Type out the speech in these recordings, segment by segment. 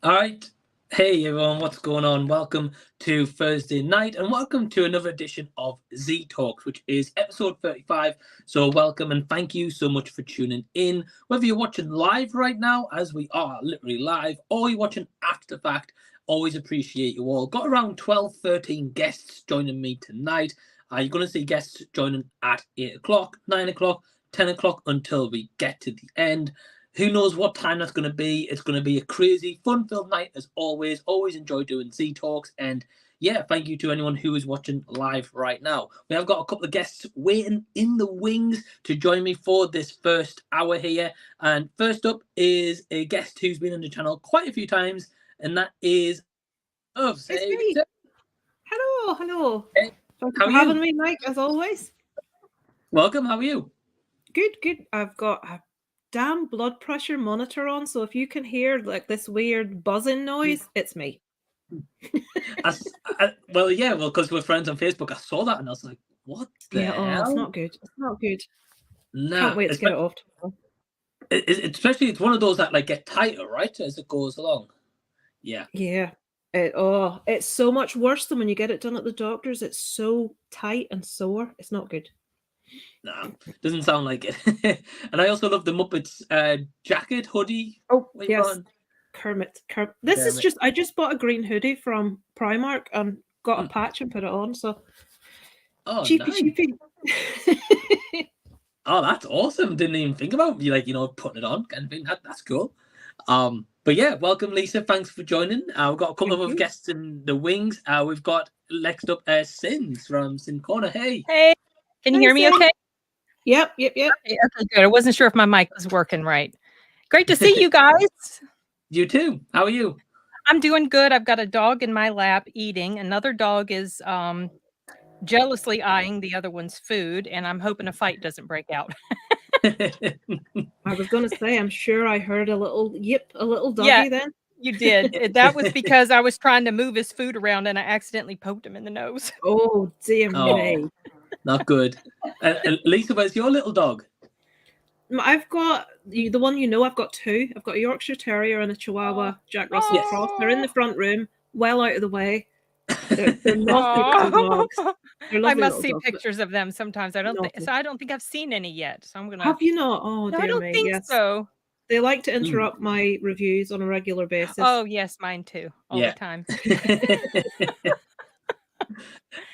All right. Hey everyone, what's going on? Welcome to Thursday night and welcome to another edition of Z Talks, which is episode 35. So welcome and thank you so much for tuning in. Whether you're watching live right now, as we are literally live, or you're watching after the fact, always appreciate you all. Got around 12, 13 guests joining me tonight. You're going to see guests joining at 8 o'clock, 9 o'clock, 10 o'clock until we get to the end. Who knows what time that's going to be? It's going to be a crazy, fun-filled night as always. Always enjoy doing Z Talks. And yeah, thank you to anyone who is watching live right now. We have got a couple of guests waiting in the wings to join me for this first hour here. And first up is a guest who's been on the channel quite a few times, and that is... Oh, it's me. Hello. Hey, Thanks for having me, Mike, as always. Welcome. How are you? Good. I've got a damn blood pressure monitor on, so if you can hear like this weird buzzing noise, it's me. Well, because we're friends on Facebook, I saw that and I was like, what the hell? It's not good. Nah, can't wait to get it off. Especially, it's one of those that like get tighter, right, as it goes along. Yeah. It's so much worse than when you get it done at the doctor's. It's so tight and sore. It's not good. Nah, doesn't sound like it. And I also love the Muppets jacket, hoodie. Oh, yes. Kermit. I just bought a green hoodie from Primark and got a patch and put it on. So, cheapy. Oh, that's awesome. Didn't even think about putting it on. Kind of thing. That's cool. But yeah, welcome, Lisa. Thanks for joining. We've got a couple of other guests in the wings. We've got next up Sins from Sin Corner. Hey. Can you hear me okay? Yep. Okay, good. I wasn't sure if my mic was working right. Great to see you guys. You too. How are you? I'm doing good. I've got a dog in my lap eating. Another dog is jealously eyeing the other one's food, and I'm hoping a fight doesn't break out. I was going to say, I'm sure I heard a little doggy then. You did. That was because I was trying to move his food around and I accidentally poked him in the nose. Oh, dear me. Not good. Lisa, where's your little dog? I've got the one I've got two. I've got a Yorkshire Terrier and a Chihuahua Jack Russell Cross. They're in the front room, well out of the way. They're lovely dogs. I must see pictures of them sometimes. I don't think I've seen any yet. So I'm gonna. Have you not? Oh, dear I don't think so. They like to interrupt my reviews on a regular basis. Oh yes, mine too. All the time.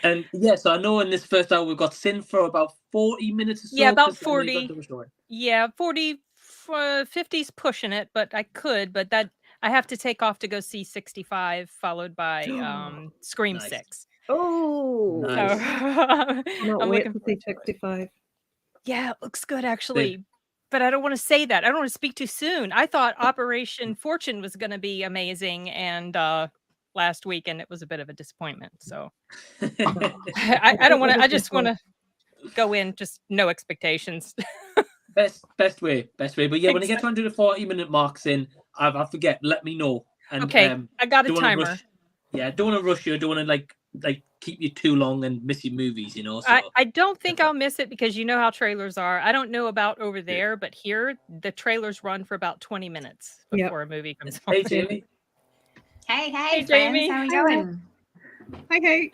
And so I know in this first hour we've got Sin for about 40 minutes or so. Yeah, about 40. Yeah, 40, 50's pushing it, but I could, but that I have to take off to go see 65, followed by Scream 6. Oh, nice. I'm looking for 65. Yeah, it looks good actually. But I don't want to say that. I don't want to speak too soon. I thought Operation Fortune was going to be amazing, and last weekend it was a bit of a disappointment. So I don't want to. I just want to go in just no expectations. best way. But yeah, when it gets onto the 40-minute marks in, I forget. Let me know. And, okay, I got a timer. Don't want to rush you. Don't want to like keep you too long and miss your movies. So. I don't think I'll miss it because you know how trailers are. I don't know about over there, but here the trailers run for about 20 minutes before a movie comes on. Hey, Jamie. Hey, Jamie. How are you going? Hey.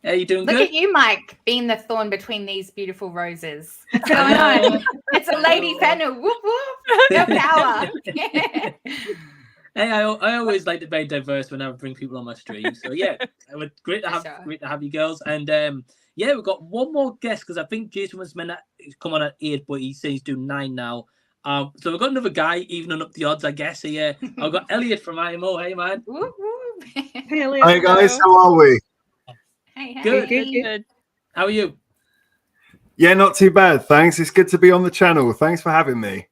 Are you doing good? Look at you, Mike, being the thorn between these beautiful roses. What's going on? It's a lady panel. Whoop, whoop. No power. Hey, I always like to be diverse when I bring people on my stream. So yeah, great to have you girls. And we've got one more guest because I think JOEsen was meant to come on at 8, but he says he's doing 9 now. So we've got another guy evening up the odds, I guess. Here, I've got Elliot from I.M.O. Hey, man. Whoop, whoop. Hey, Elliot. Hey guys, how are we? Hey. Good. How are you? Yeah, not too bad, thanks. It's good to be on the channel. Thanks for having me.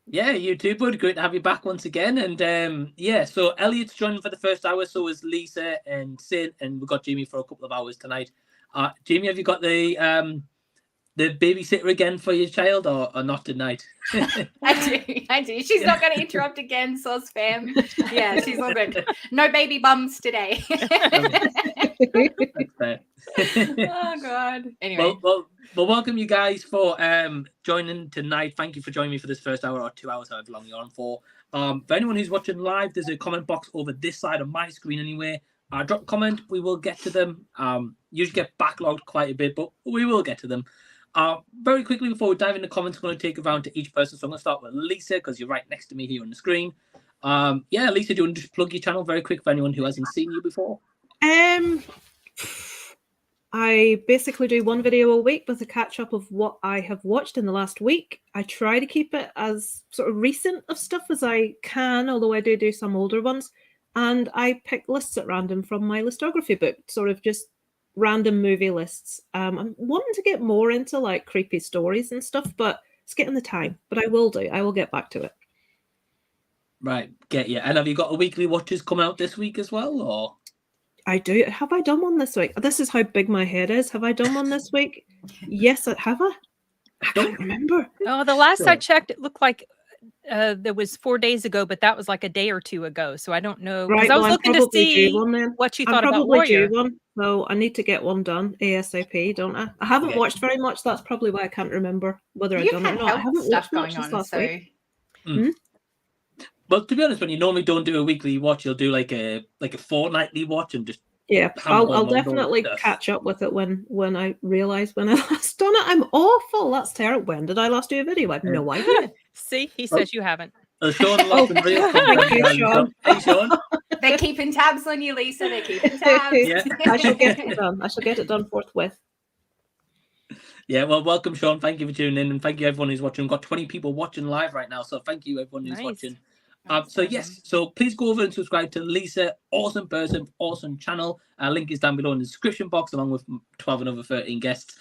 Yeah, you too, bud. Great to have you back once again. And so Elliot's joining for the first hour, so is Lisa and Sin, and we've got Jamie for a couple of hours tonight. Jamie, have you got the babysitter again for your child or not tonight? I do. She's not going to interrupt again, sauce fam. Yeah, she's all good. No baby bums today. Oh God. Anyway. Well, welcome you guys for joining tonight. Thank you for joining me for this first hour or 2 hours, however long you're on for. For anyone who's watching live, there's a comment box over this side of my screen anyway. Drop a comment. We will get to them. Usually get backlogged quite a bit, but we will get to them. Very quickly before we dive into comments, I'm going to take a round to each person. So I'm going to start with Lisa because you're right next to me here on the screen. Lisa, do you want to just plug your channel very quick for anyone who hasn't seen you before? I basically do one video a week with a catch-up of what I have watched in the last week. I try to keep it as sort of recent of stuff as I can, although I do some older ones. And I pick lists at random from my listography book, sort of just random movie lists. I'm wanting to get more into like creepy stories and stuff, but it's getting the time. But I will do. I will get back to it. Right, get you. And have you got a weekly watches coming out this week as well, or? I do. Have I done one this week? This is how big my head is. Have I done one this week? Yes, have I? I don't remember. Oh, the last I checked, it looked like there was 4 days ago, but that was like a day or two ago. So I don't know. Right, I was looking to see one, what you thought about Warrior. One, so I need to get one done ASAP, don't I? I haven't watched very much. That's probably why I can't remember whether I've done it or not. I haven't stuff watched going much on, last week. But to be honest, when you normally don't do a weekly watch, you'll do like a fortnightly watch and just I'll definitely catch up with it when I realise when I last done it. I'm awful. That's terrible. When did I last do a video? I have no idea. See, he says you haven't. Sean lost in real Thank you, Sean. Hey, Sean. They're keeping tabs on you, Lisa. They're keeping tabs. Yeah. I shall get it done. I shall get it done forthwith. Yeah, well, welcome, Sean. Thank you for tuning in, and thank you everyone who's watching. We've got 20 people watching live right now, so thank you everyone who's watching. So please go over and subscribe to Lisa. Awesome person, awesome channel. Link is down below in the description box, along with 12 and over 13 guests.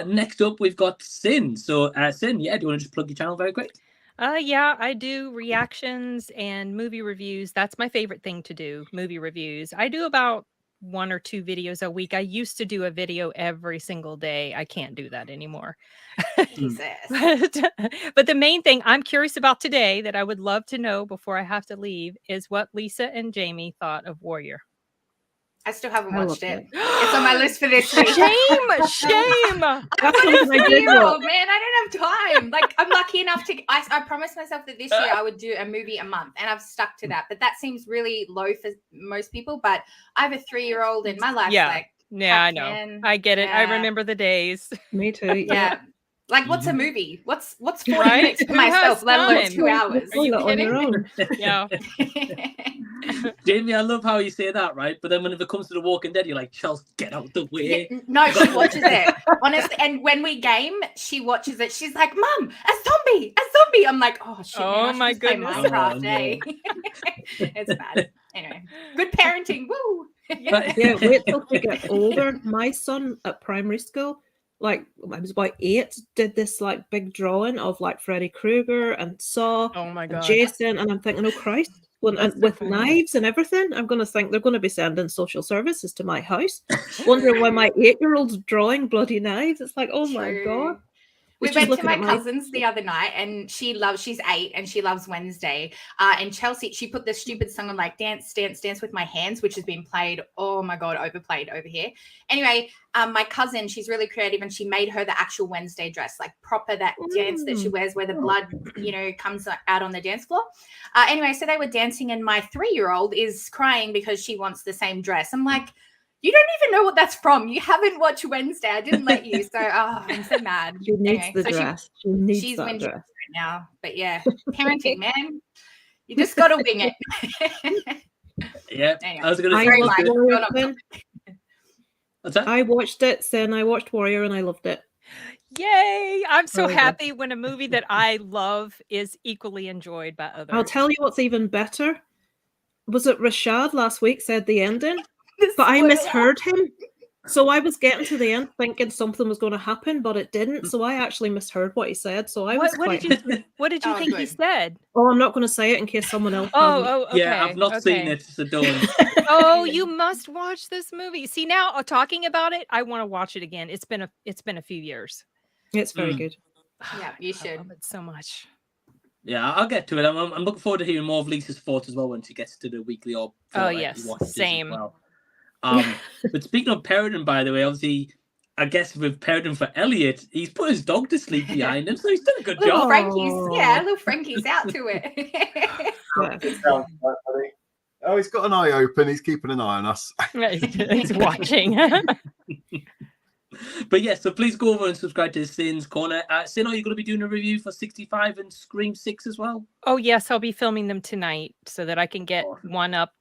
Next up, we've got Sin. So, Sin, do you want to just plug your channel very quick? Yeah, I do reactions and movie reviews. That's my favorite thing to do, movie reviews. I do about 1 or 2 videos a week. I used to do a video every single day. I can't do that anymore. Jesus. But the main thing I'm curious about today that I would love to know before I have to leave is what Lisa and Jamie thought of Warrior. I still haven't watched it. It's on my list for this week. Shame. I'm a 3-year-old, man. I don't have time. Like, I'm lucky enough to. I promised myself that this year I would do a movie a month, and I've stuck to that. But that seems really low for most people. But I have a 3-year-old in my life. Yeah, like, I know. I get it. I remember the days. Me too. Yeah. Like, what's a movie? What's 40 minutes for myself, let alone 2 hours? Are you kidding? Yeah. Jamie, I love how you say that, right? But then when it comes to The Walking Dead, you're like, Chelsea, get out the way. Yeah, no, she watches it. Honestly, and when we game, she watches it. She's like, Mum, a zombie. I'm like, oh, shit. Oh, my goodness. Minecraft, It's bad. Anyway, good parenting. Woo. Yeah, wait till we get older. My son at primary school, like I was about 8, did this like big drawing of like Freddy Krueger and Saw and Jason, and I'm thinking, oh Christ, with knives and everything, I'm going to think they're going to be sending social services to my house, wondering why my 8-year-old's drawing bloody knives. It's like, oh my God. We went to my cousin's the other night, and she's 8 and she loves Wednesday. And Chelsea, she put this stupid song on, like Dance with My Hands, which has been played, oh my God, overplayed over here. Anyway, my cousin, she's really creative, and she made her the actual Wednesday dress, like proper that dance that she wears where the blood, comes out on the dance floor. Anyway, so they were dancing, and my 3-year-old is crying because she wants the same dress. I'm like, you don't even know what that's from. You haven't watched Wednesday. I didn't let you. So, I'm so mad. She needs the dress. She's that dress right now. But yeah, parenting, man. You just got to wing it. Yeah. Anyway, I was going to say. I watched it, Sen. I watched Warrior and I loved it. Yay! I'm so happy when a movie that I love is equally enjoyed by others. I'll tell you what's even better. Was it Rashad last week said the ending? But I misheard him. So I was getting to the end thinking something was going to happen, but it didn't. So I actually misheard what he said. So I was what did you think he said? Oh, I'm not going to say it in case someone else okay. Yeah, I've not seen it, so don't. Oh, you must watch this movie. See, now talking about it, I want to watch it again. It's been a few years. It's very good. Yeah, you should. I love it so much. Yeah, I'll get to it. I'm looking forward to hearing more of Lisa's thoughts as well when she gets to the weekly or yes, same. But speaking of parenting, by the way, obviously I guess we've paired him for Elliot. He's put his dog to sleep behind him, so he's done a good Little job. Frankie's out to it. It sounds quite funny. Oh, he's got an eye open. He's keeping an eye on us. He's watching. But yeah, so please go over and subscribe to Sin's Corner. Sin, are you going to be doing a review for 65 and Scream 6 as well? Oh, yes, I'll be filming them tonight so that I can get one up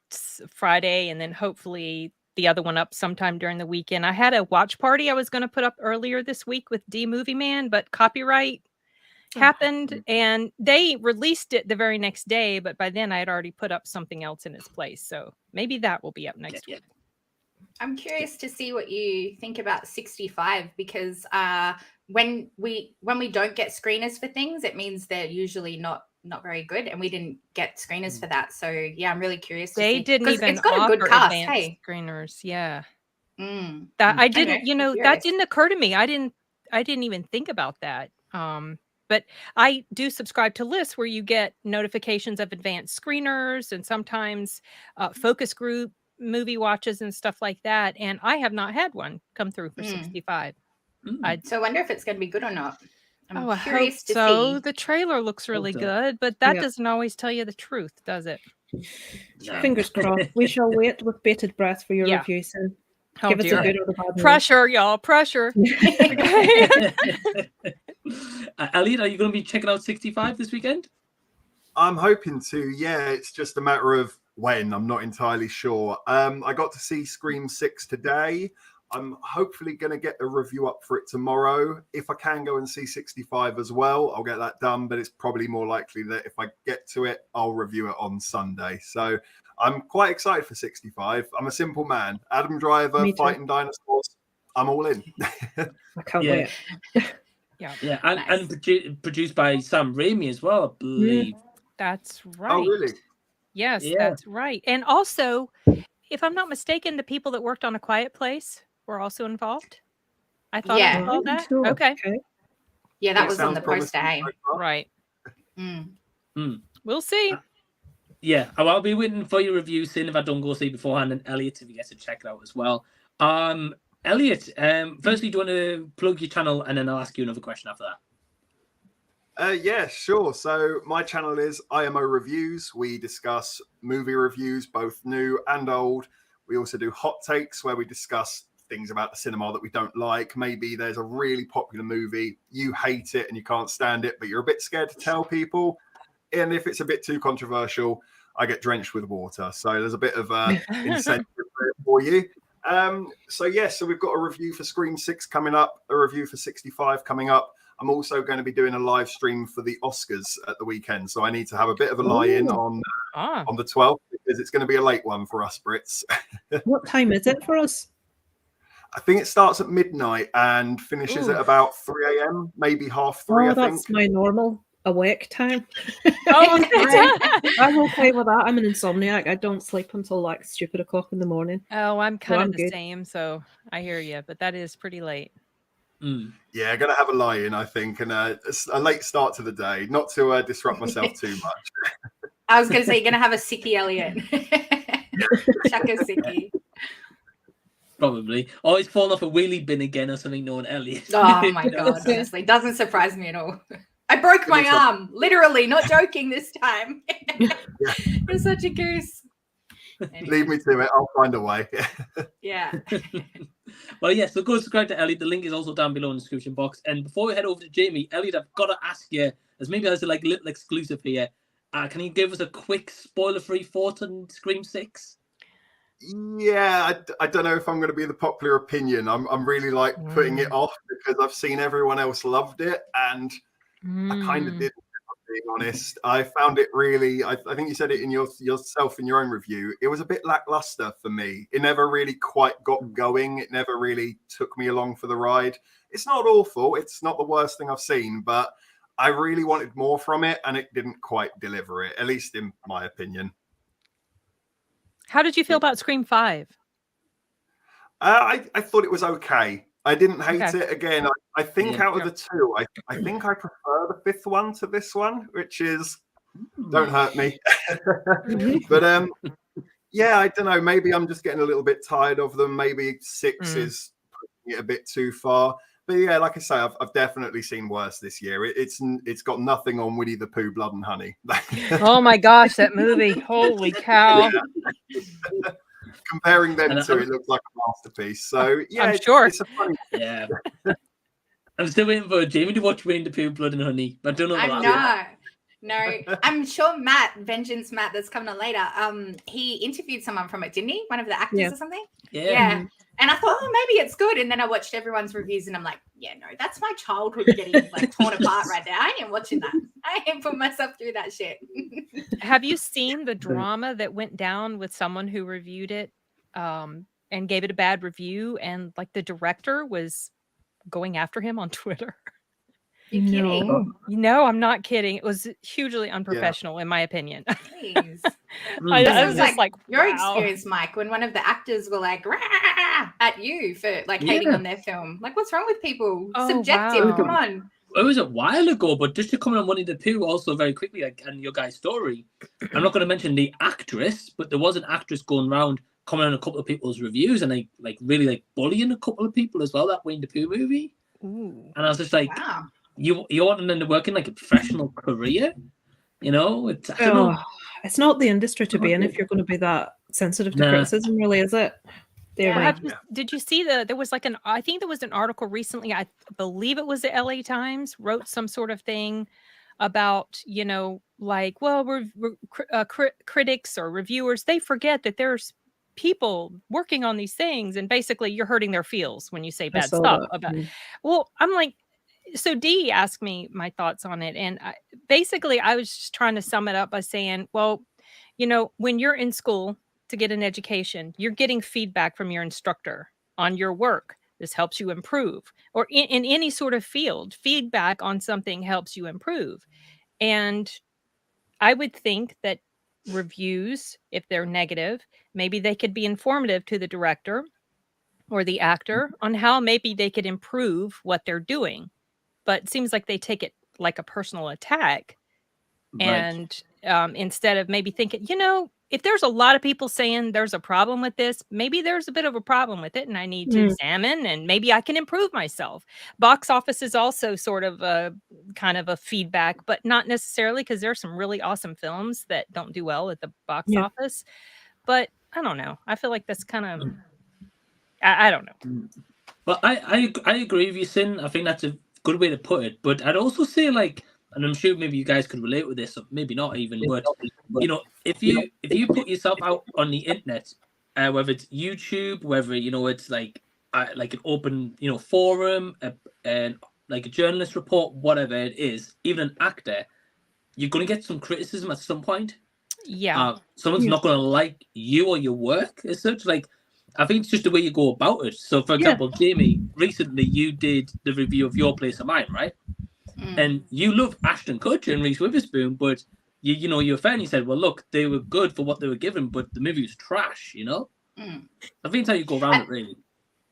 Friday and then hopefully the other one up sometime during the weekend. I had a watch party I was going to put up earlier this week with D Movie Man, but copyright happened and they released it the very next day, but by then I had already put up something else in its place. So maybe that will be up next week. I'm curious to see what you think about 65 because when we don't get screeners for things, it means they're usually not very good, and we didn't get screeners for that. So yeah, I'm really curious. They didn't even it's got a good cast. Hey, screeners, yeah. That I didn't, that didn't occur to me. I didn't even think about that. But I do subscribe to lists where you get notifications of advanced screeners and sometimes focus group movie watches and stuff like that. And I have not had one come through for 65. So I wonder if it's going to be good or not. I'm curious to see. The trailer looks really good, but that doesn't always tell you the truth, does it? No. Fingers crossed. We shall wait with bated breath for your review soon. Give us a good or the bad news. Pressure, y'all. Pressure. Elliot, are you going to be checking out 65 this weekend? I'm hoping to. Yeah, it's just a matter of when. I'm not entirely sure. I got to see Scream 6 today. I'm hopefully going to get a review up for it tomorrow. If I can go and see 65 as well, I'll get that done. But it's probably more likely that if I get to it, I'll review it on Sunday. So I'm quite excited for 65. I'm a simple man. Adam Driver, fighting dinosaurs. I'm all in. I can't wait. Yeah, and produced by Sam Raimi as well, I believe. That's right. Oh, really? Yes, that's right. And also, if I'm not mistaken, the people that worked on A Quiet Place were also involved. I thought I recalled that. Sure. Okay. Yeah, that was on the poster. Hey, right. We'll see. Yeah, I'll be waiting for your review, Sin, if I don't go see beforehand, and Elliot, if you get to check it out as well. Elliot, firstly, do you want to plug your channel, and then I'll ask you another question after that? Yeah, sure. So my channel is I.M.O Reviews. We discuss movie reviews, both new and old. We also do hot takes where we discuss things about the cinema that we don't like. Maybe there's a really popular movie, you hate it and you can't stand it, but you're a bit scared to tell people. And if it's a bit too controversial, I get drenched with water. So there's a bit of incentive for you. So we've got a review for Scream 6 coming up, a review for 65 coming up. I'm also going to be doing a live stream for the Oscars at the weekend. So I need to have a bit of a lie-in on the 12th because it's going to be a late one for us Brits. What time is it for us? I think it starts at midnight and finishes at about 3 a.m., maybe half 3, I think. That's my normal awake time. Oh, I'm okay with that. I'm an insomniac. I don't sleep until like stupid o'clock in the morning. Oh, I'm kind of the same. So I hear you, but that is pretty late. Yeah, going to have a lie-in, I think, and a late start to the day, not to disrupt myself too much. I was going to say, you're going to have a sickie, Elliot. Chuck a sickie. Probably. Or he's fallen off a wheelie bin again or something, knowing Elliot. Oh, my God, honestly. Doesn't surprise me at all. I broke my arm, literally, not joking this time. You're such a goose. Anyway. Leave me to it. I'll find a way. Yeah. Well, yes, so go subscribe to Elliot. The link is also down below in the description box. And before we head over to Jamie, Elliot, I've got to ask you, as maybe there's a little exclusive here, can you give us a quick spoiler-free thought on Scream 6? Yeah, I don't know if I'm going to be the popular opinion. I'm really putting it off because I've seen everyone else loved it, and I kind of did. Being honest, I found it really. I think you said it in yourself in your own review. It was a bit lackluster for me. It never really quite got going. It never really took me along for the ride. It's not awful. It's not the worst thing I've seen, but I really wanted more from it, and it didn't quite deliver it. At least in my opinion. How did you feel about Scream 5? I thought it was okay. I didn't hate it. Again, I think out of the two, I think I prefer the fifth one to this one, which is, don't hurt me. But I don't know. Maybe I'm just getting a little bit tired of them. Maybe 6 is it a bit too far. But yeah, like I say, I've definitely seen worse this year. It's got nothing on Winnie the Pooh, Blood and Honey. Oh my gosh, that movie! Holy cow! Yeah. Comparing them to it looks like a masterpiece. So yeah, I'm sure. It's a funny. Yeah. I'm still waiting for Jamie to watch Winnie the Pooh, Blood and Honey. I don't know. No, I'm sure Vengeance Matt, that's coming on later. He interviewed someone from it, didn't he? One of the actors or something. Yeah. And I thought, maybe it's good. And then I watched everyone's reviews, and I'm like, yeah, no, that's my childhood getting like torn apart right there. I ain't watching that. I ain't put myself through that shit. Have you seen the drama that went down with someone who reviewed it, and gave it a bad review, and like the director was going after him on Twitter? You kidding? No, I'm not kidding. It was hugely unprofessional, in my opinion. Jeez. I was just like, your wow. experience, Mike, when one of the actors were like "Rah!" at you for like hating on their film. Like, what's wrong with people? Subjective. Wow. Come on. It was a while ago, but just to comment on Winnie the Pooh also very quickly, like, and your guy's story, I'm not going to mention the actress, but there was an actress going around commenting on a couple of people's reviews and like really like bullying a couple of people as well, that Winnie the Pooh movie. Ooh. And I was just like, Wow. you want them to work in like a professional career, you know? I don't know. It's not the industry to be in if you're going to be that sensitive to criticism, really, is it? Did you see there was like I think there was an article recently, I believe it was the LA Times, wrote some sort of thing about, like, well, critics or reviewers, they forget that there's people working on these things, and basically you're hurting their feels when you say bad stuff about. Well, I'm like, so Dee asked me my thoughts on it, and I was just trying to sum it up by saying, well, when you're in school to get an education, you're getting feedback from your instructor on your work. This helps you improve, or in any sort of field, feedback on something helps you improve. And I would think that reviews, if they're negative, maybe they could be informative to the director or the actor on how maybe they could improve what they're doing. But it seems like they take it like a personal attack. Right. And instead of maybe thinking, if there's a lot of people saying there's a problem with this, maybe there's a bit of a problem with it and I need to examine, and maybe I can improve myself. Box office is also sort of a kind of a feedback, but not necessarily, because there are some really awesome films that don't do well at the box office. But I don't know. I feel like that's kind of, I don't know. Well, I agree with you, Sin. I think that's a good way to put it. But I'd also say, like, and I'm sure maybe you guys could relate with this, or maybe not even, but if you put yourself out on the internet, whether it's YouTube, whether it's like an open forum, and like a journalist report, whatever it is, even an actor, you're going to get some criticism at some point. Yeah, someone's not going to like you or your work as such. Like, I think it's just the way you go about it. So, for example, Jamie, recently you did the review of Your Place or Mine, right? And you love Ashton Kutcher and Reese Witherspoon, but you're fair and you said, well, look, they were good for what they were given, but the movie was trash, I think that's how you go around it, really.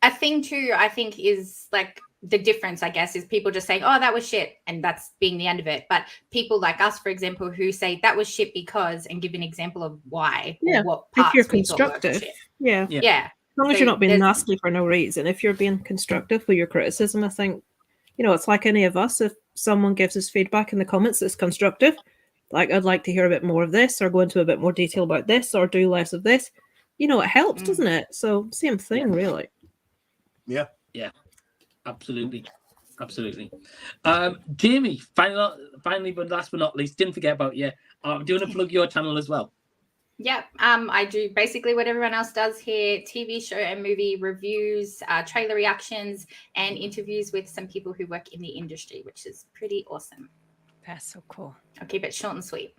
A thing too, I think, is like the difference, I guess, is people just saying, oh, that was shit, and that's being the end of it. But people like us, for example, who say that was shit because, and give an example of why, or what parts if you're we thought were constructive, shit. yeah. As long as you're not being nasty for no reason. If you're being constructive with your criticism, I think, it's like any of us. If someone gives us feedback in the comments that's constructive, like, I'd like to hear a bit more of this, or go into a bit more detail about this, or do less of this, it helps, doesn't it? So same thing, really. Yeah, absolutely. Jamie, finally, but last but not least, didn't forget about you. Do you want to plug your channel as well? Yep. I do basically what everyone else does here: TV show and movie reviews, trailer reactions, and interviews with some people who work in the industry, which is pretty awesome. That's so cool. I'll keep it short and sweet.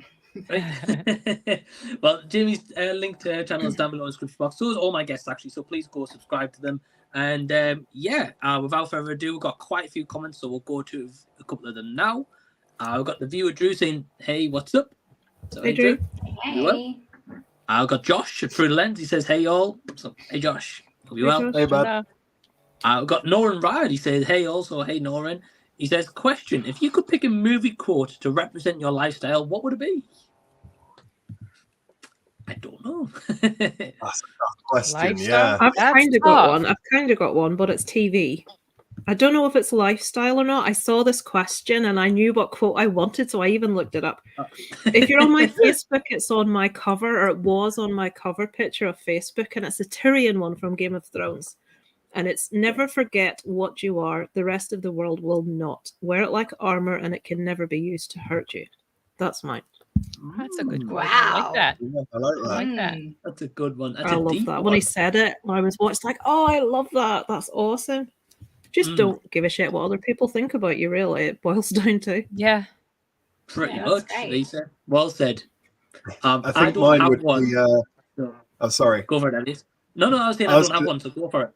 Well, Jamie's link to her channel is down below in the description box. So is all my guests, actually. So please go subscribe to them. And without further ado, we've got quite a few comments, so we'll go to a couple of them now. We've got the viewer Drew saying, "Hey, what's up?" So, hey, Drew. Hey. Well? I've got Josh at Through the Lens. He says, "Hey, all." So, hey, Josh. Hope you well. Hey, bud. I've got Noran Ryan. He says, "Hey, also, hey, Noran." He says, "Question: if you could pick a movie quote to represent your lifestyle, what would it be?" I don't know. That's a tough question. Lifestyle? Yeah. I've That's kind of got tough. one. I've kind of got one, but it's TV. I don't know if it's lifestyle or not. I saw this question and I knew what quote I wanted, so I even looked it up. If you're on my Facebook, it's on my cover, or it was on my cover picture of Facebook, and it's a Tyrion one from Game of Thrones. And it's never forget what you are. The rest of the world will not. Wear it like armor, and it can never be used to hurt you. That's mine. That's a good Mm, quote. I like Wow. that. Yeah, I like I that. like that. That's a good one. That's I a love deep that. one. When he said it, I was watched like, oh, I love that. That's awesome. Just don't give a shit what other people think about you, really. It boils down to. Yeah. Pretty Yeah, much, that's great. Lisa. Well said. I I think don't mine have would one. be. So Oh, sorry. go for it, Elliot. No, I was saying I I was don't have gonna- one, so go for it.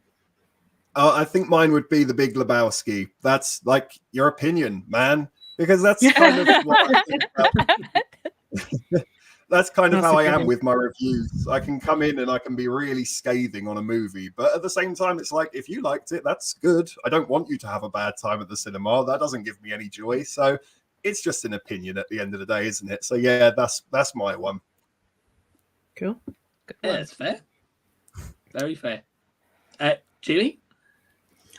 I think mine would be the Big Lebowski. That's like your opinion, man, because that's kind of what I think about. That's kind of That's how a I good am one. with my reviews. I can come in and I can be really scathing on a movie, but at the same time, it's like, if you liked it, that's good. I don't want you to have a bad time at the cinema. That doesn't give me any joy. So it's just an opinion at the end of the day, isn't it? So yeah, that's my one. Cool. Good Yeah, one. that's fair. Very fair. Julie?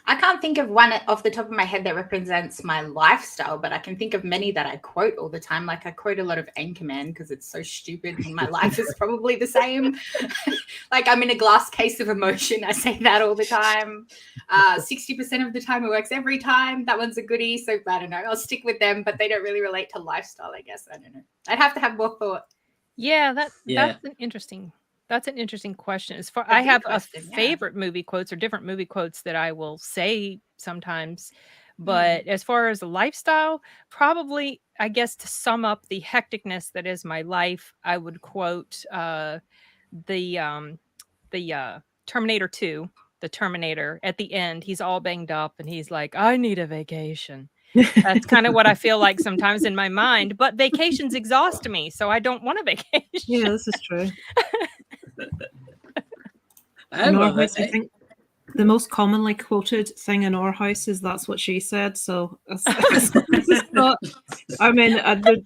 I can't think of one off the top of my head that represents my lifestyle, but I can think of many that I quote all the time. Like I quote a lot of Anchorman because it's so stupid and my life is probably the same. Like I'm in a glass case of emotion. I say that all the time. 60% of the time it works every time. That one's a goodie. So I don't know. I'll stick with them, but they don't really relate to lifestyle, I guess. I don't know. I'd have to have more thought. Yeah, Yeah. that's an interesting question. As far A I big have question, a yeah. favorite movie quotes or different movie quotes that I will say sometimes, but as far as a lifestyle, probably I guess to sum up the hecticness that is my life, I would quote the Terminator 2, the Terminator at the end. He's all banged up and he's like, "I need a vacation." That's kind of what I feel like sometimes in my mind, but vacations exhaust me, so I don't want a vacation. Yeah, this is true. I In our love house, I it. think the most commonly quoted thing in our house is "That's what she said." So it's not. I mean,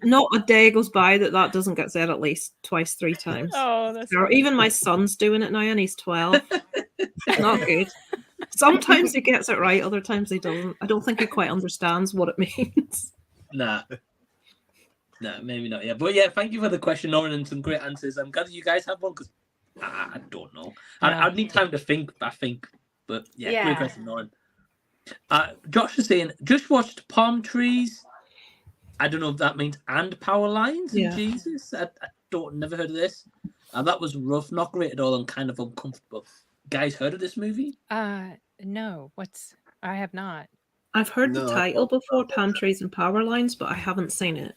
not a day goes by that doesn't get said at least twice, 3 times. Oh, that's Or funny. even my son's doing it now, and he's 12. Not good. Sometimes he gets it right, other times he doesn't. I don't think he quite understands what it means. Nah. No, maybe not yet. But yeah, thank you for the question, Lauren, and some great answers. I'm glad you guys have one because I don't know. Yeah. I'd need time to think, I think. But yeah, Yeah. great question, Lauren. Josh is saying, just watched palm trees. I don't know if that means and power lines. Yeah. Jesus, I never heard of this. That was rough, not great at all, and kind of uncomfortable. Guys, heard of this movie? No. I have not. I've heard No, the I title don't before, Pantries and Power Lines, but I haven't seen it.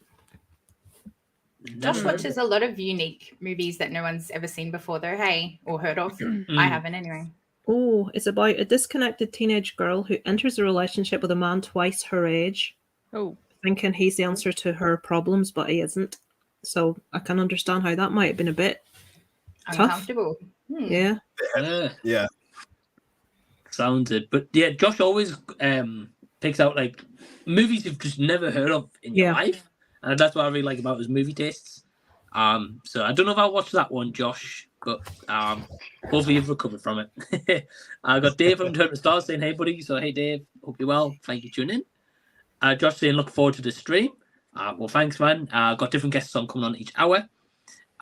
Josh Never heard watches a lot of unique movies that no one's ever seen before, though, hey, or heard of. I haven't anyway. Oh, it's about a disconnected teenage girl who enters a relationship with a man twice her age, Oh, thinking he's the answer to her problems, but he isn't. So I can understand how that might have been a bit tough. Uncomfortable. Yeah. Yeah. Sounds it. But yeah, Josh always picks out like movies you've just never heard of in your life. And that's what I really like about his movie tastes. So I don't know if I'll watch that one, Josh, but hopefully you've recovered from it. I got Dave from Turn to Stars saying, hey buddy. So hey Dave, hope you're well. Thank you for tuning in. Josh saying look forward to the stream. Well thanks man. Got different guests on coming on each hour.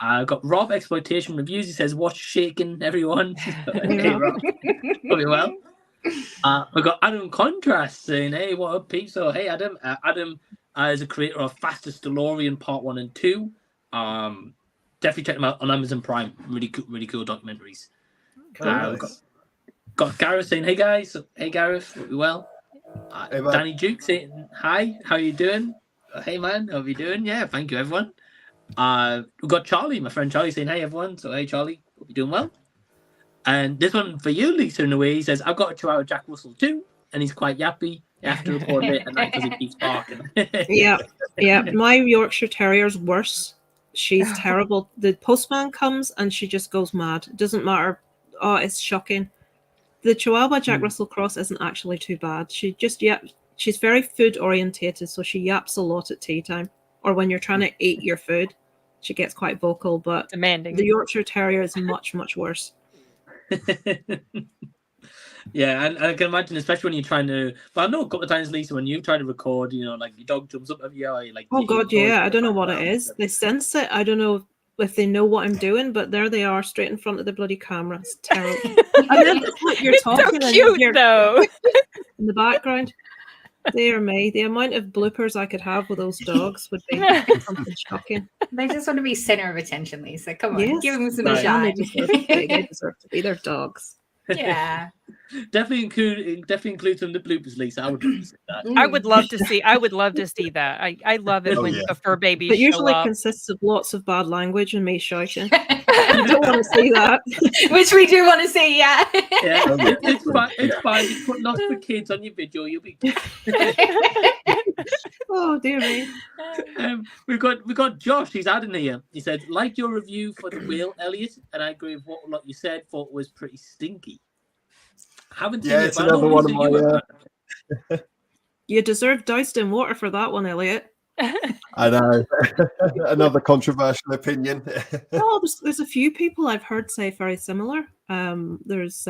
Got Rob Exploitation Reviews. He says, watch Shaking, everyone. Hey, Rob. Hope you're well. We got Adam Contrast saying, hey, what up, peeps? So, hey, Adam. Adam is a creator of Fastest DeLorean Part 1 and 2. Definitely check them out on Amazon Prime. Really cool documentaries. Oh, We've nice. got Gareth saying, hey, guys. Hey, Gareth. Hope you're well. Hey, bud. Danny Duke saying, hi. How you doing? Hey, man. How you doing? Yeah, thank you, everyone. We've got Charlie, my friend Charlie, saying, hey, everyone. So, hey, Charlie. Hope you're doing well. And this one for you, Lisa, in a way, he says, I've got a Chihuahua Jack Russell too, and he's quite yappy. You have to report it at night because he keeps barking. Yeah. My Yorkshire Terrier's worse. She's terrible. The postman comes and she just goes mad. It doesn't matter. Oh, it's shocking. The Chihuahua Jack Russell Cross isn't actually too bad. She just she's very food orientated, so she yaps a lot at tea time or when you're trying to eat your food. she gets quite vocal, but Demanding. the Yorkshire Terrier is much, much worse. Yeah, and I can imagine, especially when you're trying to. But I know a couple of times, Lisa, when you try to record, like your dog jumps up at you, or like. Oh God, yeah. I don't know what it is. They sense it. I don't know if they know what I'm doing, but there they are, straight in front of the bloody camera. It's terrible. And then you're It's talking so and cute, you're though. in the background. Dear me, the amount of bloopers I could have with those dogs would be something shocking. They just want to be center of attention, Lisa. Come on, Yes, give them some right. and shine. they deserve to be their dogs. Yeah. Definitely include some of the bloopers, Lisa. I would love to see that. I would love to see. I would love to see that. I love it Oh, when yeah. the fur babies It show usually up. consists of lots of bad language and me shouting. I don't want to see that. Which we do want to see, yeah. Yeah, Oh, yeah. it's fine. It's fine. You put lots for kids on your video. You'll be. Oh dear me. We've got Josh. He's adding here. He said, "Like your review for the whale, Elliot, and I agree with what you said. Thought it was pretty stinky. Haven't seen Yeah, it, it's but I know, another one Lisa, of you my. have. You deserve doused in water for that one, Elliot. I know. Another controversial opinion. Oh, there's a few people I've heard say very similar. There's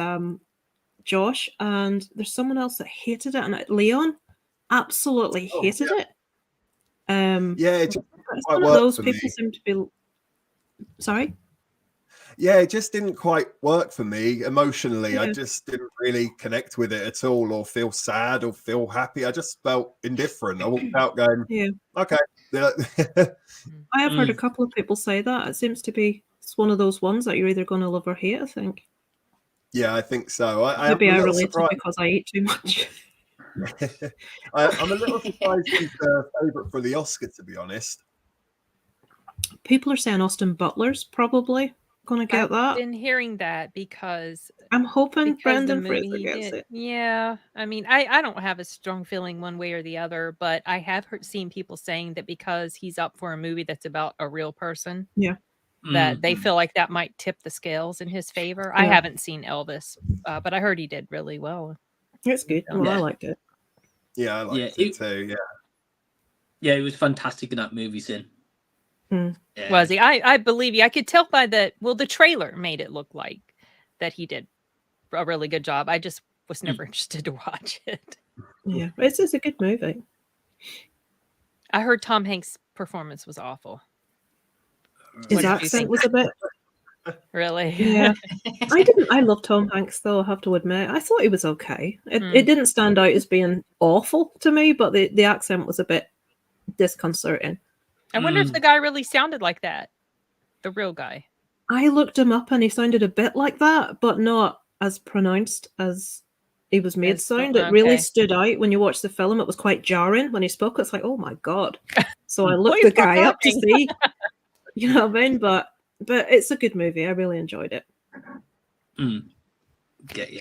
Josh, and there's someone else that hated it, and Leon absolutely Oh, hated yeah. it. Yeah, it just It's quite one of worked those for people me. seem to be. Sorry. Yeah, it just didn't quite work for me emotionally. I Yeah. just didn't really connect with it at all, or feel sad, or feel happy. I just felt indifferent. I walked out going, Yeah. okay. I have heard a couple of people say that. It seems to be it's one of those ones that you're either going to love or hate, I think. Yeah, I think so. Maybe I'm I a little related surprised. because I eat too much. I'm a little surprised he's the favourite for the Oscar, to be honest. People are saying Austin Butler's probably going to get I've that. been hearing that because I'm hoping because the Brendan movie Fraser he gets did. it. Yeah, I mean, I don't have a strong feeling one way or the other, but I have seen people saying that because he's up for a movie that's about a real person, that they feel like that might tip the scales in his favor. I Yeah. haven't seen Elvis, but I heard he did really well. It's good. Well, I liked it. Yeah, I liked it too. Yeah. Yeah, he was fantastic in that movie, Sin. Mm. Yeah. Was he? I believe you. I could tell by the the trailer made it look like that he did a really good job. I just was never interested to watch it. Yeah, it's a good movie. I heard Tom Hanks' performance was awful. His What did you accent think? was a bit. Really? Yeah, I love Tom Hanks though. I have to admit, I thought he was okay. It didn't stand out as being awful to me, but the accent was a bit disconcerting. I wonder if the guy really sounded like that. The real guy. I looked him up and he sounded a bit like that, but not as pronounced as he was made sound. It really stood out when you watch the film. It was quite jarring when he spoke. It's like, oh my God. So I looked the guy up to see, you know what I mean? But it's a good movie. I really enjoyed it. Get you.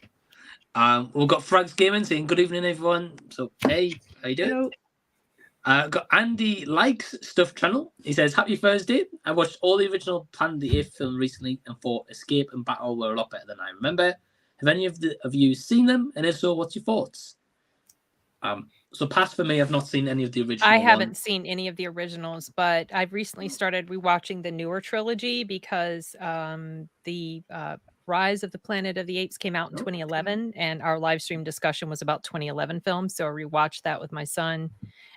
We've got Frank's Gaming saying good evening, everyone. So hey, how you doing? Hello. Got Andy Likes Stuff channel. He says, happy Thursday. I watched all the original Planet of the Apes film recently and thought Escape and Battle were a lot better than I remember. Have any of you seen them? And if so, what's your thoughts? So pass for me. I've not seen any of the original. I haven't seen any of the originals, but I've recently started rewatching the newer trilogy because the Rise of the Planet of the Apes came out in 2011, and our live stream discussion was about 2011 films. So I rewatched that with my son,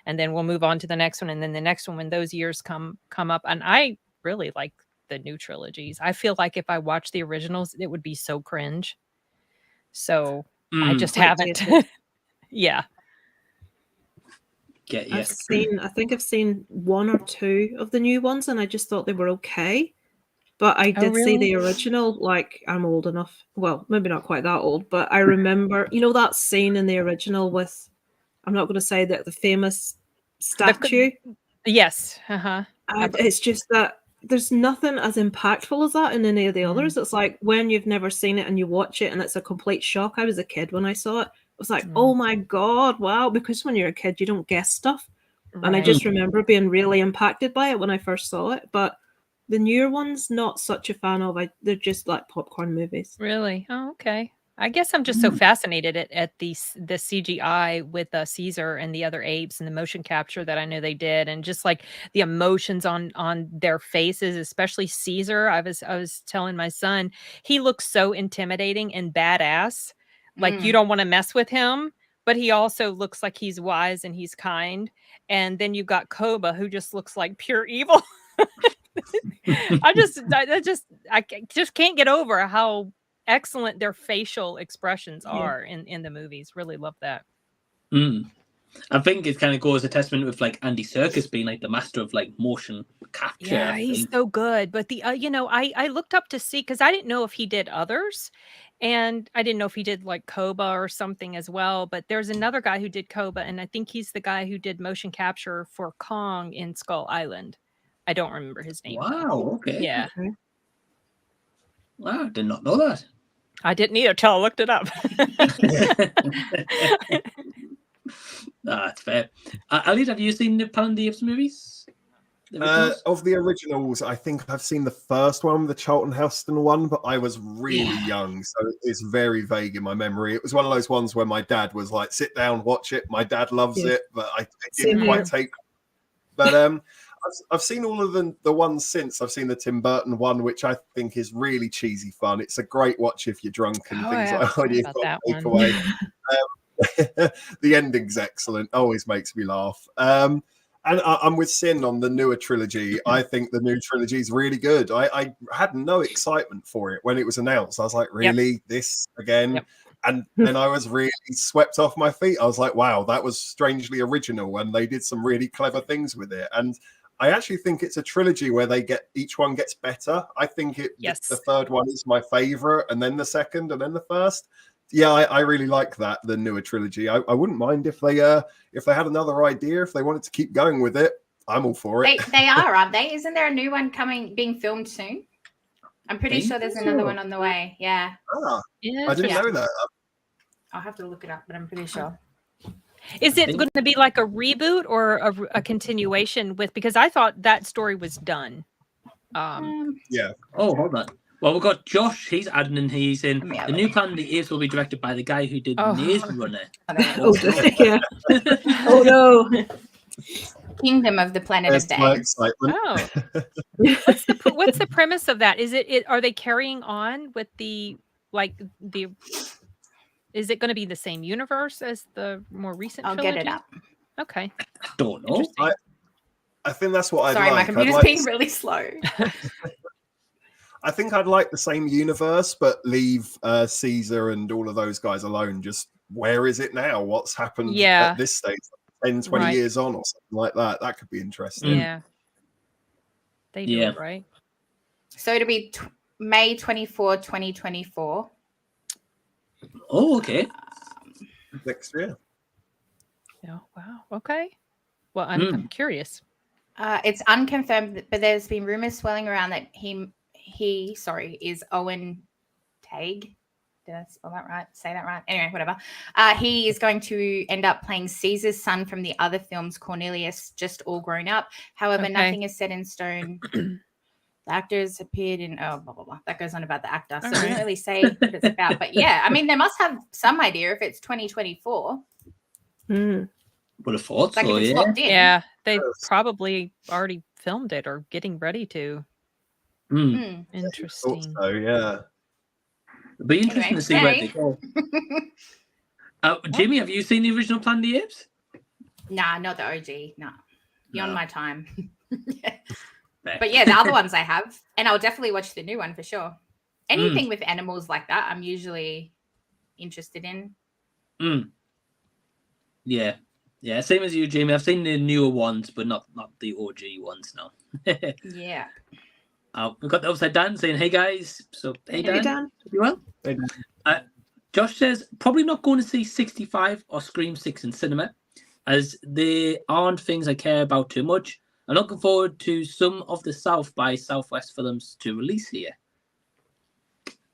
and then we'll move on to the next one, and then the next one when those years come up. And I really like the new trilogies. I feel like if I watched the originals, it would be so cringe. So I just haven't. Yeah. Get you. I think I've seen one or two of the new ones, and I just thought they were okay. But I did see the original. Like, I'm old enough. Well, maybe not quite that old, but I remember, you know, that scene in the original with, I'm not going to say that the famous statue. Yes. It's just that there's nothing as impactful as that in any of the others. It's like when you've never seen it and you watch it and it's a complete shock. I was a kid when I saw it. It was like, oh my God, wow. Because when you're a kid, you don't guess stuff. Right. And I just remember being really impacted by it when I first saw it. But the newer ones, not such a fan of. They're just like popcorn movies. Really? Oh, okay. I guess I'm just so fascinated at the CGI with Caesar and the other apes and the motion capture that I know they did, and just like the emotions on their faces, especially Caesar. I was telling my son, he looks so intimidating and badass. Like you don't want to mess with him, but he also looks like he's wise and he's kind. And then you've got Koba, who just looks like pure evil. I just can't get over how excellent their facial expressions are in the movies. Really love that. I think it kind of goes a testament with like Andy Serkis being like the master of like motion capture. Yeah, he's so good. But the I looked up to see, because I didn't know if he did others, and I didn't know if he did like Koba or something as well. But there's another guy who did Koba, and I think he's the guy who did motion capture for Kong in Skull Island. I don't remember his name. Wow. Okay. Yeah. Wow. Did not know that. I didn't either till I looked it up. That's fair. Ali, have you seen the Planet of the Apes movies? Of the originals, I think I've seen the first one, the Charlton Heston one, but I was really young, so it's very vague in my memory. It was one of those ones where my dad was like, "Sit down, watch it." My dad loves it, but I didn't quite take. But I've seen all of the ones since. I've seen the Tim Burton one, which I think is really cheesy fun. It's a great watch if you're drunk and things like that. You've got to take away. The ending's excellent. Always makes me laugh. And I'm with Sin on the newer trilogy. I think the new trilogy is really good. I had no excitement for it when it was announced. I was like, really? This again? And then I was really swept off my feet. I was like, wow, that was strangely original. And they did some really clever things with it. And I actually think it's a trilogy where each one gets better. I think the third one is my favorite, and then the second, and then the first. Yeah, I really like that, the newer trilogy. I wouldn't mind if they had another idea, if they wanted to keep going with it. I'm all for it. They are, aren't they? Isn't there a new one being filmed soon? I'm pretty sure there's another one on the way. Yeah. I didn't know that. I'll have to look it up, but I'm pretty sure. Is it going to be like a reboot or a continuation because I thought that story was done. Yeah. Oh, hold on. Well, we've got Josh. He's adding in. He's in. The new Planet of the Apes will be directed by the guy who did Maze Runner. Yeah. Oh no. Kingdom of the Planet of the Apes. Oh. What's the premise of that? Is it are they carrying on with the is it going to be the same universe as the more recent trilogy? Get it up. Okay. I don't know. I think that's what I'd like. Sorry, my computer's being really slow. I think I'd like the same universe, but leave Caesar and all of those guys alone. Just where is it now? What's happened at this stage? 10, 20 years on or something like that. That could be interesting. Yeah. They do it, right? So it'll be May 24, 2024. Oh, okay. Next year. Yeah. Wow. Okay. Well, I'm curious. It's unconfirmed, but there's been rumors swirling around that he is Owen Teague. Did I spell that right? Say that right? Anyway, whatever. He is going to end up playing Caesar's son from the other films, Cornelius, just all grown up. However, nothing is set in stone. The actors appeared in blah blah blah. That goes on about the actor, so it doesn't really say what it's about. But yeah, I mean, they must have some idea if it's 2024. Would have thought like so. Yeah, they probably already filmed it or getting ready to. Interesting. So yeah, it'll be interesting to see where they go. Jimmy, have you seen the original Planet of the Apes? Nah, not the OG. Nah, beyond my time. But yeah, the other ones I have, and I'll definitely watch the new one for sure. Anything with animals like that, I'm usually interested in. Yeah, same as you, Jamie. I've seen the newer ones, but not the OG ones. No. Yeah. We've got the Upside Down saying, "Hey guys." So hey Dan, you well? Hey, Dan. Josh says probably not going to see 65 or Scream 6 in cinema, as they aren't things I care about too much. I'm looking forward to some of the South by Southwest films to release here.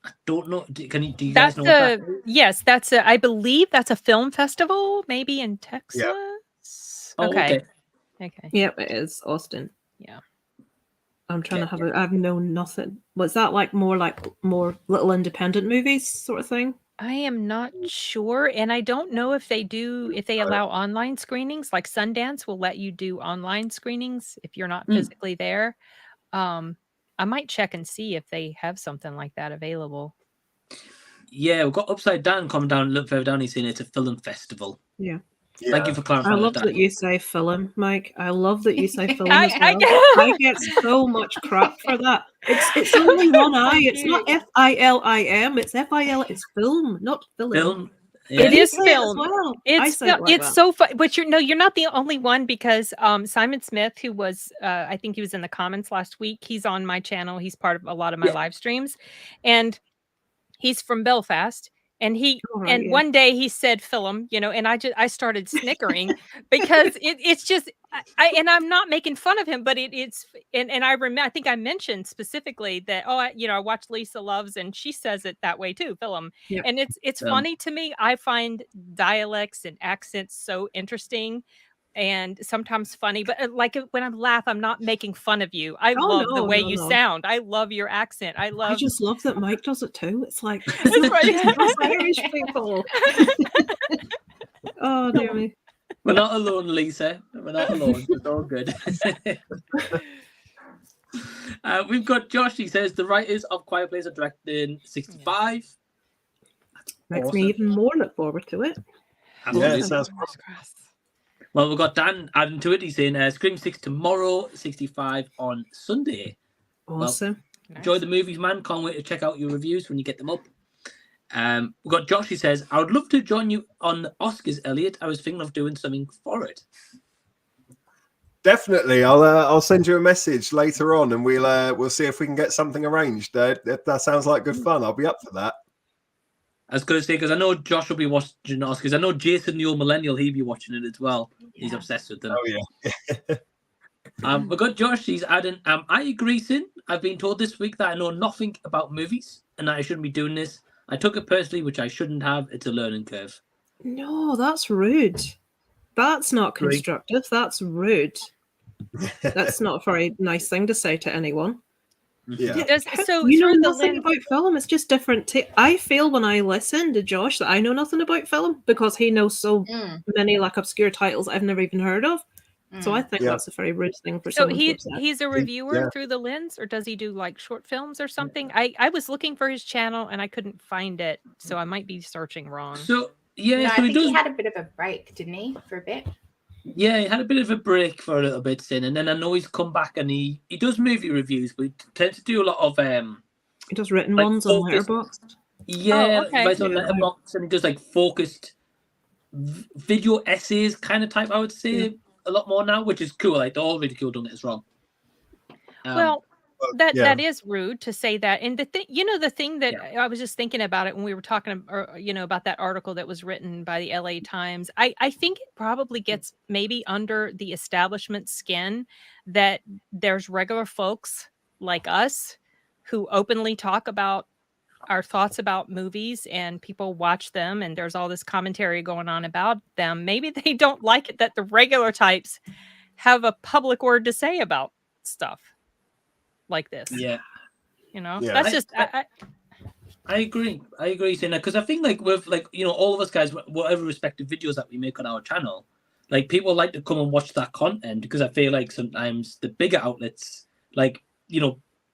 I don't know. Do you guys know what that is? Yes, I believe that's a film festival, maybe in Texas. Yeah. Okay. Yep, it is Austin. Yeah. I'm trying to I've known nothing. Was that more little independent movies sort of thing? I am not sure, and I don't know if they allow online screenings. Like Sundance will let you do online screenings if you're not physically there. I might check and see if they have something like that available. Yeah, we've got Upside Down coming down a little further down. He's saying it's a film festival. Yeah. Thank you for clarifying. I love that you say film, Mike. I love that you say film as well. I get so much crap for that. It's only one I. It's not F-I-L-I-M. It's F-I-L. It's film, not film. Film. Yeah. It is film. Well. It's so fun. But you're not the only one, because Simon Smith, who was I think he was in the comments last week. He's on my channel. He's part of a lot of my live streams, and he's from Belfast. And one day he said film, and I started snickering because it's just, and I'm not making fun of him, but I think I mentioned specifically that, I watched Lisa Loves, and she says it that way too, film. Yeah. And it's funny to me. I find dialects and accents so interesting and sometimes funny, but like when I laugh, I'm not making fun of you. I love the way you sound. I love your accent. I just love that Mike does it too. It's like it's Irish people. Oh dear me. We're not alone, Lisa. We're not alone. It's all good. We've got Josh. He says the writers of Quiet Place are directing 65. Makes me even more look forward to it. Yeah, it sounds well, we've got Dan adding to it. He's saying Scream 6 tomorrow, 65 on Sunday. Awesome. Well, enjoy the movies, man. Can't wait to check out your reviews when you get them up. We've got Josh. He says, I would love to join you on the Oscars, Elliot. I was thinking of doing something for it. Definitely. I'll send you a message later on, and we'll see if we can get something arranged. That sounds like good fun. I'll be up for that. I was going to say, because I know Josh will be watching Oscars. I know JOEsen, the Old Millennial, he'll be watching it as well. Yeah. He's obsessed with them. Oh, yeah. We've got Josh. He's adding, I agree, Sin. I've been told this week that I know nothing about movies and that I shouldn't be doing this. I took it personally, which I shouldn't have. It's a learning curve. No, that's rude. That's not constructive. That's rude. That's not a very nice thing to say to anyone. Yeah. So you know nothing about film. It's just different. I feel when I listen to Josh that I know nothing about film because he knows so many like obscure titles I've never even heard of. So I think that's a very rude thing for someone. So he's a reviewer through the lens, or does he do like short films or something? I was looking for his channel and I couldn't find it, so I might be searching wrong. So I think he had a bit of a break, didn't he, for a bit? Yeah, he had a bit of a break for a little bit, Sin, and then I know he's come back and he does movie reviews, but he tends to do a lot of he does written ones on Letterboxd. Yeah, he writes on Letterboxd, and he does like focused video essays kind of type, I would say, a lot more now, which is cool. Like they're all really cool, don't get us wrong. That is rude to say that. And the thing that I was just thinking about it when we were talking, about that article that was written by the LA Times. I think it probably gets maybe under the establishment skin that there's regular folks like us who openly talk about our thoughts about movies, and people watch them, and there's all this commentary going on about them. Maybe they don't like it that the regular types have a public word to say about stuff like this. That's just I agree, Sina, because I think like with all of us guys, whatever respective videos that we make on our channel, like people like to come and watch that content, because I feel like sometimes the bigger outlets, like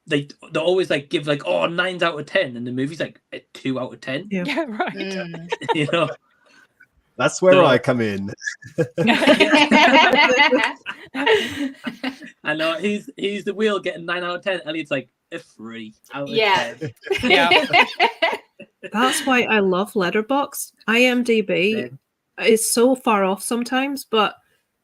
they always like give like 9s out of 10, and the movie's like a 2 out of 10. Yeah, right. That's where I come in. I know he's the wheel getting 9 out of 10. Elliot's like a 3 out of 10. Yeah. That's why I love Letterboxd. IMDb is so far off sometimes, but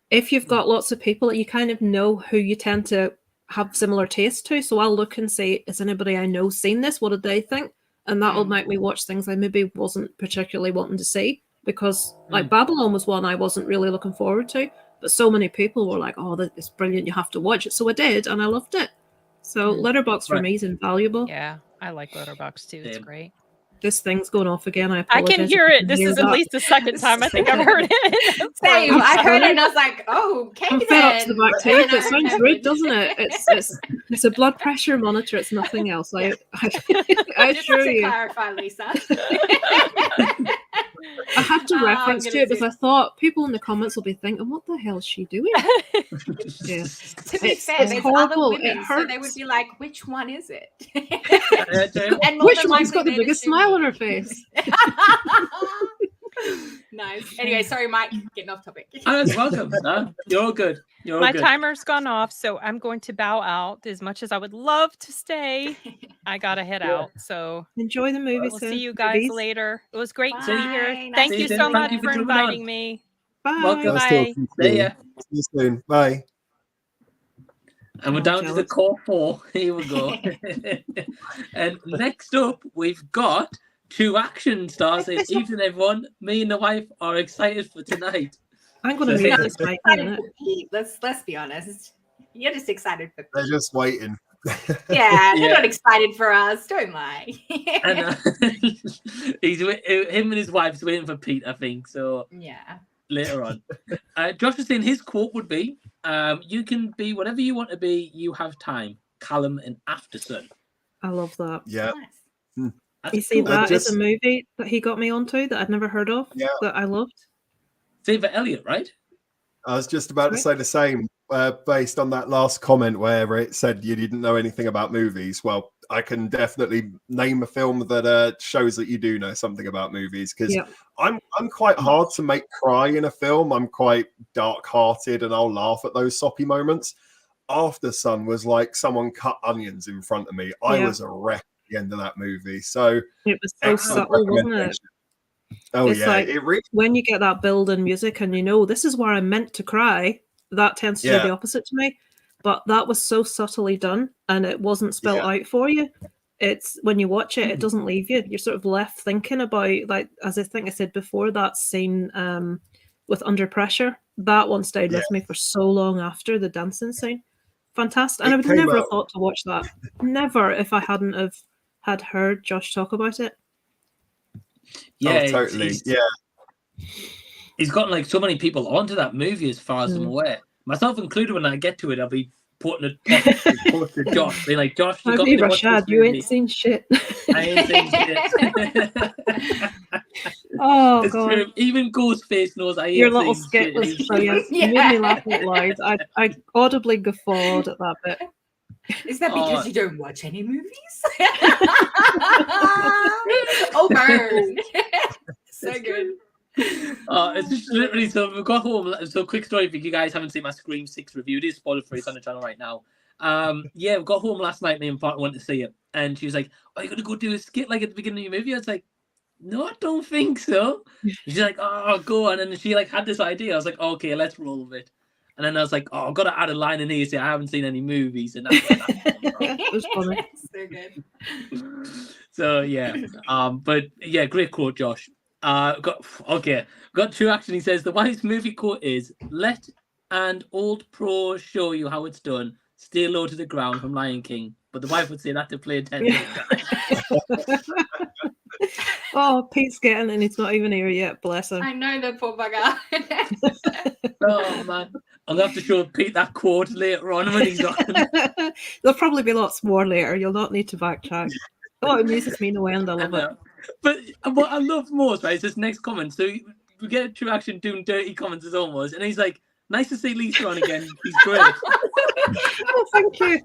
if you've got lots of people, you kind of know who you tend to have similar tastes to. So I'll look and say, is anybody I know seen this? What did they think? And that'll make me watch things I maybe wasn't particularly wanting to see. Because like Babylon was one I wasn't really looking forward to, but so many people were like, "Oh, it's brilliant! You have to watch it." So I did, and I loved it. So Letterboxd for me is invaluable. Yeah, I like Letterboxd too. It's great. this thing's going off again. I I apologize. can if hear you it. can This hear is at that. least the second time I think I've heard it. Same. I heard it and I was like, oh, okay I'm then. fed up to the back And teeth. then I It sounds remembered. rude, doesn't it? It's a blood pressure monitor. It's nothing else. I Just assure to you. clarify, Lisa. I had to Oh, I'm reference gonna to it do- because I thought people in the comments will be thinking, "What the hell is she doing?" Yeah. To be It's- fair, it's there's horrible. other It women, so they would hurts. be like, which one is it? Yeah. And more Which than one's likely got the they'd biggest assume smile on me. her face? Nice. Anyway, sorry, Mike, getting off topic. Welcome. No, you're all good. You're all My good. timer's gone off, so I'm going to bow out. As much as I would love to stay, I gotta head out. So Enjoy the movie. we'll sir. see you guys Movies. later. It was great to be here. Bye. Nice Thank to you see so you. much Thank you for for jumping on. inviting me. Bye. Welcome. Bye. Nice talking to See you. ya. See you soon. Bye. And we're Oh, down to the jealous. core 4. Here we go. And next up, we've got 2 action stars. This evening, everyone. Me and the wife are excited for tonight. I'm going to So- mute this mic in a Excited minute. for Pete. Let's be honest. You're just excited for They're Pete. just waiting. Yeah, they're Yeah. not excited for us. Don't lie. And him and his wife's waiting for Pete, I think. So Yeah. later on. Josh was saying his quote would be, you can be whatever you want to be, you have time. Callum and Aftersun. I love that. Yeah. Nice. That's You see, cool. that is just- a movie that he got me onto that I'd never heard of. Yeah. That I loved. Save for Elliot, right? I was just about to Right. say the same, based on that last comment where it said you didn't know anything about movies. Well, I can definitely name a film that shows that you do know something about movies, because Yeah. I'm quite hard to make cry in a film. I'm quite dark-hearted and I'll laugh at those soppy moments. After Sun was like someone cut onions in front of me. I Yeah. was a wreck at the end of that movie. So It was so excellent subtle, wasn't it? recommendation. Oh It's yeah, like- it really When you get that build in music and you know this is where I'm meant to cry, that tends to do Yeah. the opposite to me. But that was so subtly done and it wasn't spelled Yeah. out for you. It's when you watch it, it doesn't leave you. You're sort of left thinking about, like, as I think I said before, that scene with Under Pressure. That one stayed with me for so long after the dancing scene. Fantastic. And It I would came never have out- thought to watch that. Never, if I hadn't have had heard Josh talk about it. Yeah, oh, totally. Yeah. He's gotten like so many people onto that movie, as far as I'm Mm. aware. Myself included. When I get to it, I'll be putting a post to Josh, being like, "Josh, you How got be me to watch this Rashad? You movie." ain't seen shit. I ain't saying shit. Oh, It's God. true. Even Ghostface knows I ain't Your little saying skit shit. was brilliant. You made me laugh out loud. I audibly guffawed at that bit. Is that because Oh. you don't watch any movies? Oh, burn. So good. It's just literally so we've got home. So quick story if you guys haven't seen my Scream 6 review. It is spoiler free. It's on the channel right now. Yeah, we got home last night. Me and partner went to see it, and she was like, "Are you gonna go do a skit like at the beginning of your movie?" I was like, "No, I don't think so." She's like, "Oh, go on," and then she like had this idea. I was like, "Okay, let's roll with it." And then I was like, "Oh, I've got to add a line in here. Say I haven't seen any movies," and that's where that came from. It was funny. So good. So yeah, but yeah, great quote, Josh. Got 2 action. He says the wise movie quote is "Let and old pro show you how it's done. Stay low to the ground" from Lion King. But the wife would say that to play attention. Oh, Pete's getting and he's not even here yet. Bless him. I know the poor bugger. Oh man, I'm gonna have to show Pete that quote later on when he's on. There'll probably be lots more later. You'll not need to backtrack. Oh, it amuses me no end. I I love it. know. But what I love most, right, is this next comment. So we get True Action doing dirty comments as almost, and he's like, "Nice to see Lisa on again. He's great." Oh, thank you.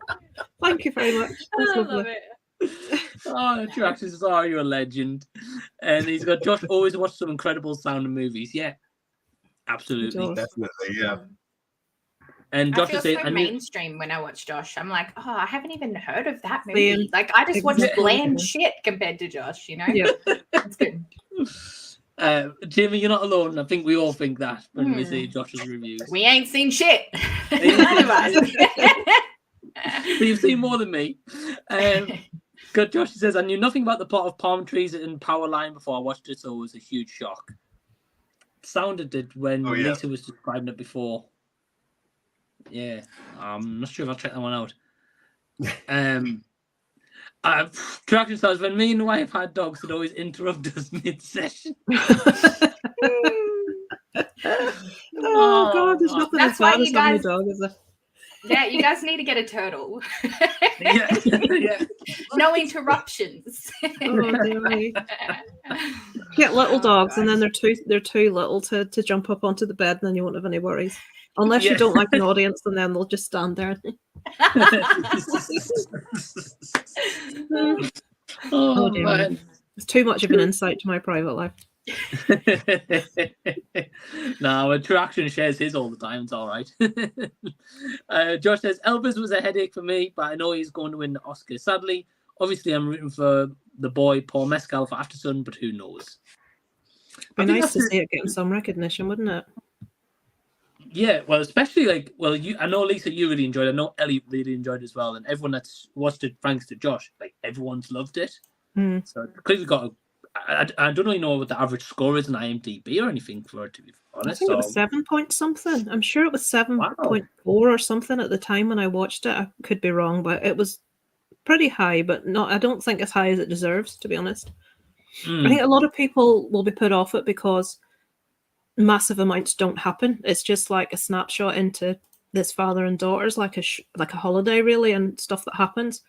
Thank you very much. That's I lovely. love it. Oh, True Action says, "Oh, you're a legend." And he's got Josh always watched some incredible sounding movies. Yeah, absolutely. Josh. Definitely, yeah. And I Josh feel is saying, so I knew, mainstream when I watch Josh. I'm like, oh, I haven't even heard of that movie. Same. Like, I just watch Exactly. bland shit compared to Josh, you know? Yeah. It's good. Jamie, you're not alone. I think we all think that when we see Hmm. Josh's reviews. We ain't seen shit. ain't None seen of us. But you've seen more than me. Good. Josh says, I knew nothing about the plot of Palm Trees and Powerline before I watched it, so it was a huge shock. Sounded it when Oh, yeah. Lisa was describing it before. Yeah, I'm not sure if I'll check that one out. Traction stars, when me and the wife had dogs, would always interrupt us mid-session. Oh God, there's nothing That's as why bad as you having a guys- dog, is there? Yeah, you guys need to get a turtle. Yeah. Yeah. No interruptions. Oh, dear me. Get little dogs, and then they're too little to jump up onto the bed, and then you won't have any worries. Unless you Yeah. don't like an audience, and then they'll just stand there. Oh, dear man. me. It's too much of an insight to my private life. No, Traction shares his all the time. It's all right. Josh says Elvis was a headache for me, but I know he's going to win the Oscar. Sadly, obviously, I'm rooting for the boy Paul Mescal for Aftersun, but who knows? Be I think nice to that's see it getting some recognition, wouldn't it? Yeah, well, especially like, I know Lisa, you really enjoyed it. I know Ellie really enjoyed it as well, and everyone that's watched it, thanks to Josh, like everyone's loved it. So clearly got I don't really know what the average score is in IMDb or anything for it, to be honest. I think it was 7 point something. I'm sure it was 7.4 Wow. or something at the time when I watched it. I could be wrong, but it was pretty high, but not. I don't think as high as it deserves, to be honest. I think a lot of people will be put off it because massive amounts don't happen. It's just like a snapshot into this father and daughters, like a holiday, really, and stuff that happens.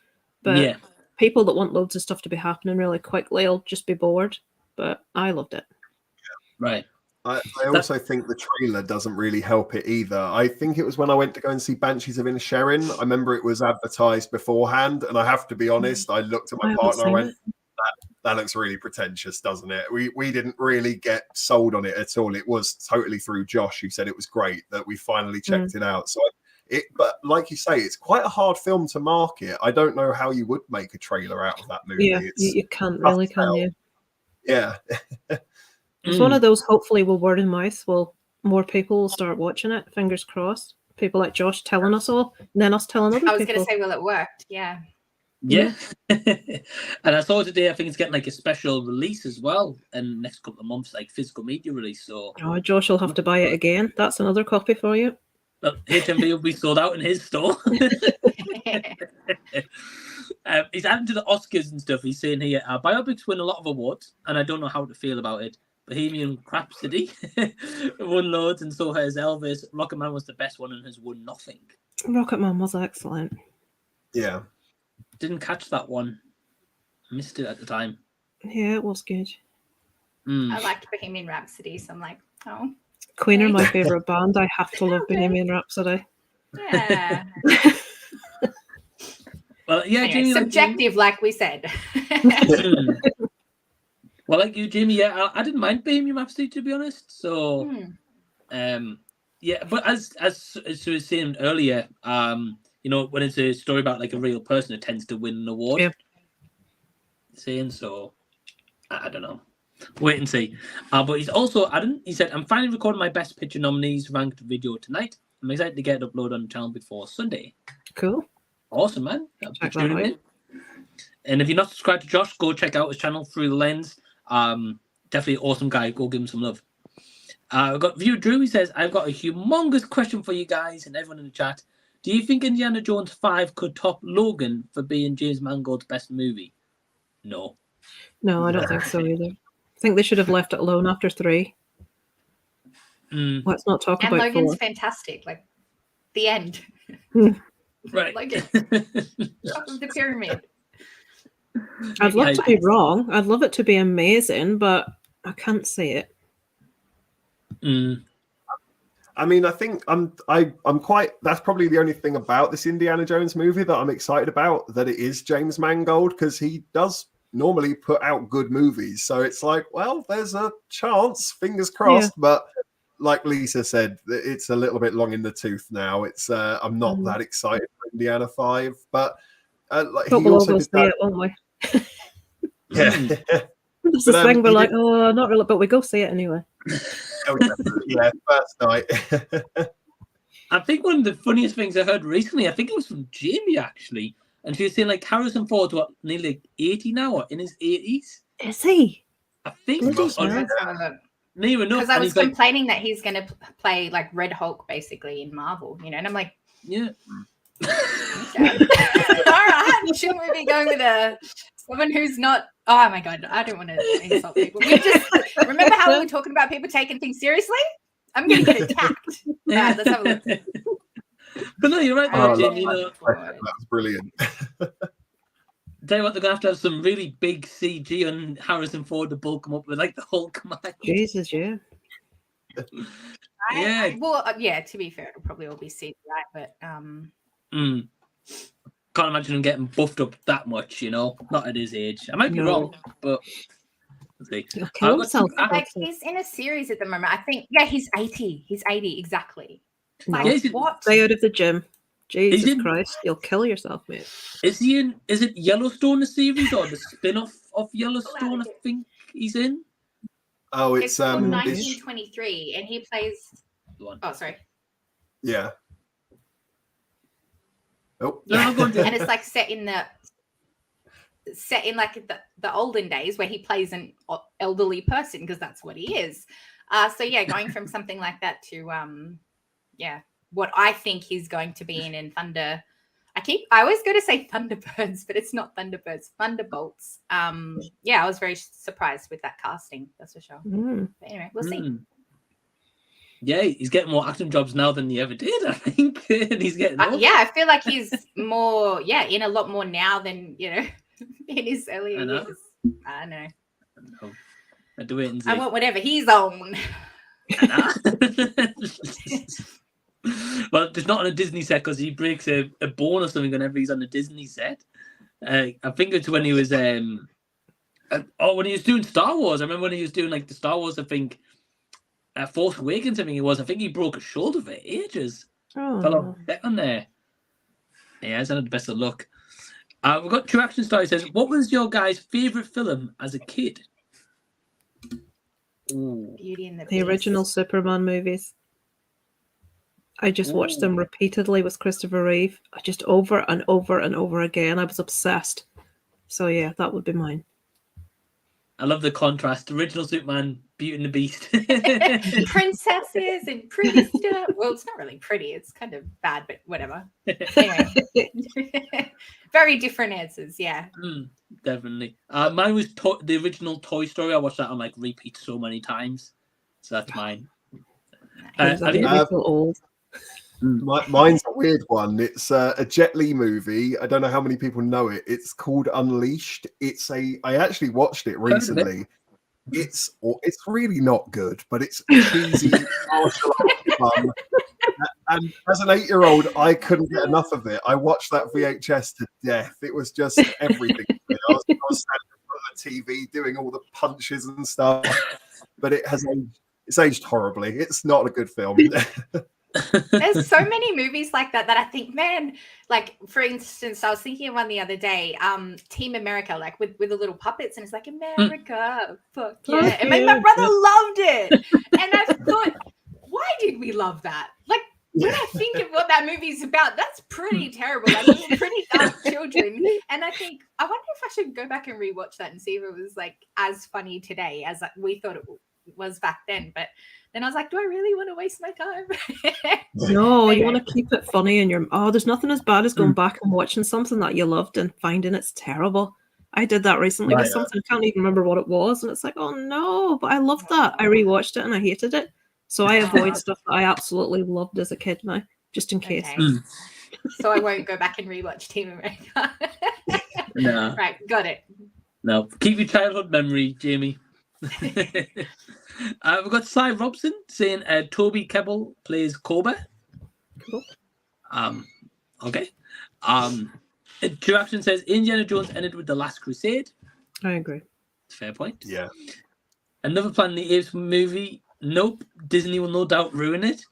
But Yeah. people that want loads of stuff to be happening really quickly will just be bored. But I loved it. Right. I also think the trailer doesn't really help it either. I think it was when I went to go and see Banshees of Inisherin. I remember it was advertised beforehand, and I have to be honest, I looked at my partner and I went, that looks really pretentious, doesn't it? We didn't really get sold on it at all. It was totally through Josh, who said it was great, that we finally checked it out. So but like you say, it's quite a hard film to market. I don't know how you would make a trailer out of that movie. Yeah, you can't really, can you? Yeah. It's one of those, hopefully, with word of mouth, more people will start watching it. Fingers crossed. People like Josh telling us all, and then us telling other people. I was going to say, well, it worked. Yeah. Yeah. And I saw today, I think it's getting like a special release as well in the next couple of months, like physical media release. So Josh will have to buy it again. That's another copy for you. Well, HMV will be sold out in his store. He's adding to the Oscars and stuff. He's saying here, biopics win a lot of awards, and I don't know how to feel about it. Bohemian Rhapsody won loads, and so has Elvis. Rocketman was the best one and has won nothing. Rocketman was excellent. Yeah. Didn't catch that one. Missed it at the time. Yeah, it was good. I liked Bohemian Rhapsody, so I'm like, oh. Queen are my favourite band. I have to love Bohemian Rhapsody. Yeah. Well, yeah, anyway, Jamie, subjective, like we said. Well, like you, Jamie, yeah, I didn't mind Bohemian Rhapsody, to be honest. So, yeah, but as we were saying earlier, you know, when it's a story about like a real person, it tends to win an award. Yeah. Saying so, I don't know. Wait and see. But he's also adding, he said, I'm finally recording my Best Picture nominees ranked video tonight. I'm excited to get it uploaded on the channel before Sunday. Cool. Awesome, man. Check that out. And if you're not subscribed to Josh, go check out his channel, Through the Lens. Definitely awesome guy. Go give him some love. I've got viewer Drew. He says, I've got a humongous question for you guys and everyone in the chat. Do you think Indiana Jones 5 could top Logan for being James Mangold's best movie? No. No, I don't think so either. I think they should have left it alone after 3. Let's not talk about Logan's 4. fantastic. Like, the end. Right. Logan. Top of the pyramid. I'd love to be wrong. I'd love it to be amazing, but I can't see it. I mean, I think I'm quite. That's probably the only thing about this Indiana Jones movie that I'm excited about, that it is James Mangold, because he does normally put out good movies. So it's like, well, there's a chance, fingers crossed. Yeah. But like Lisa said, it's a little bit long in the tooth now. It's I'm not that excited for Indiana 5, but like but we'll also see it, won't we? Yeah. That's the thing. We're like, oh, not really, but we go see it anyway. Yeah, first night. I think one of the funniest things I heard recently, I think it was from Jamie actually, and she was saying like Harrison Ford's what, nearly like 80 now, or in his 80s? Is he? I think near enough. Because I was complaining that he's going to play like Red Hulk basically in Marvel, you know, and I'm like, yeah. All right. Shouldn't we be going with someone who's not? Oh my god, I don't want to insult people. We just remember how we were talking about people taking things seriously. I'm going to get attacked. All right, let's have a look. But no, you're right, though, Jim. You know, that was brilliant. tell you what, they're gonna have to have some really big CG on Harrison Ford to bulk him up with like the Hulk command. Jesus, yeah. Yeah. Well, yeah. To be fair, it'll probably all be CGI, but can't imagine him getting buffed up that much. You know, not at his age. I might be No. wrong, but let's see. He'll kill himself. like he's in a series at the moment. I think. Yeah, he's 80. He's 80 exactly. No. Like, Yeah, he's- what? Stay out of the gym. Jesus in- Christ, you'll kill yourself, mate. Is he in? Is it Yellowstone the series or the spin-off of Yellowstone? I think he's in. Oh, It's it's called it's 1923, and he plays. The one. Oh, sorry. yeah. Oh, No, I'm going to- And it's like set in like the olden days where he plays an elderly person because that's what he is. So yeah, going from something like that to what I think he's going to be in Thunder. I always go to say Thunderbirds, but it's not Thunderbirds, Thunderbolts. Yeah, I was very surprised with that casting, that's for sure. Mm. But anyway, we'll see. Yeah, he's getting more acting jobs now than he ever did, I think. And he's getting older. Yeah, I feel like he's more, in a lot more now than, in his earlier I know. years. I know. No. I do it and see. I want whatever he's on. Well, it's not on a Disney set because he breaks a bone or something whenever he's on a Disney set. I think it's when he was when he was doing Star Wars. I remember when he was doing like the Star Wars, I think Force Awakens, I think it was. I think he broke a shoulder for ages. Fell Oh. off deck on there. Yeah, he's had the best of luck. We've got True Action Star. He says, what was your guys' favourite film as a kid? Ooh. Beauty and the The original Superman movies. I just watched them repeatedly with Christopher Reeve. I just over and over and over again. I was obsessed. So yeah, that would be mine. I love the contrast. Original Superman, Beauty and the Beast. princesses and pretty stuff. Well, it's not really pretty. It's kind of bad, but whatever. Anyway, very different answers. Yeah. Definitely. Mine was the original Toy Story. I watched that on like repeat so many times. So that's mine. I think I feel old. Mine's a weird one. It's a Jet Li movie. I don't know how many people know it. It's called Unleashed. I actually watched it recently. It's really not good, but it's cheesy martial arts fun. And as an 8-year-old, I couldn't get enough of it. I watched that VHS to death. It was just everything. I was standing in front of the TV doing all the punches and stuff. But it's aged horribly. It's not a good film. There's so many movies like that I think, man, like for instance, I was thinking of one the other day, Team America, like with the little puppets, and it's like America, fuck yeah. And my brother loved it. And I thought, why did we love that? Like when I think of what that movie's about, that's pretty terrible. Like we were pretty dark children. And I think, I wonder if I should go back and rewatch that and see if it was like as funny today as we thought it was back then. But then I was like, do I really want to waste my time? No, you want to keep it funny and there's nothing as bad as going back and watching something that you loved and finding it's terrible. I did that recently with something, I can't even remember what it was, and it's like, oh no, but I loved that. I rewatched it and I hated it. So I avoid stuff that I absolutely loved as a kid now, just in case. Okay. So I won't go back and rewatch Team America. No. Right, got it. No. Keep your childhood memory, Jamie. We've got Cy Robson saying Toby Kebbell plays Cobra. Cool. Okay. True Action says Indiana Jones ended with The Last Crusade. I agree. Fair point. Yeah. Another Planet of the Apes movie. Nope. Disney will no doubt ruin it.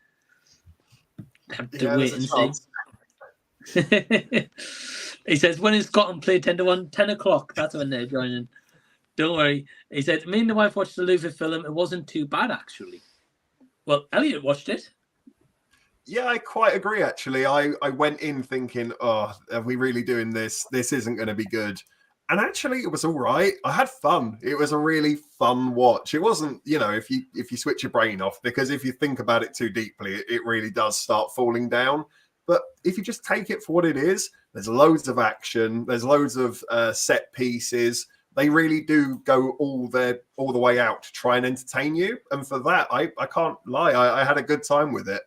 Have to wait and see. He says, when is Scott and Playtender 10 o'clock? That's when they're joining. Don't worry. He said, me and the wife watched the Louvre film. It wasn't too bad, actually. Well, Elliot watched it. Yeah, I quite agree, actually. I went in thinking, oh, are we really doing this? This isn't going to be good. And actually, it was all right. I had fun. It was a really fun watch. It wasn't, if you switch your brain off, because if you think about it too deeply, it really does start falling down. But if you just take it for what it is, there's loads of action, there's loads of set pieces. They really do go all the way out to try and entertain you. And for that, I can't lie, I had a good time with it.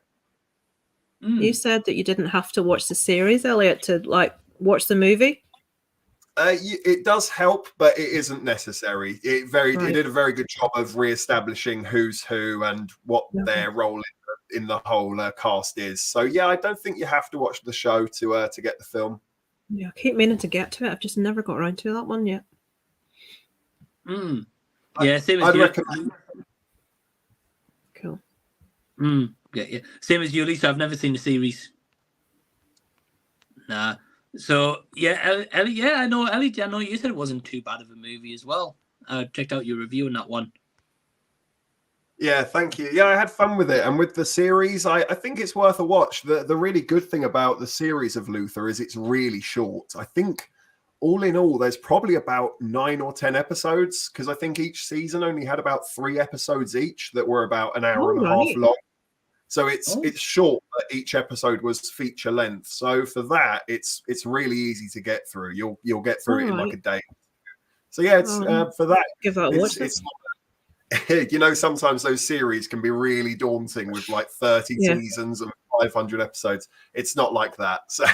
You said that you didn't have to watch the series, Elliot, to like watch the movie. It does help, but it isn't necessary. It did a very good job of re-establishing who's who and what their role in the whole cast is. So yeah, I don't think you have to watch the show to get the film. Yeah, I keep meaning to get to it. I've just never got around to that one yet. Yeah, same as I'd you. recommend. Cool. Yeah. Same as you, Lisa. I've never seen the series. Nah. So yeah, Ellie. Yeah, I know, Ellie. I know you said it wasn't too bad of a movie as well. I checked out your review on that one. Yeah, thank you. Yeah, I had fun with it, and with the series, I think it's worth a watch. The really good thing about the series of Luther is it's really short. I think all in all, there's probably about 9 or 10 episodes, because I think each season only had about 3 episodes each that were about an hour and a half long. So it's short, but each episode was feature length. So for that, it's really easy to get through. You'll get through it in like a day. So yeah, it's for that. Give that a watch. You know, sometimes those series can be really daunting with like 30 seasons and 500 episodes. It's not like that. So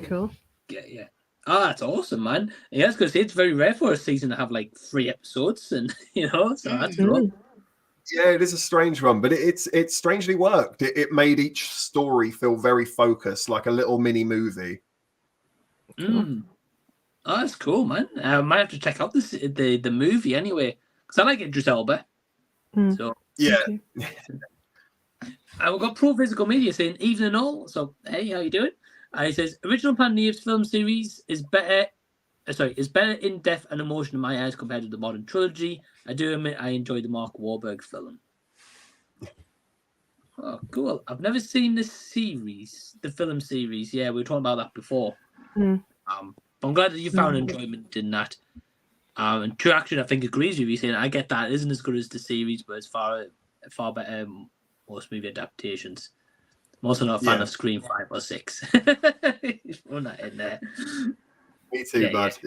cool. Yeah. Oh, that's awesome, man. Yeah, because it's very rare for a season to have like 3 episodes, and so that's cool. Yeah, it is a strange one, but it's strangely worked. It made each story feel very focused, like a little mini movie. Oh, that's cool, man. I might have to check out the movie anyway, because I like Idris Elba. So yeah. We've got Pro Physical Media saying evening all. So hey, how you doing? He says original Plan Neve's film series is better. Is better in depth and emotion in my eyes compared to the modern trilogy. I do admit I enjoyed the Mark Wahlberg film. Oh, cool. I've never seen this series, the film series. Yeah, we were talking about that before. But I'm glad that you found enjoyment in that. And True Action, I think, agrees with you, saying I get that. It isn't as good as the series, but it's far better most movie adaptations. I'm also not a fan of Scream 5 or 6. Run that in there. Me too, bud.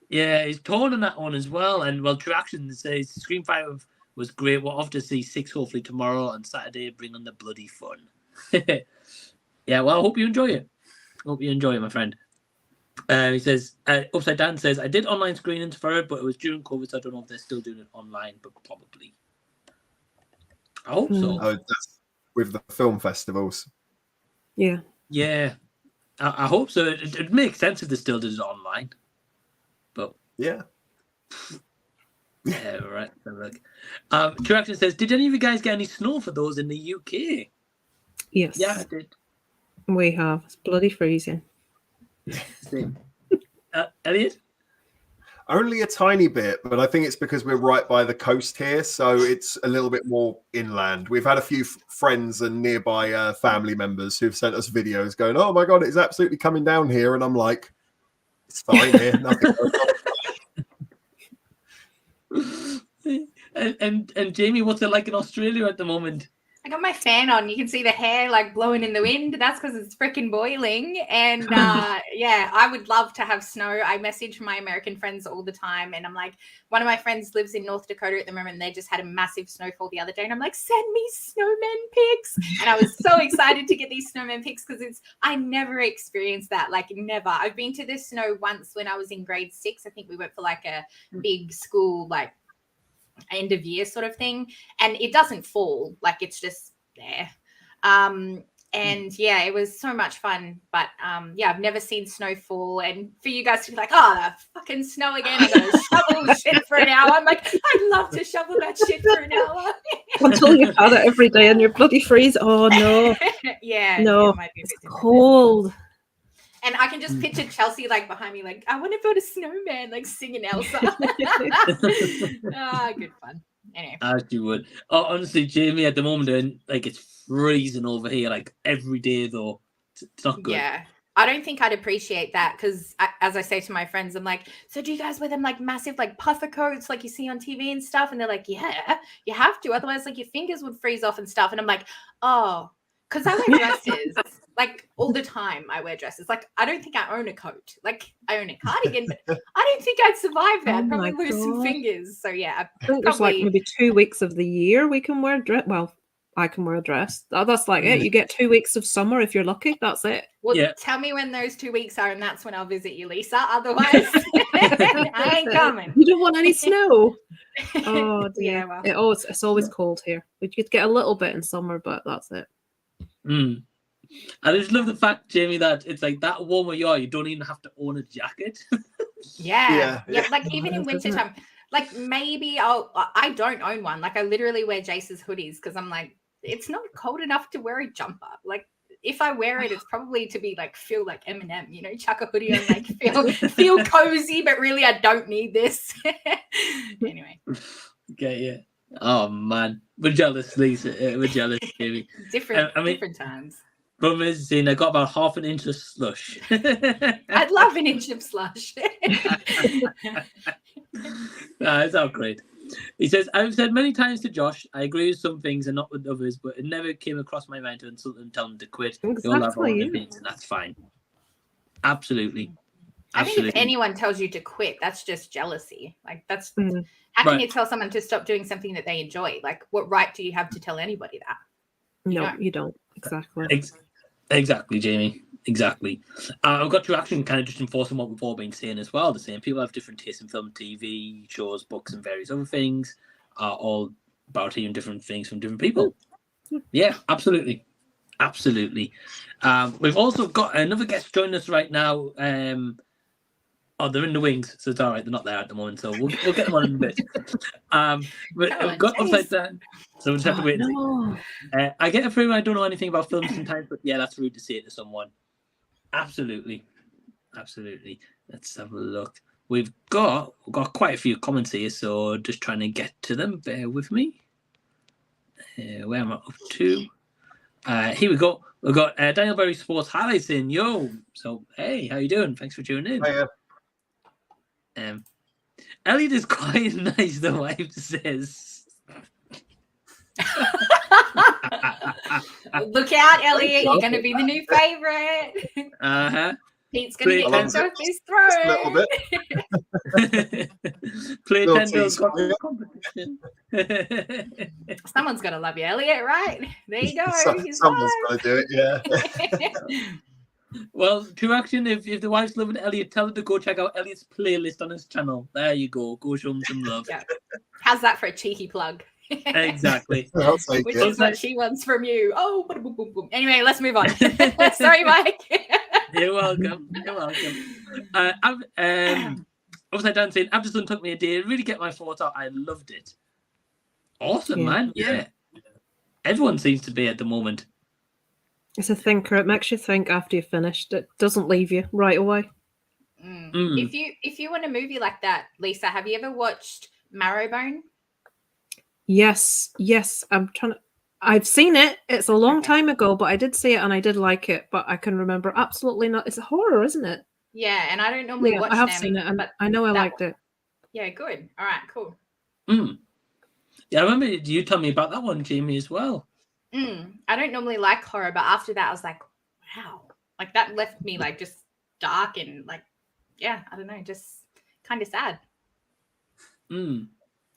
Yeah, he's torn on that one as well. And well, True Action says Scream 5 was great. We'll off to see 6 hopefully tomorrow, and Saturday bring on the bloody fun. Yeah, well, I hope you enjoy it. Hope you enjoy it, my friend. He says, Upside Down says, I did online screenings for it, but it was during COVID, so I don't know if they're still doing it online, but probably. I hope so. Oh, that's with the film festivals. Yeah. Yeah. I hope so. It makes sense if they still did it online. But yeah. Yeah, right. True Action says, did any of you guys get any snow for those in the UK? Yes. Yeah, I did. We have. It's bloody freezing. Same. Elliot? Only a tiny bit, but I think it's because we're right by the coast here, so it's a little bit more inland. We've had a few friends and nearby family members who've sent us videos going, oh my God, it's absolutely coming down here. And I'm like, it's fine here. Nothing goes on. And Jamie, what's it like in Australia at the moment? I got my fan on. You can see the hair like blowing in the wind. That's because it's freaking boiling. And yeah, I would love to have snow. I message my American friends all the time. And I'm like, one of my friends lives in North Dakota at the moment. And they just had a massive snowfall the other day. And I'm like, send me snowman pics. And I was so excited to get these snowman pics because I never experienced that. Like never. I've been to this snow once when I was in grade 6. I think we went for like a big school, like end of year sort of thing, and it doesn't fall, like it's just there. And yeah, it was so much fun. But yeah, I've never seen snow fall, and for you guys to be like, oh, the fucking snow again, I gotta shovel shit for an hour. I'm like, I'd love to shovel that shit for an hour. Until you've had it every day and you're bloody freeze. Oh no. Yeah, no, it might be a bit it's cold. And I can just picture Chelsea like behind me, like, I want to build a snowman, like singing Elsa. Good fun. Anyway. As you would. Oh, honestly, Jamie, at the moment, like it's freezing over here, like every day though. It's not good. Yeah. I don't think I'd appreciate that because, as I say to my friends, I'm like, so do you guys wear them like massive like puffer coats like you see on TV and stuff? And they're like, yeah, you have to. Otherwise, like your fingers would freeze off and stuff. And I'm like, oh, because I wear dresses like all the time. I wear dresses. Like I don't think I own a coat. Like I own a cardigan, but I don't think I'd survive that. I'd probably lose some fingers. So yeah, I think there's like maybe 2 weeks of the year we can wear dress. Well, I can wear a dress. That's like it. You get 2 weeks of summer if you're lucky. That's it. Well, tell me when those 2 weeks are, and that's when I'll visit you, Lisa. Otherwise, I ain't coming. You don't want any snow. Oh dear. Yeah, well. It's always cold here. We could get a little bit in summer, but that's it. I just love the fact, Jamie, that it's like that warm where you are, you don't even have to own a jacket. Yeah. Like even in wintertime, like maybe I don't own one. Like I literally wear Jace's hoodies because I'm like, it's not cold enough to wear a jumper. Like if I wear it, it's probably to be like feel like Eminem, you know, chuck a hoodie on, like feel cozy, but really I don't need this. Anyway. Okay, yeah. Oh man, we're jealous, Lisa. We're jealous, Jamie. Different times. Problem is, seeing I got about half an inch of slush. I'd love an inch of slush. It's all great. He says, I've said many times to Josh, I agree with some things and not with others, but it never came across my mind to insult and tell them to quit. Exactly. They all have their own opinions, and that's fine. Absolutely. I think if anyone tells you to quit, that's just jealousy. Like that's how can you tell someone to stop doing something that they enjoy? Like what right do you have to tell anybody that? No, you don't. Exactly. Exactly, Jamie. Exactly. I've got to actually kind of just enforcing what we've all been saying as well. The same people have different tastes in film, TV, shows, books, and various other things. Are all about hearing different things from different people. Yeah, absolutely. Absolutely. We've also got another guest joining us right now. They're in the wings, so it's all right. They're not there at the moment, so we'll get them on in a bit. We've got Upside Down, so we'll just have to wait. No. I get a feeling I don't know anything about films sometimes, but yeah, that's rude to say it to someone. Absolutely. Let's have a look. We've got quite a few comments here, so just trying to get to them. Bear with me. Where am I up to? Here we go. We've got Daniel Berry Sports Highlights in. Yo. So, hey, how you doing? Thanks for tuning in. Hiya. Elliot is quite nice, the wife says. Look out, Elliot. You're going to be the new favorite. Uh-huh. Pete's going to get knocked off his throne. A little bit. PlayTendo's got the competition. Someone's got to love you, Elliot, right? There you go. Someone's got to do it, yeah. Well, true action. If the wife's loving Elliot, tell her to go check out Elliot's playlist on his channel. There you go. Go show him some love. Yeah. How's that for a cheeky plug? Exactly. Which is what she wants from you. Oh, boom, boom, boom. Anyway, let's move on. Sorry, Mike. You're welcome. Upside Down saying, After Sun took me a day to really get my thoughts out. I loved it. Awesome, man. Yeah. Everyone seems to be at the moment. It's a thinker. It makes you think after you've finished. It doesn't leave you right away. If you want a movie like that, Lisa, have you ever watched Marrowbone? Yes. I've seen it. It's a long time ago, but I did see it and I did like it. But I can remember absolutely not. It's a horror, isn't it? Yeah, and I don't normally watch them. I have seen it, and I know I liked it. Yeah, good. All right, cool. Yeah, I remember you told me about that one, Jamie, as well. I don't normally like horror, but after that, I was like, wow. Like, that left me, like, just dark and, like, yeah, I don't know, just kind of sad.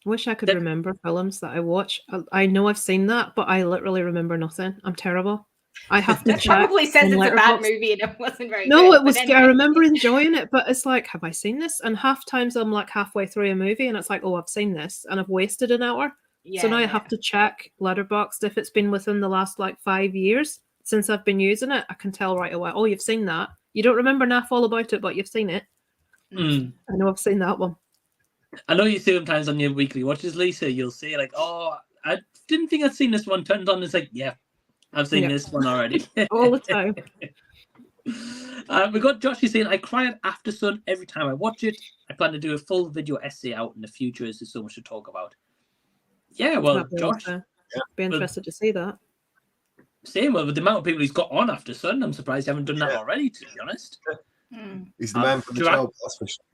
Wish I could remember films that I watch. I know I've seen that, but I literally remember nothing. I'm terrible. I have to check. Probably says it's a bad movie and it wasn't very good. No, it was. Anyway. I remember enjoying it, but it's like, have I seen this? And half times I'm like halfway through a movie and it's like, oh, I've seen this and I've wasted an hour. Yeah, so now I have to check Letterboxd if it's been within the last like 5 years since I've been using it. I can tell right away. Oh, you've seen that. You don't remember naff all about it, but you've seen it. I know I've seen that one. I know you see sometimes on your weekly watches, Lisa. You'll say like, "Oh, I didn't think I'd seen this one." Turned on, it's like, "Yeah, I've seen this one already." All the time. We got Josh saying, "I cry at After Sun every time I watch it. I plan to do a full video essay out in the future as there's so much to talk about." Yeah, well, Josh, be interested to see that. Same with the amount of people he's got on After Sun. I'm surprised you haven't done that already, to be honest. He's the man for the job, that's for sure.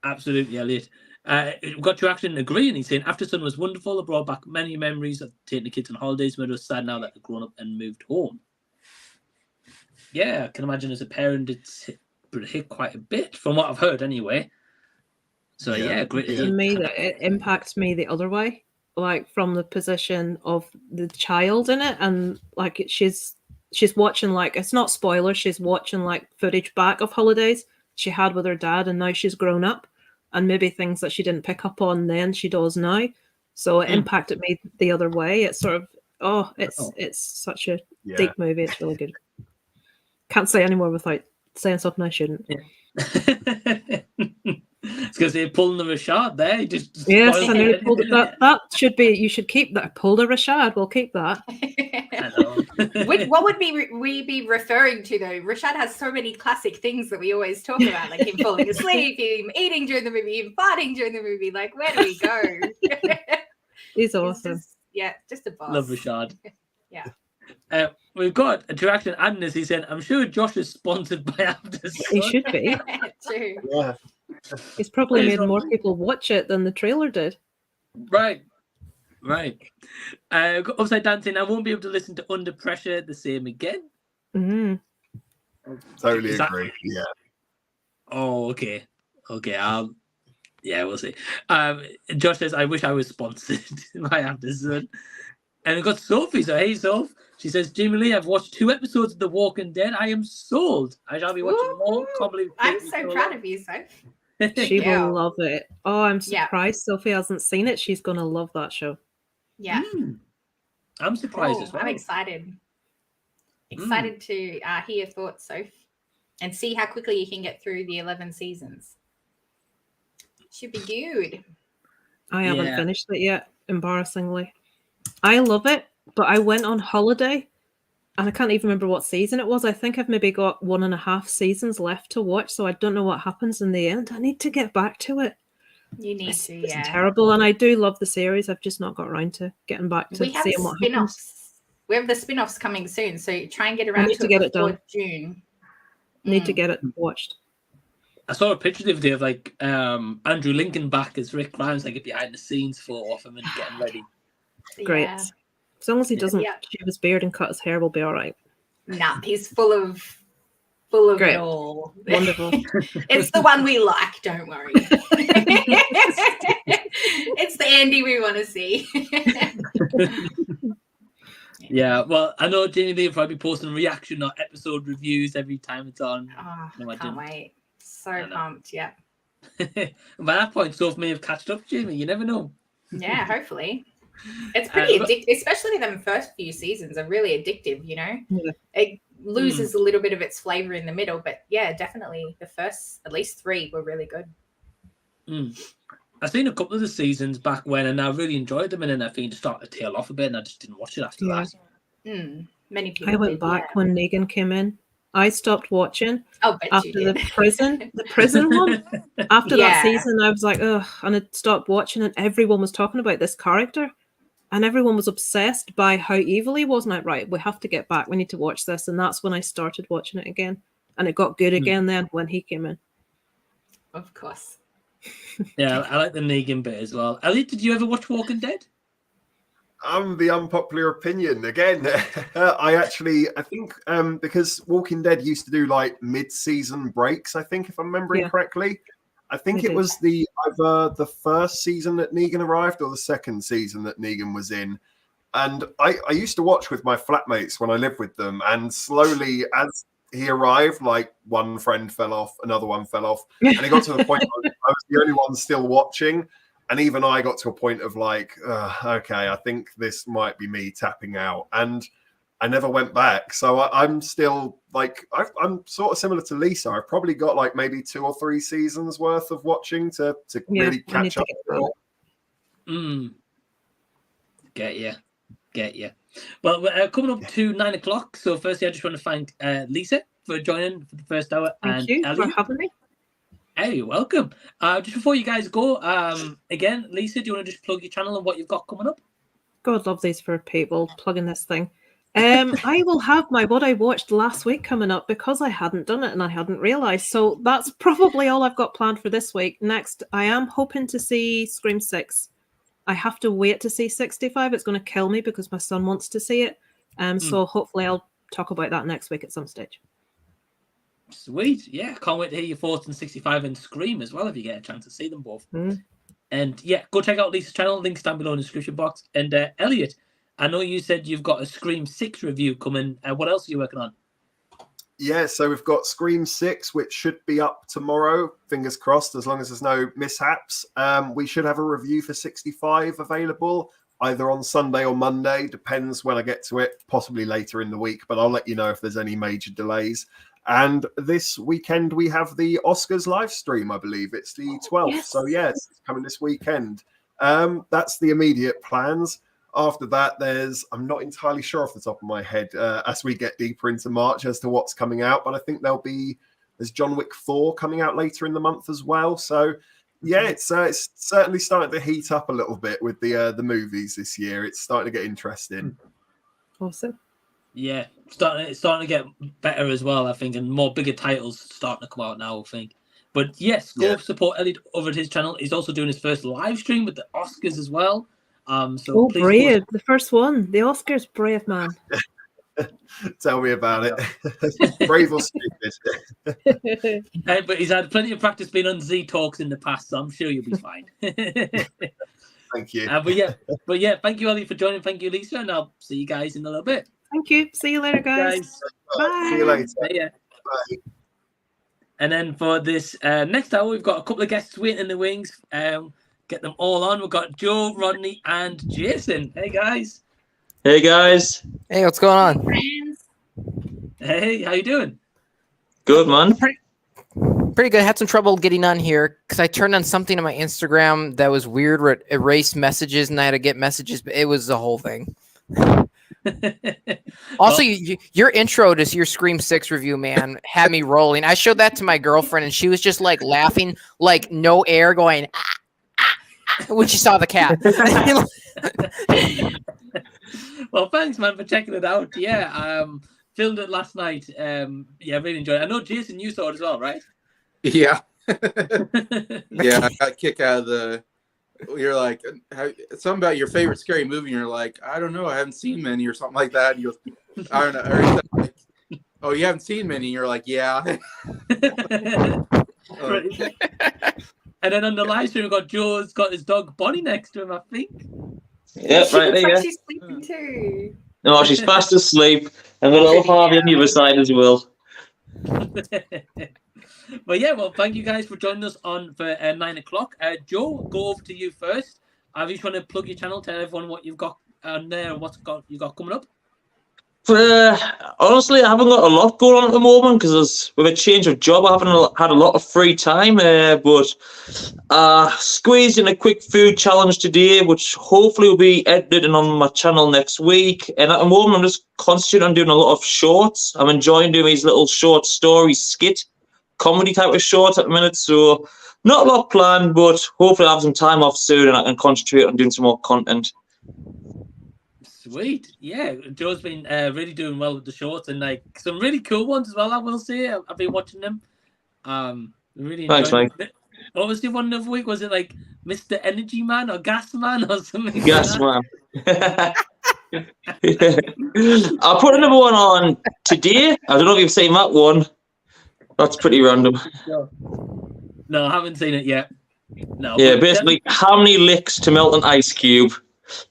Absolutely, Elliot. We've got to actually agree, and he's saying After Sun was wonderful. It brought back many memories of taking the kids on holidays, but it was sad now that they've grown up and moved home. Yeah, I can imagine as a parent, it's hit quite a bit from what I've heard anyway. So yeah, great. To me, that it impacts me the other way, like from the position of the child in it, and like she's watching, like, it's not spoilers, she's watching like footage back of holidays she had with her dad, and now she's grown up, and maybe things that she didn't pick up on then she does now. So it impacted me the other way. It's sort of it's such a deep movie. It's really good. Can't say anymore without saying something I shouldn't. It's because they're pulling the Rashad there. Yes, I nearly pulled it. That should be. You should keep that. Pull the Rashad. We'll keep that. What would we be referring to though? Rashad has so many classic things that we always talk about, like him falling asleep, him eating during the movie, him farting during the movie. Like, where do we go? He's awesome. Just a boss. Love Rashad. Yeah. We've got a direction. Agnes, he said, I'm sure Josh is sponsored by After Sun. He should be. True. Yeah. He's probably made more people watch it than the trailer did. Right. Upside Down saying, I won't be able to listen to Under Pressure the same again. Totally agree. Yeah. Oh, okay. We'll see. Josh says, I wish I was sponsored by After Sun. And we've got Sophie. So, hey, Soph. She says, Jamie Lee, I've watched 2 episodes of The Walking Dead. I am sold. I shall be watching more. I'm so proud of you, Soph. She will love it. Oh, I'm surprised Sophie hasn't seen it. She's going to love that show. Yeah. I'm surprised as well. I'm excited. Excited to hear your thoughts, Soph, and see how quickly you can get through the 11 seasons. Should be good. I haven't finished it yet, embarrassingly. I love it, but I went on holiday and I can't even remember what season it was. I think I've maybe got 1.5 seasons left to watch, so I don't know what happens in the end. I need to get back to it. You need to, yeah. It's terrible, and I do love the series. I've just not got around to getting back to seeing what happens. We have the spin-offs coming soon, so try and get around to get it it done. June. Need to get it watched. I saw a picture the other day of like Andrew Lincoln back as Rick Grimes, like a behind the scenes photo of him and getting ready. Great. Yeah. As long as he doesn't shave his beard and cut his hair, we'll be all right. Nah, he's full of Great. it all. Wonderful. It's the one we like, don't worry. It's the Andy we want to see. Yeah, well, I know Jamie Lee will probably be posting reaction or episode reviews every time it's on. Oh, can't wait. So pumped, yeah. By that point, Soph may have catched up, Jamie. You never know. Yeah, hopefully. It's pretty addictive, especially them first few seasons are really addictive, you know? Yeah. It loses a little bit of its flavor in the middle, but yeah, definitely the first, at least 3 were really good. I've seen a couple of the seasons back when, and I really enjoyed them, and then I think it started to tail off a bit, and I just didn't watch it after that. Many people I went back when Negan came in. I stopped watching after the prison one. After that season, I was like, ugh, and I stopped watching, and everyone was talking about this character, and everyone was obsessed by how evil he was. And I'm like, right, we have to get back. We need to watch this, and that's when I started watching it again, and it got good again then when he came in. Of course. Yeah, I like the Negan bit as well. Elliot, did you ever watch Walking Dead? The unpopular opinion again. I think because Walking Dead used to do like mid-season breaks, I think, if I'm remembering correctly. I think it was either the first season that Negan arrived or the second season that Negan was in. And I used to watch with my flatmates when I lived with them, and slowly as he arrived, like one friend fell off, another one fell off, and it got to the point where I was the only one still watching. And even I got to a point of like, okay, I think this might be me tapping out. And I never went back. So I'm still like, I'm sort of similar to Lisa. I've probably got like maybe 2 or 3 seasons worth of watching to really catch up. Get you. Well, we're coming up to 9 o'clock. So firstly, I just want to thank Lisa for joining for the first hour. Thank you for having me. Hey, you're welcome. Just before you guys go, again, Lisa, do you want to just plug your channel and what you've got coming up? God love these for people plugging this thing. I will have my what I watched last week coming up because I hadn't done it and I hadn't realised. So that's probably all I've got planned for this week. Next, I am hoping to see Scream 6. I have to wait to see 65. It's going to kill me because my son wants to see it. So hopefully I'll talk about that next week at some stage. Sweet. Yeah, can't wait to hear your thoughts on 65 and Scream as well if you get a chance to see them both. And yeah, go check out Lisa's channel. Links down below in the description box. And Elliot, I know you said you've got a Scream 6 review coming. What else are you working on? Yeah, so we've got Scream 6, which should be up tomorrow. Fingers crossed, as long as there's no mishaps. We should have a review for 65 available either on Sunday or Monday. Depends when I get to it, possibly later in the week. But I'll let you know if there's any major delays. And this weekend, we have the Oscars live stream, I believe. It's the 12th. Yes. So, yes, it's coming this weekend. That's the immediate plans. After that, I'm not entirely sure off the top of my head as we get deeper into March as to what's coming out. But I think there's John Wick 4 coming out later in the month as well. So, yeah, it's certainly starting to heat up a little bit with the movies this year. It's starting to get interesting. Awesome. Yeah, it's starting to get better as well, I think, and more bigger titles starting to come out now, I think. But yes, go support Elliot over at his channel. He's also doing his first live stream with the Oscars as well. So brave, the first one, the Oscars, brave man. Tell me about it. Brave or stupid. But he's had plenty of practice being on Z Talks in the past, so I'm sure you'll be fine. Thank you. But yeah, thank you, Elliot, for joining. Thank you, Lisa, and I'll see you guys in a little bit. Thank you. See you later, guys. Bye. See you later. Bye. And then for this next hour, we've got a couple of guests waiting in the wings. Get them all on. We've got Joe, Rodney, and JOEsen. Hey, guys. Hey, guys. Hey, what's going on? Friends. Hey, how you doing? Good, man. Pretty good. Had some trouble getting on here because I turned on something on my Instagram that was weird where it erased messages and I had to get messages, but it was the whole thing. Also, your intro to your Scream 6 review, man, had me rolling. I showed that to my girlfriend and she was just like laughing, like no air, going when she saw the cat. Well, thanks, man, for checking it out. Yeah, filmed it last night. Yeah, really enjoyed it. I know, JOEsen, you saw it as well, right? Yeah. Yeah, I got a kick out of the... You're like, something about your favorite scary movie, and you're like, I don't know, I haven't seen many, or something like that. And you go, I don't know. Or like, oh, you haven't seen many? And you're like, yeah. And then on the live stream, we've got Joe's got his dog Bonnie next to him, I think. Yep, She right looks there. like she's sleeping too. No, she's fast asleep. And a little Harvey on the other side as well. But yeah, well, thank you guys for joining us on for 9 o'clock. Joe, go over to you first. I just want to plug your channel, tell everyone what you've got on there and you got coming up. Honestly, I haven't got a lot going on at the moment because with a change of job, I haven't had a lot of free time. But squeezed in a quick food challenge today, which hopefully will be edited on my channel next week. And at the moment, I'm just concentrating on doing a lot of shorts. I'm enjoying doing these little short story skit comedy type of shorts at the minute. So not a lot planned, but hopefully I'll have some time off soon and I can concentrate on doing some more content. Sweet. Yeah, Joe's been really doing well with the shorts and like some really cool ones as well, I will say. I've been watching them. Really Thanks, enjoying mate. What was the one the other week? Was it like Mr. Energy Man or Gas Man or something? Gas like Man. I'll put another one on today. I don't know if you've seen that one. That's pretty random. No, I haven't seen it yet. No. Yeah, basically, how many licks to melt an ice cube?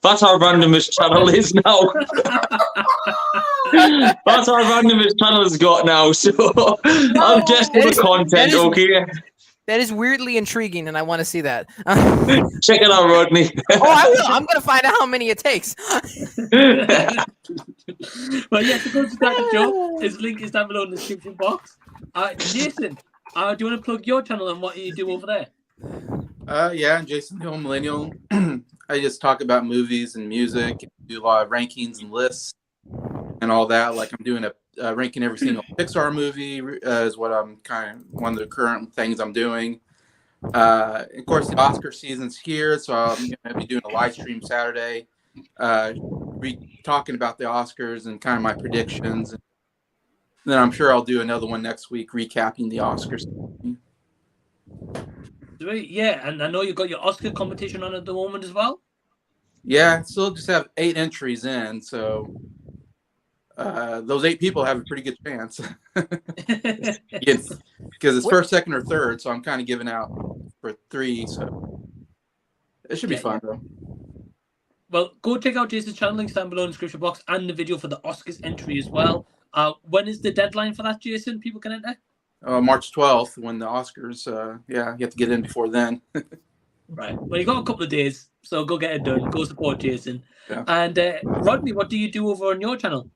That's how random this channel is now. That's how random this channel has got now. So I'm desperate for content, okay? That is weirdly intriguing, and I want to see that. Check it out, Rodney. Oh, I will. I'm going to find out how many it takes. Well, yeah, to go to that, Joe, his link is down below in the description box. JOEsen, do you want to plug your channel and what you do over there? Yeah, I'm JOEsen, the Old Millennial. I just talk about movies and music, do a lot of rankings and lists and all that. Like I'm doing a ranking every single Pixar movie is what I'm one of the current things I'm doing. Of course, the Oscar season's here, so I'm going to be doing a live stream Saturday. be talking about the Oscars and kind of my predictions. And then I'm sure I'll do another one next week recapping the Oscars. Yeah, and I know you've got your Oscar competition on at the moment as well. Yeah, still just have 8 entries in, so those 8 people have a pretty good chance. Because it's first, second, or third, so I'm kind of giving out for 3, so it should be fun though. Well, go check out Jason's channel, links down below in the description box, and the video for the Oscars entry as well. When is the deadline for that, Jason? People can enter? March 12th, when the Oscars, you have to get in before then. Right. Well, you got a couple of days, so go get it done. Go support Jason. Yeah. And Rodney, what do you do over on your channel?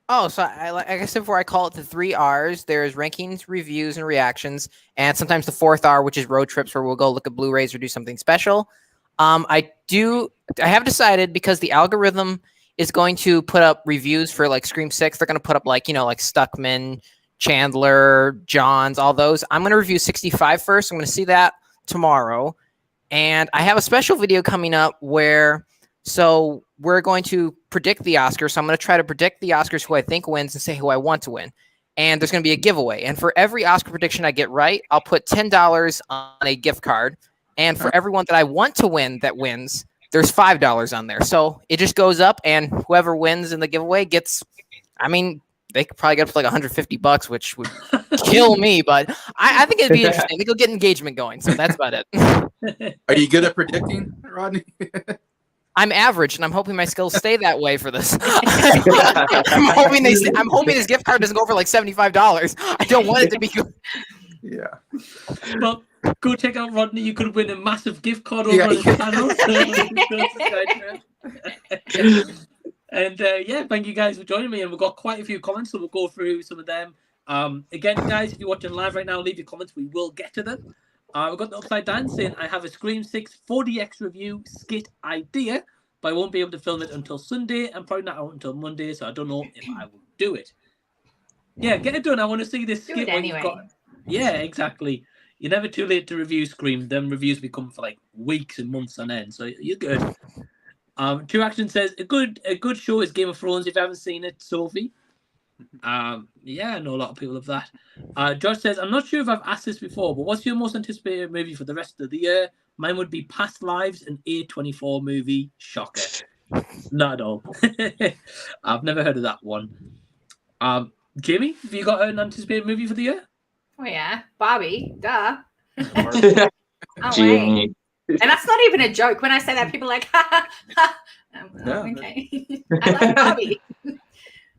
Oh, so like I said before, I call it the 3 R's. There's rankings, reviews, and reactions, and sometimes the 4th R, which is road trips, where we'll go look at Blu-rays or do something special. I have decided, because the algorithm is going to put up reviews for like Scream 6. They're going to put up like Stuckman, Chandler, Johns, all those. I'm going to review 65 first. I'm going to see that tomorrow. And I have a special video coming up where, so we're going to predict the Oscars. So I'm going to try to predict the Oscars, who I think wins, and say who I want to win. And there's going to be a giveaway. And for every Oscar prediction I get right, I'll put $10 on a gift card. And for everyone that I want to win that wins, there's $5 on there. So it just goes up, and whoever wins in the giveaway gets, they could probably get up to like $150, which would kill me. But I think it'd be interesting. I think it'll get engagement going. So that's about it. Are you good at predicting, Rodney? I'm average, and I'm hoping my skills stay that way for this. I'm hoping this gift card doesn't go for like $75. I don't want it to be good. Yeah. Well, go check out Rodney. You could win a massive gift card over on his channel. And thank you guys for joining me. And we've got quite a few comments, so we'll go through some of them. Again, guys, if you're watching live right now, leave your comments. We will get to them. We've got the Upside Down saying, I have a Scream 6 4DX review skit idea, but I won't be able to film it until Sunday and probably not out until Monday, so I don't know if I will do it. Yeah, get it done. I want to see this skit. Anyway. Yeah, exactly. You're never too late to review Scream. Them reviews become for like weeks and months on end, so you're good. True Action says, a good show is Game of Thrones. If you haven't seen it, Sophie. Yeah, I know a lot of people of that. Josh says, I'm not sure if I've asked this before, but what's your most anticipated movie for the rest of the year? Mine would be Past Lives, an A24 movie. Shocker. Not at all. I've never heard of that one. Jamie, have you got an anticipated movie for the year? Oh yeah, Barbie. Duh. Jamie. And that's not even a joke. When I say that, people are like, ha ha ha. Okay. I like Barbie.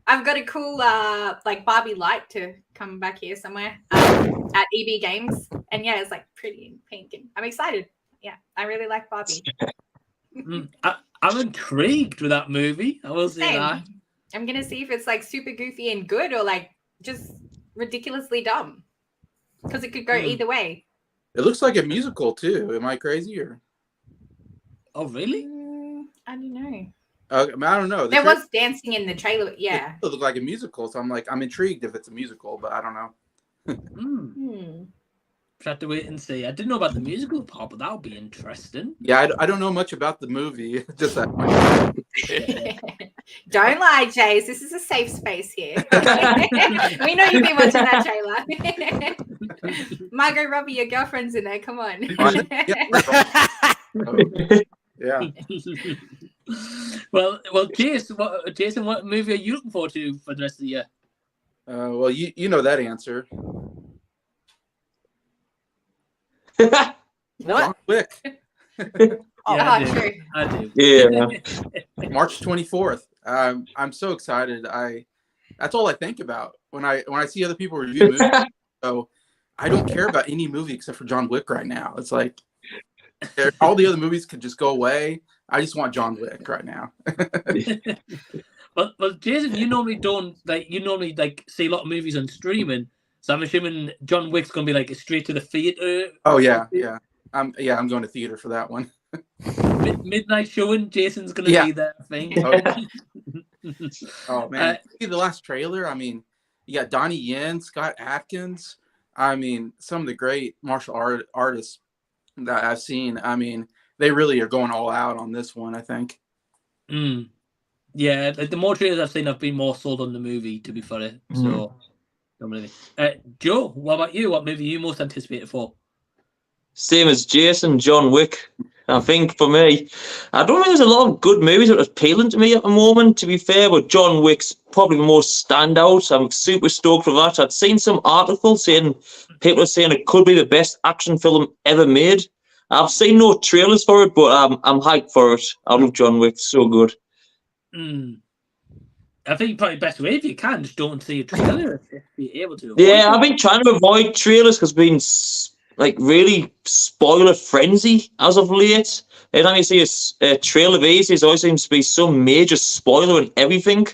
I've got a cool like Barbie light to come back here somewhere at EB Games, and yeah, it's like pretty and pink, and I'm excited. Yeah, I really like Barbie. I'm intrigued with that movie. I will say that. I'm gonna see if it's like super goofy and good, or like just ridiculously dumb, because it could go either way. It looks like a musical too. Am I crazy or? Oh really? I don't know. I don't know. There was dancing in the trailer. Yeah, it looked like a musical, so I'm intrigued if it's a musical, but I don't know. Have to wait and see. I didn't know about the musical part, but that would be interesting. Yeah, I don't know much about the movie. Just that much. Don't lie, Jace. This is a safe space here. We know you've been watching that trailer. Margot Robbie, your girlfriend's in there. Come on. Yeah. Well, Jason, what movie are you looking forward to for the rest of the year? Well, you know that answer. What? John Wick. I do. Yeah. March 24th. I'm so excited. That's all I think about when I see other people review movies. So I don't care about any movie except for John Wick right now. It's like all the other movies could just go away. I just want John Wick right now. Well, Jason, you normally don't like see a lot of movies on streaming. So I'm assuming John Wick's gonna be like straight to the theater. Oh yeah. I'm going to theater for that one. Midnight showing. Jason's gonna be there. I think. Oh man, the last trailer. I mean, you got Donnie Yen, Scott Adkins. I mean, some of the great martial artists that I've seen. I mean, they really are going all out on this one, I think. Yeah, like the more trailers I've seen, I've been more sold on the movie, to be fair. So, don't believe it. Joe, what about you? What movie are you most anticipated for? Same as Jason, John Wick. I think for me, I don't think there's a lot of good movies that are appealing to me at the moment, to be fair, but John Wick's probably the most standout. I'm super stoked for that. I'd seen some articles saying, people are saying it could be the best action film ever made. I've seen no trailers for it, but I'm hyped for it. I love John Wick, so good. I think probably best way if you can, just don't see a trailer if you're able to. Yeah, I've been trying to avoid trailers because being like really spoiler frenzy as of late. Every time you see a trailer of these, there always seems to be some major spoiler and everything.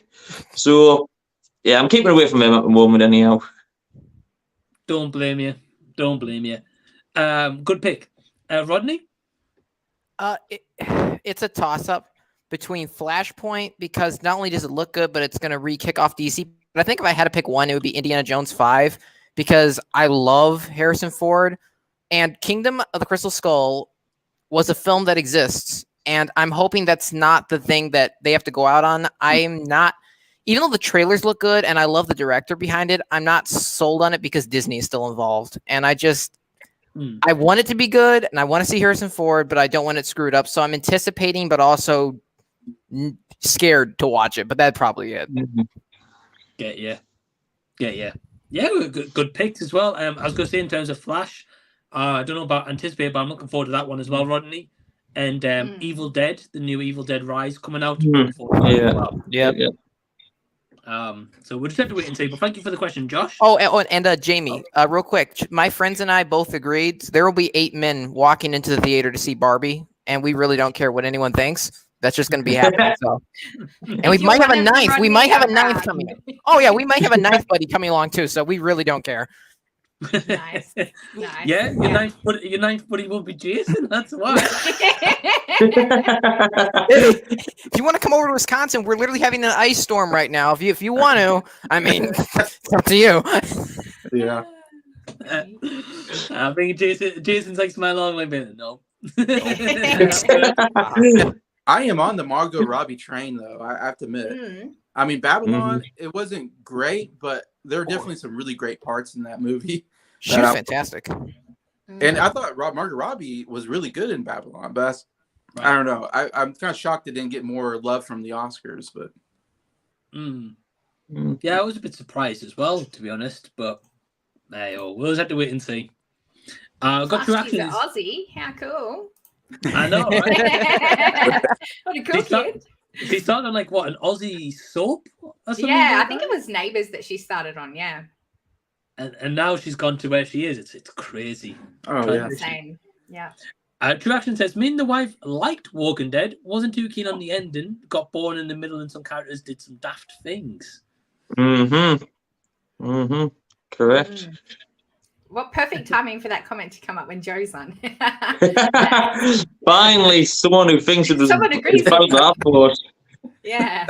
So yeah, I'm keeping away from them at the moment anyhow. Don't blame you. Don't blame you. Good pick. Rodney? It's a toss-up between Flashpoint, because not only does it look good, but it's going to re-kick off DC. But I think if I had to pick one, it would be Indiana Jones 5, because I love Harrison Ford. And Kingdom of the Crystal Skull was a film that exists. And I'm hoping that's not the thing that they have to go out on. I'm not, even though the trailers look good and I love the director behind it, I'm not sold on it because Disney is still involved. And I want it to be good and I want to see Harrison Ford, but I don't want it screwed up. So I'm anticipating, but also scared to watch it. But that's probably it. Get you. Yeah, good picks as well. I was going to say in terms of Flash, I don't know about anticipated, but I'm looking forward to that one as well, Rodney. And Evil Dead, the new Evil Dead Rise coming out. Yeah. So we'll just have to wait and see. But thank you for the question, Josh. And Jamie, real quick, my friends and I both agreed there will be 8 men walking into the theater to see Barbie, and we really don't care what anyone thinks. That's just going to be happening. So, and we might have a ninth. We might have a ninth coming. Oh yeah, we might have a ninth buddy coming along too. So we really don't care. Nice. Yeah, your ninth buddy will be Jason. That's why. If you want to come over to Wisconsin, we're literally having an ice storm right now. If you want to, I mean, it's up to you. Yeah. I think Jason's like smiling along like that. No. I am on the Margot Robbie train, though. I have to admit. I mean, Babylon, it wasn't great, but there are definitely some really great parts in that movie. She's fantastic. And I thought Margot Robbie was really good in Babylon, but I don't know. I'm kind of shocked it didn't get more love from the Oscars, but yeah, I was a bit surprised as well, to be honest. But we'll just have to wait and see. Got two actions. Aussie, how cool! I know, right? What a cool kid. She started on like what, an Aussie soap or something? Yeah, like I think it was Neighbours that she started on. Yeah. And now she's gone to where she is. It's crazy. Oh yeah. Insane. Yeah. True Action says, me and the wife liked Walking Dead, wasn't too keen on the ending, got bored in the middle and some characters did some daft things. Correct. What perfect timing for that comment to come up when Joe's on. Finally, someone who thinks it doesn't. Someone agrees. Yeah.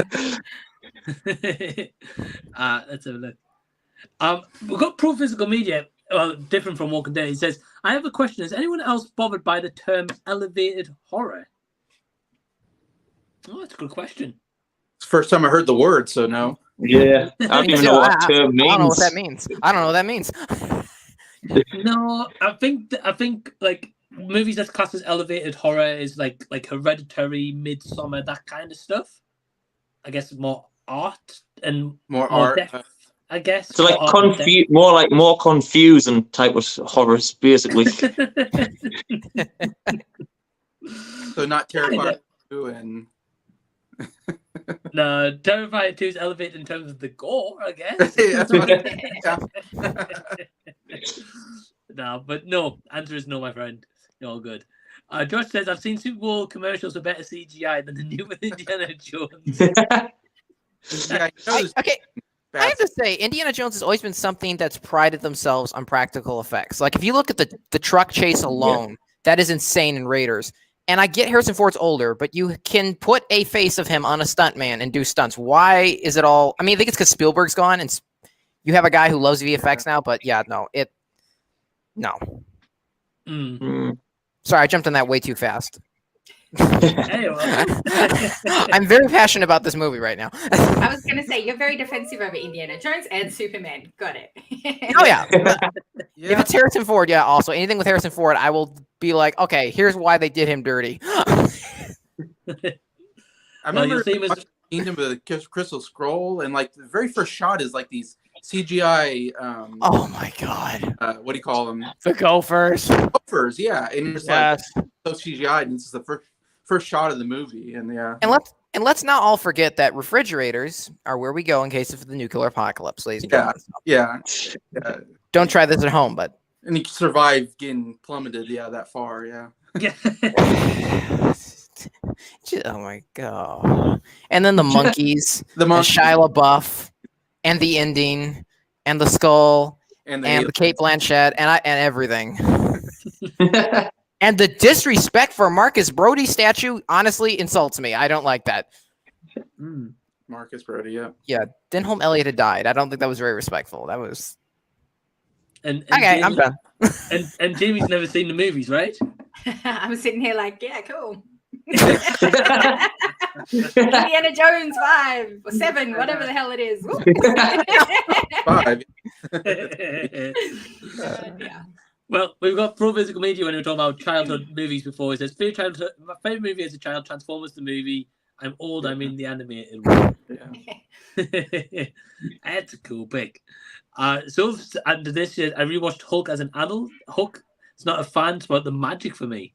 Let's have a look. We've got Pro Physical Media, different from Walking Dead. He says, I have a question. Is anyone else bothered by the term elevated horror? Oh, that's a good question. It's the first time I heard the word, so no. Yeah, I don't even know what that term means. I don't know what that means. I don't know what that means. No, I think like movies that's classed as elevated horror is like Hereditary, Midsummer, that kind of stuff. I guess more art and more art. Depth, I guess. So like more confusing type of horrors, basically. So not Terrified 2 and. No, Terrified 2 is elevated in terms of the gore, I guess. No, but no. Answer is no, my friend. You're all good. Josh says, I've seen Super Bowl commercials with better CGI than the new Indiana Jones. I have to say, Indiana Jones has always been something that's prided themselves on practical effects. Like, if you look at the truck chase alone, that is insane in Raiders. And I get Harrison Ford's older, but you can put a face of him on a stuntman and do stunts. Why is it all? I mean, I think it's because Spielberg's gone and you have a guy who loves VFX now. But yeah, no. Mm. Sorry, I jumped on that way too fast. Anyway. I'm very passionate about this movie right now. I was going to say, you're very defensive over Indiana Jones and Superman. Got it. Oh, yeah. Yeah. If it's Harrison Ford, yeah, also. Anything with Harrison Ford, I will be like, okay, here's why they did him dirty. I remember watching Kingdom of the Crystal Scroll, and like the very first shot is like these CGI. Oh my god! What do you call them? The gophers. Gophers, yeah. And it's like so CGI, and this is the first shot of the movie, and yeah. And let's not all forget that refrigerators are where we go in case of the nuclear apocalypse, ladies and gentlemen. Yeah. Don't try this at home, but. And he survived getting plummeted, that far, yeah. Oh my god! And then the monkeys, the Shia LaBeouf, and the ending, and the skull, and the Kate Blanchett, and everything. And the disrespect for Marcus Brody statue honestly insults me. I don't like that. Marcus Brody, yeah. Yeah, Denholm Elliott had died. I don't think that was very respectful. That was. And okay, I'm done. and Jamie's never seen the movies, right? I'm sitting here like, yeah, cool. Indiana Jones 5 or 7, whatever the hell it is. 5. Yeah. Well, we've got Pro Physical Media when we were talking about childhood movies before. It says, my favorite movie as a child, Transformers the movie. I'm old, I'm in the animated one. That's a cool pick. So under this, I rewatched Hulk as an adult. Hulk, it's not a fan, it's about the magic for me.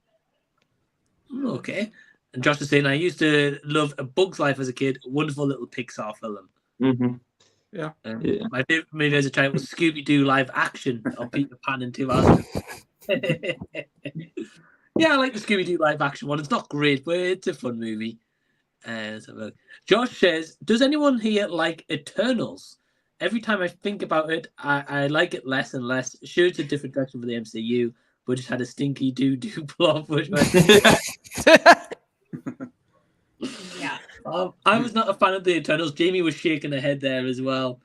Okay. And Josh was saying, I used to love A Bug's Life as a kid. A wonderful little Pixar film. Mm-hmm. Yeah. My favorite movie as a child was Scooby-Doo live action of Peter Pan in 2000. Yeah, I like the Scooby-Doo live action one. It's not great, but it's a fun movie. Josh says, does anyone here like Eternals? Every time I think about it, I like it less and less. Sure, it's a different direction for the MCU, but just had a stinky doo-doo plot. Yeah. I was not a fan of the Eternals. Jamie was shaking her head there as well.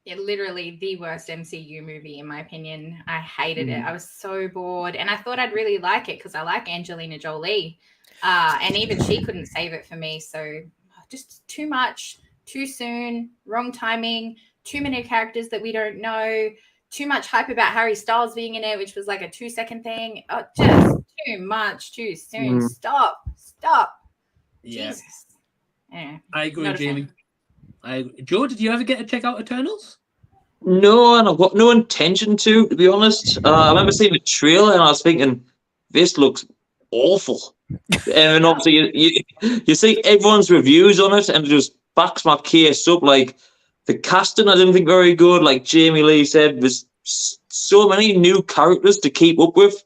Yeah, literally the worst MCU movie, in my opinion. I hated it. I was so bored. And I thought I'd really like it because I like Angelina Jolie. And even she couldn't save it for me. So just too much, too soon, wrong timing, too many characters that we don't know, too much hype about Harry Styles being in it, which was like a 2-second thing. Oh, just too much, too soon. Stop. Yeah. Jesus. Yeah, I agree, Jamie. Joe, did you ever get to check out Eternals? No, and I've got no intention to be honest. I remember seeing the trailer and I was thinking, this looks awful. And obviously, you see everyone's reviews on it, and it just backs my case up. Like the casting, I didn't think very good. Like Jamie Lee said, there's so many new characters to keep up with,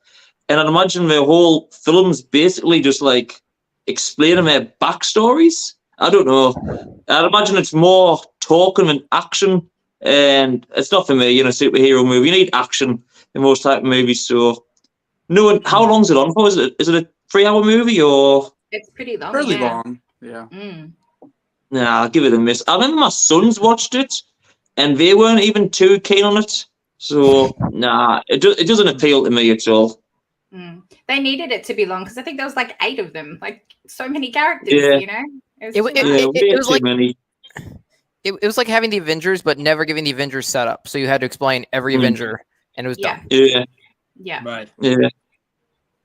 and I'd imagine the whole film's basically just like explaining their backstories. I don't know. I'd imagine it's more talking than action, and it's not for me. Superhero movie. You need action in most type of movies. So, no. How long's it on for? Is it a 3-hour movie or? It's pretty long. Fairly long. Yeah. Nah, I'll give it a miss. I remember my sons watched it, and they weren't even too keen on it. So, nah, it doesn't appeal to me at all. They needed it to be long because I think there was like 8 of them, like so many characters. It was like many. It was like having the Avengers, but never giving the Avengers setup. So you had to explain every Avenger, and it was dumb. Yeah. Right. Yeah.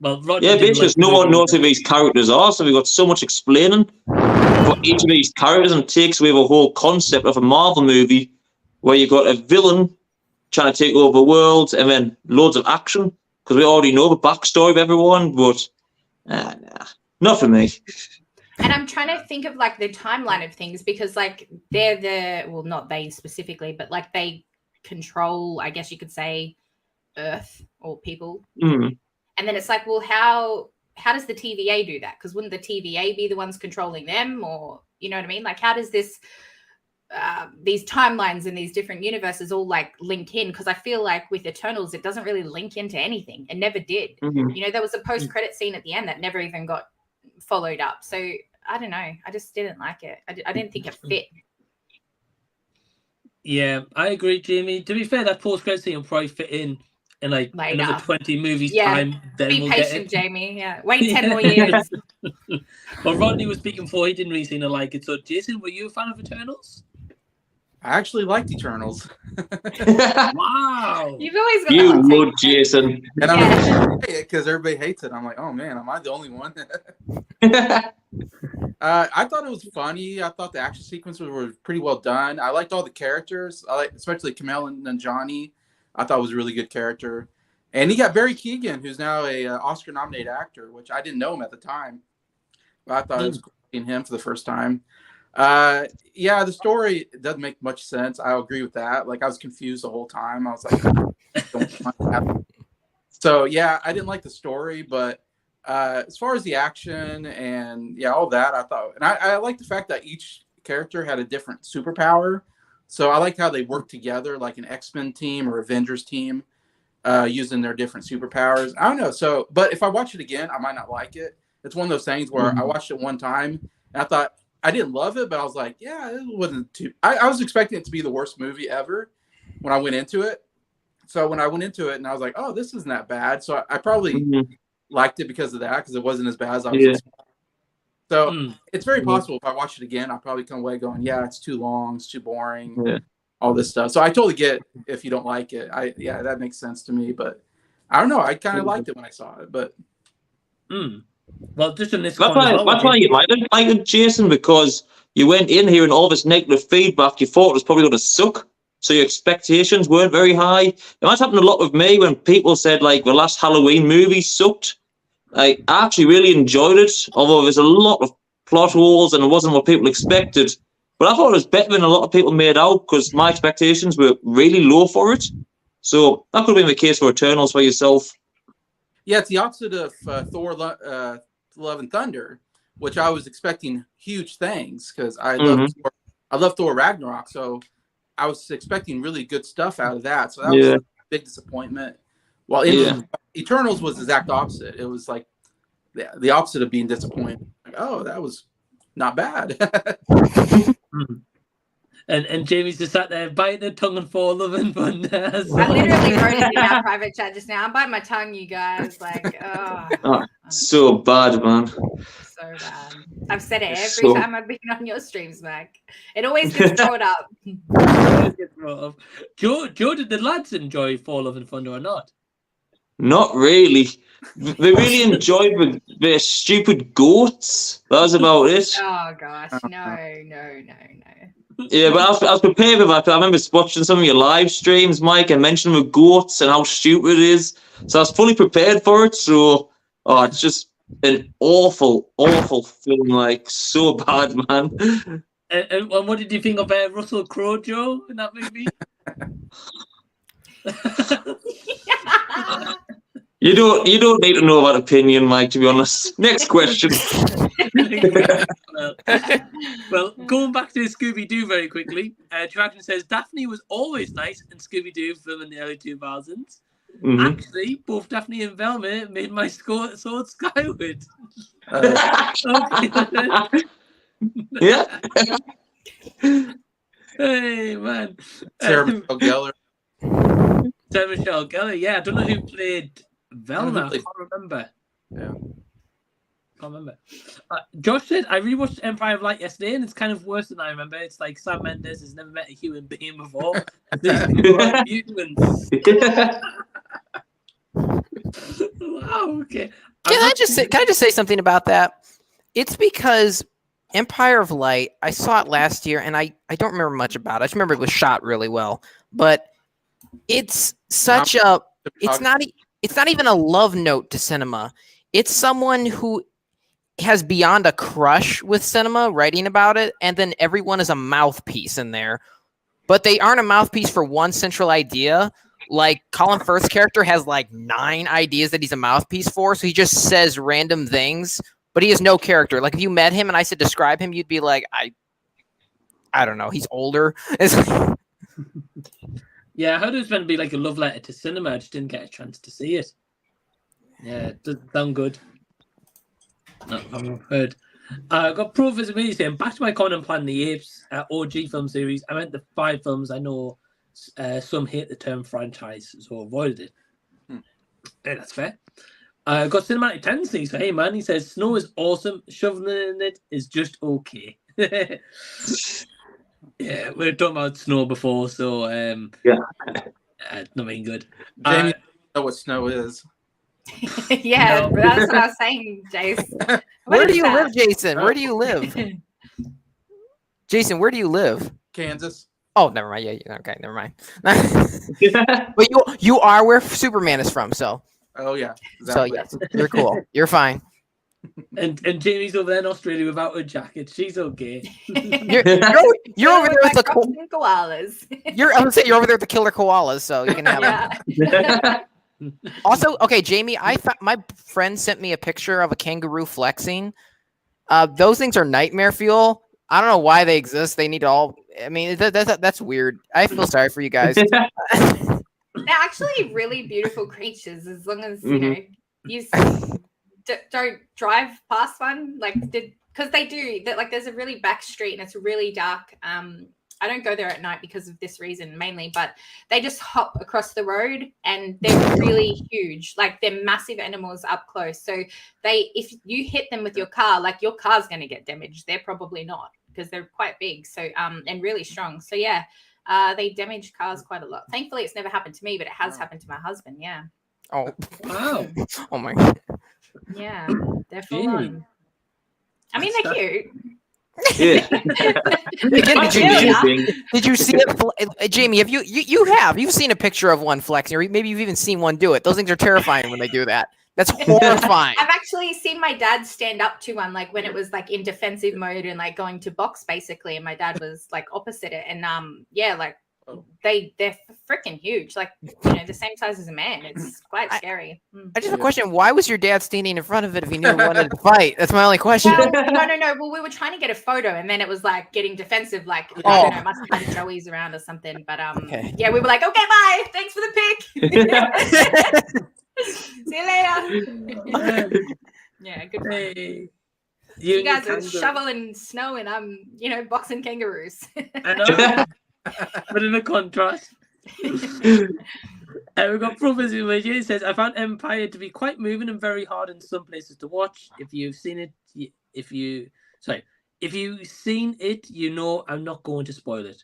Well, Rodney basically, no one knows who these characters are, so we've got so much explaining for each of these characters, and it takes away the whole concept of a Marvel movie where you've got a villain trying to take over the world and then loads of action, because we already know the backstory of everyone, but nah, not for me. And I'm trying to think of like the timeline of things, because like well, not they specifically, but like they control, I guess you could say, Earth or people. And then it's like, well, how does the TVA do that? Because wouldn't the TVA be the ones controlling them? Or, you know what I mean? Like, how does this, these timelines in these different universes all like link in? Because I feel like with Eternals, it doesn't really link into anything. It never did. There was a post-credit scene at the end that never even got followed up. So I don't know. I just didn't like it. I didn't think it fit. Yeah, I agree, Jamie. To be fair, that post-credit scene will probably fit in in like Later. another 20 movies Yeah. time, then Be we'll patient, get it. Jamie. Yeah. Wait 10 more years. Well, Rodney was speaking before, he didn't really seem to like it. So, Jason, were you a fan of Eternals? I actually liked Eternals. Wow. You've always got You that would, take. Jason. And Yeah. I'm because everybody hates it. I'm like, oh man, am I the only one? I thought it was funny. I thought the action sequences were pretty well done. I liked all the characters. I like especially Kamel and Johnny. I thought was a really good character. And he got Barry Keoghan, who's now a Oscar-nominated actor, which I didn't know him at the time. But I thought it was cool seeing him for the first time. Yeah, the story doesn't make much sense. I agree with that. Like I was confused the whole time. I was like, so yeah, I didn't like the story, but as far as the action and yeah, all that, I thought, and I like the fact that each character had a different superpower. So I liked how they worked together, like an X-Men team or Avengers team, using their different superpowers. I don't know. So, but if I watch it again, I might not like it. It's one of those things where I watched it one time and I thought I didn't love it, but I was like, yeah, it wasn't too. I was expecting it to be the worst movie ever when I went into it. So when I went into it and I was like, oh, this isn't that bad. So I probably liked it because of that, because it wasn't as bad as I was expecting. So it's very possible if I watch it again, I'll probably come away going, yeah, it's too long, it's too boring, all this stuff. So I totally get if you don't like it. Yeah, that makes sense to me. But I don't know. I kind of liked it when I saw it. But well, just in this that's why you liked it, Jason, because you went in here and all this negative feedback, you thought it was probably going to suck. So your expectations weren't very high. It might happen a lot with me when people said like the last Halloween movie sucked. I actually really enjoyed it, although there's a lot of plot holes and it wasn't what people expected. But I thought it was better than a lot of people made out because my expectations were really low for it. So that could have been the case for Eternals for yourself. Yeah, it's the opposite of Thor: Love and Thunder, which I was expecting huge things because I love Thor Ragnarok. So I was expecting really good stuff out of that. So that was a big disappointment. Well, Eternals was the exact opposite. It was like the opposite of being disappointed. Like, oh, that was not bad. And Jamie's just sat there biting their tongue and for Love and Thunder. I literally wrote it in our private chat just now. I'm biting my tongue, you guys. Like, oh, so bad, man. So bad. I've said it every time I've been on your streams, Mac. It always gets brought up. Joe, did the lads enjoy For Love and Thunder or not? Not really. They really enjoyed their stupid goats. That was about it. Oh gosh, no. Yeah, but I was prepared for that. I remember watching some of your live streams, Mike, and mentioning the goats and how stupid it is. So I was fully prepared for it. So, it's just an awful, awful film. Like, so bad, man. And what did you think of Russell Crowe, Joe, in that movie? You don't need to know that opinion, Mike, to be honest. Next question. well, going back to Scooby-Doo very quickly, Dragon says Daphne was always nice in Scooby-Doo film in the early 2000s. Actually, both Daphne and Velma made my sword skyward. Yeah. Hey, man. Sarah Michelle Gellar. Sarah Michelle Gellar, yeah. I don't know who played Velma. I can't remember. Yeah. Can't remember. Josh said, I rewatched Empire of Light yesterday and it's kind of worse than I remember. It's like Sam Mendes has never met a human being before. Wow, okay. Can I just say something about that? It's because Empire of Light, I saw it last year and I don't remember much about it. I just remember it was shot really well. But it's such a it's not even a love note to cinema. It's someone who has beyond a crush with cinema writing about it, and then everyone is a mouthpiece in there. But they aren't a mouthpiece for one central idea. Like Colin Firth's character has like 9 ideas that he's a mouthpiece for, so he just says random things, but he has no character. Like if you met him and I said describe him, you'd be like, I don't know, he's older. Yeah, I heard it was meant to be like a love letter to cinema. I just didn't get a chance to see it. Yeah, it doesn't sound good. No, I've heard. I got Pro Visibility saying, back to my comment on Planet of the Apes OG film series. I meant the 5 films. I know some hate the term franchise, so avoided it. Yeah, that's fair. Got cinematic tendency. So hey man, he says snow is awesome. Shoveling in it is just okay. Yeah, we've talked about snow before, so nothing good. Jamie, know what snow is. Yeah, No. that's what I was saying, Jace. Where do you live, Jason? Where do you live? Jason, where do you live? Kansas. Oh, never mind. Yeah, okay, never mind. But you are where Superman is from, so. Oh yeah. So Exactly. yes, you're cool. You're fine. And Jamie's over there in Australia without a jacket. She's okay. You're over there with the koalas. I'm gonna say you're over there with the killer koalas, so you can have them. Also, okay, Jamie, I thought my friend sent me a picture of a kangaroo flexing. Those things are nightmare fuel. I don't know why they exist. They need to all. I mean, that's weird. I feel sorry for you guys. They're actually really beautiful creatures, as long as you know you don't drive past one, like because they do. Like, there's a really back street and it's really dark. I don't go there at night because of this reason mainly, but they just hop across the road and they're really huge. Like, they're massive animals up close. So if you hit them with your car, like, your car's going to get damaged. They're probably not, because they're quite big. So and really strong. So yeah, they damage cars quite a lot. Thankfully, it's never happened to me, but it has happened to my husband. Yeah. Oh Wow. Oh my God. Yeah, they're full on. I mean, they're cute. Yeah. Again, did you see it, Jamie? Have you've seen a picture of one flexing, or maybe you've even seen one do it? Those things are terrifying when they do that. That's horrifying. I've actually seen my dad stand up to one, like when it was like in defensive mode and like going to box basically, and my dad was like opposite it, and yeah, like they're freaking huge, like, you know, the same size as a man. It's quite scary. I just have a question. Why was your dad standing in front of it if he knew he wanted to fight? That's my only question. Well, no. Well, we were trying to get a photo, and then it was like getting defensive. Like, I don't know, must have been Joey's around or something. But yeah, we were like, okay, bye. Thanks for the pic. See you later. Yeah, good fun. Hey. You guys are shoveling snow, and I'm, boxing kangaroos. I know. But in a contrast. We've got Brothers in Which it says, I found Empire to be quite moving and very hard in some places to watch. If you've seen it, if you've seen it, you know I'm not going to spoil it.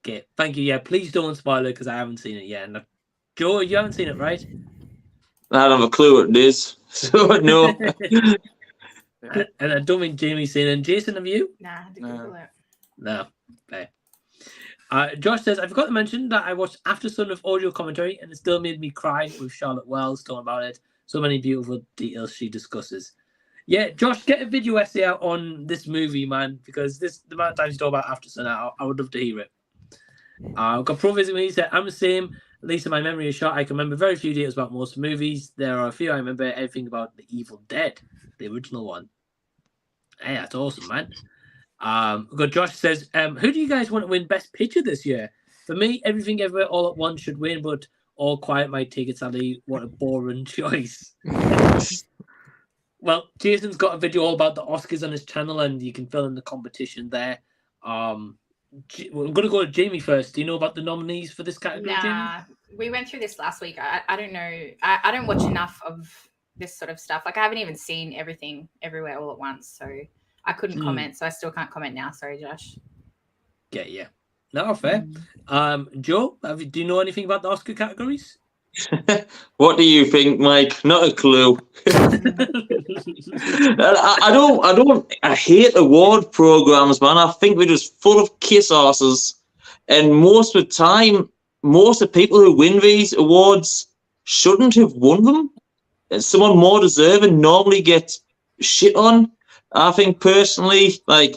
Okay, thank you. Yeah, please don't spoil it because I haven't seen it yet. And Joe, you haven't seen it, right? I don't have a clue what it is, so no. And I don't think Jamie's seen it. And Jason, have you? Nah, I didn't Google it. No. Okay. Josh says, I forgot to mention that I watched After Sun with audio commentary and it still made me cry with Charlotte Wells talking about it. So many beautiful details she discusses. Yeah, Josh, get a video essay out on this movie, man, because the amount of times you talk about After Sun, I would love to hear it. I've got Pro Visit he said, I'm the same. At least in my memory is short. I can remember very few details about most movies. There are a few I remember everything about The Evil Dead, the original one. Hey, that's awesome, man. We've got Josh says, who do you guys want to win Best Picture this year? For me, Everything Everywhere All at Once should win, but All Quiet might take it. Sadly, what a boring choice. Well, Jason's got a video all about the Oscars on his channel, and you can fill in the competition there. I'm going to go to Jamie first. Do you know about the nominees for this category, Jamie? We went through this last week. I don't know. I don't watch enough of this sort of stuff. Like, I haven't even seen Everything Everywhere All at Once, so I couldn't comment, so I still can't comment now. Sorry, Josh. Okay, yeah. No, fair. Joe, do you know anything about the Oscar categories? What do you think, Mike? Not a clue. I hate award programs, man. I think they're just full of kiss asses. And most of the time, most of the people who win these awards shouldn't have won them. And someone more deserving normally gets shit on. I think personally, like,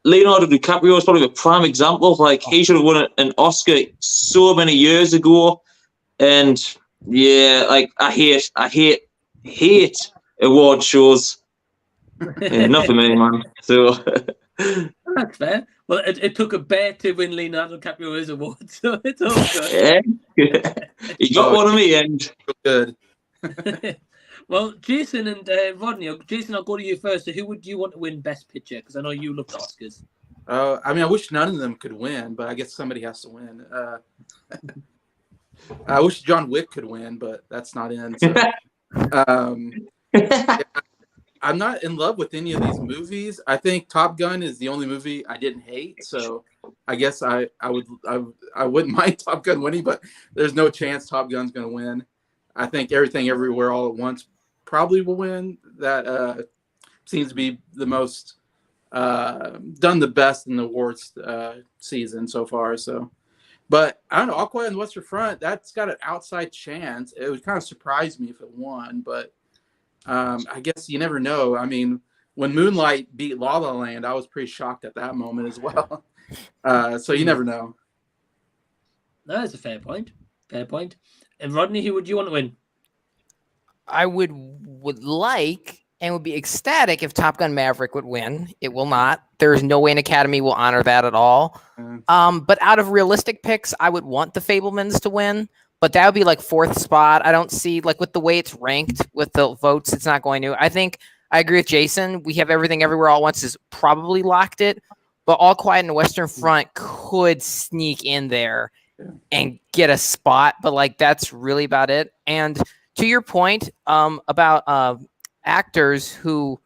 Leonardo DiCaprio is probably a prime example. Like, he should have won an Oscar so many years ago. And yeah, like, I hate award shows. Yeah, not for me, man. So that's fair. Well, it took a bear to win Leonardo DiCaprio's award, so it's all good. Yeah. He got one in the end. Good. Well, Jason and Rodney, Jason, I'll go to you first. So who would you want to win Best Picture? Because I know you love the Oscars. I mean, I wish none of them could win, but I guess somebody has to win. I wish John Wick could win, but that's not in. So. Yeah, I'm not in love with any of these movies. I think Top Gun is the only movie I didn't hate. So I guess I wouldn't mind Top Gun winning, but there's no chance Top Gun's going to win. I think Everything Everywhere All at Once probably will win. That seems to be the most done the best in the awards season so far. So, but I don't know. All Quiet on the Western Front, that's got an outside chance. It would kind of surprise me if it won, but I guess you never know. I mean, when Moonlight beat La La Land, I was pretty shocked at that moment as well. So you never know. That is a fair point. Fair point. And Rodney, who would you want to win? I would like and would be ecstatic if Top Gun Maverick would win. It will not. There is no way an Academy will honor that at all. But out of realistic picks, I would want The Fabelmans to win. But that would be like 4th spot. I don't see, like, with the way it's ranked with the votes, it's not going to. I think I agree with Jason. We have Everything Everywhere All at Once is probably locked it. But All Quiet on the Western Front could sneak in there and get a spot. But, like, that's really about it. And to your point about actors who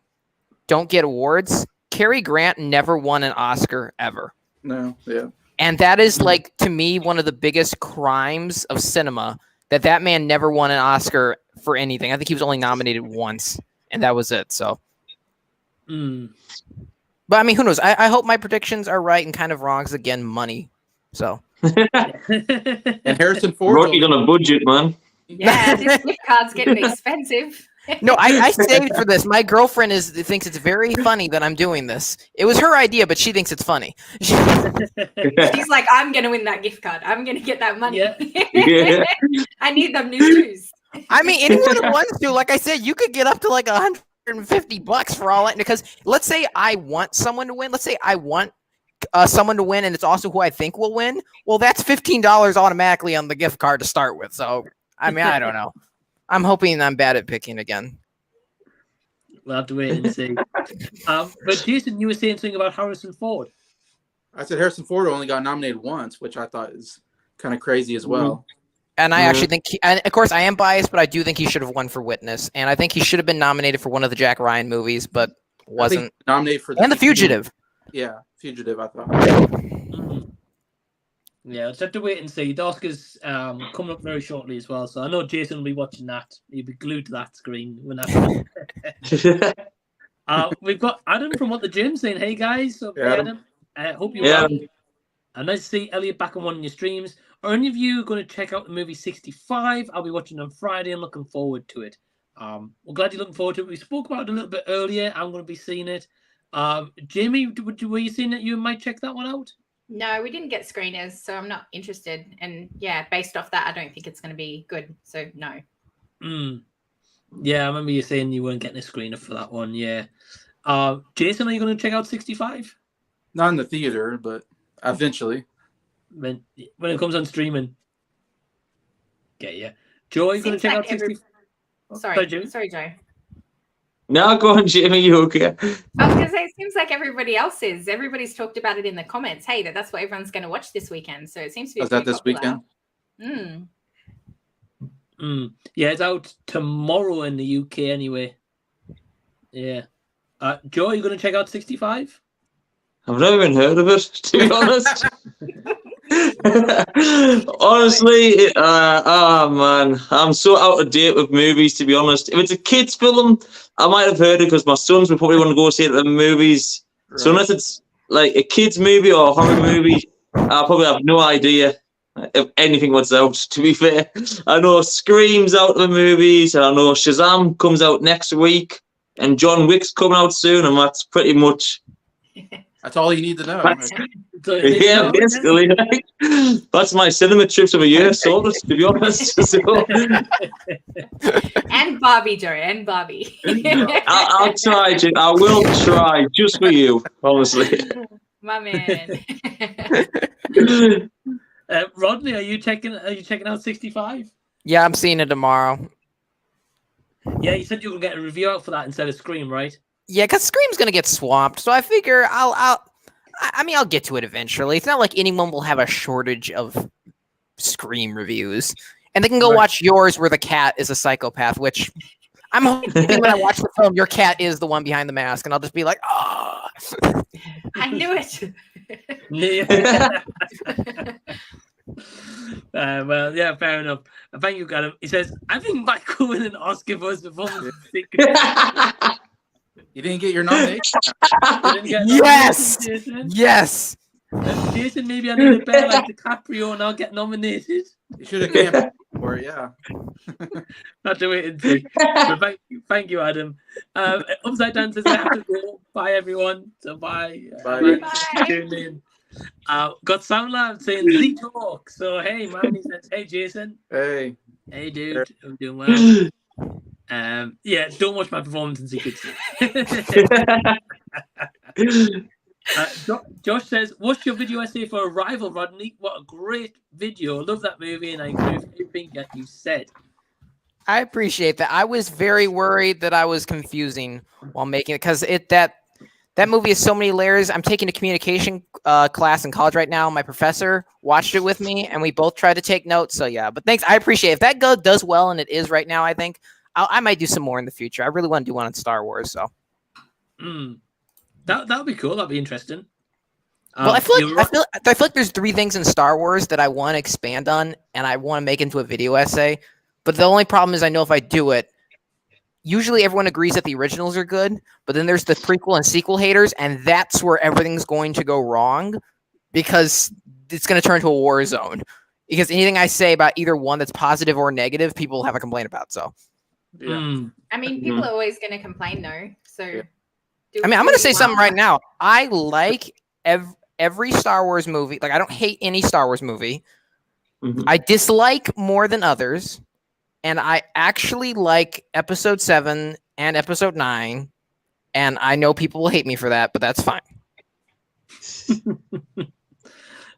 don't get awards, Cary Grant never won an Oscar ever. No, yeah. And that is, like, to me, one of the biggest crimes of cinema, that man never won an Oscar for anything. I think he was only nominated once, and that was it. So, but I mean, who knows? I hope my predictions are right and kind of wrong. Because again, money. So, and Harrison Ford. Rocky's on a budget, man. Yeah, this gift card's getting expensive. No, I saved for this. My girlfriend thinks it's very funny that I'm doing this. It was her idea, but she thinks it's funny. She's like, I'm going to win that gift card. I'm going to get that money. Yeah. I need them new shoes. I mean, anyone who wants to, like I said, you could get up to like $150 for all that. Because let's say I want someone to win. Let's say I want someone to win, and it's also who I think will win. Well, that's $15 automatically on the gift card to start with. So, I mean, I don't know. I'm hoping I'm bad at picking again. We'll have to wait and see. But Jason, you were saying something about Harrison Ford. I said Harrison Ford only got nominated once, which I thought is kind of crazy as well. And I actually think, and of course, I am biased, but I do think he should have won for Witness. And I think he should have been nominated for one of the Jack Ryan movies, but wasn't. Nominated for The Fugitive. Yeah, Fugitive, I thought. Yeah, let's have to wait and see. The Oscars coming up very shortly as well, so I know Jason will be watching that. He'll be glued to that screen when that we've got Adam from What the Gym saying, "Hey guys, so Adam, hope you're well. Nice to see Elliot back on one of your streams. Are any of you going to check out the movie 65? I'll be watching on Friday. I'm looking forward to it. We're glad you're looking forward to it. We spoke about it a little bit earlier. I'm going to be seeing it. Jamie, were you saying that you might check that one out? No, we didn't get screeners, so I'm not interested. And yeah, based off that, I don't think it's going to be good. So no. Yeah, I remember you saying you weren't getting a screener for that one. Yeah. Jason, are you going to check out 65? Not in the theater, but eventually. When it comes on streaming. Get you. Joe, are you going to check out 65? Sorry, Joe. No, go on, Jamie. You okay? I was going to say, it seems like everybody else is. Everybody's talked about it in the comments. Hey, that's what everyone's going to watch this weekend. So it seems to be. Is that this weekend? Yeah, it's out tomorrow in the UK anyway. Yeah. Joe, are you going to check out 65? I've never even heard of it, to be honest. Honestly, oh man, I'm so out of date with movies, to be honest. If it's a kid's film, I might have heard it because my sons would probably want to go see it at the movies. Right. So unless it's like a kid's movie or a horror movie, I probably have no idea if anything what's out, to be fair. I know Scream's out of the movies, and I know Shazam comes out next week, and John Wick's coming out soon, and that's pretty much... That's all you need to know. Yeah, basically. That's my cinema trips of a year sorted, to be honest. So. And Barbie, Joe, and Barbie. I'll try, Jim. I will try, just for you, honestly. My man. Rodney, are you checking out 65? Yeah, I'm seeing it tomorrow. Yeah, you said you were going to get a review out for that instead of Scream, right? Yeah, because Scream's gonna get swamped, so I figure I'll get to it eventually. It's not like anyone will have a shortage of Scream reviews, and they can go watch yours where the cat is a psychopath, which I'm hoping when I watch the film, your cat is the one behind the mask, and I'll just be like, oh. I knew it. Well, yeah, fair enough. Thank you, Adam. He says, I think Michael win an Oscar for his performance. You didn't get your nomination. Yes. Jason. Yes. Jason, maybe I need a bear like DiCaprio and I'll get nominated. You should have camped for it, yeah. Not to wait and see. But thank you, Adam. Upside Down says I have to go. Bye, everyone. So bye. Bye. Tune in. Got SoundLab saying Z Talk. So hey, man, he says, hey, Jason. Hey. Hey, dude. I'm doing well. Yeah, don't watch my performance in Secret. Josh says, what's your video essay for Arrival, Rodney? What a great video. Love that movie, and I agree with everything that you said. I appreciate that. I was very worried that I was confusing while making it, because that movie has so many layers. I'm taking a communication class in college right now. My professor watched it with me, and we both tried to take notes. So yeah, but thanks. I appreciate it. If that does well, and it is right now, I think I might do some more in the future. I really want to do one on Star Wars. So that would be cool. That'd be interesting. Well, I feel like there's 3 things in Star Wars that I want to expand on, and I want to make into a video essay. But the only problem is, I know if I do it, usually everyone agrees that the originals are good, but then there's the prequel and sequel haters, and that's where everything's going to go wrong, because it's going to turn into a war zone. Because anything I say about either one that's positive or negative, people have a complaint about. So, yeah. I mean, people are always going to complain, though. So, I'm going to say something right now. I like every Star Wars movie. Like, I don't hate any Star Wars movie. I dislike more than others. And I actually like Episode 7 and Episode 9. And I know people will hate me for that, but that's fine.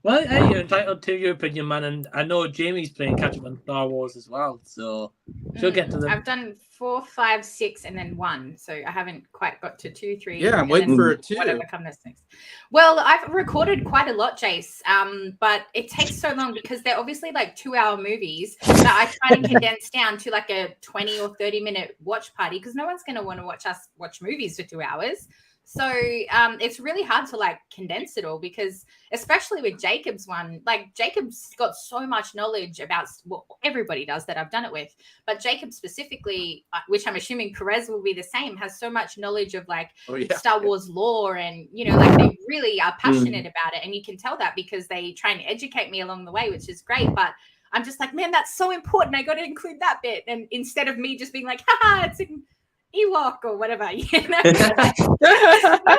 Well, hey, you're entitled to your opinion, man. And I know Jamie's playing catch up on Star Wars as well. So she'll get to them. I've done 4, 5, 6, and then 1. So I haven't quite got to 2, 3. Yeah, I'm waiting for 2. Whatever comes next. Well, I've recorded quite a lot, Jace. But it takes so long because they're obviously like 2-hour movies that I try to condense down to like a 20 or 30-minute watch party, because no one's going to want to watch movies for 2 hours. So it's really hard to like condense it all, because especially with Jacob's one, like Jacob's got so much knowledge about, well, everybody does that I've done it with, but Jacob specifically, which I'm assuming Perez will be the same, has so much knowledge of like Star Wars lore, and like they really are passionate about it, and you can tell that because they try and educate me along the way, which is great. But I'm just like, man, that's so important. I got to include that bit, and instead of me just being like, haha, it's in Ewok or whatever, no one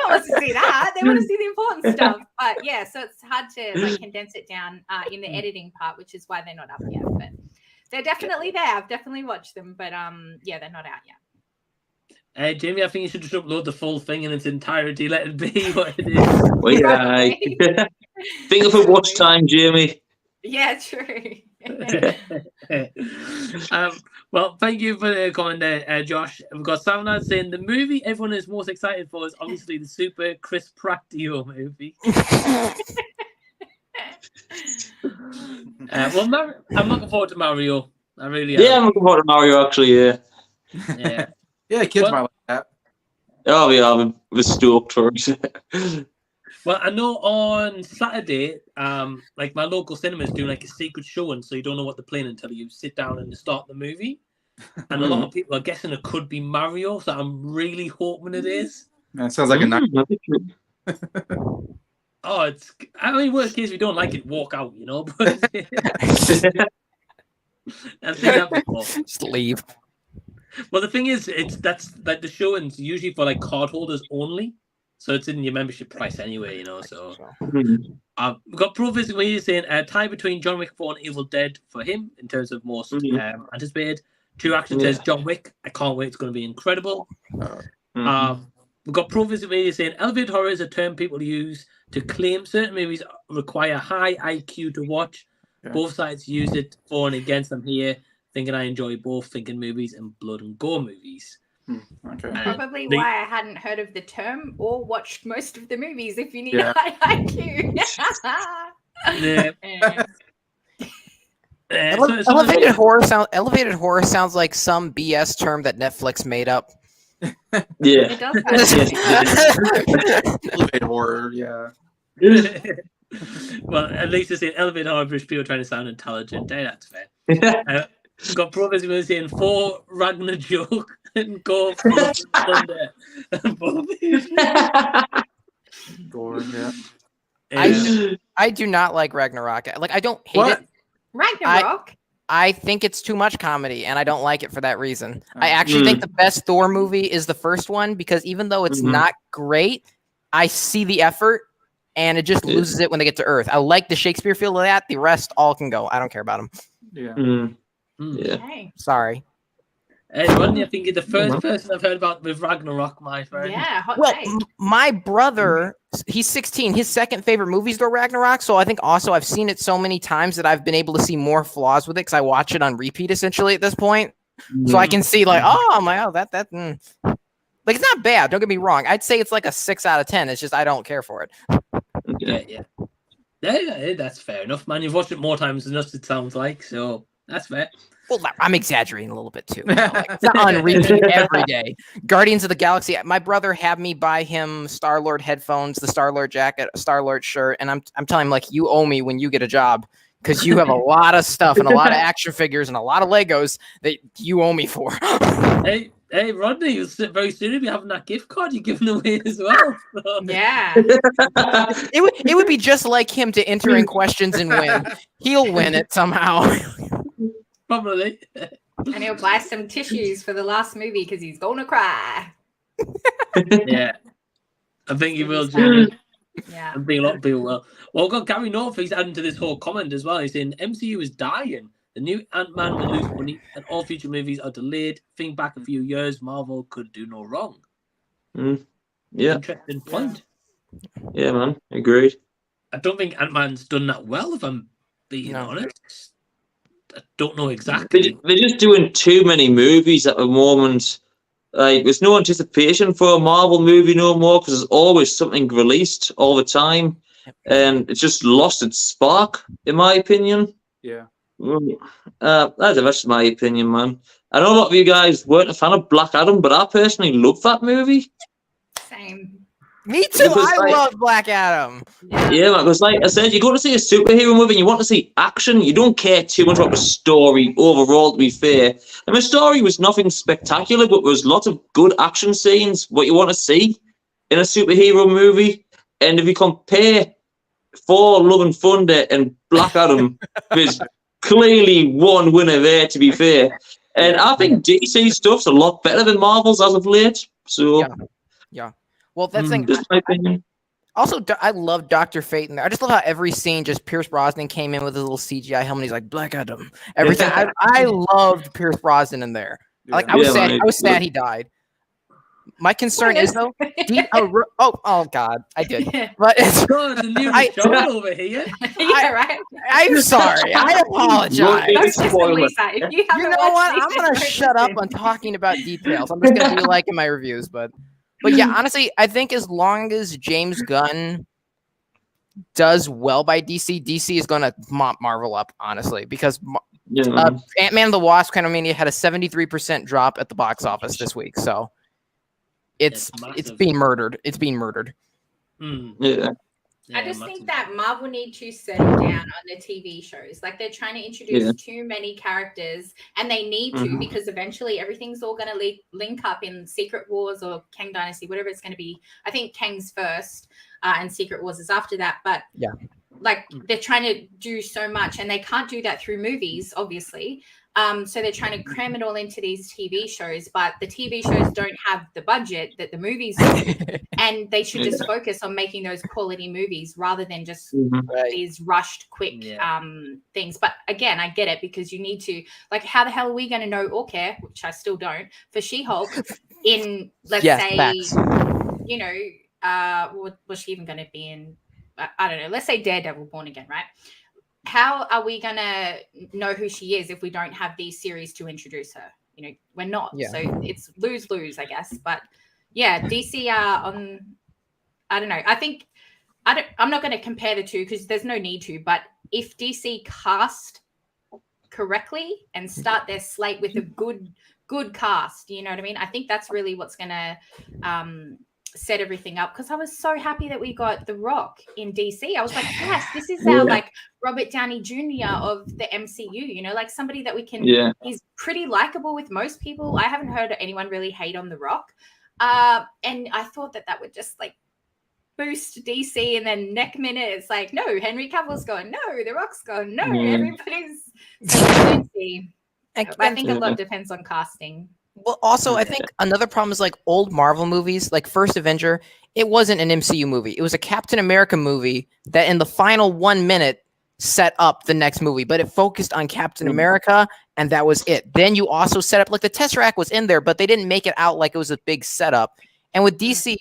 wants to see that. They want to see the important stuff. But yeah, so it's hard to like condense it down in the editing part, which is why they're not up yet. But they're definitely there. I've definitely watched them, but yeah, they're not out yet. Jamie, I think you should just upload the full thing in its entirety. Let it be what it is. Well, yeah. Think of it watch time, Jamie. Yeah, true. Well, thank you for the comment there, Josh. We've got Soundlad saying the movie everyone is most excited for is obviously the Super Chris Pratt Dio movie. Well, I'm looking forward to Mario. I really am. Yeah, I'm looking forward to Mario, actually, yeah. Yeah, kids might like that. Oh, yeah, I was stoked for it. Well, I know on Saturday, like my local cinema is doing like a secret showing, so you don't know what they're playing until you sit down and start the movie. And a lot of people are guessing it could be Mario, so I'm really hoping it is. That sounds like a nice. Oh, it's. I mean, worst case, if you don't like it, walk out, But I've seen that before. Just leave. Well, the thing is, that's like the showings usually for like card holders only. So it's in your membership price anyway, So we've got Pro Physical Media saying a tie between John Wick 4 and Evil Dead for him in terms of most anticipated. 2 Action says John Wick. I can't wait. It's going to be incredible. We've got Pro Physical Media saying elevated horror is a term people use to claim certain movies require high IQ to watch. Yeah. Both sides use it for and against. I'm here thinking I enjoy both thinking movies and blood and gore movies. Okay. Probably why I hadn't heard of the term or watched most of the movies if you need a high IQ. Elevated horror sounds like some BS term that Netflix made up. Yeah. It does. Elevated horror, yeah. Well, at least it's in elevated horror British people trying to sound intelligent. Hey, that's fair. We've got Brothers who are saying 4 Ragnarok and Gore Thunder. Gore, yeah. I do not like Ragnarok. Like, I don't hate it. Ragnarok? I think it's too much comedy, and I don't like it for that reason. I actually think the best Thor movie is the first one, because even though it's not great, I see the effort, and it just loses it when they get to Earth. I like the Shakespeare feel of that. The rest all can go. I don't care about them. Yeah. Yeah. Okay. Sorry. Hey, Rodney, I think you're the first person I've heard about with Ragnarok, my friend. Yeah, hot Well, take. my brother, he's 16. His second favorite movie is Thor Ragnarok. So I think also I've seen it so many times that I've been able to see more flaws with it, because I watch it on repeat essentially at this point. So I can see like, like, it's not bad. Don't get me wrong. I'd say it's like a 6 out of 10. It's just I don't care for it. Yeah, that's fair enough, man. You've watched it more times than us, it sounds like, so that's fair. Well, I'm exaggerating a little bit too. You know? Like, it's not on repeat every day. Guardians of the Galaxy. My brother had me buy him Star-Lord headphones, the Star-Lord jacket, Star-Lord shirt, and I'm telling him, like, you owe me when you get a job, because you have a lot of stuff and a lot of action figures and a lot of Legos that you owe me for. Hey, Rodney, you'll very soon be having that gift card you're giving away as well. So. Yeah. It would be just like him to enter in questions and win. He'll win it somehow. Probably. And he'll buy some tissues for the last movie because he's going to cry. Yeah. I think he will, Jenny. Yeah. I think a lot of people will. Well, we've got Gary North, he's adding to this whole comment as well. He's saying MCU is dying. The new Ant-Man will lose money and all future movies are delayed. Think back a few years, Marvel could do no wrong. Yeah. Interesting point. Yeah, man. Agreed. I don't think Ant-Man's done that well, if I'm being honest. I don't know exactly. They're just doing too many movies at the moment. Like, there's no anticipation for a Marvel movie no more, because there's always something released all the time. And it's just lost its spark, in my opinion. Yeah. That's my opinion, man. I know a lot of you guys weren't a fan of Black Adam, but I personally love that movie. Same. Me too. I love Black Adam. Yeah, man, because like I said, you go to see a superhero movie and you want to see action. You don't care too much about the story overall, to be fair. And the story was nothing spectacular, but there was lots of good action scenes, what you want to see in a superhero movie. And if you compare Thor, Love and Thunder and Black Adam, there's clearly one winner there, to be fair. And I think DC stuff's a lot better than Marvel's as of late. So, yeah. Well, that's thing. Just my opinion. Also, I love Dr. Fate in there. I just love how every scene, just Pierce Brosnan came in with a little CGI helmet. He's like, Black Adam. Everything. I loved Pierce Brosnan in there. Like, I was sad. I was sad he died. My concern is though. Oh God, I did. But it's over here. Yeah, right. I'm sorry. I apologize. You know what? I'm gonna shut up on talking about details. I'm just gonna be like in my reviews, but yeah, honestly, I think as long as James Gunn does well by DC, DC is gonna mop Marvel up, honestly, because Ant-Man and the Wasp: Quantumania had a 73% drop at the box office this week, so. It's being murdered. It's being murdered. Yeah. I just think that Marvel need to settle down on the TV shows. Like, they're trying to introduce too many characters, and they need to because eventually everything's all going to link up in Secret Wars or Kang Dynasty, whatever it's going to be. I think Kang's first, and Secret Wars is after that. But like, they're trying to do so much, and they can't do that through movies, obviously. So they're trying to cram it all into these TV shows, but the TV shows don't have the budget that the movies do, and they should just focus on making those quality movies rather than just these rushed, quick things. But again, I get it, because you need to, like, how the hell are we going to know or care, which I still don't, for She-Hulk in, let's say, facts. You know, what was she even going to be in? I don't know. Let's say Daredevil, Born Again, right? How are we going to know who she is if we don't have these series to introduce her? You know, we're not. So it's lose-lose, I guess. But yeah, DC on, I don't know. I think, I'm not going to compare the two because there's no need to. But if DC cast correctly and start their slate with a good cast. You know what I mean? I think that's really what's going to set everything up, because I was so happy that we got The Rock in DC. I was like, yes, this is our like Robert Downey Jr. of the MCU, you know, like somebody that we can, he's pretty likable with most people. I haven't heard anyone really hate on The Rock. And I thought that would just like boost DC, and then next minute it's like, no, Henry Cavill's gone, no, The Rock's gone, no, everybody's I think a lot depends on casting. Well, also, I think another problem is like old Marvel movies, like First Avenger, it wasn't an MCU movie. It was a Captain America movie that in the final 1 minute set up the next movie, but it focused on Captain America, and that was it. Then you also set up, like the Tesseract was in there, but they didn't make it out like it was a big setup. And with DC,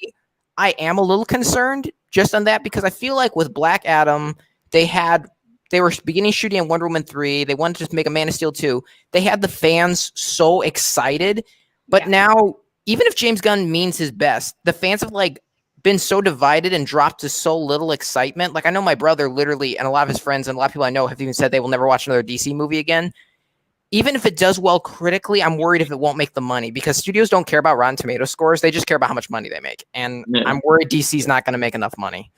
I am a little concerned just on that, because I feel like with Black Adam, they were beginning shooting on Wonder Woman 3. They wanted to just make a Man of Steel 2. They had the fans so excited. But now, even if James Gunn means his best, the fans have like been so divided and dropped to so little excitement. Like I know my brother literally, and a lot of his friends and a lot of people I know have even said they will never watch another DC movie again. Even if it does well critically, I'm worried if it won't make the money, because studios don't care about Rotten Tomato scores. They just care about how much money they make. And I'm worried DC's not going to make enough money.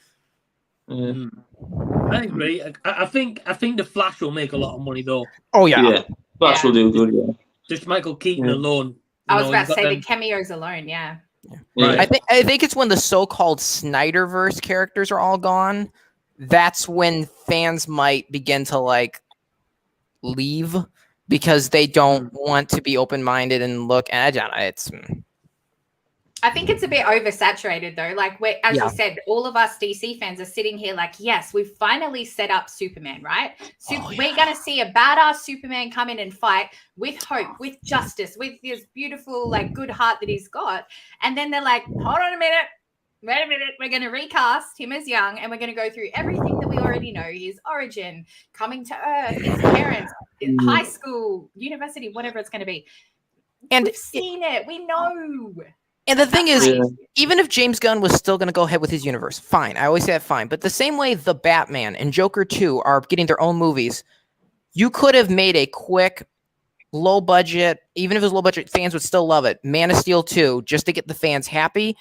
I agree. I think the Flash will make a lot of money though. Oh yeah. Flash will do good. Yeah. Just Michael Keaton alone. I was about to say the cameos alone. Yeah. Right. I think it's when the so-called Snyderverse characters are all gone. That's when fans might begin to like leave, because they don't want to be open-minded and look. And I think it's a bit oversaturated though. Like as you said, all of us DC fans are sitting here like, yes, we've finally set up Superman, right? We're going to see a badass Superman come in and fight with hope, with justice, with this beautiful, like good heart that he's got. And then they're like, hold on a minute. Wait a minute. We're going to recast him as young, and we're going to go through everything that we already know. His origin, coming to Earth, his parents, his high school, university, whatever it's going to be. And we've seen it. We know. And the thing is, even if James Gunn was still going to go ahead with his universe, fine. I always say that fine. But the same way the Batman and Joker 2 are getting their own movies, you could have made a quick, low budget, even if it was low budget, fans would still love it. Man of Steel 2, just to get the fans happy.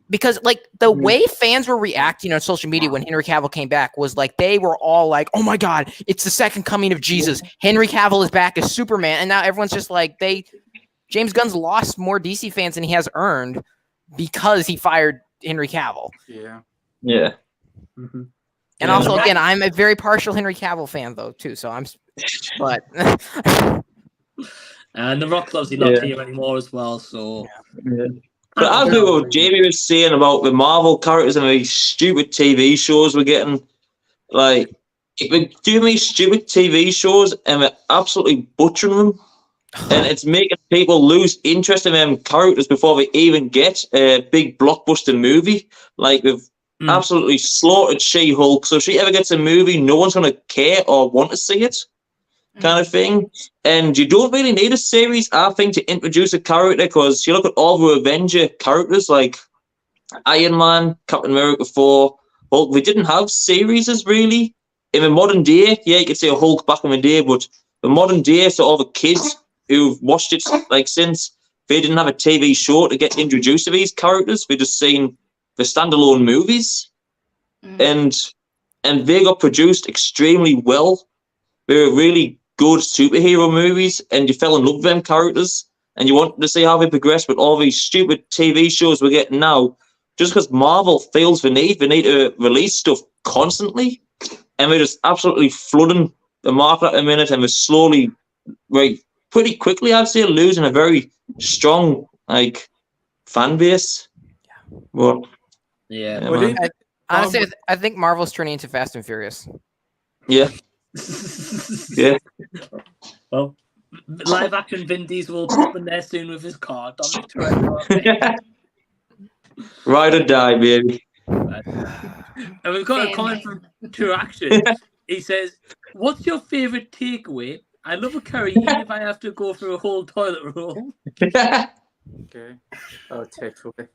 Because like the way fans were reacting on social media when Henry Cavill came back was like, they were all like, oh my God, it's the second coming of Jesus. Henry Cavill is back as Superman. And now everyone's just like, James Gunn's lost more DC fans than he has earned because he fired Henry Cavill. Yeah. And also, again, I'm a very partial Henry Cavill fan though too. So but and The Rock's obviously not here anymore as well. So. But I think what Jamie was saying about the Marvel characters and these stupid TV shows we're getting, like, we're doing these stupid TV shows and we're absolutely butchering them. And it's making people lose interest in them characters before they even get a big blockbuster movie. Like, we've absolutely slaughtered She-Hulk. So if she ever gets a movie, no one's going to care or want to see it, kind of thing. And you don't really need a series, I think, to introduce a character, because you look at all the Avenger characters like Iron Man, Captain America 4, Hulk, they didn't have series really. In the modern day, you could say Hulk back in the day, but the modern day, so all the kids who've watched it like since, they didn't have a TV show to get introduced to these characters. They just seen the standalone movies, and they got produced extremely well. They were really good superhero movies, and you fell in love with them characters, and you wanted to see how they progress. But all these stupid TV shows we're getting now, just because Marvel feels they need to release stuff constantly, and they're just absolutely flooding the market at the minute, and we're slowly, pretty quickly, I'd say, losing a very strong fan base. But honestly, I think Marvel's turning into Fast and Furious. Yeah. Well, live action Vin Diesel will pop in there soon with his car. Dominic Toretto. Ride or die, baby. And we've got a comment from True Action. He says, "What's your favorite takeaway? I love a curry even if I have to go through a whole toilet roll." Okay. Oh, takeaway.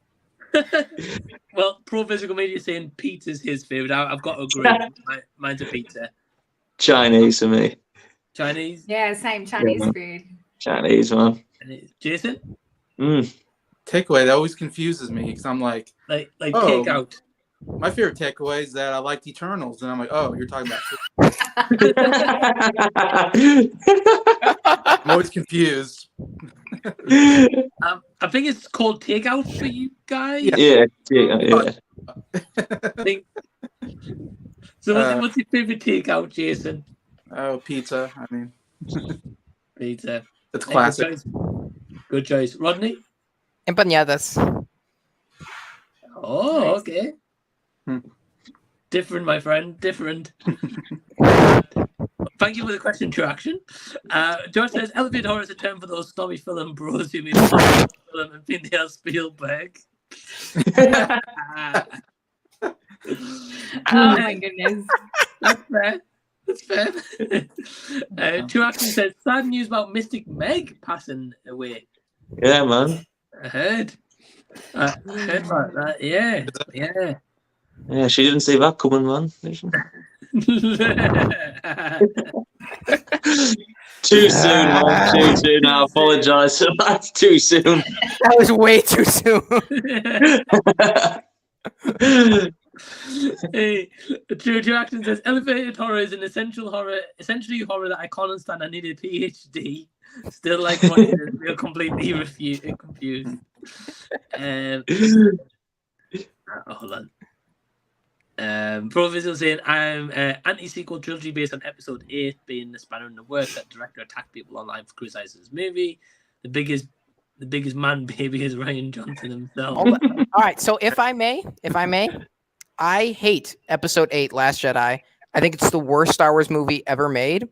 Well, Pro Physical Media saying pizza's his favorite. I've got to agree. Mine's a pizza. Chinese for me. Chinese? Yeah, same Chinese food. Chinese, man. Jason? Takeaway, that always confuses me because I'm like takeout. My favorite takeaway is that I liked Eternals, and I'm like, oh, you're talking about food. I'm always confused. I think it's called takeout for you guys. Yeah. So what's your favorite takeout, Jason? Oh, pizza. I mean, pizza. It's classic. Good choice. Rodney? Empanadas. Oh, okay. Different, my friend. Different. Thank you for the question, True Action. George says, elevated horror is a term for those snobby film bros who made a film and think they are Spielberg. Oh my goodness. That's fair. That's fair. True Action says, sad news about Mystic Meg passing away. Yeah, man. I heard about that. Yeah. Yeah, she didn't see that coming, man. Too soon, man. Too soon. I apologise. That's too soon. That was way too soon. Hey, True Action says elevated horror is an essentially horror that I can't understand. I need a PhD. Still like watching it, feel completely confused. Hold on. Provisional saying I'm anti-sequel trilogy based on episode 8 being the spanner in the works that director attacked people online for criticizing his movie. The biggest man baby is Ryan Johnson himself. All right, so if I may, I hate episode 8, Last Jedi. I think it's the worst Star Wars movie ever made.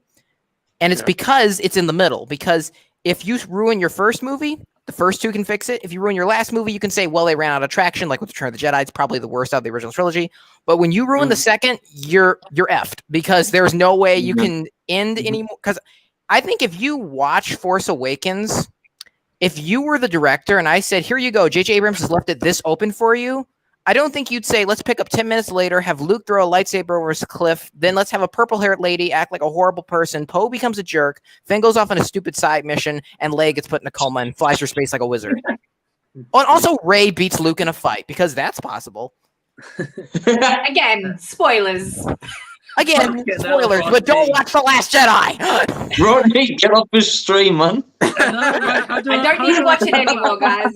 And it's because it's in the middle. Because if you ruin your first movie, the first two can fix it. If you ruin your last movie, you can say, well, they ran out of traction, like with Return of the Jedi. It's probably the worst out of the original trilogy. But when you ruin the second, you're effed. Because there's no way you can end anymore. Because I think if you watch Force Awakens, if you were the director and I said, here you go, J.J. Abrams has left it this open for you, I don't think you'd say, let's pick up 10 minutes later, have Luke throw a lightsaber over a cliff, then let's have a purple-haired lady act like a horrible person, Poe becomes a jerk, Finn goes off on a stupid side mission, and Leia gets put in a coma and flies through space like a wizard. Oh, and also, Rey beats Luke in a fight, because that's possible. Again, spoilers. Again, spoilers, but don't watch The Last Jedi. Rodney, get off this stream, man. I don't need to watch it anymore, guys.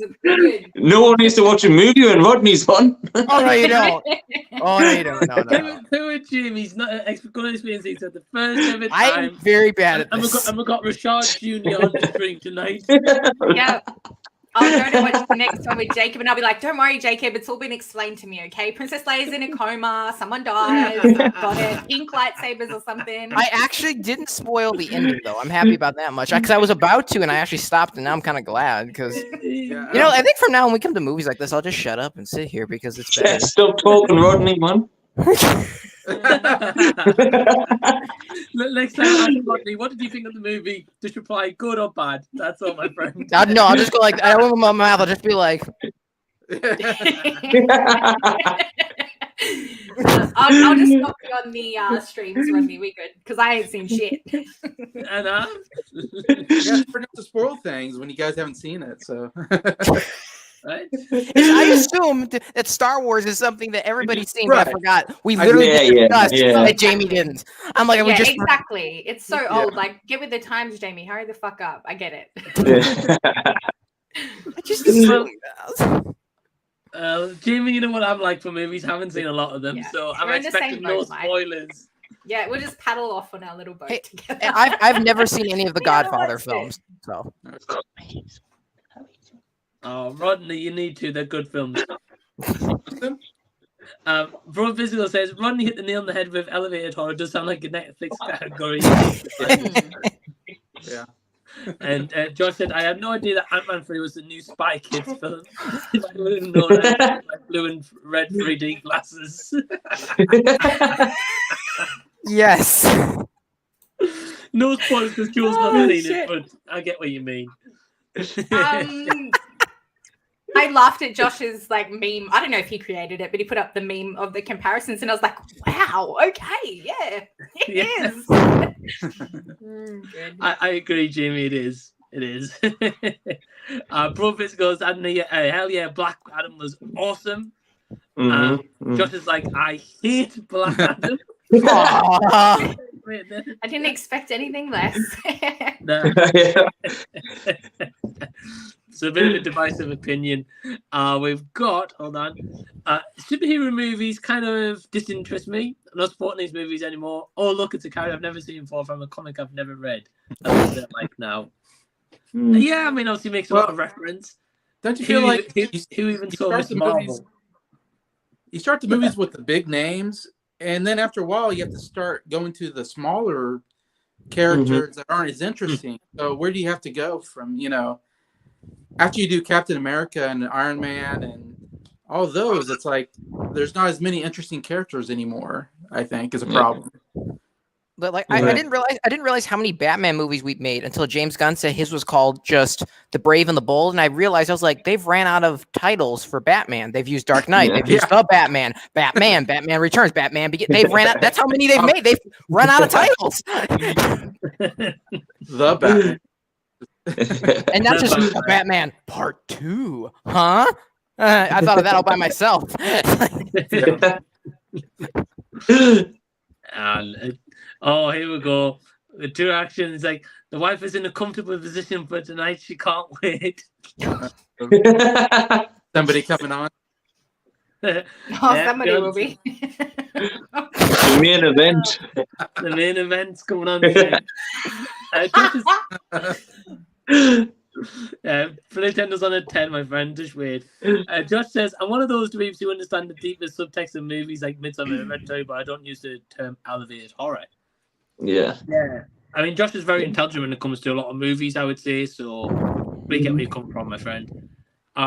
No one needs to watch a movie when Rodney's on. Oh, no, you don't. Oh, no, you don't. No. Who are Jimmy's not good experience? He said the first ever time. I'm very bad at this. And we got Rashad Jr. on the stream tonight. Yeah. I'll go to watch the next one with Jacob, and I'll be like, don't worry, Jacob, it's all been explained to me, okay? Princess Leia's in a coma, someone dies, got it, pink lightsabers or something. I actually didn't spoil the ending, though. I'm happy about that much. Because I was about to, and I actually stopped, and now I'm kind of glad. Because, you know, I think from now on, when we come to movies like this, I'll just shut up and sit here because it's better. Yeah, stop talking, Rodney, man. Next time, Rodney, what did you think of the movie? Just reply, good or bad. That's all, my friend. No, I'll just go like, I don't open my mouth. I'll just be like, I'll just stop you on the streams, Rodney. We good because I ain't seen shit. And yeah, forget to spoil things when you guys haven't seen it. So. Right? I assumed that Star Wars is something that everybody's seen, but I forgot. We literally discussed that Jamie didn't. I'm like, exactly. It's so old. Like, get with the times, Jamie. Hurry the fuck up. I get it. I just assumed that. Jamie, you know what I'm like for movies. Haven't seen a lot of them, so I'm expecting no spoilers. Yeah, we'll just paddle off on our little boat together. I've never seen any of the Godfather films, so. Oh, Rodney, you need to. They're good films. Bro Physical says, Rodney hit the nail on the head with elevated horror. Does sound like a Netflix category. Yeah. And Josh said, I had no idea that Ant-Man 3 was the new Spy Kids film. I didn't know that. Like blue and red 3D glasses. Yes. No spoilers because Jules not seen it, but I get what you mean. I laughed at Josh's like meme. I don't know if he created it, but he put up the meme of the comparisons, and I was like, "Wow, okay, yeah." is. Good. I agree, Jamie. It is. It is. Profits goes, hell yeah, Black Adam was awesome. Josh is like, I hate Black Adam. I didn't expect anything less. No. It's a bit of a divisive opinion. We've got, hold on, superhero movies kind of disinterest me. I'm not supporting these movies anymore. Oh, look, it's a character I've never seen before from a comic I've never read. That's what I like now. Yeah, I mean, obviously makes a lot of reference. Don't you feel like who even saw Mr. Marvel? You start the movies with the big names, and then after a while, you have to start going to the smaller characters that aren't as interesting. So where do you have to go from, after you do Captain America and Iron Man and all those, it's like there's not as many interesting characters anymore, I think, is a problem. But like I didn't realize how many Batman movies we've made until James Gunn said his was called just The Brave and the Bold, and I realized I was like, they've ran out of titles for Batman. They've used Dark Knight, they've used The Batman, Batman Returns, Batman Begins. They've ran out. That's how many they've made. They've run out of titles. The Batman, and not just The Batman Part 2, huh? I thought of that all by myself. Oh, here we go. The two actions, like the wife is in a comfortable position, but tonight she can't wait. Somebody coming on. Somebody will be. The main event. The main event's coming on. Pretender's on a 10, my friend. Just wait. Josh says, I'm one of those dweebs who understand the deepest subtext of movies like Midsommar and Hereditary, but I don't use the term elevated horror. Yeah. I mean, Josh is very intelligent when it comes to a lot of movies, I would say, so we get where you come from, my friend.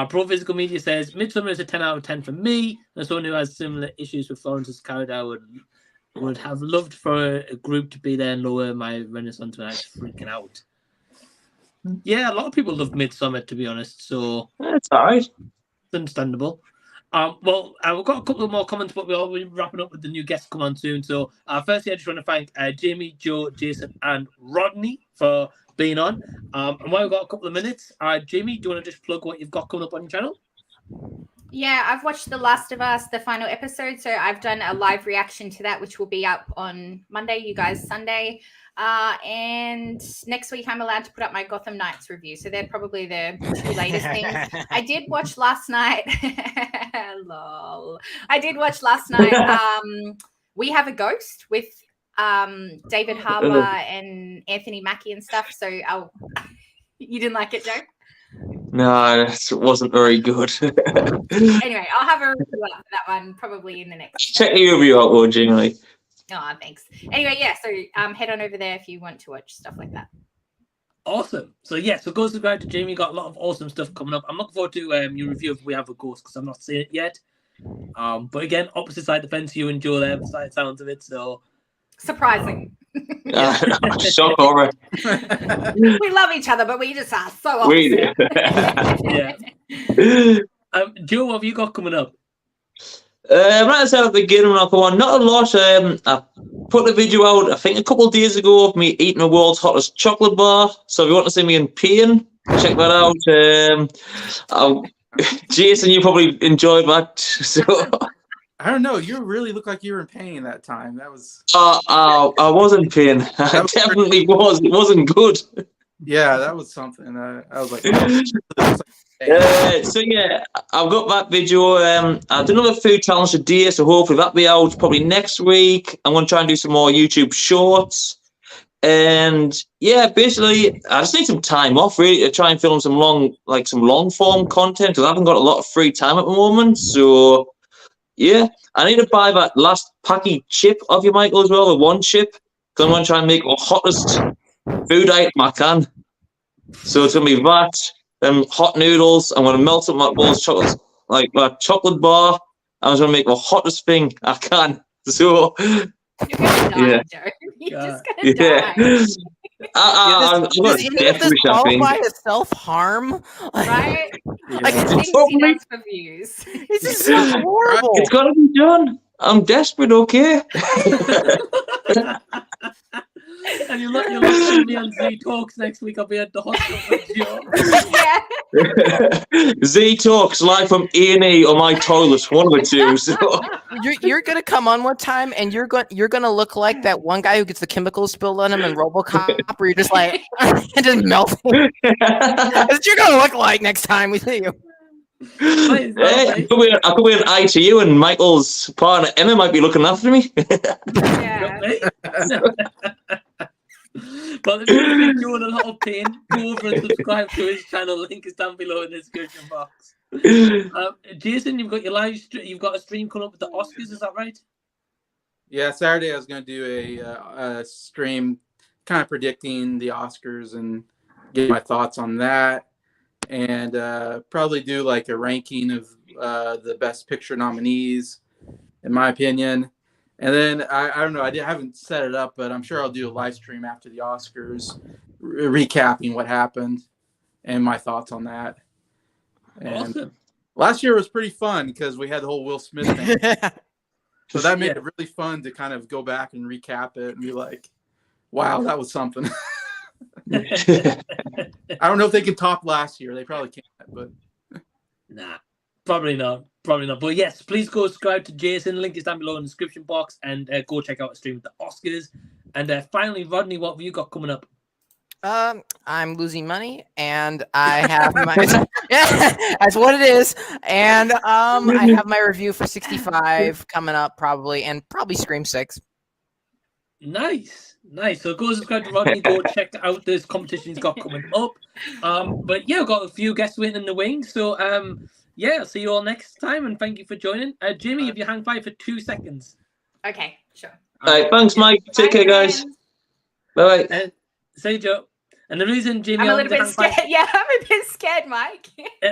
Pro Physical Media says, Midsommar is a 10 out of 10 for me. As someone who has similar issues with Florence's character, I would have loved for a group to be there and lower my Renaissance when I was freaking out. Yeah, a lot of people love Midsommar, to be honest, so that's all right. It's understandable. Well, we've got a couple of more comments, but we'll be wrapping up with the new guests come on soon. So, firstly, I just want to thank Jamie, Joe, Jason, and Rodney for being on. And while we've got a couple of minutes, Jamie, do you want to just plug what you've got coming up on your channel? Yeah, I've watched The Last of Us, the final episode. So I've done a live reaction to that, which will be up on Monday, you guys Sunday. And next week I'm allowed to put up my Gotham Knights review. So they're probably the two latest things. I did watch last night. Lol. I did watch last night. We Have a Ghost with David Harbour and Anthony Mackie and stuff. So you didn't like it, Joe? No, it wasn't very good. Anyway, I'll have a review up for that one probably in the next. Check your review out, won't you, Jamie? Oh, thanks. Anyway, yeah, so head on over there if you want to watch stuff like that. Awesome. So, yeah, so go subscribe to Jamie. Got a lot of awesome stuff coming up. I'm looking forward to your review of We Have a Ghost because I've not seen it yet. But again, opposite side of the fence, you enjoy the side sounds of it. So surprising. So horror. We love each other, but we just are so opposite. Yeah. Joe, what have you got coming up? Right as I said at the beginning, not a lot. I put a video out, I think, a couple of days ago of me eating the world's hottest chocolate bar. So if you want to see me in pain, check that out. Jason, you probably enjoyed that. So I don't know. You really look like you were in pain that time. That was. I was in pain. I definitely was. It wasn't good. Yeah, that was something. I was like. So yeah, I've got that video. I did another food challenge today, so hopefully that'll be out probably next week. I'm going to try and do some more YouTube shorts. And yeah, basically, I just need some time off really to try and film some long form content because I haven't got a lot of free time at the moment. So yeah, I need to buy that last packy chip of you, Michael, as well, the one chip, because I'm going to try and make the hottest food item I can. So it's going to be that. Hot noodles. I'm going to melt up my balls chocolate, like that chocolate bar. I'm going to make the hottest thing I can. So, you're gonna die, Joe. You're just going to die. Does any of this qualify as self-harm? Right? Like, for views. This is so horrible. It's got to be done. I'm desperate, okay? And you'll not see me on Z Talks next week. I'll be at the hospital with Joe. Yeah. Z Talks live from E&E on my toilet, one of the two. So. You're gonna come on one time, and you're gonna look like that one guy who gets the chemicals spilled on him in RoboCop, where you're just like and just melting. That's what you're gonna look like next time we see you. Hey, I could be an ITU, and Michael's partner Emma might be looking after me. Yeah. But if you've been doing a lot of pain, go over and subscribe to his channel. Link is down below in the description box. Jason, you've got your you've got a stream coming up with the Oscars. Is that right? Yeah, Saturday I was going to do a stream, kind of predicting the Oscars and get my thoughts on that, and probably do like a ranking of the Best Picture nominees, in my opinion. And then I don't know, I haven't set it up, but I'm sure I'll do a live stream after the Oscars, recapping what happened and my thoughts on that. And Awesome. last year was pretty fun because we had the whole Will Smith thing. So that made it really fun to kind of go back and recap it and be like, wow, that was something. I don't know if they can top last year. They probably can't, but nah, probably not. Probably not. But yes, please go subscribe to Jason. Link is down below in the description box, and go check out a stream with the Oscars. And finally, Rodney, what have you got coming up? I'm losing money, and I have my that's what it is. And I have my review for 65 coming up probably, and probably Scream 6. Nice. So go subscribe to Rodney. Go check out this competition he's got coming up. But yeah, we've got a few guests waiting in the wings. So yeah, I'll see you all next time, and thank you for joining. Jimmy, if you hang fire for 2 seconds. Okay, sure. All right, thanks, Mike. Take care, guys. Bye. Say Joe. And the reason, Jimmy, I'm a little bit scared. Yeah, I'm a bit scared, Mike.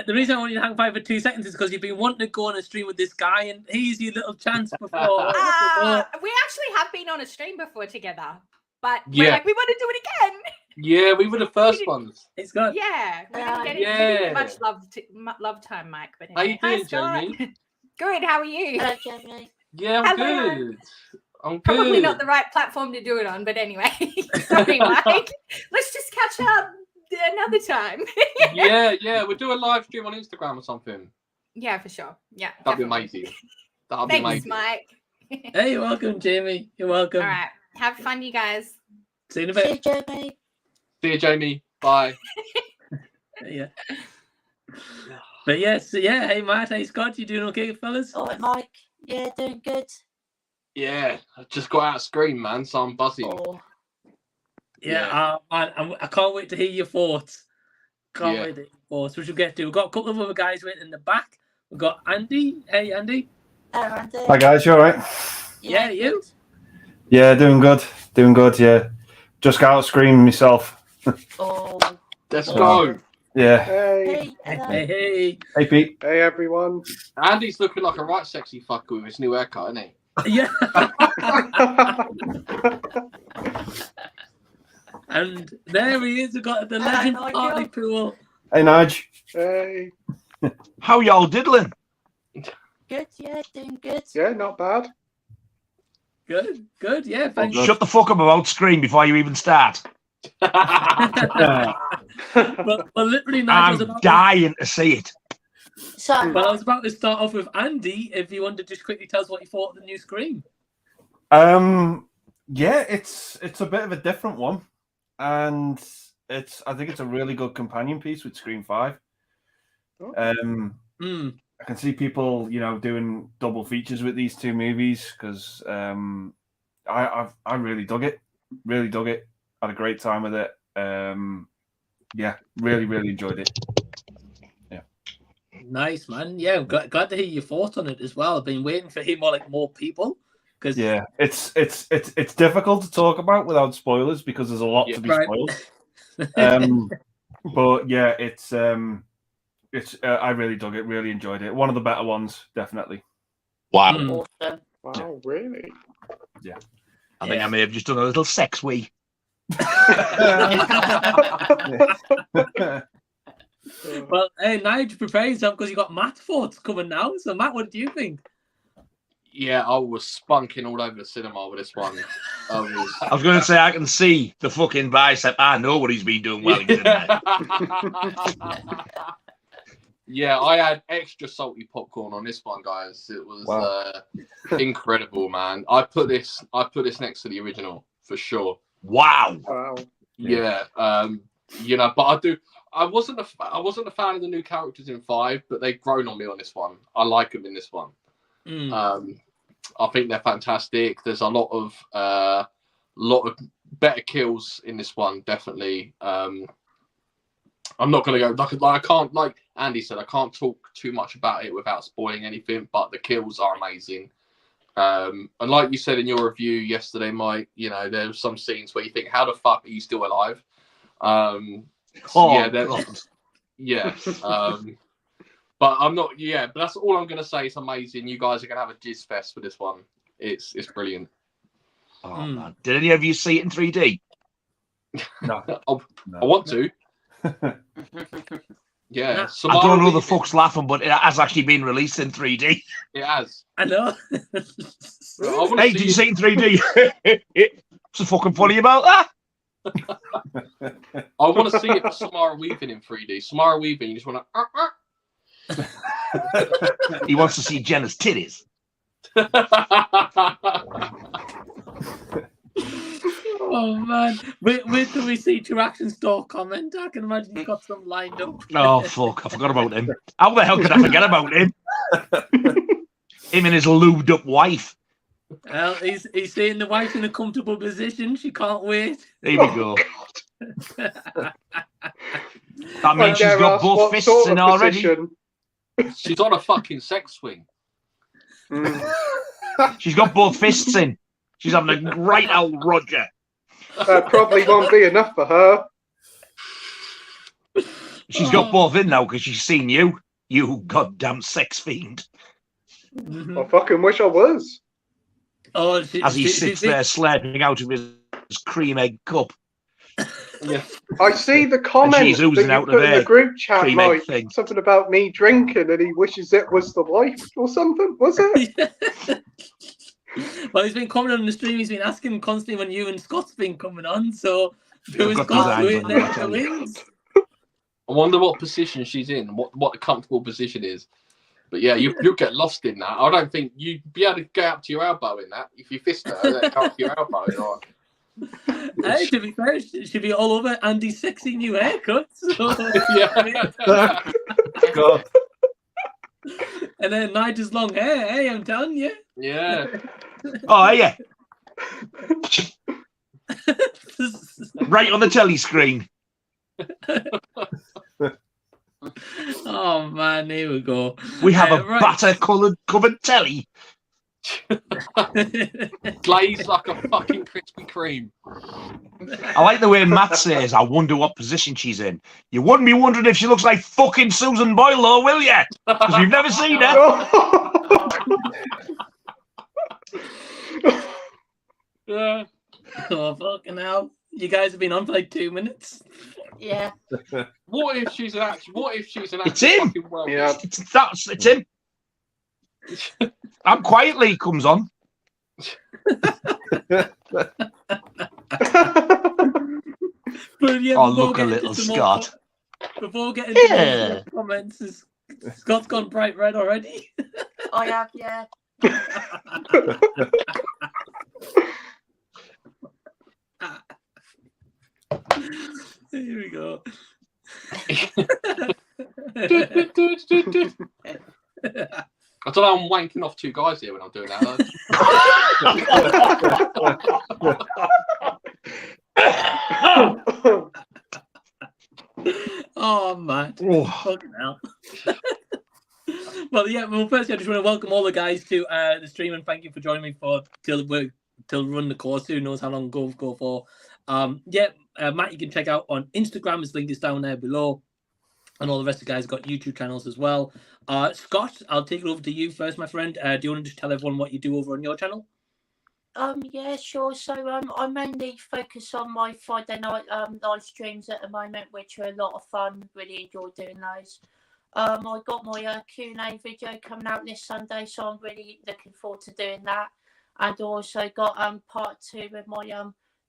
The reason I want you to hang fire for 2 seconds is because you've been wanting to go on a stream with this guy, and here's your little chance before. We actually have been on a stream before together, but we're like, we want to do it again. Yeah, we were the first ones. It's good. Yeah, we didn't get much love time, Mike. But anyway. How you doing, Jamie? Good. How are you? Hello, Jamie. Yeah, I'm good. I'm good. Probably not the right platform to do it on, but anyway. Sorry, Mike. Let's just catch up another time. yeah, we'll do a live stream on Instagram or something. Yeah, for sure. Yeah, that'd be amazing. That'd be amazing. Thanks, Mike. Hey, you're welcome, Jamie. You're welcome. All right, have fun, you guys. See you in a bit. See you, Jamie. See you, Jamie. Bye. Yeah. But yes, hey Matt, hey Scott, you doing okay, fellas? All right, Mike. Yeah, doing good. Yeah, I just got out of Scream, man, so I'm buzzing. Oh. Yeah, I can't wait to hear your thoughts. Can't wait to hear your thoughts, which we'll get to. We've got a couple of other guys waiting in the back. We've got Andy. Hey, Andy. Hello, Andy. Hi, guys. You all right? Yeah, you? Yeah, doing good. Doing good, yeah. Just got out of Scream myself. Oh. Let's go. Yeah. Hey. Hey. Hey, Pete. Hey, everyone. Andy's looking like a right sexy fucker with his new haircut, isn't he? Yeah. And there he is. We've got the legend Hartlepool. Hey, Nige. Hey. How y'all diddling? Good, yeah, doing good. Yeah, not bad. Good, yeah. Thank you. Shut the fuck up about Scream before you even start. Well, literally, Nige I'm dying to see it. So, well, I was about to start off with Andy. If you wanted to just quickly tell us what you thought of the new Scream. Yeah, it's a bit of a different one, and I think it's a really good companion piece with Scream 5. I can see people, doing double features with these two movies because I really dug it. Really dug it. Had a great time with it. Yeah, really enjoyed it. Yeah. Nice, man. Yeah, glad to hear your thoughts on it as well. I've been waiting for him more people. Yeah, it's difficult to talk about without spoilers because there's a lot to be spoiled. But yeah, it's I really dug it, really enjoyed it. One of the better ones, definitely. Wow. awesome. Wow, really? Yeah. I think I may have just done a little sex wee. Well, hey, Nige, prepare yourself because you got Matt's thoughts coming now. So, Matt, what do you think? Yeah, I was spunking all over the cinema with this one. I was going to say, I can see the fucking bicep. I know what he's been doing while he's in there. Yeah, I had extra salty popcorn on this one, guys. It was incredible, man. I put this next to the original for sure. Wow. Yeah. But I wasn't a fan of the new characters in 5, but they've grown on me on this one. I like them in this one. I think they're fantastic. There's a lot of better kills in this one, definitely. I'm not going to go I can't, like Andy said, I can't talk too much about it without spoiling anything. But the kills are amazing. And like you said in your review yesterday, Mike, there's some scenes where you think, how the fuck are you still alive? But I'm not. Yeah, but that's all I'm gonna say. It's amazing. You guys are gonna have a jizz fest for this one. It's brilliant. Oh man! Did any of you see it in 3D? No. I want to. Yeah. I don't know the fuck's laughing, but it has actually been released in 3D. It has. I know. Hey, did you see it in 3D? What's so fucking funny about that? I want to see it for Samara Weaving in 3D. Samara Weaving, you just want to. He wants to see Jenna's titties. Oh man, wait till we see Interaction Store comment. I can imagine you've got some lined up. Oh fuck, I forgot about him. How the hell could I forget about him? Him and his lubed up wife. Well, he's saying the wife's in a comfortable position. She can't wait. There we go. That means she's got both fists in already. She's on a fucking sex swing. She's got both fists in. She's having a great old Roger. That probably won't be enough for her. She's got both in now because she's seen you. You goddamn sex fiend. I fucking wish I was. Oh, as he sits there slurping out of his cream egg cup. Yeah. I see the comment she's oozing that you out put of in the there, group chat, cream egg Mike. thing. Something about me drinking, and he wishes it was the wife or something. Was it? Well, he's been commenting on the stream. He's been asking constantly when you and Scott's been coming on. So who is got Scott designs doing on there you, I for tell you. wins? I wonder what position she's in, what the comfortable position is. But yeah, you'll get lost in that. I don't think you'd be able to go up to your elbow in that. If you fist her, then go up to your elbow. Right? Hey, to be fair, she'd be all over Andy's sexy new haircut. So, Yeah. God. And then Nigel's long hair. Hey, I'm telling you. Yeah. Oh, yeah. Right on the telly screen. Oh man, here we go. We have a right. batter covered telly. Glazed like a fucking Krispy Kreme. I like the way Matt says, I wonder what position she's in. You wouldn't be wondering if she looks like fucking Susan Boyle, though, will you? Because you've never seen her. Yeah. Oh fucking hell! You guys have been on for like 2 minutes. Yeah. What if she's an actual It's him. fucking well? Yeah. It's him. I'm quietly comes on. But yeah, Oh, before look a getting little to some Scott. Before getting to Yeah. more comments, Scott's gone bright red already. I have, yeah. Here we go. I don't know, I'm wanking off two guys here when I'm doing that. Oh man, Oh. fucking hell. Well, firstly, I just want to welcome all the guys to the stream and thank you for joining me for till run the course. Who knows how long go for? Matt, you can check out on Instagram. His link is down there below, and all the rest of the guys got YouTube channels as well. Scott, I'll take it over to you first, my friend. Do you want to just tell everyone what you do over on your channel? Yeah, sure. So I mainly focus on my Friday night live streams at the moment, which are a lot of fun. Really enjoy doing those. I got my Q&A video coming out this Sunday, so I'm really looking forward to doing that. And also got part 2 with my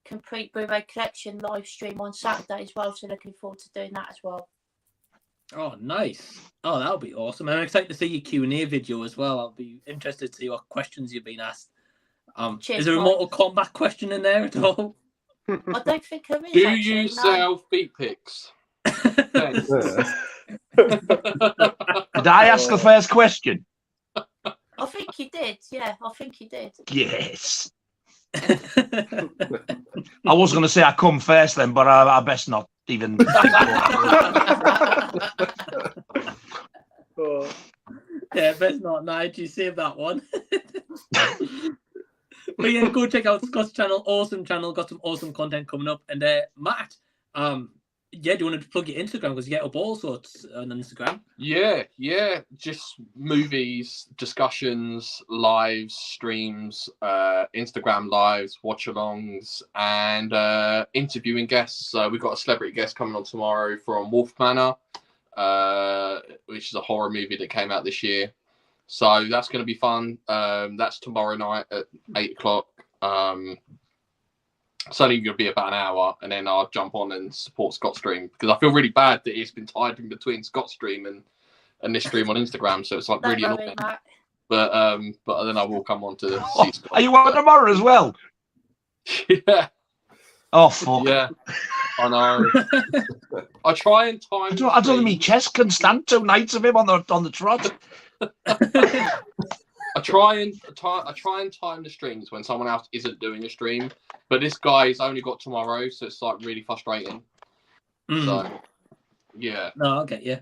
complete Blu-ray collection live stream on Saturday as well, so looking forward to doing that as well. Oh, nice. Oh, that'll be awesome. I'm excited to see your Q&A video as well. I'll be interested to see what questions you've been asked. Cheers, is there a Mike. Mortal Kombat question in there at all? I don't think there is. Do actually, you no. sell feet pics? Thanks. Did I ask the first question? I think you did. Yeah, I think you did. Yes. I was going to say I come first then, but I best not even think about it. Yeah, best not, Nige. You save that one. But yeah, go check out Scott's channel. Awesome channel. Got some awesome content coming up. And Matt, yeah, do you want to plug your Instagram? Because you get up all sorts on Instagram. Yeah. Just movies, discussions, lives, streams, Instagram lives, watch-alongs, and interviewing guests. We've got a celebrity guest coming on tomorrow from Wolf Manor, which is a horror movie that came out this year. So that's going to be fun. That's tomorrow night at 8 o'clock. It's only going to be about an hour, and then I'll jump on and support Scott's stream, because I feel really bad that it's been tied in between Scott's stream and this stream on Instagram, so it's like really annoying. But then I will come on to see Scott. Are you on tomorrow as well? Yeah. Oh fuck. Yeah. I know. I try and time. I don't think my chest can stand 2 nights of him on the trot. I try and time the streams when someone else isn't doing a stream, but this guy's only got tomorrow, so it's like really frustrating. So yeah. No, I'll get you.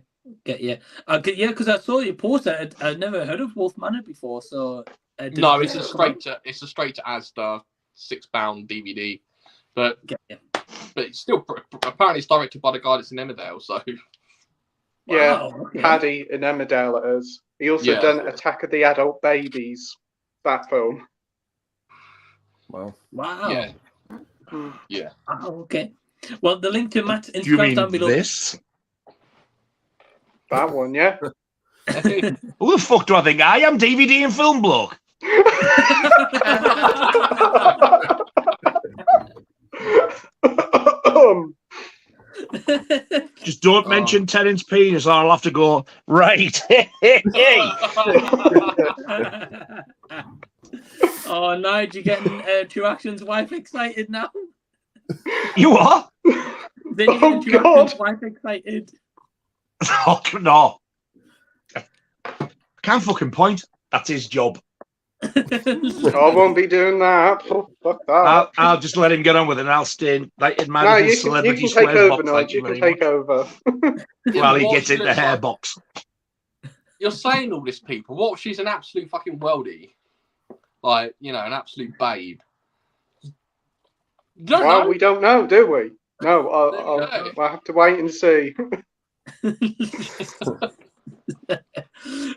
Yeah, because I saw your poster. I'd never heard of Wolf Manor before, so no, it's a straight to Asda £6 DVD, but it's still apparently it's directed by the guy that's in Emmerdale, so yeah, wow, okay. Paddy in Emmerdale it is. He also done Attack of the Adult Babies, that film. Wow. Yeah. Yeah. Oh, okay. Well, the link to Matt's Do you Instagram mean down below. this? That one, yeah. Who the fuck do I think I am? DVD and film bloke. Just don't mention Tennant's penis, or I'll have to go right. Oh, Nige, you're getting True Action's wife excited now. You are? Then you're getting True Action's wife excited. Oh no! Can't fucking point. That's his job. I won't be doing that. Fuck that. I'll just let him get on with it, and I'll stay like in my little celebrity you can take squares over, box. Nige. You can take over. While he gets in the hair box. You're saying all this, people. What? She's an absolute fucking worldie. Like, you know, an absolute babe. Well, we don't know, do we? No, I'll have to wait and see.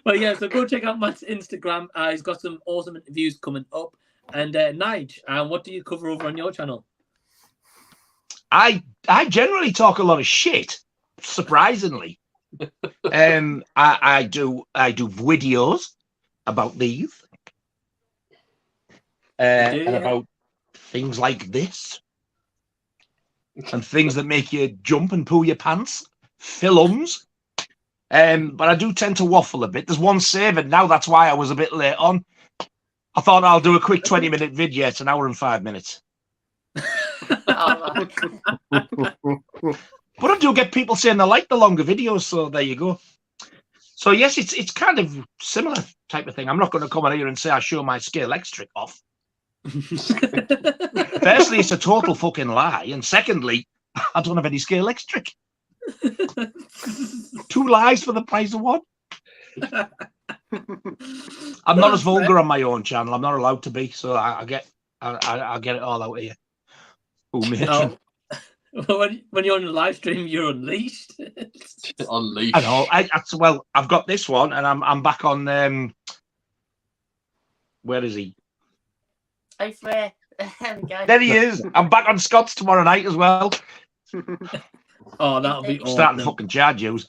Well, yeah, so go check out Matt's Instagram. He's got some awesome interviews coming up. And Nige, what do you cover over on your channel? I generally talk a lot of shit, surprisingly. I do videos about these and about things like this and things that make you jump and poo your pants, films. But I do tend to waffle a bit. There's one saving now. That's why I was a bit late on. I thought I'll do a quick 20-minute video. It's an hour and 5 minutes. But I do get people saying they like the longer videos, so there you go. So yes, it's kind of similar type of thing. I'm not going to come on here and say I show my scale X trick off. Firstly, it's a total fucking lie, and secondly, I don't have any scale X trick. 2 lies for the price of 1. I'm not as vulgar on my own channel. I'm not allowed to be, so I get it all out of you. Oh, matron. When you're on the live stream, you're unleashed. Unleashed. I know. Well, I've got this one, and I'm back on. Where is he? Over there. There we go. There he is. I'm back on Scott's tomorrow night as well. Oh, that'll be awesome. Starting fucking charge yous.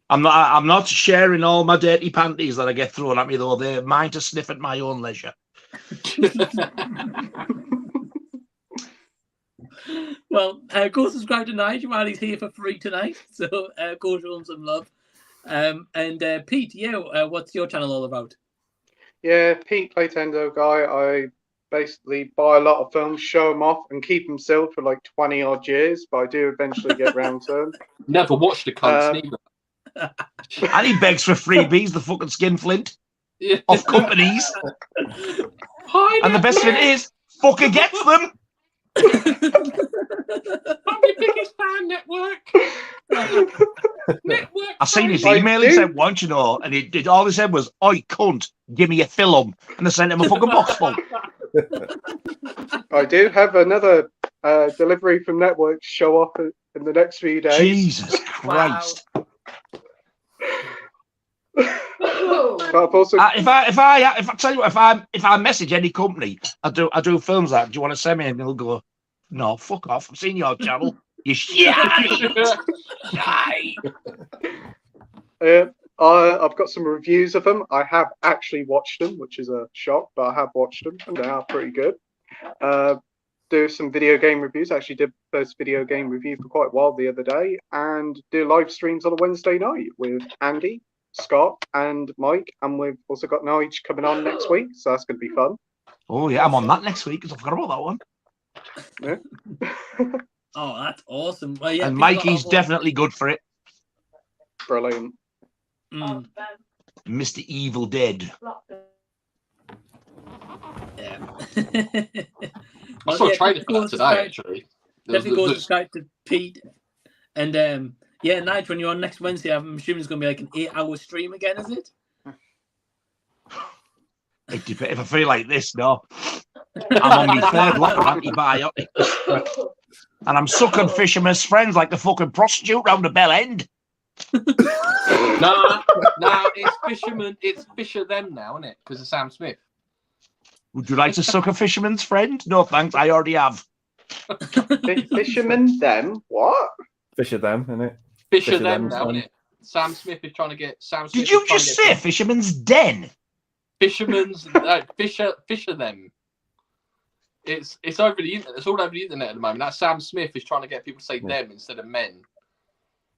I'm not sharing all my dirty panties that I get thrown at me, though. They're mine to sniff at my own leisure. Well, go subscribe to Nigel while he's here for free tonight. So go show him some love. And Pete, what's your channel all about? Yeah, Pete PlayTendoGuy. I basically buy a lot of films, show them off, and keep them sealed for like 20 odd years. But I do eventually get round to them. Never watched the cunts neither. And he begs for freebies, the fucking skinflint of companies. And the best thing is, fucker gets them. I'm your biggest fan, Network. I seen his email he sent once, you know, and it all he said was, "Oi, cunt, give me a film," and I sent him a fucking box full. I do have another delivery from Network to show off in the next few days. Jesus Christ! But I've also If I tell you what, if I message any company, I do films that. Do you want to send me? And they'll go, "No, fuck off. I've seen your channel. You shite." I've got some reviews of them. I have actually watched them, which is a shock, but I have watched them, and they are pretty good. Do some video game reviews. I actually did the first video game review for quite a while the other day, and do live streams on a Wednesday night with Andy, Scott, and Mike, and we've also got Nige coming on next week, so that's going to be fun. Oh yeah, I'm on that next week because I forgot about that one. Yeah. Oh, that's awesome. Well, yeah, and Mikey's definitely good for it. Brilliant. Mr. Evil Dead. Yeah. I saw a trailer for that today, actually. Definitely go subscribe to Pete. And Nige, when you're on next Wednesday, I'm assuming it's going to be like an 8-hour stream again, is it? If I feel like this, no. I'm on my third lot of antibiotics. And I'm sucking fishermen's friends like the fucking prostitute round the bell end. No, it's fisherman. It's Fisher them now, isn't it? Because of Sam Smith. Would you like to suck a fisherman's friend? No, thanks. I already have. Fisherman them? What? Fisher them, isn't it? Fisher them now, isn't it? Sam Smith is trying to get Sam Smith. Did you just say fisherman's den? Fisherman's Fisher them. It's over the internet. It's all over the internet at the moment. That Sam Smith is trying to get people to say them instead of men.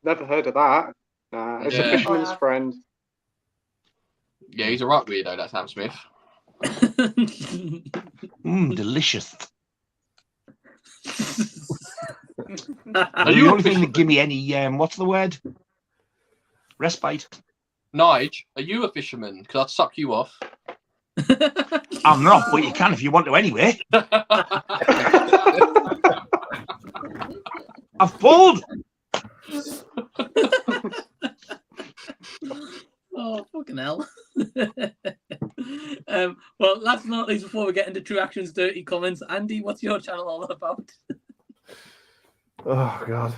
Never heard of that. It's a fisherman's friend. Yeah, he's a right weirdo, that Sam Smith. Delicious. The only thing that give me any what's the word? Respite. Nige, are you a fisherman? Because I'd suck you off. I'm not, but you can if you want to anyway. I've pulled. Oh, fucking hell. Well, last but not least, before we get into True Action's dirty comments, Andy, what's your channel all about? Oh, God.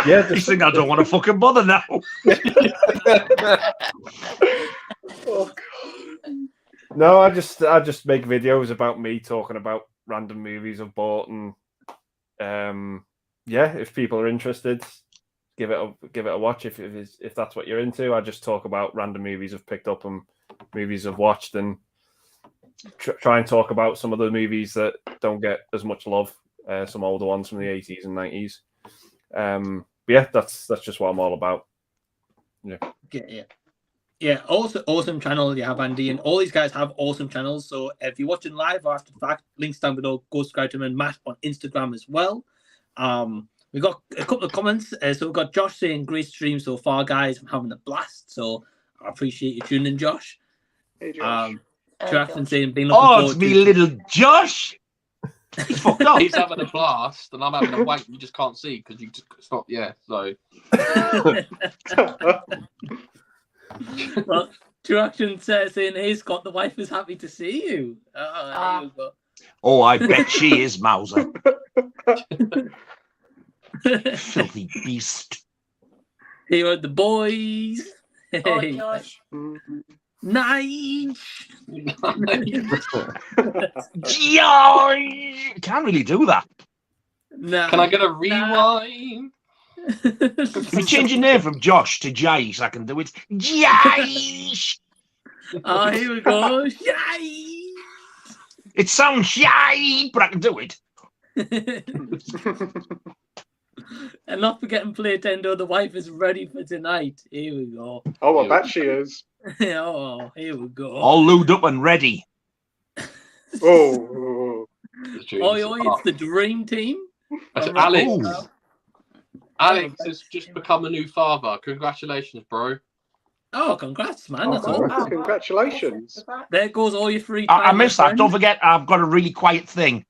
Yeah, this thing I don't want to fucking bother now. Oh, God. No, I just make videos about me talking about random movies I've bought, and if people are interested, give it a watch if that's what you're into. I just talk about random movies I've picked up and movies I've watched, and try and talk about some of the movies that don't get as much love, some older ones from the 80s and 90s. That's just what I'm all about. Yeah, also awesome channel you have, Andy, and all these guys have awesome channels. So if you're watching live or after the fact, links down below. Go subscribe to them and Matt on Instagram as well. We've got a couple of comments. So we've got Josh saying, "Great stream so far, guys. I'm having a blast." So I appreciate you tuning in, Josh. Hey, Josh. Jackson saying, "Been looking forward it's me, little Josh." He's fucked up. He's having a blast, and I'm having a wank. You just can't see because you just stop. Yeah, so. Well, True Action says saying, "Hey Scott, the wife is happy to see you." Oh, I bet she is, Mauser. Filthy beast. Here are the boys. Oh, Josh. Nice. Can't really do that. Nah. Can I get a rewind? If you change your name from Josh to Jais, I can do it. Jais! Oh, here we go. Yay! It sounds shy, but I can do it. And not forgetting Playtendo, the wife is ready for tonight. Here we go. Oh, I bet she is. Oh, here we go. All lubed up and ready. Oh. It's the dream team. Alex has just become a new father. Congratulations, bro. Oh, congrats, man. That's all. Congratulations. There goes all your free time. I missed that. Don't forget, I've got a really quiet thing.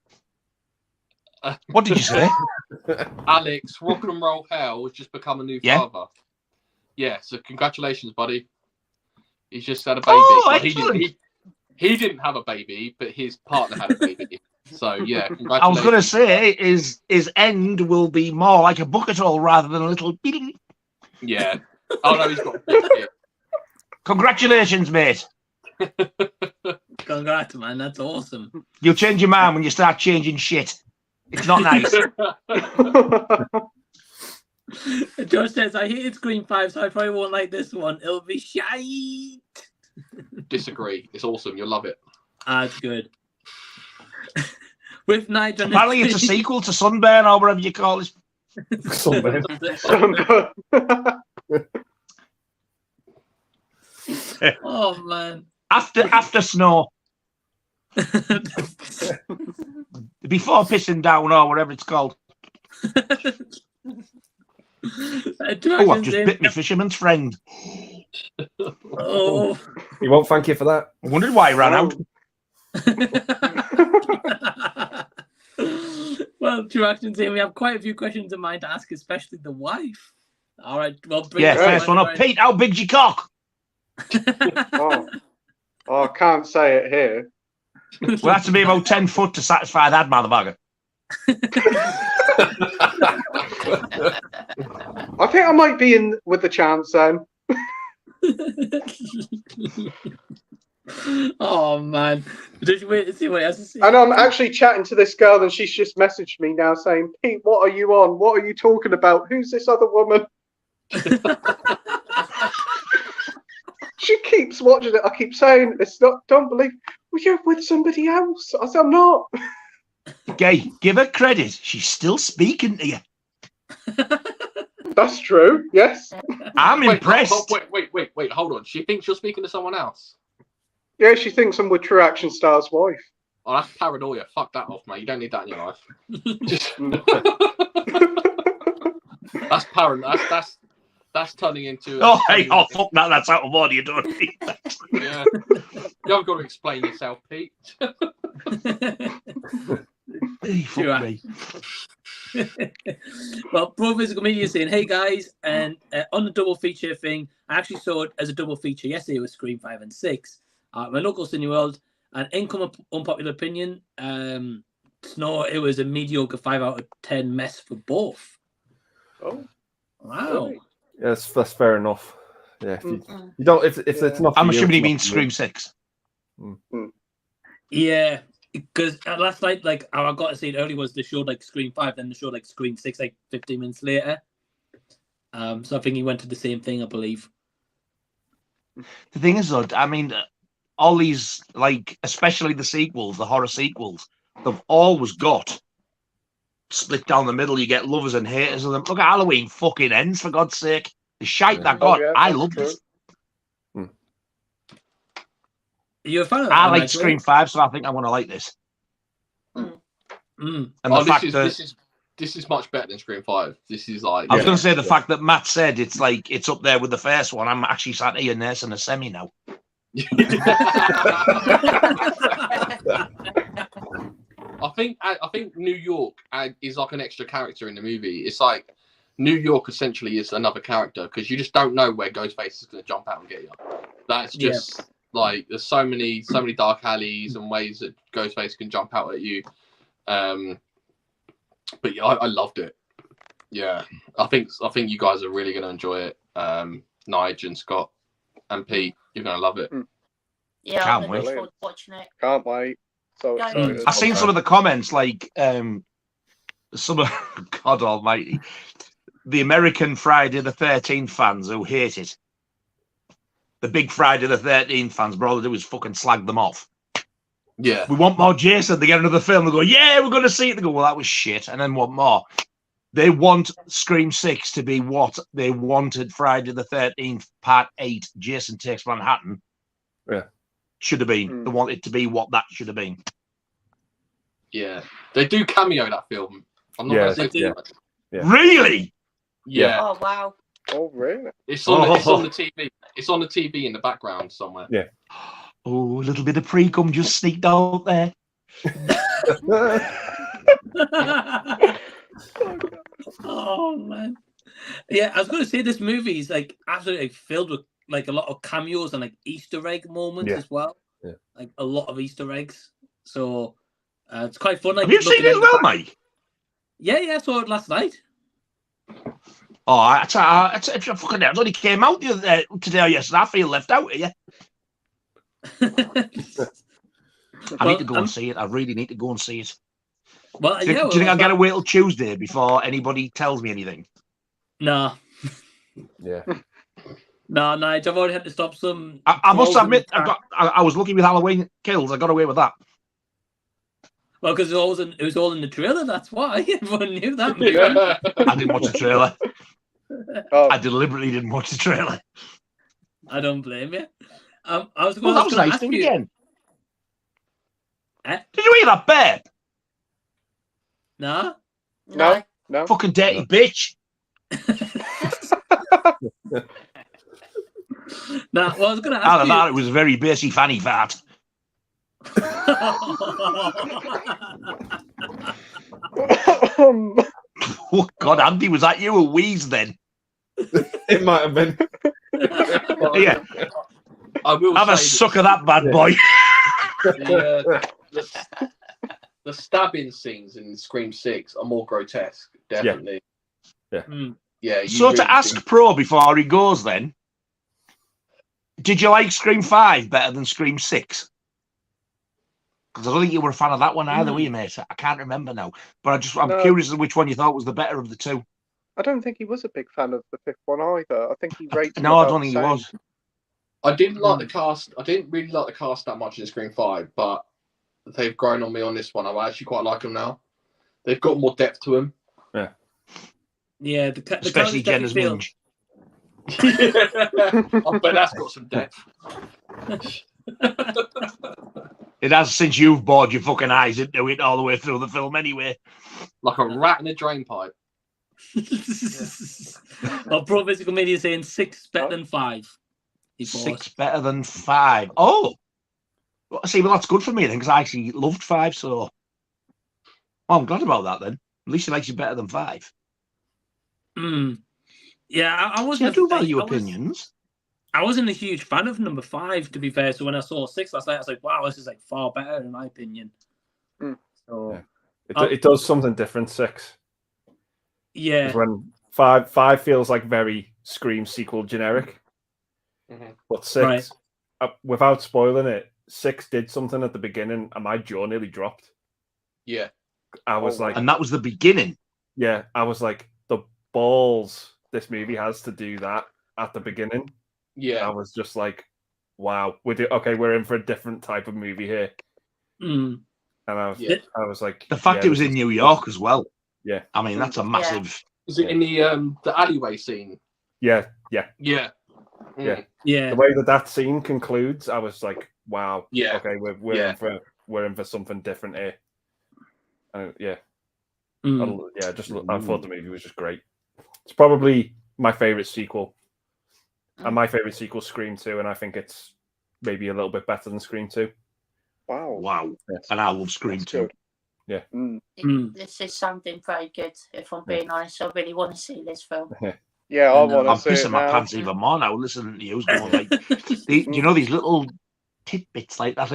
What did you say? Alex, Rock and Roll Hell has just become a new father. Yeah, so congratulations, buddy. He's just had a baby. Oh, he didn't have a baby, but his partner had a baby. So yeah, congratulations. I was going to say, his end will be more like a bucket hole rather than a little. Yeah. Oh no, he's got a big hit. Congratulations, mate. Congrats, man. That's awesome. You'll change your mind when you start changing shit. It's not nice. Josh says, I hated Scream 5, so I probably won't like this one. It'll be shite. Disagree. It's awesome. You'll love it. That's good. With Nigel. Apparently, it's a sequel to Sunburn or whatever you call it. Sunburn. Oh, man. After snow. Before pissing down or whatever it's called. Oh, I've just bit my fisherman's friend. Oh. He won't thank you for that. I wondered why he ran out. Well, True Actions here. We have quite a few questions in mind to ask, especially the wife. All right. Well, first one up. Pete, how big's your cock? Oh, I can't say it here. Well, that's to be about 10 foot to satisfy that motherfucker. I think I might be in with the chance then. Oh man! Did you wait to see what he has to say? And I'm actually chatting to this girl, and she's just messaged me now saying, "Pete, what are you on? What are you talking about? Who's this other woman?" She keeps watching it. I keep saying, "It's not. Don't believe. Well, you're with somebody else." I said, "I'm not." Gay, give her credit. She's still speaking to you. That's true. Yes. I'm impressed. Wait. Hold on. She thinks you're speaking to someone else. Yeah, she thinks I'm with True Action Star's wife. Oh, that's paranoia. Fuck that off, mate. You don't need that in your life. That's paranoia. That's turning into. Oh, fuck that. That's out of order. You don't need that. Yeah. You haven't got to explain yourself, Pete. Fuck me. Well, Pro Physical Media is saying, hey guys, and on the double feature thing, I actually saw it as a double feature yesterday with Scream 5 and 6. My local Cineworld, an income unpopular opinion, Snow, it was a mediocre 5 out of 10 mess for both. Oh. Wow. Yes, that's fair enough. Yeah, if you don't, if it's not. I'm assuming he means Scream 6. Yeah, because last night, like I got to see it early, was the show like Scream 5, then the show like Scream 6, like 15 minutes later. So I think he went to the same thing, I believe. The thing is, though, I mean, all these, like, especially the sequels, the horror sequels, they've always got split down the middle. You get lovers and haters of them. Look at Halloween fucking ends, for God's sake. The shite that got. yeah, I love this. You're a fan of I like Scream 5, so I think I'm going to like this. And the fact that this is much better than Scream 5. This is like. I was going to say the fact that Matt said it's like it's up there with the first one. I'm actually sat here nursing a semi now. I think New York is like an extra character in the movie. It's like New York essentially is another character because you just don't know where Ghostface is going to jump out and get you. That's just like there's so many dark alleys and ways that Ghostface can jump out at you. But yeah, I loved it. Yeah, I think you guys are really going to enjoy it. Nigel and Scott and Pete, you're going to love it. Yeah, Can't I'm wait. looking forward to watching it. Can't wait. So excited. I've seen some of the comments, like some of God Almighty, the American Friday the 13th fans who hate it. The big Friday the 13th fans, but all they do is fucking slag them off. Yeah. We want more Jason. They get another film. They go, yeah, we're going to see it. They go, well, that was shit. And then want more. They want Scream 6 to be what they wanted Friday the 13th, Part 8, Jason Takes Manhattan. Yeah. Should have been. They want it to be what that should have been. Yeah. They do cameo that film. I'm not going to say too much. Yeah. Really? Yeah. Oh, wow. Oh, really? It's on the TV. It's on the TV in the background somewhere. Yeah. Oh, a little bit of pre-cum just sneaked out there. Oh man, yeah. I was going to say this movie is like absolutely filled with like a lot of cameos and like Easter egg moments as well. Yeah, like a lot of Easter eggs. So it's quite fun. Like, have you seen it as well, mate? Yeah, I saw it last night. Oh, it's fucking it only came out today or yesterday. I feel left out here. I need to go and see it. I really need to go and see it. Well, do you think I'll get to wait till Tuesday before anybody tells me anything? No. Yeah. No, I've already had to stop some. I must admit, I was lucky with Halloween Kills. I got away with that. Well, because it was all in the trailer. That's why everyone knew that movie. I didn't watch the trailer. Oh. I deliberately didn't watch the trailer. I don't blame you. I was Well, that was gonna nice. ask Do it you- again. Eh? Did you hear that bear? No. No. Fucking dirty bitch. No, well, I was going to Out ask of you. that, it was a very bassy fanny fart. Oh, God, Andy, was that you a wheeze then? It might have been. Yeah. I will Have a say suck of that bad boy. the stabbing scenes in Scream 6 are more grotesque, definitely. Yeah. Yeah. So really to ask Pro before he goes then, did you like Scream 5 better than Scream 6? Because I don't think you were a fan of that one either, were you, mate? I can't remember now. But I'm No. curious as to which one you thought was the better of the two. I don't think he was a big fan of the fifth one either. I think he rated. No, I don't think he was. I didn't like the cast. I didn't really like the cast that much in Scream 5, but they've grown on me on this one. I actually quite like them now. They've got more depth to them. Yeah. Yeah, the Especially Jenna's minge. I bet that's got some depth. It has since you've bored your fucking eyes into it all the way through the film anyway. Like a rat in a drain pipe. Well, Pro Physical Media is saying 6 better than 5. 6 better than 5. Oh! Well, see, well, that's good for me then, because I actually loved 5, so... Well, I'm glad about that then. At least he likes you better than 5. Yeah, I wasn't. I do value opinions. I wasn't a huge fan of number 5, to be fair. So when I saw 6 last night, I was like, "Wow, this is like far better, in my opinion." So it does something different. 6. Yeah. 'Cause when 5 feels like very Scream sequel generic, but 6, without spoiling it, 6 did something at the beginning, and my jaw nearly dropped. Yeah. I was like, and that was the beginning. Yeah, I was like, the balls this movie has to do that at the beginning. Yeah, I was just like, wow, we're in for a different type of movie here. And I was like, the fact it was in New York as well. Yeah, I mean that's a massive. Was it in the alleyway scene? Yeah. Yeah. Yeah. The way that scene concludes, I was like, wow. Yeah. Okay, we're in for something different here. I thought the movie was just great. It's probably my favorite sequel, and my favorite sequel, Scream 2, and I think it's maybe a little bit better than Scream 2. Wow! Yes. And I love Scream 2. Yeah. This is something very good. If I'm being honest, I really want to see this film. Yeah, I want to I'm see it pissing my now. pants even more now listening to you going like, you know, these little tidbits like that.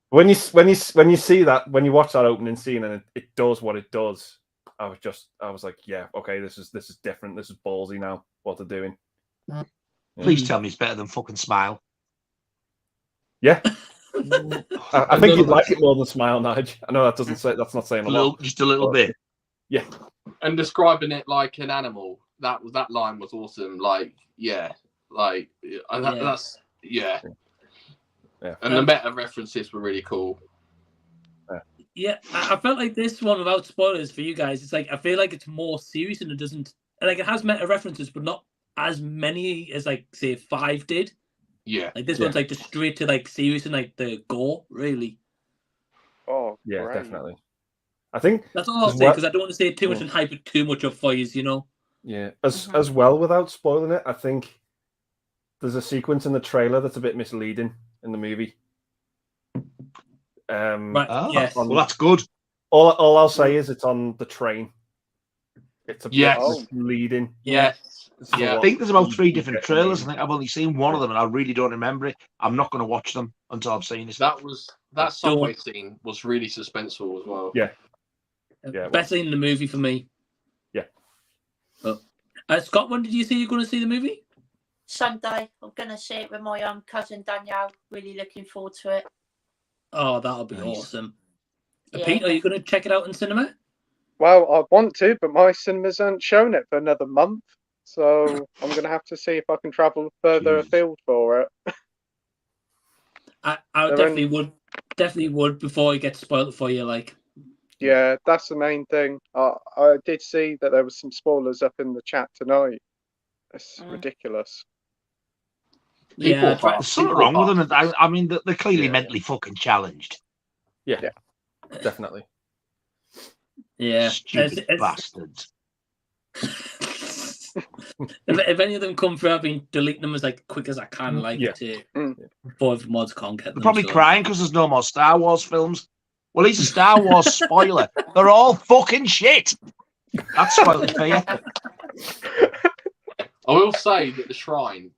When you see that, when you watch that opening scene and it does what it does, I was like, yeah, okay, this is different. This is ballsy now. What they're doing. Please tell me it's better than fucking Smile. Yeah. I think you'd like it more than Smile, Nige. I know that doesn't say that's not saying a lot. Just a little bit. Yeah. And describing it like an animal, that line was awesome. Like, yeah, like that's yeah. And the meta references were really cool. Yeah, I felt like this one, without spoilers for you guys, it's like I feel like it's more serious and it doesn't like it has meta references, but not as many as like say 5 did. Yeah, like this one's like just straight to like serious and like the gore, really. Oh, yeah, great. definitely. I think that's all I'll say because I don't want to say too much and hype it too much up for you, you know. Yeah, as well, without spoiling it, I think there's a sequence in the trailer that's a bit misleading in the movie. Right. Yes. Well, that's good. All I'll say is it's on the train. It's a bit Yes. misleading. Yes. I think there's about 3 different trailers. I think I've only seen one of them, and I really don't remember it. I'm not going to watch them until I've seen it. That subway scene was really suspenseful as well. Yeah. Best scene in the movie for me. Yeah. Scott, when did you say you're going to see the movie? Sunday. I'm going to see it with my cousin Danielle. Really looking forward to it. Oh, that'll be awesome. Yeah. Pete, are you going to check it out in cinema? Well, I want to, but my cinemas aren't showing it for another month. So I'm going to have to see if I can travel further afield for it. I definitely would before it gets spoiled for you. Like, yeah, that's the main thing. I did see that there was some spoilers up in the chat tonight. It's ridiculous. There's something wrong with them. I mean, they're clearly mentally fucking challenged. Yeah, definitely. Yeah, Stupid bastards. if any of them come through, I've been deleting them as like quick as I can, like before the mods can't get them. They're probably crying because there's no more Star Wars films. Well, he's a Star Wars spoiler. They're all fucking shit. That's spoiling for you. I will say that the shrine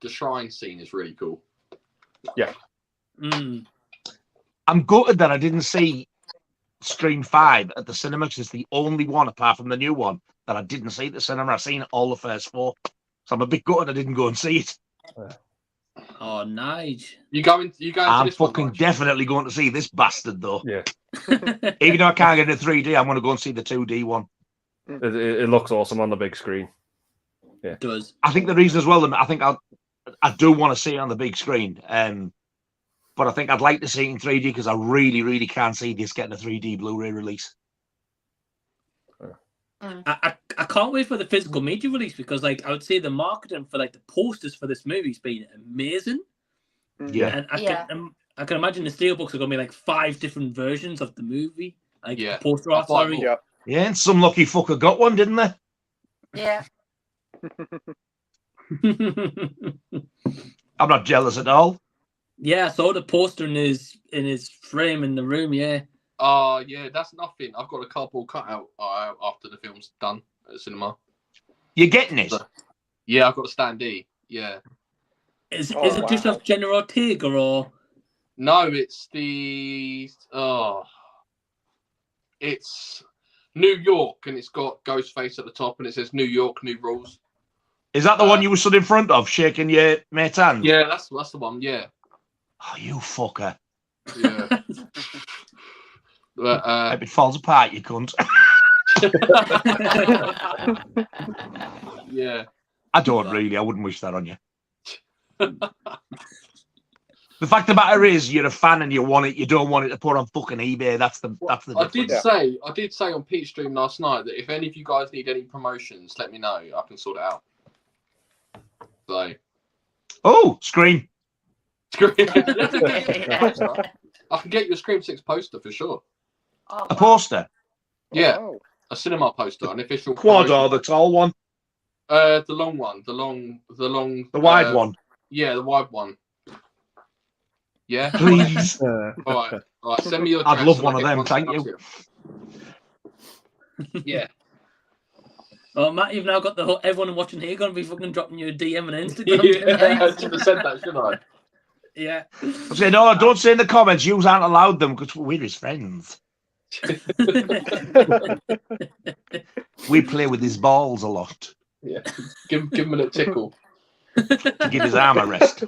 scene is really cool. Yeah. I'm gutted that I didn't see Scream 5 at the cinema because it's the only one apart from the new one that I didn't see at the cinema. I've seen all the first 4. So I'm a bit gutted I didn't go and see it. Oh, nice. You going I'm to this fucking one, definitely going to see this bastard though. Yeah. Even though I can't get it in 3D, I'm going to go and see the 2D one. It looks awesome on the big screen. Yeah, it does. I think the reason as well, I think I do want to see it on the big screen. But I think I'd like to see it in 3D because I really, really can't see this getting a 3D Blu-ray release. I can't wait for the physical media release because, like, I would say the marketing for like the posters for this movie's been amazing. Yeah, and I can imagine the steelbooks are going to be like 5 different versions of the movie, like poster art. Sorry. Yeah, and some lucky fucker got one, didn't they? Yeah. I'm not jealous at all. Yeah, I saw the poster in his frame in the room. Yeah. Yeah, that's nothing. I've got a cardboard cutout after the film's done at the cinema. You're getting it? Yeah, I've got a standee. Yeah. Is it just of Jenna Ortega or? No, it's the it's New York, and it's got Ghostface at the top, and it says New York, new rules. Is that the one you were stood in front of, shaking your mate's hand? Yeah, that's the one. Yeah. Oh, you fucker. Yeah. But, if it falls apart, you cunt. Yeah. I don't really. I wouldn't wish that on you. The fact of the matter is, you're a fan and you want it. You don't want it to put on fucking eBay. That's the difference. I did say on Pete's stream last night that if any of you guys need any promotions, let me know. I can sort it out. So. Oh, Scream. I can get you a Scream 6 poster for sure. A poster? Yeah. Oh. A cinema poster, an official quad or the tall one? The long one. The wide one. Yeah, the wide one. Yeah. Please. All right. Send me your I'd love one of them, thank you. Yeah. Oh, Matt, you've now got everyone watching here going to be fucking dropping you a DM on Instagram. Yeah, I should have said that, shouldn't I? Yeah. I said, no, don't say in the comments, you aren't allowed them because we're his friends. We play with his balls a lot. Yeah. Give him a little tickle. To give his arm a rest.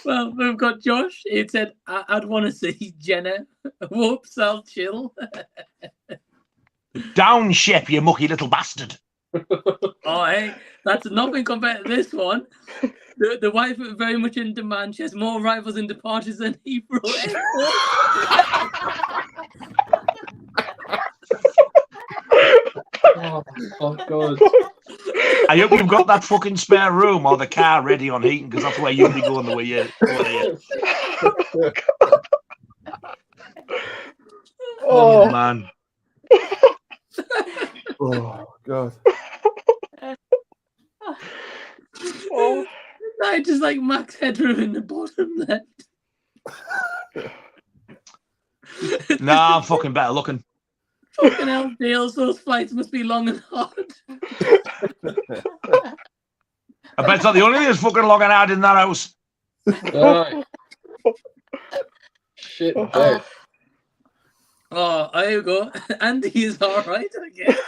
Well, we've got Josh. He said, I'd want to see Jenna. Whoops, I'll chill. Down ship, you mucky little bastard. Oh, hey, that's nothing compared to this one. The wife is very much in demand. She has more rivals and departures than Heathrow Airport. Oh, God. I hope you've got that fucking spare room or the car ready on heating, because that's where you'll be going the way you. Oh man. Oh God. Oh. I just like Max Headroom in the bottom left. Nah, I'm fucking better looking. Fucking hell, Dales, those flights must be long and hard. I bet it's not the only thing that's fucking long and hard in that house. Shit, dead. Oh, there you go. Andy is all right, I guess.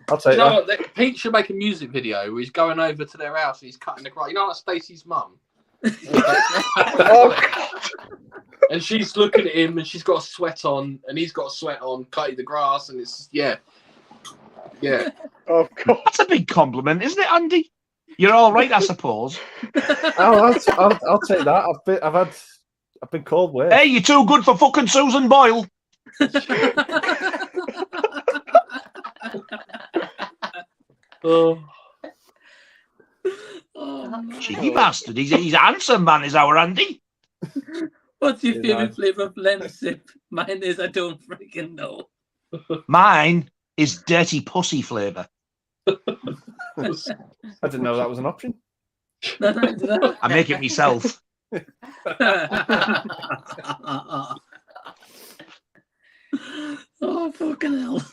I'll take You know that. what? Pete should make a music video where he's going over to their house and he's cutting the grass. You know, like Stacey's mum. Oh, God. And she's looking at him and she's got a sweat on and he's got a sweat on, cutting the grass, and it's yeah. Oh, God. That's a big compliment, isn't it, Andy? You're all right, I suppose. I'll take that. I've been called worse. Hey, you're too good for fucking Susan Boyle. Oh. Cheeky bastard. He's a handsome man, is our Andy. What's your favourite flavour of lemon sip? Mine is I don't freaking know. Mine is dirty pussy flavour. I didn't know that was an option. I make it myself. Oh, fucking hell.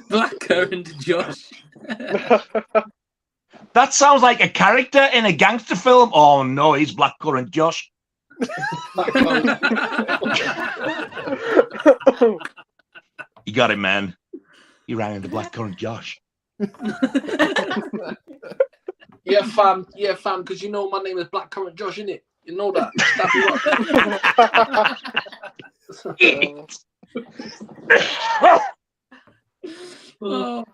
Blackcurrant Josh. That sounds like a character in a gangster film. Oh no, he's Blackcurrant Josh. You got it, man. You ran into Blackcurrant Josh. Yeah, fam, because you know my name is Blackcurrant Josh, innit? You know that. Oh,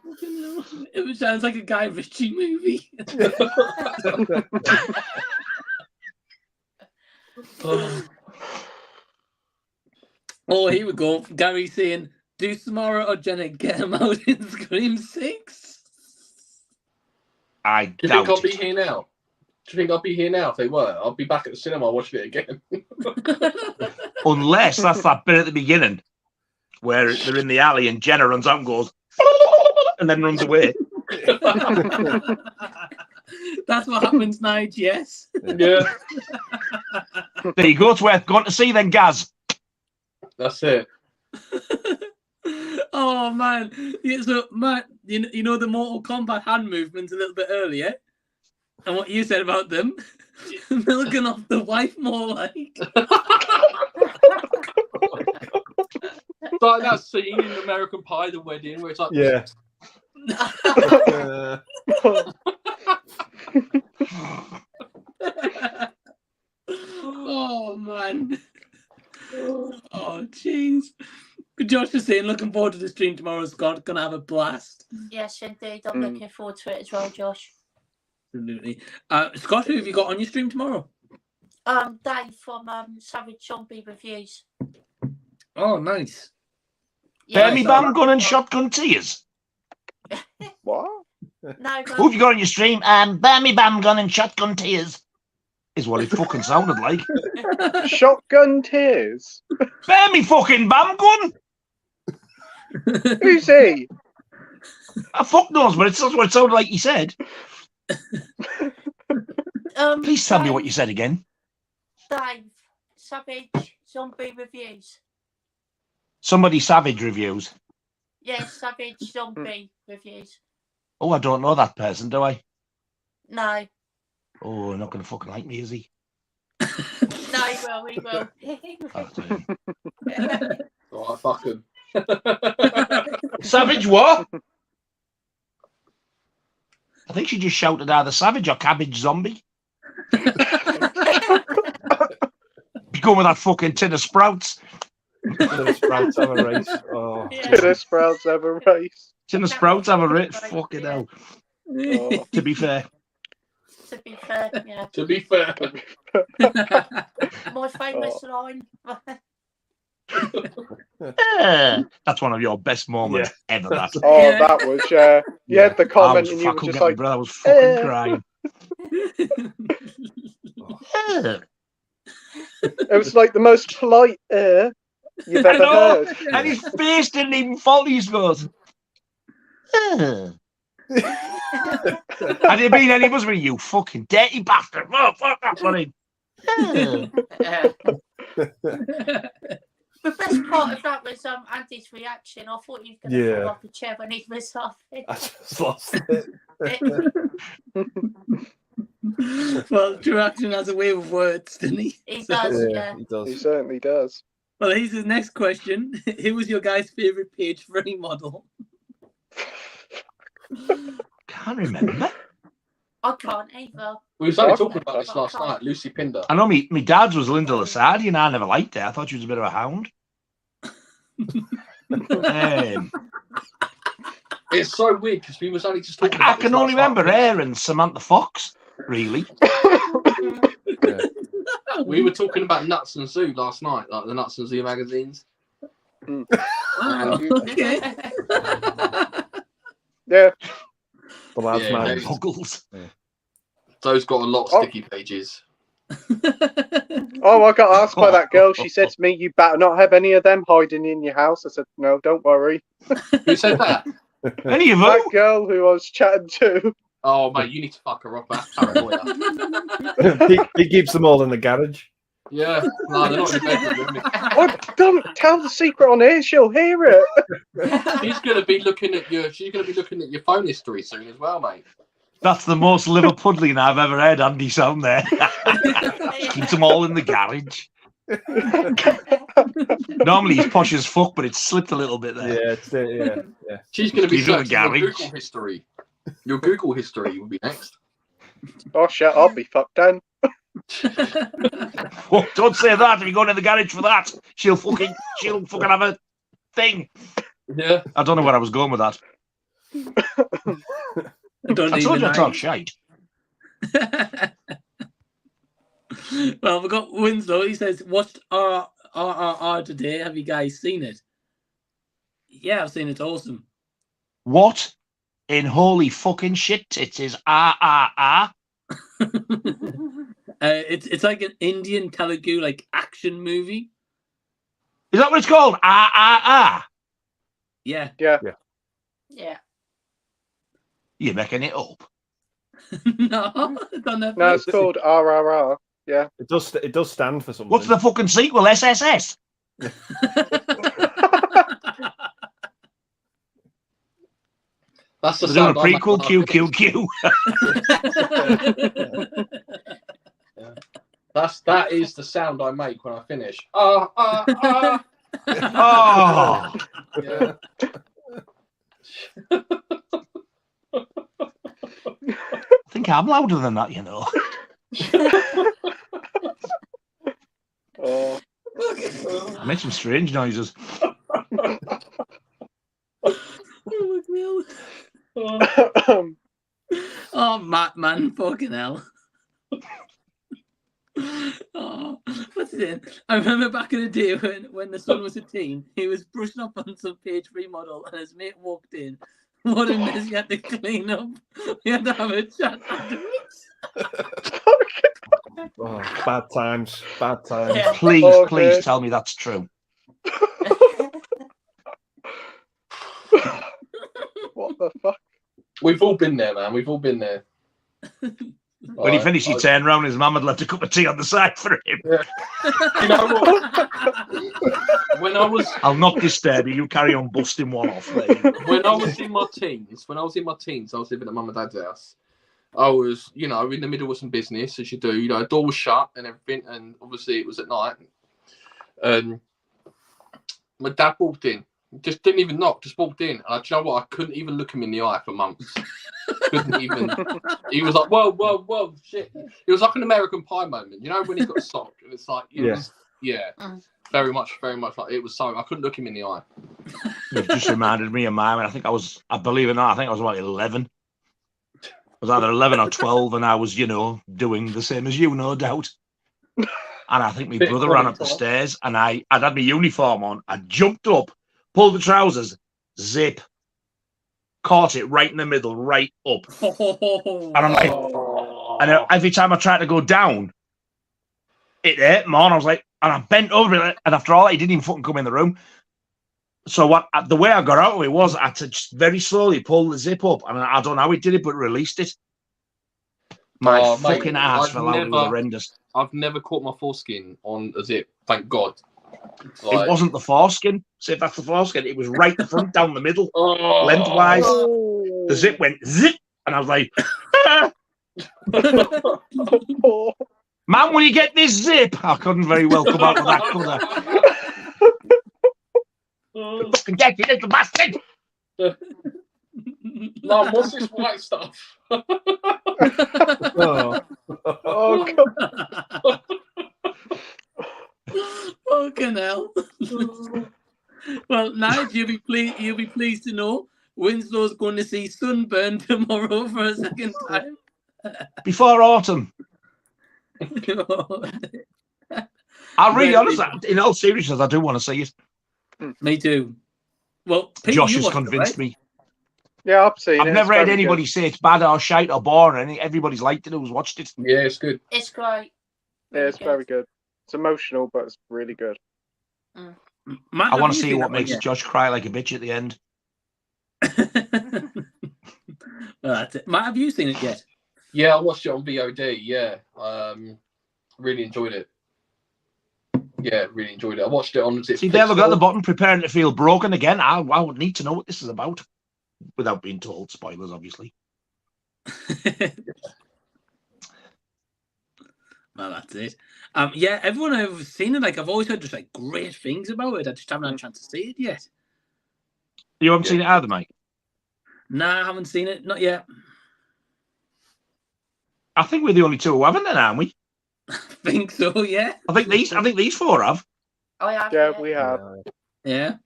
it sounds like a Guy Ritchie movie. Oh, here we go. Gary saying, do Samara or Jenna get him out in Scream 6? I Do you doubt think I'll be it. here now? Do you think I'll be here now if they were? I'll be back at the cinema watching it again. Unless that's that bit at the beginning where they're in the alley and Jenna runs out and goes and then runs away. That's what happens, Nige, yes. Yeah. There you go. It's worth going to see then, Gaz. That's it. Oh, man. Yeah, so, Matt, you know the Mortal Kombat hand movements a little bit earlier? And what you said about them? Milking off the wife more like. It's like that scene in American Pie, the wedding, where it's like, Yeah. Oh, man. Oh, jeez. Josh is saying, looking forward to the stream tomorrow, Scott. Gonna have a blast. Yes, indeed. I'm looking forward to it as well, Josh. Absolutely. Scott, who have you got on your stream tomorrow? Dave from Savage Zombie Reviews. Oh, nice. Bear me bam gun and shotgun tears. What? No, Who have you got on your stream? Bear me bam gun and shotgun tears. Is what it fucking sounded like. Shotgun tears. Bear me fucking bam gun. Who's he? I fuck knows, but it's not what it sounded like he said. Please tell me what you said again. Dave, Savage Zombie Reviews. Somebody Savage Reviews. Yes, Savage Zombie Reviews. Oh, I don't know that person, do I? No. Oh, not going to fucking like me, is he? No, he will. oh, fuck him. Savage what? I think she just shouted either Savage or Cabbage Zombie. Be going with that fucking tin of sprouts. Tin of sprouts have a race. Oh, Tin of sprouts have a race. Tin of sprouts have a race. Fucking hell. Oh. To be fair. To be fair, yeah. To be fair. My famous line. That's one of your best moments ever. That. Oh, that was you had the comment and you I were couldn't just get my like, breath. I was fucking crying. it was like the most polite you've I ever know, heard. and his face didn't even follow his goes. Had it been any of us, with you fucking dirty bastard? Oh, fuck that money. The best part of that was Andy's reaction. I thought he was going to fall off the chair when he was laughing. I just lost it. Well, true action has a way with words, doesn't he? He does, yeah. He does. He certainly does. Well, here's his next question. Who was your guy's favourite page 3 model? Can't remember. I can't either. We was only talking about this last night, Lucy Pinder. I know me dad's was Linda Lasardi, and I never liked her. I thought she was a bit of a hound. It's so weird because we was only just talking I about can this only last remember night. her and Samantha Fox, really. We were talking about Nuts and Zoo last night, like the Nuts and Zoo magazines. Okay. Yeah. The lads, Yeah, man. Puggles. Those got a lot of sticky pages. Oh, I got asked by that girl. She said to me, "You better not have any of them hiding in your house." I said, "No, don't worry." Who said that? Any of them? That girl who I was chatting to. Oh, mate, you need to fuck her up. That's paranoia. he keeps them all in the garage. Yeah, no, they're not in the bedroom. Oh, don't tell the secret on here. She'll hear it. She's gonna be looking at your. She's gonna be looking at your phone history soon as well, mate. That's the most Liverpudlian I've ever heard Andy sound there. Keeps them all in the garage. Normally he's posh as fuck, but it's slipped a little bit there. Yeah. She's gonna be He's in the searching your garage. Google history. Your Google history will be next. Oh shit! I'll be fucked then. Oh, don't say that. If you go to the garage for that, she'll fucking have a thing. Yeah. I don't know where I was going with that. I don't I told even you I know. talk shite. Well, we've got Winslow. He says, watched RRR today. Have you guys seen it? Yeah, I've seen it. Awesome. What in holy fucking shit tits is RRR? It's like an Indian Telugu like action movie. Is that what it's called? RRR? Yeah. Yeah. Yeah. You're making it up. No, it's on Netflix. No, it's called RRR. Yeah. It does stand for something. What's the fucking sequel? SSS? That's the They're doing a sound I make prequel, when I finish. That is the sound I make when I finish. Oh. Yeah. I think I'm louder than that, you know. Oh. I made some strange noises. Oh, Matt, man, fucking hell. Oh, what's it in? I remember back in the day when the son was a teen, he was brushing up on some page 3 model and his mate walked in. What a mess he had to clean up. We had to have a chat afterwards. Oh, bad times. Bad times. Yeah. Please tell me that's true. What the fuck? We've all been there, man. We've all been there. When he finished, he turned round, his mum had left a cup of tea on the side for him. Yeah. You know what? When I was I'll not disturb you. You carry on busting one off. Mate. when I was in my teens, I was living at mum and dad's house. I was, in the middle of some business, as you do. The door was shut and everything, and obviously it was at night. My dad walked in, Just didn't even knock. Just walked in. And do you know what? I couldn't even look him in the eye for months. Couldn't even. He was like, whoa, shit. It was like an American Pie moment. You know when he got socked, and it's like, very much like it was. So I couldn't look him in the eye. You've just reminded me of mine. I believe it or not, I think I was about 11. I was either 11 or 12, and I was, doing the same as you, no doubt. And I think my brother ran up the stairs, and I'd had my uniform on. I jumped up, pulled the trousers, zip, caught it right in the middle, right up. And I'm like, and every time I tried to go down, it hit me on. I was like, and I bent over it, and after all, he didn't even fucking come in the room. So the way I got out of it was I had to just very slowly pull the zip up, and I don't know how he did it, but released it. My fucking ass fell out. It was horrendous. I've never caught my foreskin on a zip, thank God. It wasn't the foreskin. See if that's the foreskin. It was right the front, down the middle, lengthwise. The zip went zip, and I was like, "Man, will you get this zip?" I couldn't very well come out with that, could I? Fucking get it, little bastard! No, what's this white stuff? God. Fucking hell. Well, Nige, you'll be pleased to know Winslow's going to see Sunburn tomorrow for a second time. Before autumn. I'll really honest, in all seriousness, I do want to see it. Me too. Well, Pete, Josh has convinced me. Yeah, I've seen it. I've never heard anybody say it's bad or shite or boring. Everybody's liked it who's watched it. Yeah, it's good. It's great. Yeah, it's very good. It's emotional, but it's really good. Matt, I want to see what makes Josh cry like a bitch at the end. Well, that's it. Matt, have you seen it yet? Yeah, I watched it on VOD. Yeah, really enjoyed it. Yeah, really enjoyed it. I watched it on. See, there we got the button, preparing to feel broken again. I would need to know what this is about, without being told. Spoilers, obviously. Well, that's it. Yeah, everyone I've seen it, I've always heard just great things about it. I just haven't had a chance to see it yet. You haven't seen it either, Mike? Nah, I haven't seen it. Not yet. I think we're the only two who haven't, then, aren't we? I think so. Yeah. I think these four have. Oh yeah. Yeah, we have. Yeah.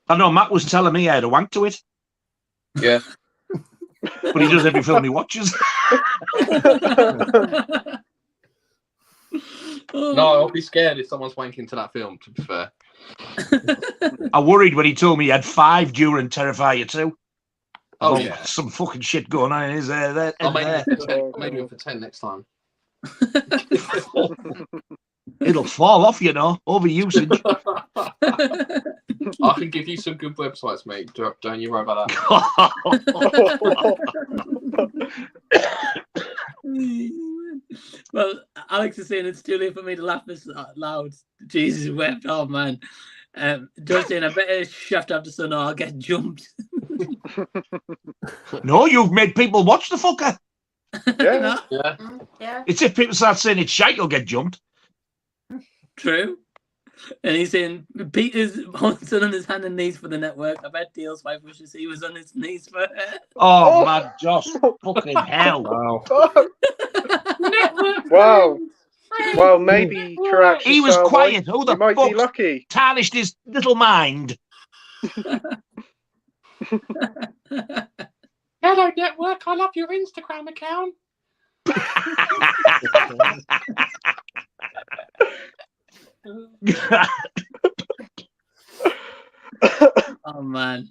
I know Matt was telling me I had a wank to it. Yeah. But he does every film he watches. No, I'll be scared if someone's wanking to that film, to be fair. I worried when he told me he had 5 during Terrifier 2. Oh, yeah. Some fucking shit going on in his there. I'll make it for 10 next time. It'll fall off, overusage. I can give you some good websites, mate. Don't you worry about that. Well, Alex is saying it's too late for me to laugh this loud. Jesus wept. Oh, man. Just saying, I better shaft after sun or I'll get jumped. No, you've made people watch the fucker. Yeah. Yeah. It's if people start saying it's shite, you'll get jumped. True. And he's saying Peter's still on his hand and knees for the network. I bet Deal's wife wishes he was on his knees for her. Oh, man, Josh. Fucking hell. Wow. Wow. Well, maybe he was quiet. Who the might be lucky. Tarnished his little mind. Hello, network. I love your Instagram account. Oh man.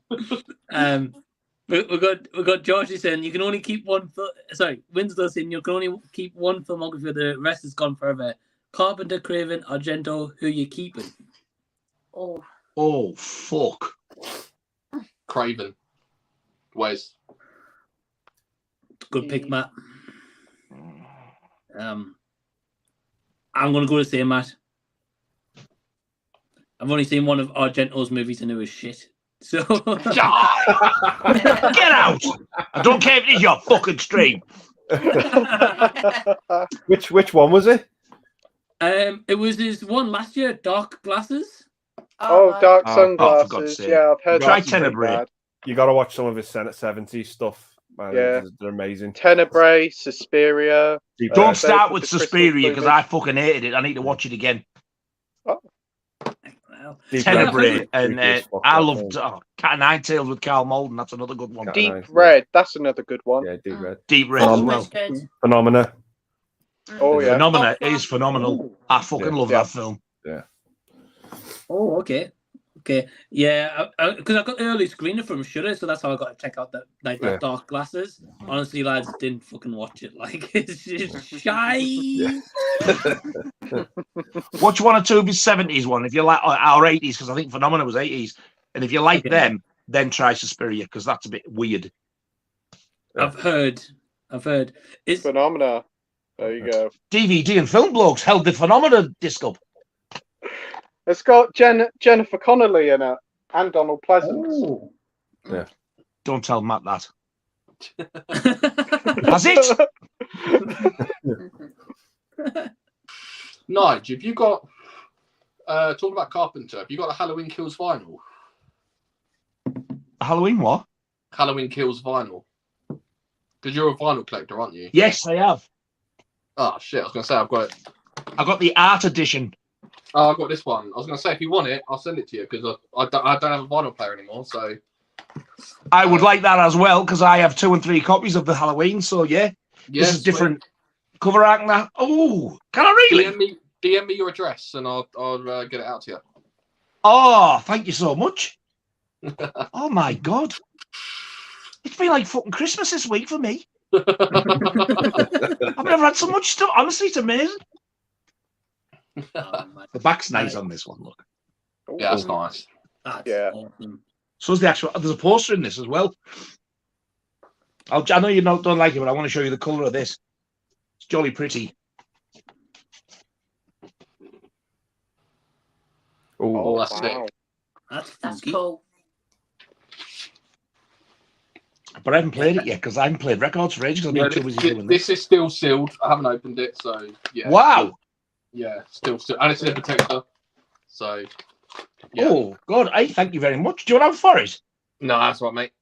We got George saying you can only keep one. Winslow saying you can only keep one filmography. The rest is gone forever. Carpenter, Craven, Argento. Who you keeping? Oh fuck. Craven. Wes. Good pick, Matt. I'm gonna go to say Matt. I've only seen one of Argento's movies and it was shit. So get out! I don't care if it is your fucking stream. Which one was it? It was his one last year, Dark Glasses. Oh, Dark Oh, for God's Sunglasses. sake. Yeah, I've heard Try that's pretty Tenebrae. bad. You got to watch some of his 70s stuff. Man, Yeah. they're amazing. Tenebrae, Suspiria. Don't start Those with the crystal Suspiria because plumage. I fucking hated it. I need to watch it again. Well, Tenebrae, and Creepy as fuck, I that loved Cat of Nine Tails with Carl Malden. That's another good one. Deep Red. That's another good one. Yeah, Deep Red. Deep Red as well. Phenomena. Oh yeah. Phenomena is phenomenal. I fucking love that film. Yeah. Oh, okay. Okay, yeah, because I got the early screener from Shudder, so that's how I got to check out that Dark Glasses. Honestly, lads, didn't fucking watch it. Like, it's just shy. Watch one or two of his 70s one if you like, or 80s, because I think Phenomena was 80s. And if you like them, then try Suspiria because that's a bit weird. I've heard. It's Phenomena. There you go. DVD and Film Blogs held the Phenomena disc up. It's got Jennifer Connelly in it and Donald Pleasance. Yeah. Don't tell Matt that. That's it. Nige, have you got talking about Carpenter? Have you got a Halloween Kills vinyl? Halloween what? Halloween Kills vinyl. Because you're a vinyl collector, aren't you? Yes, I have. Oh shit! I was gonna say I've got it. I got the art edition. Oh, I've got this one. I was gonna say if you want it, I'll send it to you because I don't have a vinyl player anymore. So I would like that as well because I have 2 and 3 copies of the Halloween. So yeah, this is different cover art and that. Oh, can I really? DM me your address and I'll get it out to you. Oh, thank you so much. Oh my God, it's been like fucking Christmas this week for me. I've never had so much stuff. Honestly, it's amazing. The back's nice on this one. Look. Yeah, that's nice. Yeah. So is the actual. There's a poster in this as well. I know you don't like it, but I want to show you the colour of this. It's jolly pretty. Oh, that's sick. That's cool. But I haven't played it yet because I haven't played records for ages. I've been too busy doing this is still sealed. I haven't opened it, so yeah. Wow. Yeah, still, and it's in a protector. So. Yeah. Oh God! Thank you very much. Do you want to have for it? No, that's right, mate.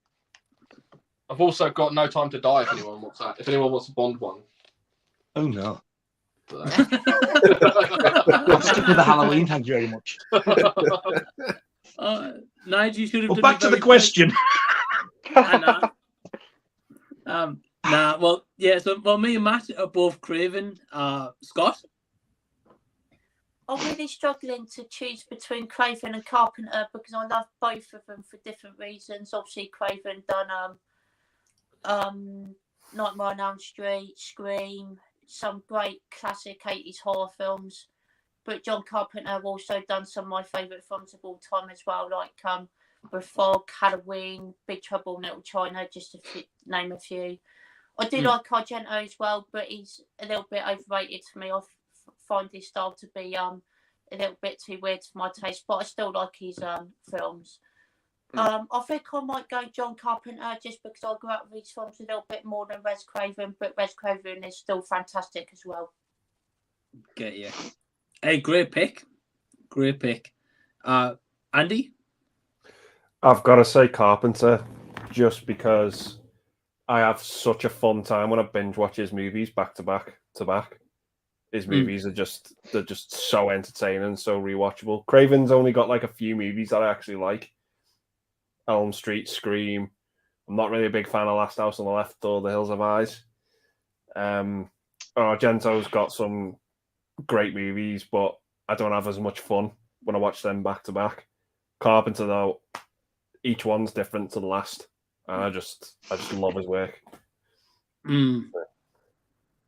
I've also got No Time to Die if anyone wants that. If anyone wants a Bond one. Oh no. I'll stick with the Halloween. Thank you very much. Nigel, you should have. Well, back to the question. Well, yeah. So, me and Matt are both Craven. Scott. I'm really struggling to choose between Craven and Carpenter because I love both of them for different reasons. Obviously, Craven done Nightmare on Elm Street, Scream, some great classic 80s horror films. But John Carpenter also done some of my favourite films of all time as well, like The Fog, Halloween, Big Trouble in Little China, just to name a few. I do like Argento as well, but he's a little bit overrated for me. I find his style to be a little bit too weird for my taste, but I still like his films. I think I might go John Carpenter just because I grew up with his films a little bit more than Wes Craven, but Wes Craven is still fantastic as well. Get you. Hey, great pick. Great pick. Andy? I've got to say Carpenter just because I have such a fun time when I binge watch his movies back to back to back. His movies are just so entertaining, so rewatchable. Craven's only got like a few movies that I actually like. Elm Street, Scream. I'm not really a big fan of Last House on the Left or The Hills Have Eyes. Argento's got some great movies, but I don't have as much fun when I watch them back to back. Carpenter, though, each one's different to the last. And I just love his work.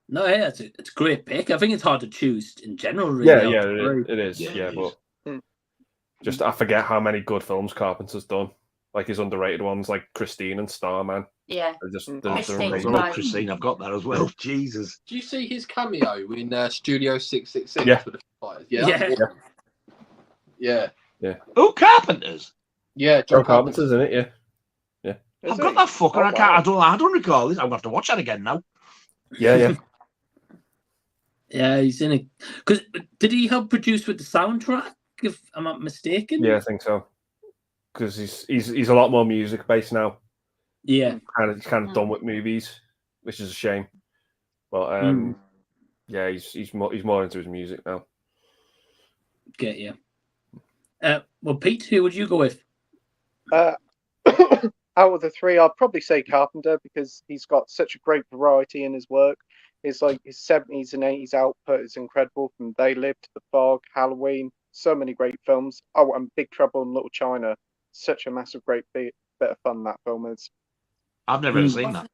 No, yeah, it's a great pick. I think it's hard to choose in general, really. Yeah, it is. Yeah, but just I forget how many good films Carpenter's done. Like his underrated ones, like Christine and Starman. Yeah, they're Christine, I've got that as well. Jesus. Do you see his cameo in Studio 666 Yeah. with the fighters? Yeah. Oh, Carpenter's. Yeah, John Carpenter's in it. Yeah. I've got that fucker. I don't recall this. I'm gonna have to watch that again now. Yeah. Yeah, he's in it. Because did he help produce with the soundtrack if I'm not mistaken. Yeah, I think so. Because he's a lot more music based now. Yeah, He's kind of done with movies, which is a shame. But yeah, he's more into his music now. Get you. Well, Pete, who would you go with? Out of the three, I'd probably say Carpenter because he's got such a great variety in his work. It's like his 70s and 80s output is incredible, from They Live to The Fog, Halloween, so many great films. Oh, and Big Trouble in Little China. Such a massive, great bit of fun that film is. I've never seen that.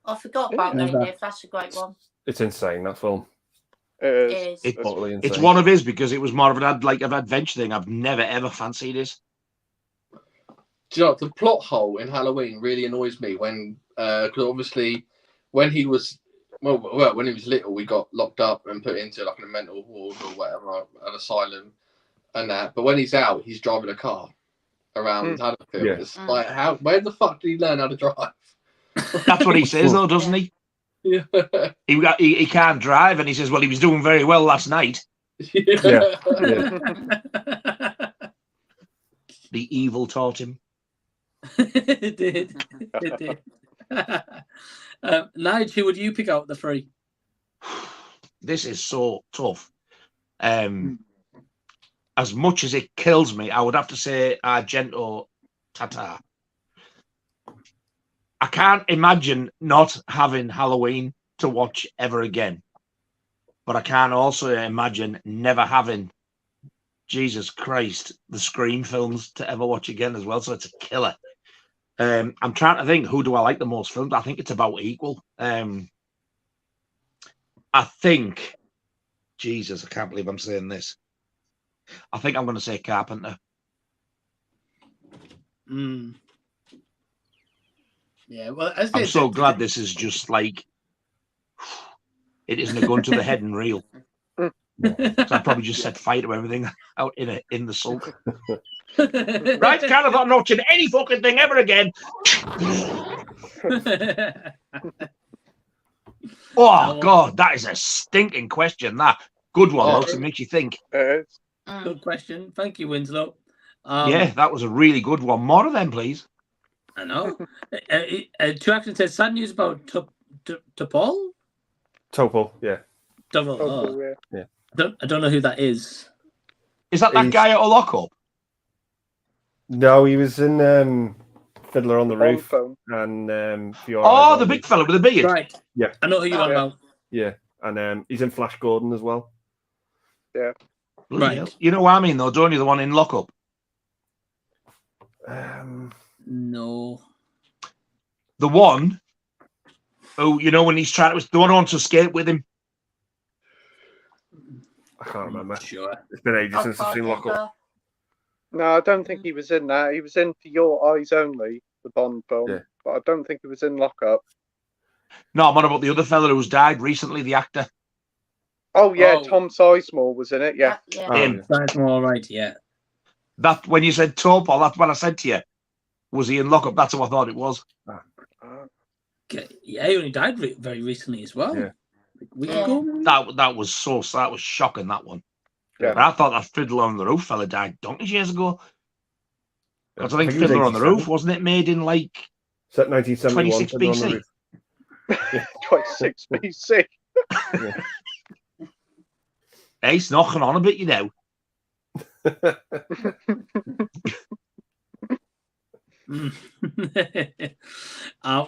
I forgot about They Live. That's a great one. It's insane, that film. It is. It's totally insane. It's one of his because it was more of an adventure thing. I've never ever fancied it. Do you know, the plot hole in Halloween really annoys me when, because obviously when he was, when he was little, we got locked up and put into like a mental ward or whatever, an asylum and that. But when he's out, he's driving a car around Haddonfield. Yeah. It's like, where the fuck did he learn how to drive? That's what he says, though, doesn't he? Yeah. He can't drive, and he says, well, he was doing very well last night. Yeah. The evil taught him. It did. It did. Nigel, who would you pick out the three? This is so tough. As much as it kills me, I would have to say Argento Tatar. I can't imagine not having Halloween to watch ever again. But I can't also imagine never having, Jesus Christ, the Scream films to ever watch again as well. So it's a killer. I'm trying to think, who do I like the most films? I think it's about equal. I think, Jesus, I can't believe I'm saying this. I think I'm going to say Carpenter. Yeah, well, I'm so glad this is just like, it isn't a gun to the head and real. So I'd probably just set fire to everything out in the sulk. Right, can't have not watching any fucking thing ever again. Oh God, that is a stinking question. That good one, Lux. It makes you think. Good question. Thank you, Winslow. Yeah, that was a really good one. More of them, please. I know. Two Action says sad news about Topol. Topol, yeah. Topol, yeah. I don't know who that is. Is that guy at a lockup? No, he was in Fiddler on the Roof and Fiora. The big fella with the beard. Right. Yeah. I know who you're on about. Yeah, and he's in Flash Gordon as well. Yeah. Right. Hell. You know what I mean, though, don't you? The one in lockup. No. The one who, you know, when he's trying to, the one who wants to skate with him. I can't remember. Sure. It's been ages since I've seen Lockup. No, I don't think he was in that. He was in For Your Eyes Only, the Bond film, but I don't think he was in Lockup. No, I'm on about the other fella who's died recently, the actor. Oh yeah, Tom Sizemore was in it. Yeah, him. Sizemore, right? Yeah. That when you said Topol, that's what I said to you. Was he in Lockup? That's what I thought it was. Yeah, he only died very recently as well. Yeah. That was shocking, that one. Yeah. But I thought that Fiddler on the Roof fella died donkey's years ago. Because I think he was Fiddler on the 87. Roof, wasn't it made in like 1971, 26 BC? 26 BC. Hey, it's knocking on a bit, you know.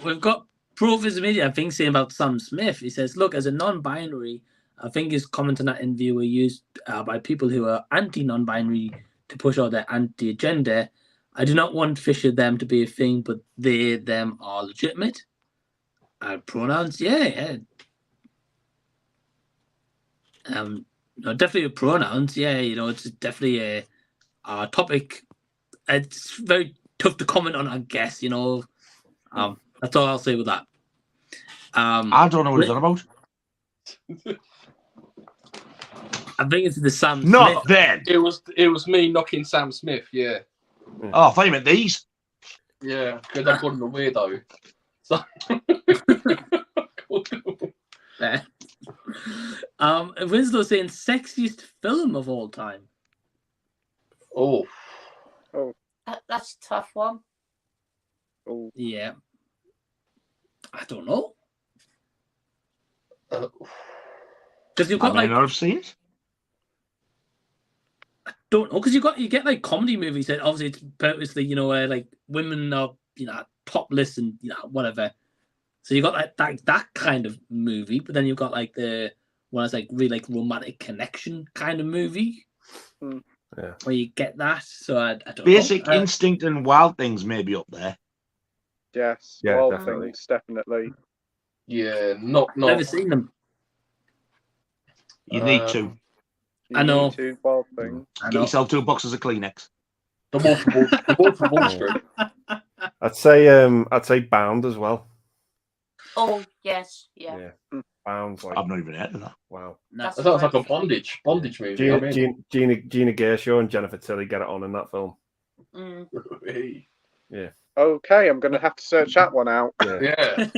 We've got Provis Media, I think, saying about Sam Smith. He says, look, as a non-binary, I think his comment on that interview were used by people who are anti-non-binary to push out their anti-agenda. I do not want Fisher them to be a thing, but they, them are legitimate. Pronouns, yeah. No, definitely with pronouns, yeah, you know, it's definitely a topic. It's very tough to comment on, I guess, you know. That's all I'll say with that. I don't know what he's on about. I think it's the Sam Smith. Not then. It was me knocking Sam Smith, yeah. Oh, I thought you meant these. Yeah, because I called him a weirdo. So Winslow saying sexiest film of all time. Oh. That's a tough one. Oh. Yeah. I don't know. Because you've got I may not have seen it. Don't know, because you get like comedy movies that obviously it's purposely, you know, where like women are, you know, topless and, you know, whatever. So you got like that kind of movie, but then you've got like the one that's like really like romantic connection kind of movie. Yeah. Where you get that. So I don't Basic know. Instinct and Wild Things may be up there. Yes. Yeah, Wild definitely. Things, definitely. Yeah, not. Never seen them. You need to. You I know. need to, Wild Things. Get yourself 2 boxes of Kleenex. The Wolf of Wall Street. I'd say Bound as well. Oh yes, yeah. Bound's like I've not even heard of that. wow. That sounds like a bondage movie. Gina Gershon and Jennifer Tilly get it on in that film. Yeah. Okay, I'm going to have to search that one out. Yeah.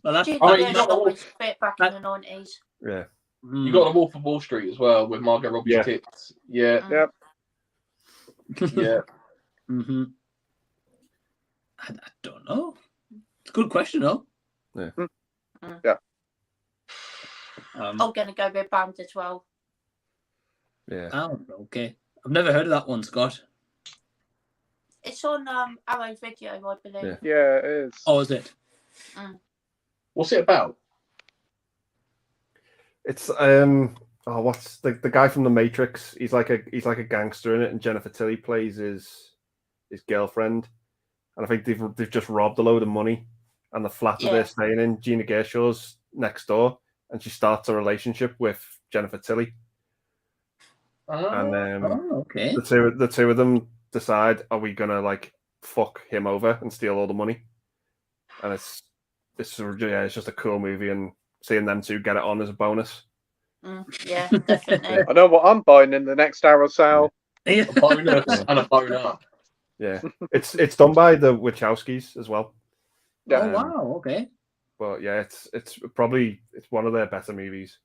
Well, that's Gina you got always fit back in the 90s. Yeah. You got The Wolf of Wall Street as well with Margot Robbie's tits. Yeah. Yep. Yeah. Mm-hmm. I don't know. It's a good question, though. Yeah. Yeah. I'm gonna go with Bound as well. Yeah. Oh, okay. I've never heard of that one, Scott. It's on Arrow Video, I believe. Yeah, it is. Oh, is it? What's it about? It's what's the guy from The Matrix? He's like a gangster in it, and Jennifer Tilly plays his girlfriend. And I think they've just robbed a load of money, and the flat that they're staying in, Gina Gershon's next door, and she starts a relationship with Jennifer Tilly. And okay. the two of them decide, are we gonna like fuck him over and steal all the money? And it's just a cool movie, and seeing them two get it on as a bonus. Yeah, definitely. I know what I'm buying in the next Arrow sale. A bonus and a boner. Yeah, it's done by the Wachowskis as well. Yeah. Oh wow, okay. But yeah, it's probably one of their better movies.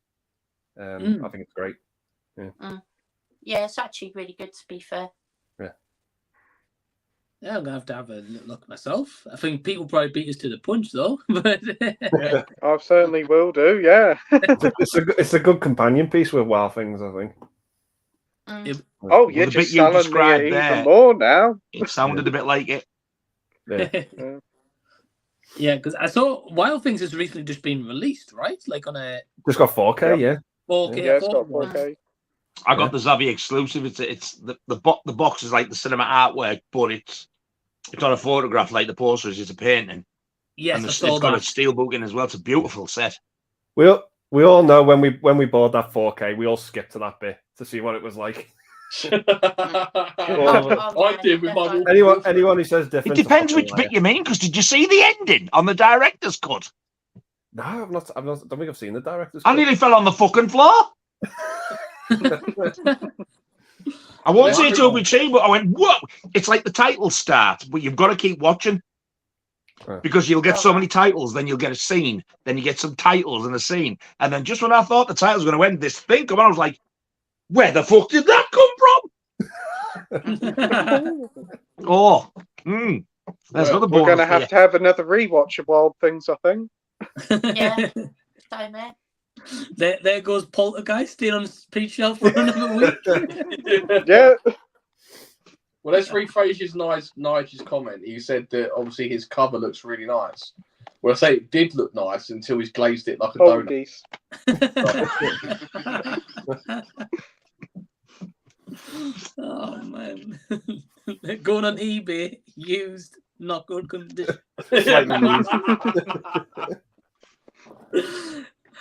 I think it's great. Yeah. Yeah, it's actually really good, to be fair. Yeah, I'm gonna have to have a look myself. I think people probably beat us to the punch, though. But I certainly will do. Yeah. It's a good companion piece with Wild Things, I think. Oh, you're just selling me even more now. It sounded a bit like it. Yeah. Yeah, because I saw Wild Things has recently just been released, right? Like on a Just got 4K, yeah. 4K. Yeah, it's got 4K. I got the Zavvi exclusive. It's the box is like the cinema artwork, but it's on a photograph like the poster is. It's a painting. Yes, and I it's saw got that. a steelbook in as well. It's a beautiful set. We all know when we bought that 4K, we all skipped to that bit to see what it was like. I did with my anyone who says different. It depends which bit you mean, because did you see the ending on the director's cut? No, I've not. I don't think I've seen the director's I cut. nearly fell on the fucking floor. I won't say Toby Tree, but I went, whoa! It's like the title start, but you've got to keep watching. Because you'll get so many titles, then you'll get a scene, then you get some titles and a scene. And then just when I thought the title was going to end, this thing come on, I was like, where the fuck did that come from? There's another bonus. We're going to have another rewatch of Wild Things, I think. Yeah, same here. There goes Poltergeist staying on his peach shelf for another week. Yeah. Well, let's rephrase Nigel's comment. He said that obviously his cover looks really nice. Well, I say it did look nice until he's glazed it like a donut. Oh man, they're going on eBay, used, not good condition.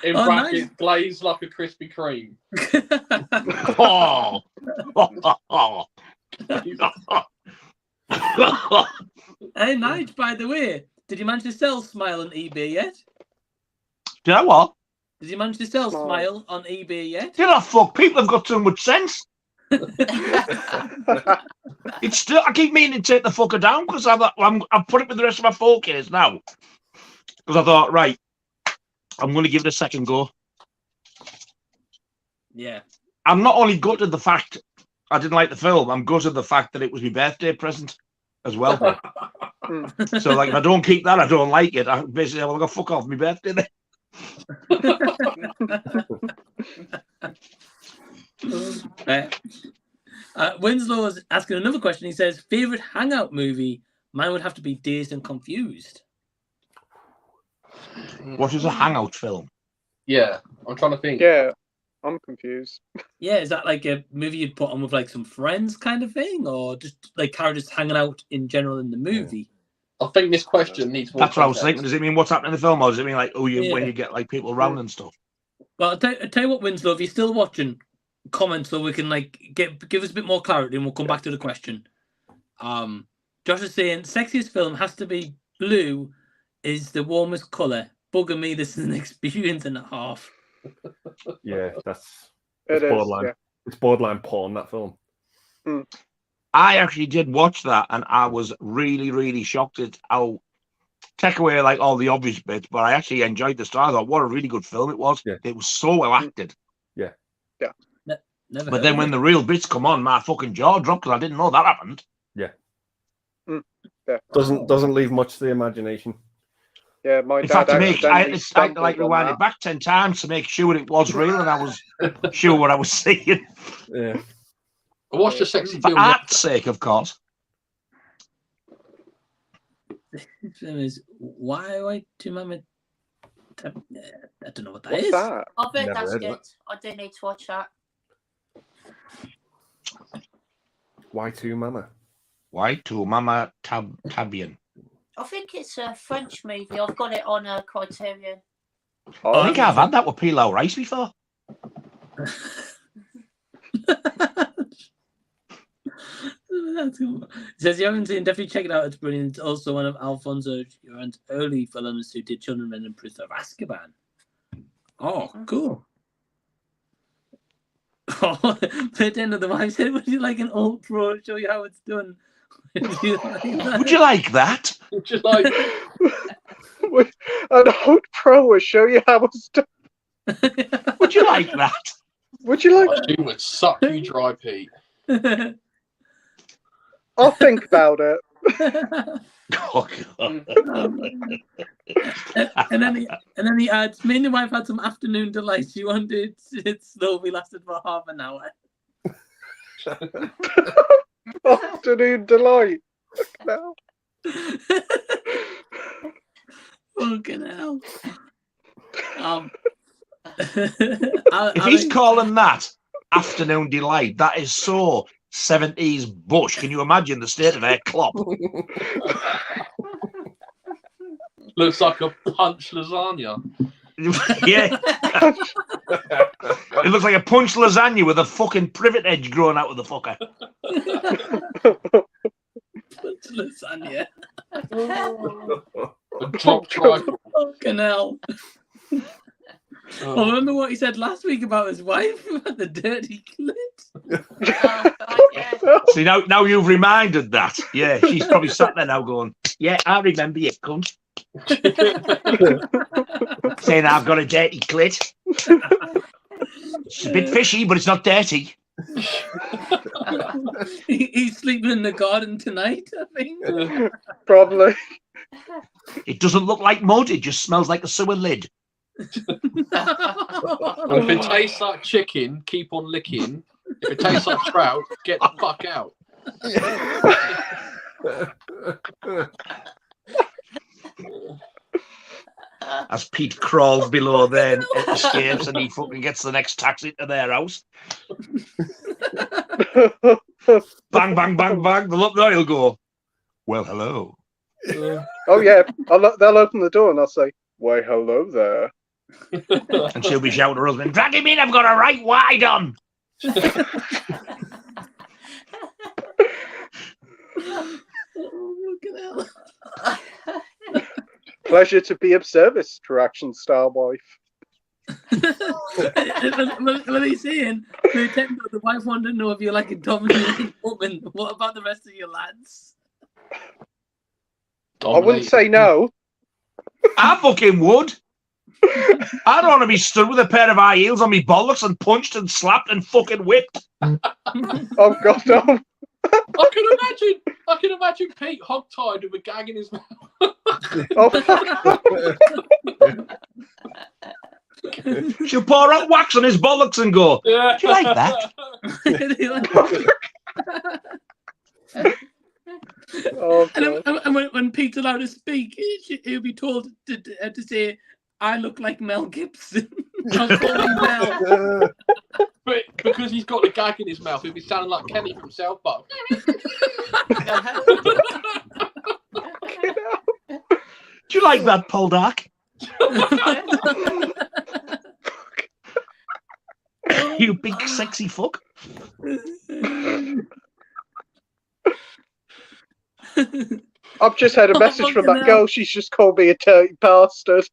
In brackets, nice. Glazed like a Krispy Kreme. Hey, Nige, by the way, did you manage to sell Smile on eBay yet? Did I what? Did you manage to sell Smile on eBay yet? Did I fuck? People have got too much sense. It's still. I keep meaning to take the fucker down because I've put it with the rest of my 4Ks now. Because I thought, right, I'm going to give it a second go. Yeah. I'm not only gutted the fact I didn't like the film. I'm gutted the fact that it was my birthday present as well. So, like, if I don't keep that, I don't like it. I basically, I'll go fuck off my birthday then. Winslow's asking another question. He says, favorite hangout movie? Mine would have to be Dazed and Confused. What is a hangout film? Yeah, I'm trying to think. Yeah, I'm confused. Yeah, is that like a movie you'd put on with like some friends kind of thing, or just like characters hanging out in general in the movie? I think this question needs more That's what I was context. thinking. Does it mean what's happening in the film, or does it mean like, when you get like people around and stuff? Well, I'll tell you what, Winslow, if you're still watching, comment so we can like give us a bit more clarity, and we'll come back to the question. Josh is saying sexiest film has to be blue, is the warmest color. Bugger me, this is an experience and a half. Yeah, that's It is, borderline. yeah. It's borderline porn, that film. I actually did watch that, and I was really, really shocked at how take away like all the obvious bits, but I actually enjoyed the story. I thought, what a really good film it was. Yeah. It was so well acted. Yeah. Yeah. Never But then when the real bits come on, my fucking jaw dropped because I didn't know that happened. Yeah. Yeah. Doesn't leave much to the imagination. Yeah, my In dad fact, I had to like stumbled rewind on it back 10 times to make sure it was real and I was sure what I was seeing. Yeah. I watched a sexy For film. art's sake, of course. This film is Why to Mama. I don't know what that What's is. that? I bet Never that's heard of good. it. I do need to watch that. Y2 Mama. Y2 Mama Tabian. I think it's a French movie. I've got it on a Criterion. I think I've had that with pilau rice before. That's cool. It says you haven't seen, definitely check it out. It's brilliant. It's also one of Alfonso Cuarón's early films who did Children Men and Prisoner of Azkaban. Oh, cool. Oh, at the end of the wife said, would you like an old pro show you how it's done? Would you like that? Would you like that? Would you like An old pro will show you how it's done. Would you like that? Would you like? She would suck you dry, Pete. I'll think about it. Oh, God. and then he adds, me and the wife had some afternoon delights. She wanted it slowly lasted for half an hour. Afternoon delight. No. Fucking hell. If he's calling that afternoon delight, that is so 70s Bush. Can you imagine the state of their clop? Looks like a punch lasagna. Yeah. It looks like a punch lasagna with a fucking privet edge growing out of the fucker. Punch lasagna. A drop trifle. Fucking hell. I remember what he said last week about his wife about the dirty clit. See, now you've reminded that. Yeah, she's probably sat there now going, yeah, I remember you, cunt. Saying I've got a dirty clit. It's a bit fishy, but it's not dirty. He's sleeping in the garden tonight, I think. Probably. It doesn't look like mud, it just smells like a sewer lid. And if it tastes like chicken, keep on licking. If it tastes like trout, get the fuck out. As Pete crawls below there and escapes and he fucking gets the next taxi to their house. Bang, bang, bang, bang. They'll up there, he'll go, well, hello. Oh, yeah. They'll open the door and I'll say, why, hello there. And she'll be shouting to her husband, drag him in, I've got a right wide on. Pleasure to be of service, Traction Star Wife. What are you saying? The wife wanted to know if you're like a dominating woman. What about the rest of your lads? I wouldn't say no. I fucking would. I don't want to be stood with a pair of high heels on me bollocks and punched and slapped and fucking whipped. Oh God, no. I can imagine Pete hogtied with a gag in his mouth. She'll pour hot wax on his bollocks and go, Yeah. do you like that? Oh, and when Pete's allowed to speak, he'll be told to say, "I look like Mel Gibson." I'll call him Mel. But because he's got the gag in his mouth, he'll be sounding like Kenny from South Park. Do you like that, Poldark? You big sexy fuck. I've just had a message from that girl. She's just called me a dirty bastard.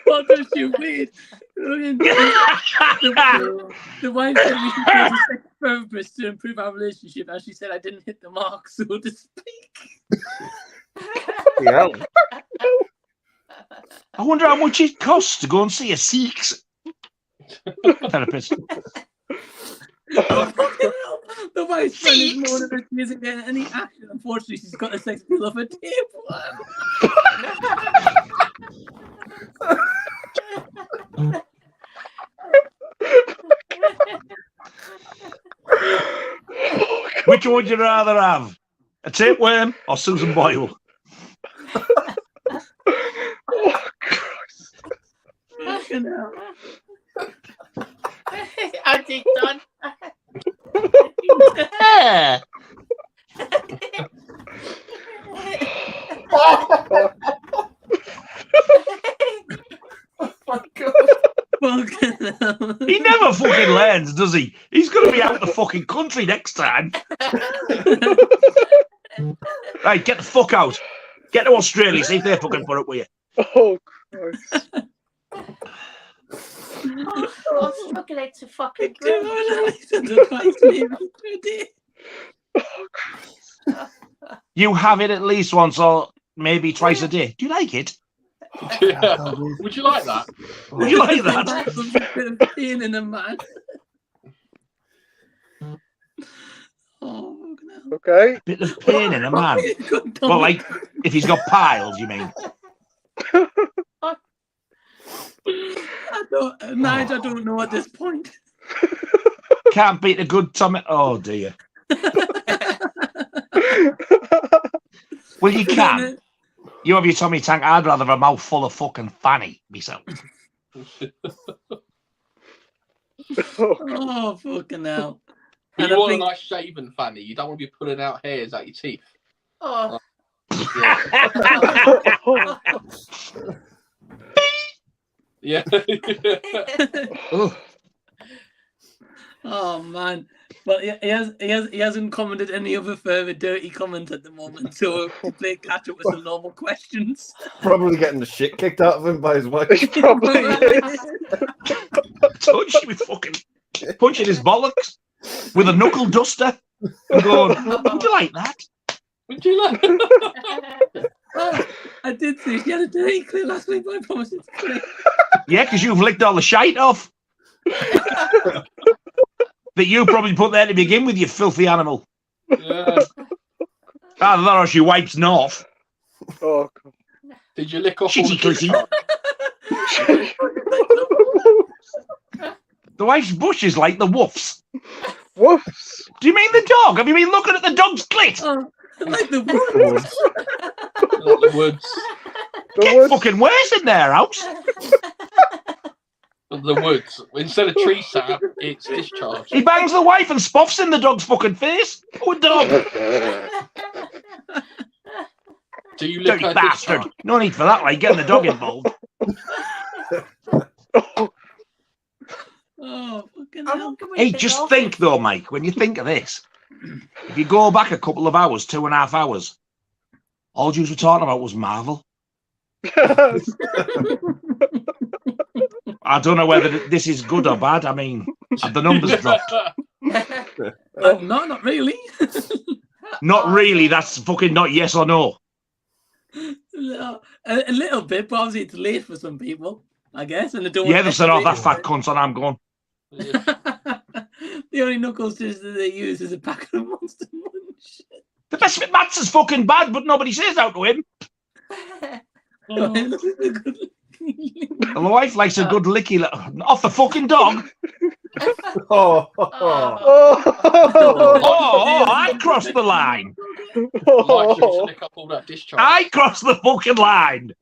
What does she weird? The wife said we should go to sex therapist to improve our relationship, and she said I didn't hit the mark, so to speak. Yeah. I wonder how much it costs to go and see a Sikhs therapist. The wife's friend is moaning that she isn't getting any action. Unfortunately, she's got a sex appeal off her table. Which one would you rather have? A tapeworm or Susan Boyle? Fucking hell. I think done. Yeah. Oh my God. He never fucking learns, does he? He's going to be out the fucking country next time. Right, get the fuck out. Get to Australia, see if they fucking put up with you. Oh, Christ. I'm struggling to fucking You have it at least once or maybe twice a day. Do you like it? Yeah. Would you like that? Would you like that? That's a bit of pain in a man. Oh, okay. Bit of pain in a man. Well, like if he's got piles, you mean? I don't know at this point. Can't beat a good Tommy. Oh dear. Well, you can. You have your Tommy Tank. I'd rather have a mouth full of fucking fanny myself. Oh, fucking hell. But you want a nice shaven fanny. You don't want to be pulling out hairs out your teeth. Oh. Yeah. Oh man, but he hasn't commented any other further dirty comments at the moment, so we'll play catch up with some normal questions. Probably getting the shit kicked out of him by his wife. Probably is. Touch with fucking punching his bollocks with a knuckle duster and going, would you like that? Would you like Oh, I did see she had a dirty clip last week, but I promise it's clear. Yeah, because you've licked all the shite off. That you probably put there to begin with, you filthy animal. Yeah. Either that or she wipes north. Oh, God. Did you lick off Shitty clitty. The wife's bush is like the woofs. Woofs? Do you mean the dog? Have you been looking at the dog's clit? Oh, like the woods. Like the woods. Get fucking worse in their house. The woods. Instead of tree sap, it's discharge. He bangs the wife and spoffs in the dog's fucking face. Oh, dog. Do you lick Dirty her bastard. discharge? No need for that, like getting the dog involved. Oh, fucking hell. Hey, just think though, Mike, when you think of this, if you go back a couple of hours, 2.5 hours, all you were talking about was Marvel. I don't know whether this is good or bad. I mean, have the numbers dropped? No, not really. Not really. That's fucking not yes or no. No, a little bit, but obviously it's late for some people, I guess. And they don't. Yeah, they said, "Oh, that fat cunt," and I'm gone. The only knuckles that they use is a packet of Monster Munch. The best bit, Matt's is fucking bad, but nobody says that to him. And my wife likes a good licky off the fucking dog. I crossed the line. I crossed the fucking line.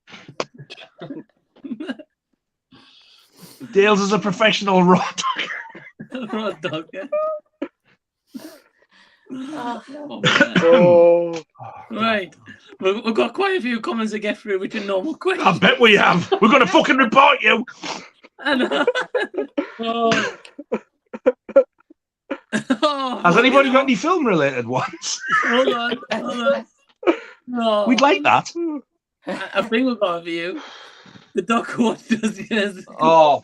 Dales is a professional rod dog. Rod dog, yeah. Right. We've got quite a few comments to get through, which are normal questions. I bet we have. We're going to fucking report you. I know. Has anybody got any film-related ones? Hold on. No. We'd like that. I think we've got a few. The dog watch does, yes. Oh.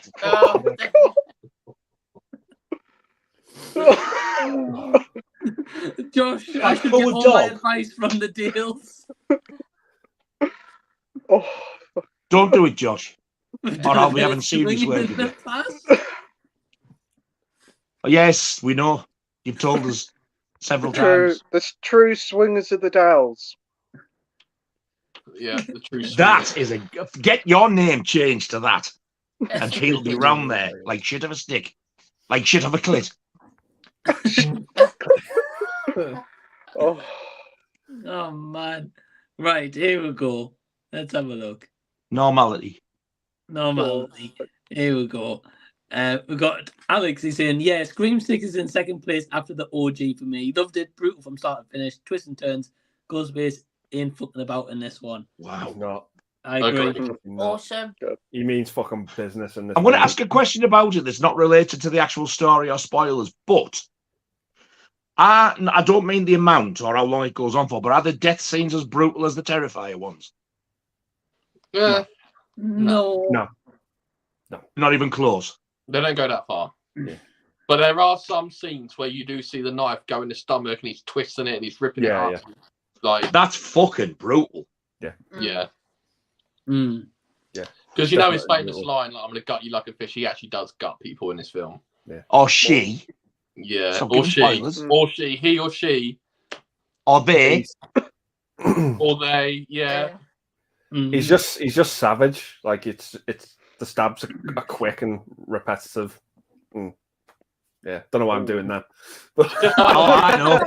Josh, I should get all my advice from the deals. Don't do it, Josh. Or I'll be having serious words with you. Yes, we know. You've told us several times. The true swingers of the Dales. Yeah, the true swingers. That is get your name changed to that. And he'll be round there like shit of a stick. Like shit of a clit. Oh man. Right, here we go. Let's have a look. Normality. Here we go. We've got Alex. He's saying, yeah, Scream 6 is in second place after the OG for me. Loved it. Brutal from start to finish. Twists and turns. Ghostface ain't fucking about in this one. Wow. Not. I agree. Awesome. He means fucking business in this. I'm going to ask a question about it that's not related to the actual story or spoilers, but I don't mean the amount or how long it goes on for, but are the death scenes as brutal as the Terrifier ones? Yeah. No. Not even close. They don't go that far. Yeah. But there are some scenes where you do see the knife go in the stomach and he's twisting it and he's ripping it out. Yeah. Like that's fucking brutal. Yeah. Yeah. Mm. Yeah. Because you know his famous line, like, "I'm gonna gut you like a fish." He actually does gut people in this film. Yeah. Or she. Yeah. Stop Or giving she. spoilers. Or she. He or she. Or they. Or they. Yeah. He's just savage. Like it's the stabs are quick and repetitive. Yeah, don't know why I'm doing that. But oh, I know.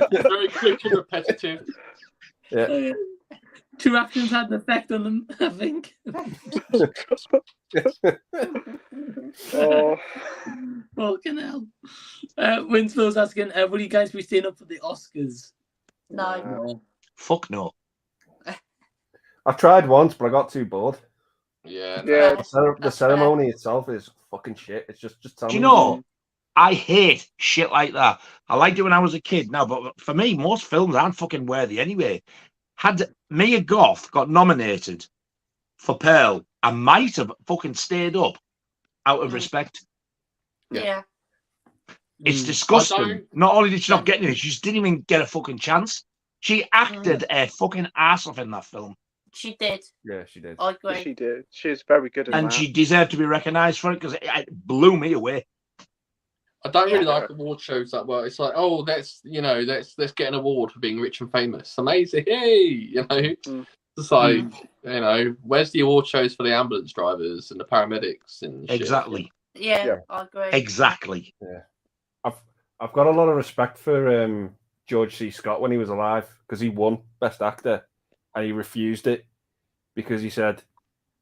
Very quick and repetitive. Yeah. Two actions had an effect on them, I think. Fucking hell. Winslow's asking, will you guys be staying up for the Oscars? No. Fuck no. I've tried once, but I got too bored. Yeah. The ceremony itself is fucking shit. It's just Do you know? I hate shit like that. I liked it when I was a kid now, but for me, most films aren't fucking worthy anyway. Had Mia Goth got nominated for Pearl, I might have fucking stayed up out of respect. Yeah. It's disgusting. Not only did she not get it, she just didn't even get a fucking chance. She acted a fucking ass off in that film. She did. Yeah, she did. I agree. She did. She was very good at that. And she deserved to be recognised for it because it blew me away. I don't really like award shows that well. It's like, oh, let's get an award for being rich and famous. Amazing, hey, It's like, where's the award shows for the ambulance drivers and the paramedics and shit? Exactly. Yeah, I agree. Exactly. Yeah, I've got a lot of respect for George C. Scott when he was alive because he won Best Actor and he refused it because he said,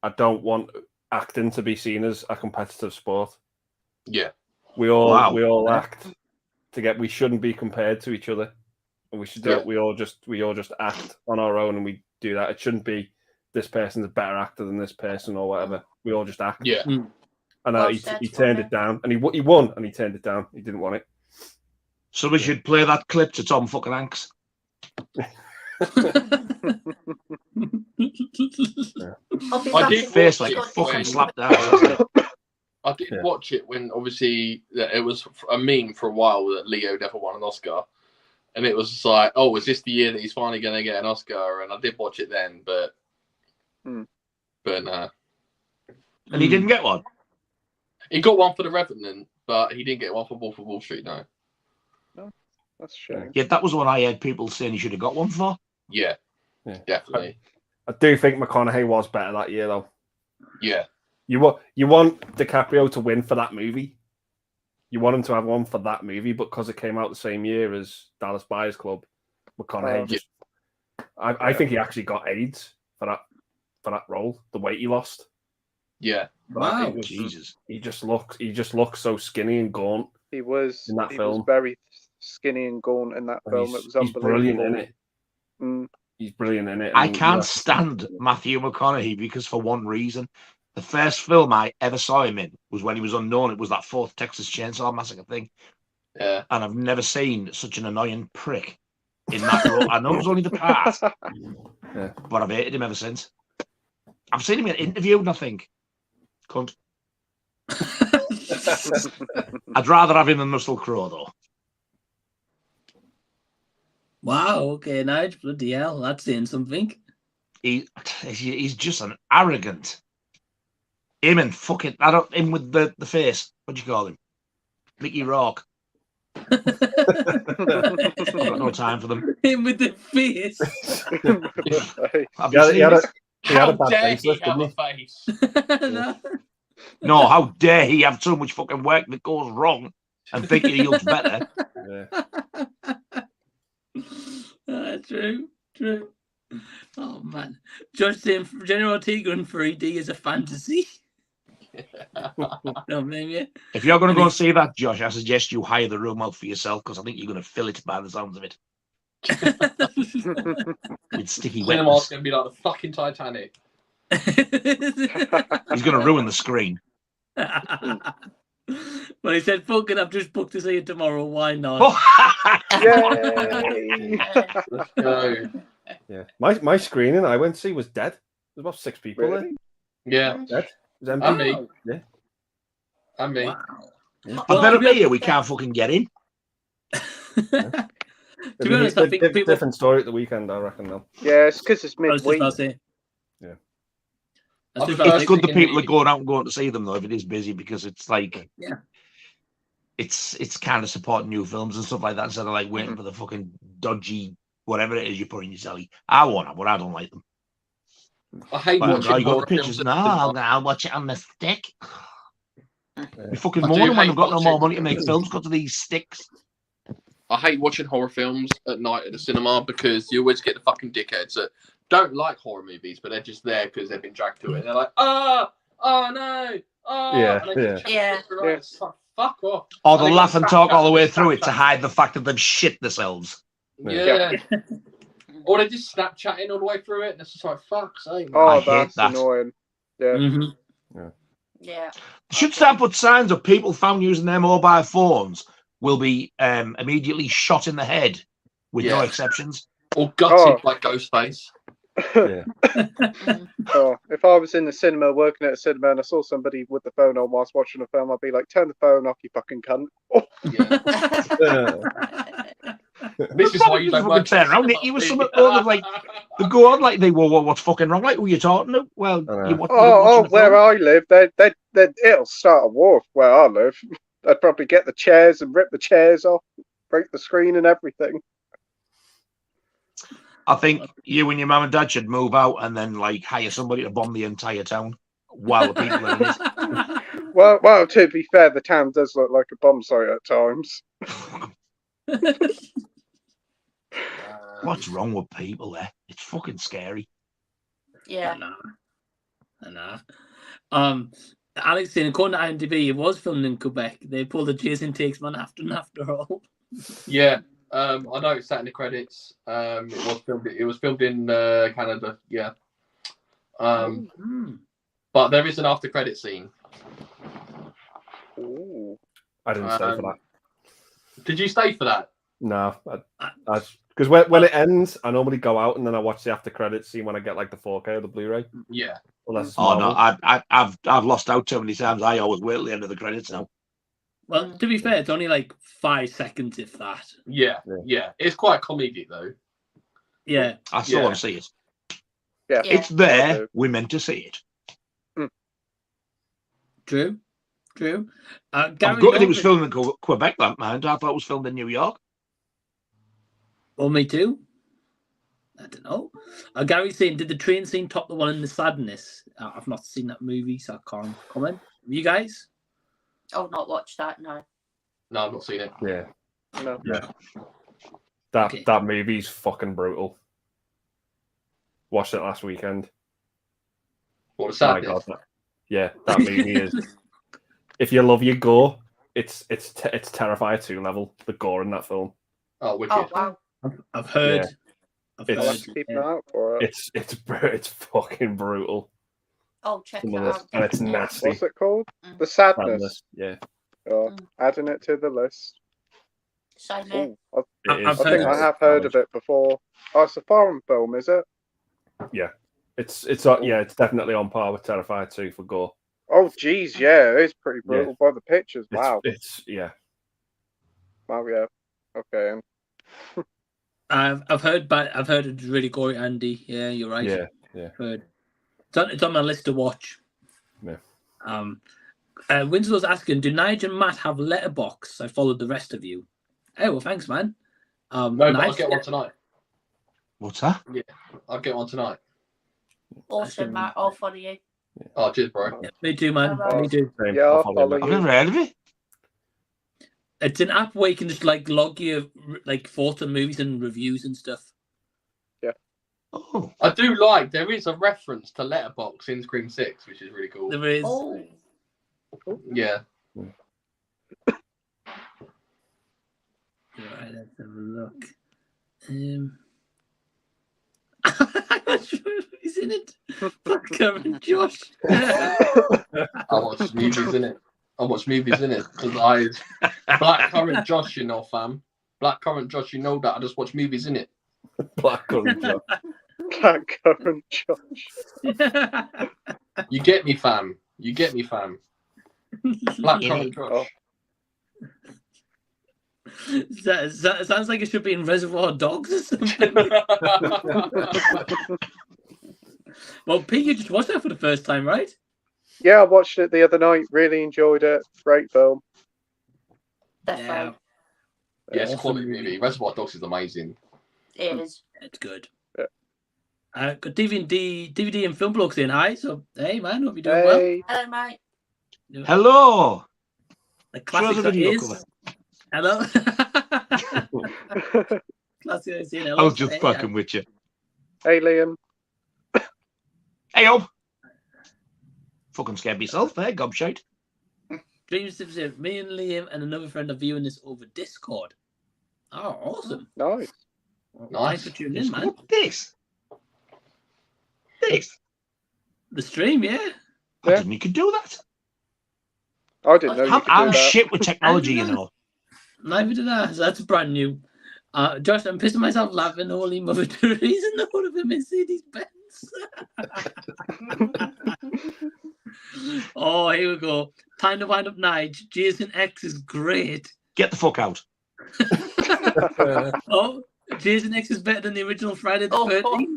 "I don't want acting to be seen as a competitive sport." Yeah. We all act to get. We shouldn't be compared to each other. And we should do it. We all just act on our own, and we do that. It shouldn't be this person's a better actor than this person or whatever. We all just act. Yeah. And he turned it down, and he won, and he turned it down. He didn't want it. So we should play that clip to Tom fucking Hanks. I did face like a fucking slap down. I did watch it when obviously it was a meme for a while that Leo never won an Oscar, and it was just like, oh, is this the year that he's finally going to get an Oscar? And I did watch it then, but nah. And he didn't get one. He got one for The Revenant, but he didn't get one for Wolf of Wall Street. No. No, that's a shame. Yeah, that was what I heard people saying he should have got one for. Yeah, definitely. I do think McConaughey was better that year, though. Yeah. You want DiCaprio to win for that movie. You want him to have one for that movie, but because it came out the same year as Dallas Buyers Club, McConaughey I think he actually got AIDS for that role. The weight he lost. Yeah. Wow. Jesus. He just looked so skinny and gaunt. He was in that he film. was very skinny and gaunt in that film. It was He's brilliant in it. Mm. He's brilliant in it. I can't stand Matthew McConaughey because for one reason. The first film I ever saw him in was when he was unknown. It was that fourth Texas Chainsaw Massacre thing. Yeah. And I've never seen such an annoying prick in that role. I know it was only the part, but I've hated him ever since. I've seen him in an interview and I think, cunt. I'd rather have him than Russell Crowe, though. Wow, okay, Nige, bloody hell, that's saying something. He's just an arrogant. Him and fucking him with the face. What do you call him? Mickey Rourke. I've got no time for them. Him with the face. He had a bad facelift, didn't he? No, how dare he have so much fucking work that goes wrong and think he looks better? True. Oh man, Josh saying General Ortega in 3D is a fantasy. No, maybe. If you're going to go and see that, Josh, I suggest you hire the room out for yourself because I think you're going to fill it by the sounds of it. With sticky Cinema's wetness. going to be like the fucking Titanic. He's going to ruin the screen. Well, he said, "Fuck it, I've just booked to see it tomorrow. Why not?" Yay! Let's go. Yeah, my screening I went to see was dead. There's about 6 people there. Yeah. Dead. It was empty. And me. Yeah. And me. Wow. Yeah. I better be here. We can't fucking get in. To be honest, I think people... different story at the weekend, I reckon. Though. Yeah, it's because it's midweek. Yeah. It's good the people are going out and going to see them though if it is busy because it's like it's kind of supporting new films and stuff like that instead of like waiting for the fucking dodgy whatever it is you put in your telly. I want them, but I don't like them. I hate watching you got the pictures. No, I'll watch it on the stick. You fucking morning when they've got no more money to make films because of these sticks. I hate watching horror films at night at the cinema because you always get the fucking dickheads that don't like horror movies, but they're just there because they've been dragged to it. And they're like, oh no, fuck off. Or they'll laugh and talk all the way through it to hide the fact that they've shit themselves. Yeah. Or they're just Snapchatting all the way through it, and it's just like, fuck's sake. Oh, I hate that's that. annoying. Yeah. Yeah. Should start put signs up. People found using their mobile phones will be immediately shot in the head, with no exceptions. Or gutted like Ghostface. Yeah. Oh, if I was in the cinema working at a cinema and I saw somebody with the phone on whilst watching a film, I'd be like, "Turn the phone off, you fucking cunt." This is why you don't work. Turn around. It was something like they go on like they were. What's fucking wrong? Like who are you talking to? Well, where I live, it'll start a war where I live. They'd probably get the chairs and rip the chairs off, break the screen and everything. I think you and your mum and dad should move out and then like hire somebody to bomb the entire town while the people are in it. Well, to be fair, the town does look like a bomb site at times. What's wrong with people there? It's fucking scary. Yeah. I know. Alex saying, according to IMDb, it was filmed in Quebec. They pulled the JOEsen Takes one after all. Yeah. I know it's sat in the credits. It was filmed in Canada. Yeah. But there is an after credit scene. Ooh. I didn't stay for that. Did you stay for that? No, because when it ends, I normally go out and then I watch the after credits scene when I get like the 4K or the Blu-ray. Yeah. Unless it's no, Marvel. I've lost out too many times. I always wait till the end of the credits now. Well, to be fair, it's only like 5 seconds, if that. Yeah. It's quite comedic though. Yeah. I still want to see it. Yeah. It's there. We're meant to see it. True. I'm Gary, gutted it was filmed in Quebec, that man. I thought it was filmed in New York. Well, me too. I don't know. Gary's saying, did the train scene top the one in The Sadness? I've not seen that movie, so I can't comment. You guys? I've not watched that, no. No, I've not seen it. Yeah. No. Yeah. That movie's fucking brutal. Watched it last weekend. What a Sadness? My God, that movie is. If you love your gore, it's Terrifier 2 level. The gore in that film. Oh, wicked! Oh wow! I've heard. Yeah. I've I'll have heard. to keep an eye out for it. It's fucking brutal. Oh, check Some it of this, out. and it's nasty. What's it called? The Sadness. Yeah. Oh, adding it to the list. Same here. Ooh, I I've think heard. I have heard of it before. Oh, it's a foreign film, is it? Yeah. It's definitely on par with Terrifier 2 for gore. Oh, geez, yeah, it is pretty brutal by the pictures. Wow. It's Wow, yeah. Okay. I've heard it's really gory, Andy. Yeah, you're right. Yeah. Heard. It's on my list to watch. Yeah. Winslow's asking, do Nigel and Matt have letterbox? I followed the rest of you. Hey, well, thanks, man. No, but I'll Nigel- get one tonight. What's that? Yeah, I'll get one tonight. Awesome, Matt. I'll follow you. Oh, cheers, bro. Yeah, me too, man. Bye-bye. Me too. Yeah, I'll follow I've you. never heard of it. It's an app where you can just like log your like thoughts on movies and reviews and stuff. Yeah. Oh, I do like there is a reference to Letterboxd in Scream 6, which is really cool. There is. Oh, Yeah. Right, let's have a look. He's in it. Kevin Josh. I watch movies in it. Because Blackcurrant Josh, you know, fam. Blackcurrant Josh, you know that. I just watch movies in it. Blackcurrant Josh. Blackcurrant Josh. You get me, fam. Blackcurrant Josh. That sounds like it should be in Reservoir Dogs or something. Well, Pete, you just watched that for the first time, right? Yeah, I watched it the other night. Really enjoyed it. Great film. Yeah. Yeah, it's a quality movie. Reservoir Dogs is amazing. it is. It's good. Yeah. Got DVD and film blocks in. Hi, so hey man, hope you're doing well. Hey. Hello, mate. hello. The classic Show the video is cover. hello. Classic is saying hello. I was just Hey, fucking with you. Hey, Liam. Hey, up. Fucking scared myself there, gobshite. Dreams of Zip, me and Liam and another friend are viewing this over Discord. Oh, awesome. Nice. Well, Nice. Thanks for tuning in, man. What's this? The stream, yeah. I didn't know you could do that. I didn't know you could do I'm that. shit with technology, you know. Neither did I. So that's brand new. Josh, I'm pissing myself laughing. Holy mother Teresa, the whole of a Mercedes Benz. Oh, here we go. Time to wind up Nige. Jason X is great. Get the fuck out. Oh, Jason X is better than the original Friday the 13th.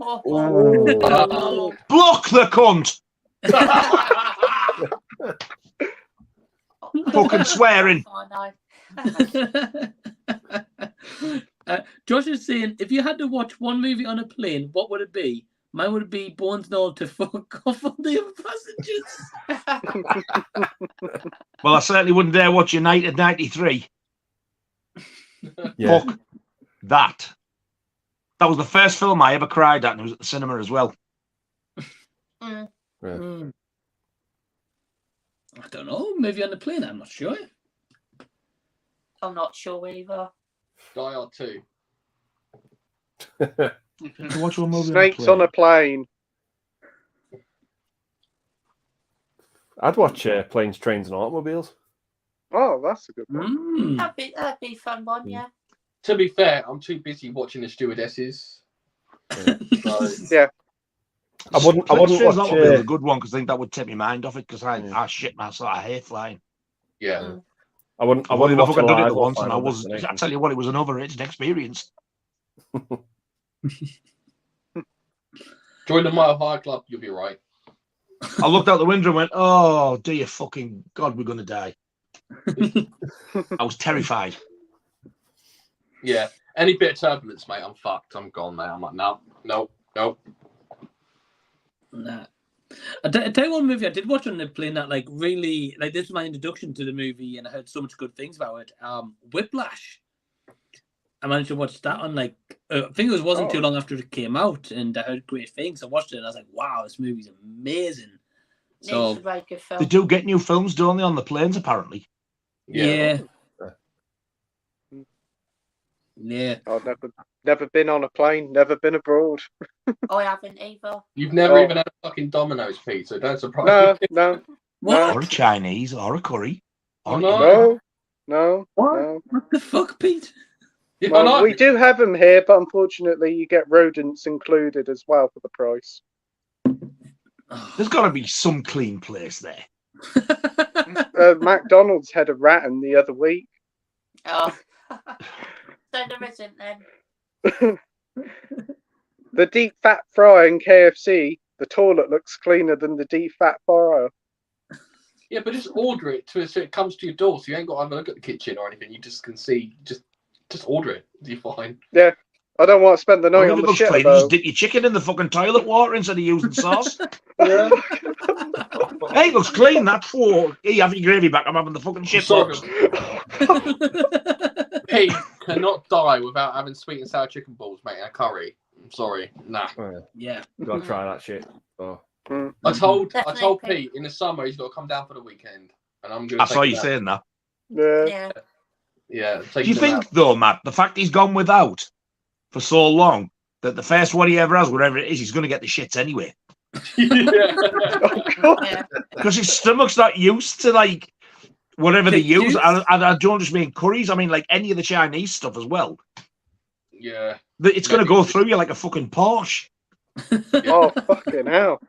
Block the cunt. Fucking swearing. Oh, no. Josh is saying, if you had to watch one movie on a plane, what would it be? Mine would be Bones Knoll to fuck off on the other passengers. Well, I certainly wouldn't dare watch United 93. Yeah. Fuck that. That was the first film I ever cried at, and it was at the cinema as well. Mm. Yeah. Hmm. I don't know. Maybe on the plane. I'm not sure. I'm not sure either. Die Hard 2. To watch one movie Snakes on a plane. I'd watch Planes, Trains, and Automobiles. Oh, that's a good one. Mm. That'd be a fun one, yeah. To be fair, I'm too busy watching the stewardesses. So, Yeah. I wouldn't Trains, watch. Automobiles, a good one because I think that would take my mind off it because I shit myself. I hate flying. yeah. Mm. I wouldn't I've only watch fucking a done it live the or once, and I Final was. I Destination. tell you what, it was an overrated experience. Join the Mile High Club, you'll be right. I looked out the window and went, "Oh dear fucking God, we're gonna die." I was terrified. Yeah. Any bit of turbulence, mate, I'm fucked. I'm gone, mate. I'm like, no. Nah. I tell you one movie I did watch on the plane that like really like this was my introduction to the movie and I heard so much good things about it. Whiplash. I managed to watch that on like I think it wasn't too long after it came out, and I heard great things. I watched it and I was like, wow, this movie's amazing. So It's a very good film. They do get new films, don't they, on the planes apparently? Yeah. I've never been on a plane, never been abroad. I haven't either. You've never even had a fucking Domino's pizza. Don't surprise me. No. Or a Chinese, or a curry. Or No. What the fuck, Pete? Yeah, Well, we do have them here, but unfortunately, you get rodents included as well for the price. There's got to be some clean place there. McDonald's had a rat in the other week. Oh. So there isn't then. The deep fat fryer in KFC, the toilet looks cleaner than the deep fat fryer. Yeah, but just order it so it comes to your door. So you ain't got to have a look at the kitchen or anything. You just can see. Just order it. You're fine. Yeah, I don't want to spend the night on the looks shit. clean. You just dip your chicken in the fucking toilet water instead of using sauce. Yeah. Hey, it looks clean. That's for. Hey, have your gravy back. I'm having the fucking shit box. Pete cannot die without having sweet and sour chicken balls, mate, and a curry. I'm sorry. Nah. Yeah. Gotta try that shit. Oh. I told Pete in the summer he's got to come down for the weekend, and I'm going. I saw you saying that. Yeah. Yeah. Do you think though, Matt, the fact he's gone without for so long, that the first one he ever has, whatever it is, he's going to get the shits anyway? Because his stomach's not used to like whatever they use. I don't just mean curries. I mean like any of the Chinese stuff as well. Yeah. It's going to go through you like a fucking Porsche. Oh fucking hell!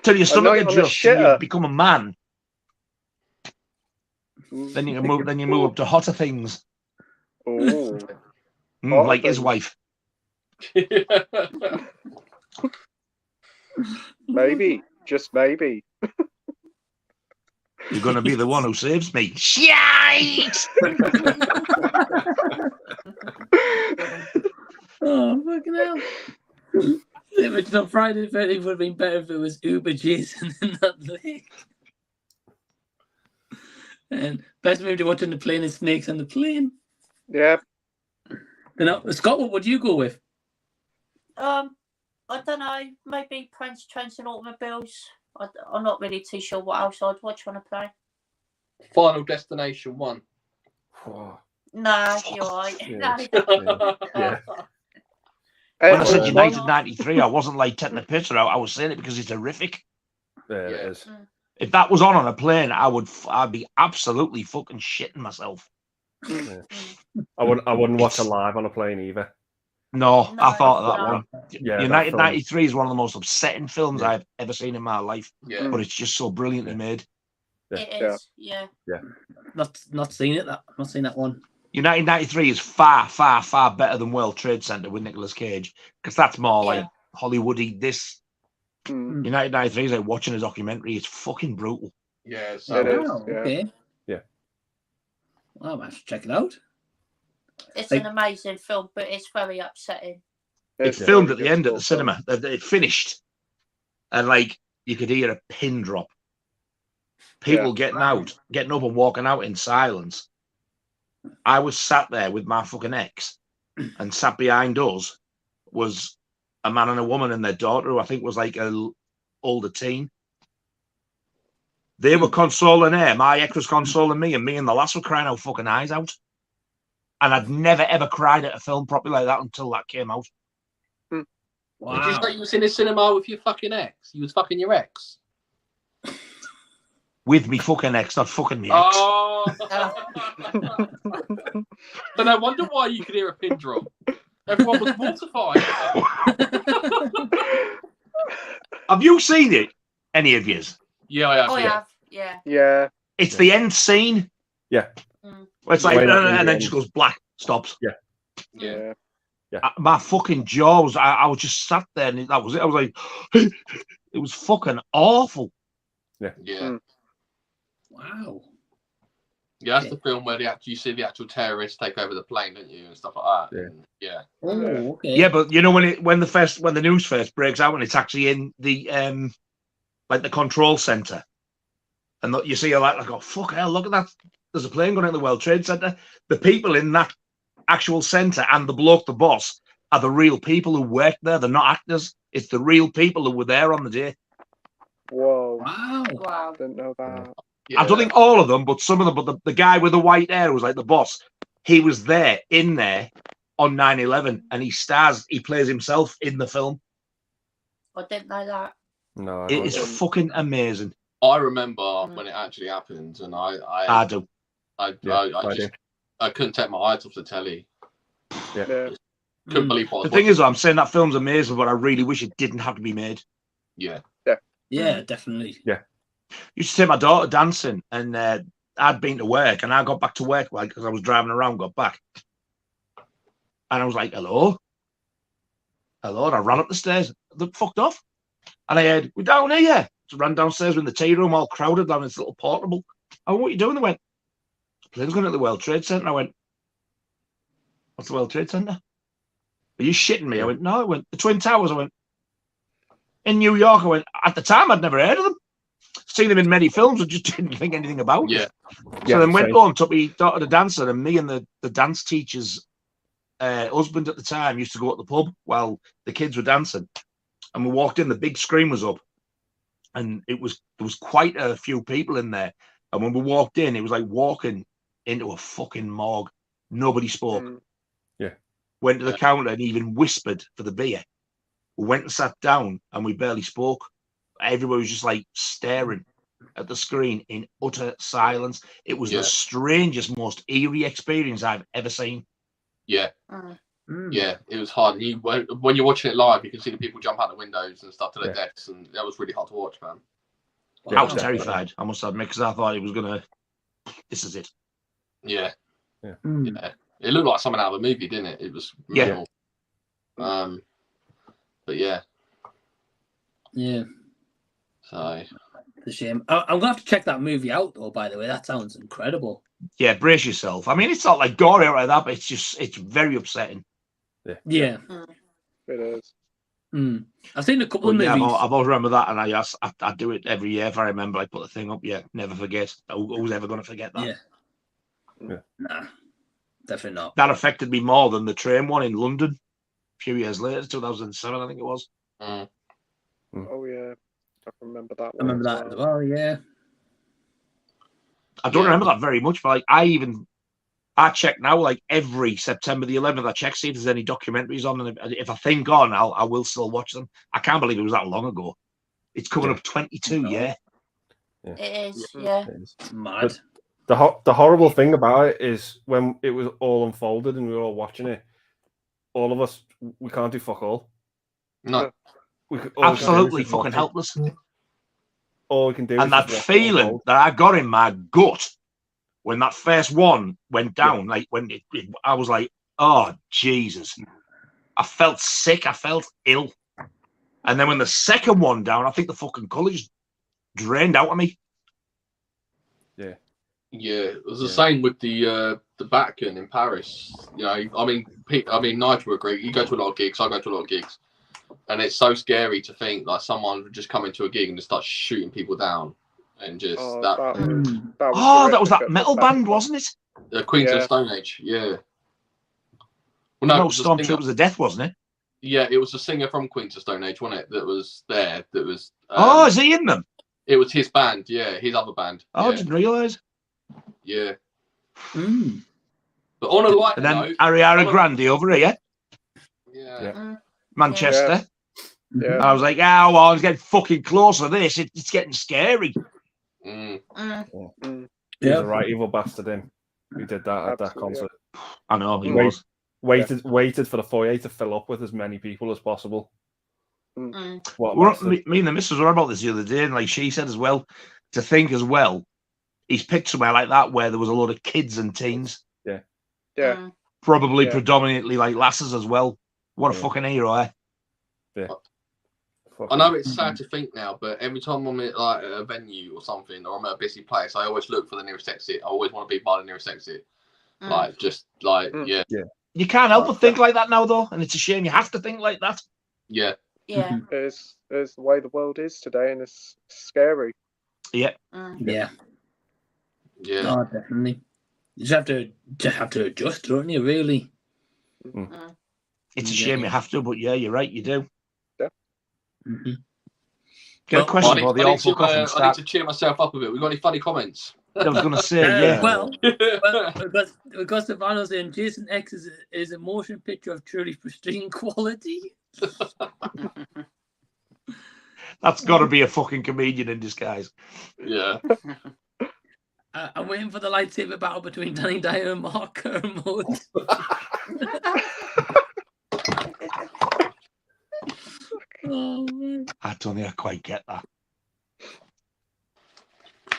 Till your stomach night on a adjusts and you shitter. become a man. Then you move. Then you move up to hotter things. Oh. Like his wife. Maybe, just maybe. You're going to be the one who saves me. Shite! Oh, fucking hell. The original Friday the 13th would have been better if it was Uber Jason and not Lake. And best movie to watch on the plane is Snakes on the Plane. Yeah. Scott, what would you go with? I don't know. Maybe Planes, Trains and Automobiles. I'm not really too sure what else I'd watch on a plane. Final Destination 1. No, you're right. Yeah. No. Yeah. When I said United 93, I wasn't like taking the piss out. I was saying it because it's horrific. Yeah, it is. If that was on a plane, I'd be absolutely fucking shitting myself. Yeah. I wouldn't watch it live on a plane either. No, I thought of that one. Yeah, United that 93 is one of the most upsetting films I've ever seen in my life. Yeah. But it's just so brilliantly made. It is, yeah. Not seen it. Not seen that one. United 93 is far, far, far better than World Trade Center with Nicolas Cage, because that's more like Hollywoody. This United 93 is like watching a documentary. It's fucking brutal. Yeah, It is. Okay. Yeah. Well, I have to check it out. It's an amazing film, but it's very upsetting. It's filmed at the end of the cinema. It finished, and like you could hear a pin drop. People getting up and walking out in silence. I was sat there with my fucking ex, and sat behind us was a man and a woman and their daughter, who I think was like an older teen. They were consoling her. My ex was consoling me, and the lass were crying our fucking eyes out. And I'd never ever cried at a film properly like that until that came out. Wow. Did you say you was in the cinema with your fucking ex? You was fucking your ex? With me fucking ex, not fucking me ex. Oh. But I wonder why you could hear a pin drop. Everyone was mortified. Have you seen it? Any of yous? Yeah, I have. I have, yeah. Yeah. It's the end scene Yeah. Mm. Well, it's like, Way up in and the then just end. goes black, stops. Yeah. Yeah. My fucking jaw was, I was just sat there and that was it. I was like, it was fucking awful. Yeah. Yeah. Wow. Yeah, that's the film where you see the actual terrorists take over the plane, don't you, and stuff like that. Yeah. And, yeah. Oh, okay. Yeah, but you know when the news first breaks out and it's actually in the like the control center, and you see a like, oh fuck hell, look at that! There's a plane going into the World Trade Center. The people in that actual center and the bloke, the boss, are the real people who work there. They're not actors. It's the real people who were there on the day. Whoa. Wow. Wow. Didn't know that. I don't think all of them, but some of them. But the guy with the white hair who was like the boss, he was there in there on 9/11, and he plays himself in the film. I didn't know that. No, It is fucking amazing. I remember when it actually happened, and I do. I couldn't take my eyes off the telly. Yeah. Couldn't believe what I was The thing watching. is, I'm saying that film's amazing, but I really wish it didn't have to be made. Yeah. Yeah, definitely. Yeah. Used to take my daughter dancing, and I'd been to work, and I got back to work because I was driving around, got back, and I was like, "Hello, hello," and I ran up the stairs. They fucked off, and I heard, "We're down here." So I ran downstairs in the tea room, all crowded down this little portable. I went, "What are you doing?" They went, "The plane's going to the World Trade Center." I went, "What's the World Trade Center? Are you shitting me?" I went, "No." I went, "The Twin Towers." I went, "In New York." I went, "At the time, I'd never heard of them. Seen them in many films, I just didn't think anything about it." So then went home, took my daughter to dancing, and me and the dance teacher's husband at the time used to go at the pub while the kids were dancing. And we walked in, the big screen was up, and there was quite a few people in there. And when we walked in, it was like walking into a fucking morgue. Nobody spoke. Yeah. Went to the counter and even whispered for the beer. We went and sat down, and we barely spoke. Everybody was just like staring at the screen in utter silence. It was the strangest, most eerie experience I've ever seen. Yeah. Yeah, it was hard. When you're watching it live, you can see the people jump out the windows and stuff to their deaths, and that was really hard to watch, man. I was terrified, I must admit, because I thought it was gonna. This is it. Yeah. It looked like something out of a movie, didn't it? It was real. But yeah. Yeah. So. It's a shame. I'm gonna have to check that movie out, though. By the way, that sounds incredible. Yeah, brace yourself. I mean, it's not like gory or like that, but it's very upsetting. Yeah. It is. I've seen a couple of movies. I've always remember that, and I do it every year if I remember. I put the thing up. Yeah, never forget. Who's ever going to forget that? Yeah. Nah, definitely not. That affected me more than the train one in London a few years later, 2007, I think it was. Oh yeah, I remember that one. I remember that as well. Yeah. I don't remember that very much, but like I check now, like every September the 11th, I check see if there's any documentaries on, and if I think on, I will still watch them. I can't believe it was that long ago. It's coming up 22, yeah. It is, yeah. It's mad. But the horrible thing about it is when it was all unfolded and we were all watching it, all of us, we can't do fuck all. No. Absolutely fucking helpless. All we can do and is that feeling that I got in my gut when that first one went down, like when I was like, oh Jesus, I felt sick, I felt ill, and then when the second one down, I think the fucking colour just drained out of me. Yeah, it was the same with the Vatican in Paris. You know, I mean, Nigel would agree. You go to a lot of gigs, I go to a lot of gigs. And it's so scary to think like someone would just come into a gig and just start shooting people down, and just that was that metal band, wasn't it? The Queens of the Stone Age, yeah. Well, no, Stormtroopers of Death, wasn't it? Yeah, it was a singer from Queens of Stone Age, wasn't it? That was there. That was. Is he in them? It was his band, yeah, his other band. I didn't realise. Yeah. But on a light and then note, Ariana Grande over here. Yeah. Manchester. Yeah. And I was like, oh, well, I was getting fucking close to this. It's getting scary. He was a right evil bastard in. He did that at that concert. I know, he was. Waited for the foyer to fill up with as many people as possible. Me and the missus were about this the other day, and like she said as well, to think as well, he's picked somewhere like that where there was a lot of kids and teens. Yeah. Probably Yeah. predominantly like lasses as well. What a Yeah. fucking hero, eh? Yeah. I know it's sad to think now, but every time I'm at like a venue or something, or I'm at a busy place, I always look for the nearest exit. I always want to be by the nearest exit. Like, just like, yeah. You can't help but think like that now, though, and it's a shame you have to think like that. Yeah. Yeah. It's the way the world is today, and it's scary. Yeah. Yeah. Yeah. Oh, definitely. You just have to adjust, don't you? Really. It's a shame you have to, but yeah, you're right, you do. Yeah. Get a question I for the need awful to, coffin I need start. to cheer myself up a bit. We got any funny comments? I was going to say, yeah. Well, because Stefano's saying Jason X is a motion picture of truly pristine quality. That's got to be a fucking comedian in disguise. Yeah. I'm waiting for the lightsaber battle between Danny Dyer and Mark Kermode. Oh, man. I don't think I quite get that.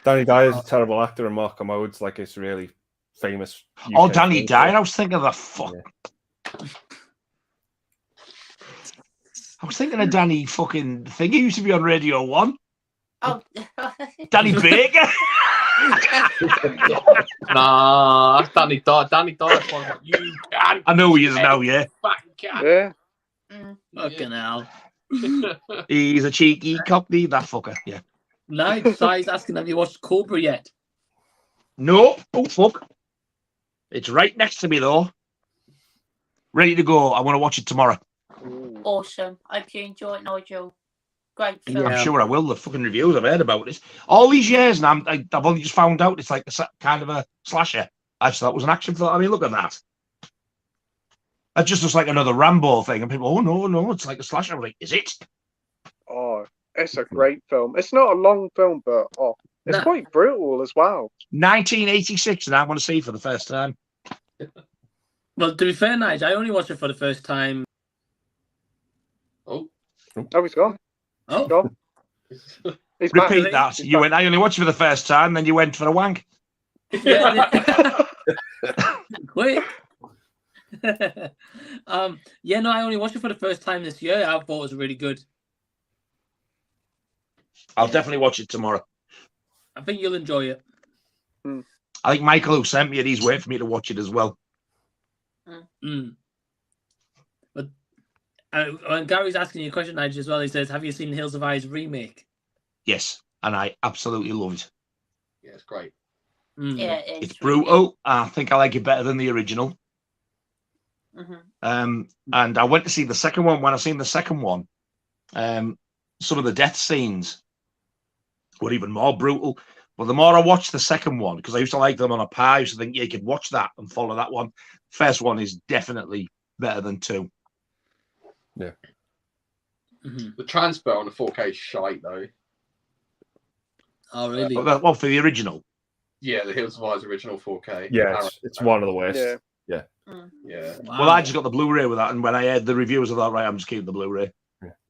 Danny Dyer's a terrible actor, and Mark Kermode's like this really famous. Oh, UK Danny film Dyer. star. I was thinking of the fuck. I was thinking of Danny fucking thing. He used to be on Radio 1. Oh. Danny Baker. Nah, that's Danny Dyer. Danny Dyer's one. You can. I know who he is now, yeah. Fucking can. Yeah. Fucking hell. He's a cheeky cockney, that fucker, yeah. Nice. Si's asking, have you watched Cobra yet? No. Oh, fuck. It's right next to me, though. Ready to go. I want to watch it tomorrow. Awesome. Hope you enjoy it, Nigel. Great film. I'm sure I will. The fucking reviews I've heard about this. All these years, and I've only just found out it's like a kind of a slasher. I just thought it was an action film. I mean, look at that. It just looks like another Rambo thing. And people, oh, no, it's like a slasher. I'm like, is it? Oh, it's a great film. It's not a long film, but it's quite brutal as well. 1986, and I want to see it for the first time. Well, to be fair, Nigel, I only watched it for the first time. Oh, he's gone. Oh, gone. He's Repeat back. that. You went, I only watched it for the first time, then you went for a wank. Quick. Yeah, no, I only watched it for the first time this year. I thought it was really good. I'll definitely watch it tomorrow. I think you'll enjoy it. I think Michael, who sent me it, he's waiting for me to watch it as well. But when Gary's asking you a question, Nigel, as well, he says, have you seen Hills of Eyes remake? Yes, and I absolutely love it. yeah, it's great. Yeah, It's brutal. I think I like it better than the original. And I went to see the second one. When I seen the second one, some of the death scenes were even more brutal. But the more I watched the second one, because I used to like them on a par, I used to think, yeah, you could watch that and follow that one. First one is definitely better than two. Yeah. The transfer on the 4K is shite, though. Oh, really? Well, for the original. Yeah, the Hills of Eyes original 4K. Yeah, it's one of the worst. Yeah. Yeah. Well, I just got the Blu-ray with that, and when I heard the reviews, I thought, right, I'm just keeping the Blu-ray.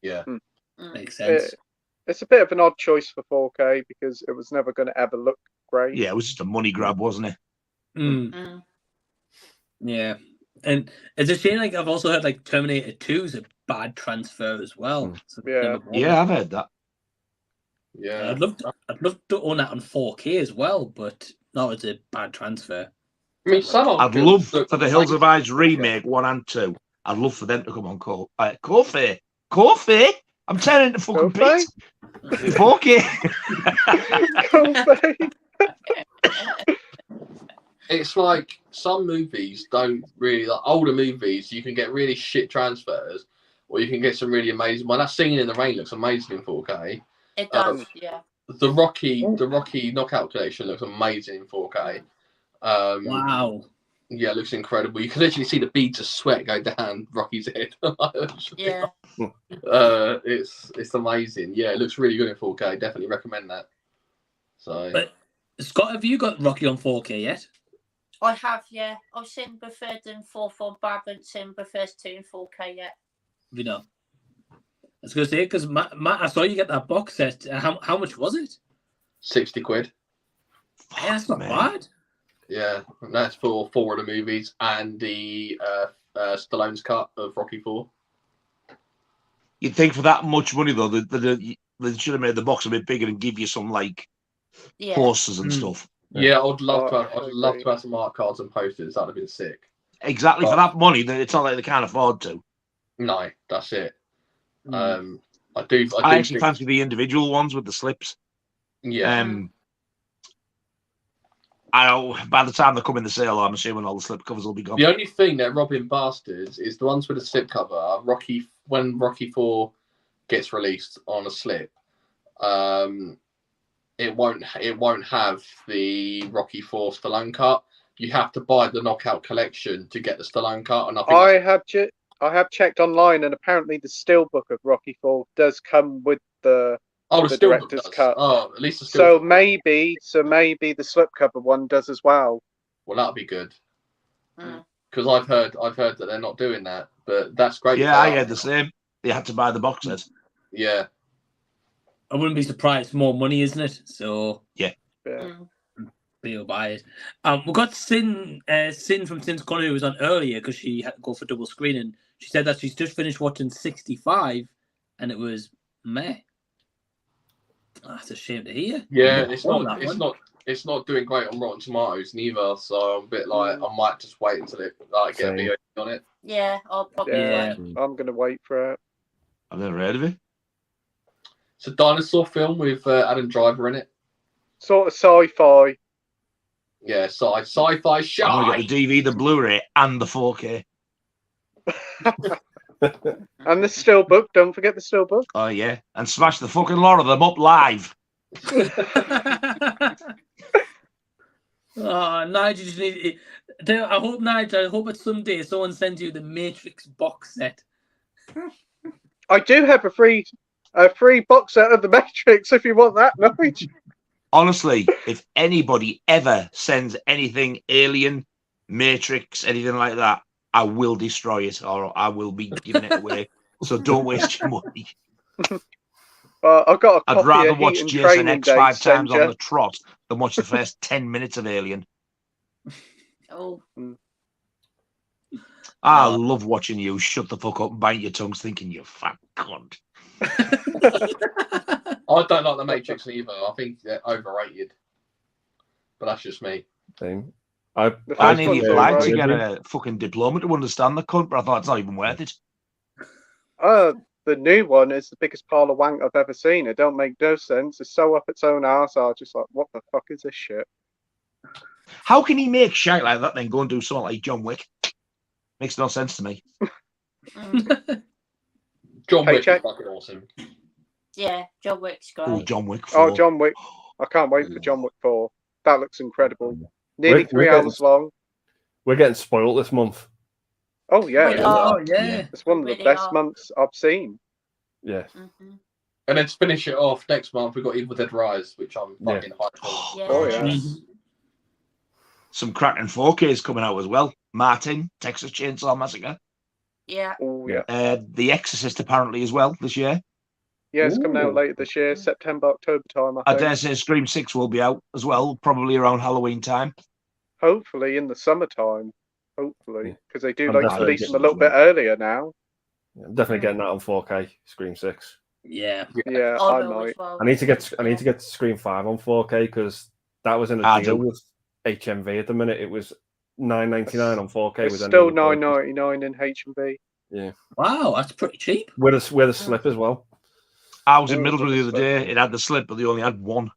Yeah. Makes sense. It's a bit of an odd choice for 4K because it was never going to ever look great. Yeah, it was just a money grab, wasn't it? Yeah. And it's a shame, like, I've also heard, like, Terminator 2 is a bad transfer as well. So Yeah, I've heard that. Yeah. I'd love to own that on 4K as well, but no, it's a bad transfer. I mean, some of I'd love for the Hills of Eyes remake 1 and 2. I'd love for them to come on Coffee. I'm turning into fucking Pete. 4K. It's like some movies don't really, like older movies, you can get really shit transfers, or you can get some really amazing. Well, that Singing in the Rain looks amazing in 4K. It does, yeah. The Rocky Knockout Collection looks amazing in 4K. Wow. Yeah, it looks incredible. You can literally see the beads of sweat go down Rocky's head. Yeah. It's amazing. Yeah, it looks really good in 4K. Definitely recommend that. So, But Scott, have you got Rocky on 4K yet? I have, yeah. I've seen the third and fourth one, but I haven't seen the first two in 4K yet. You know, I was going to say, because Matt, I saw you get that box set. How much was it? 60 quid. Hey, that's not man. bad. Yeah, that's for 4 of the movies and the Stallone's cut of Rocky 4. You'd think for that much money though, they should have made the box a bit bigger and give you some like posters and stuff. Yeah, I'd love to have some art cards and posters. That'd have been sick. Exactly, for that money, it's not like they can't afford to. No, that's it. I do actually think... fancy the individual ones with the slips. Yeah. By the time they come in the sale, I'm assuming all the slip covers will be gone. The only thing they're robbing bastards is the ones with a slip cover. When Rocky 4 gets released on a slip, it won't have the Rocky 4 Stallone cut. You have to buy the Knockout collection to get the Stallone cut. And I have checked online, and apparently the steelbook of Rocky 4 does come with the director's cut. Oh, at least the so maybe the slipcover one does as well. Well, that'll be good. Because I've heard that they're not doing that, but that's great. Yeah, I heard the same. They had to buy the box set. Yeah, I wouldn't be surprised. More money, isn't it? So yeah. We'll buy it. We got Sin from Sin's Corner, who was on earlier because she had to go for double screening. She said that she's just finished watching 65, and it was meh. That's a shame to hear. Yeah, it's not doing great on Rotten Tomatoes neither. So I'm a bit like I might just wait until it get a video on it. Yeah, I'll probably wait. I'm gonna wait for it. I've never heard of it. It's a dinosaur film with Adam Driver in it. Sort of sci-fi. Yeah, sci-fi shy. I'm gonna get the DVD, the Blu-ray, and the 4K. And the steelbook. Don't forget the steelbook. Oh yeah, and smash the fucking lot of them up live. Oh, Nigel, you just need it. I hope, Nigel, I hope that someday someone sends you the Matrix box set. I do have a free box set of the Matrix if you want that, Nigel. Honestly, if anybody ever sends anything Alien, Matrix, anything like that, I will destroy it or I will be giving it away. So don't waste your money. I've got a copy I'd rather of watch Heat and Jason Training X 5 Day, times Senja. on the trot than watch the first 10 minutes of Alien. Oh. I love watching you shut the fuck up and bite your tongues thinking you fat cunt. I don't like the Matrix either. I think they're overrated. But that's just me. Same. I nearly applied to get a fucking diploma to understand the cunt, but I thought it's not even worth it. The new one is the biggest pile of wank I've ever seen. It don't make no sense. It's so up its own arse. I was just like, what the fuck is this shit? How can he make shit like that then go and do something like John Wick? Makes no sense to me. John Wick is fucking awesome. Yeah, John Wick's great. Oh, John Wick 4. Oh, John Wick. I can't wait for John Wick 4. That looks incredible. Nearly 3 hours long. We're getting spoiled this month. Oh, yeah. Yeah. It's one of the best months I've seen. Yeah. And then to finish it off next month, we've got Evil Dead Rise, which I'm fucking hyped for. Oh, yeah. Some cracking 4Ks coming out as well. Martin, Texas Chainsaw Massacre. Yeah. Oh, yeah. The Exorcist apparently as well this year. Yeah, it's coming out later this year, September, October time, I I think. dare say Scream 6 will be out as well, probably around Halloween time. Hopefully in the summertime. Hopefully. Because they do I'm like to definitely release them a getting little bit earlier now. I'm definitely getting that on 4K, Scream 6. Yeah. Yeah, I I will might. as well. I need to get Scream 5 on 4K because that was in a deal with HMV at the minute. It was $9.99 on 4K. It's with still any other purchase. $9.99 in HMV. Yeah. Wow, that's pretty cheap. With a slip as well. I was in Middlesbrough the other day. It had the slip, but they only had one.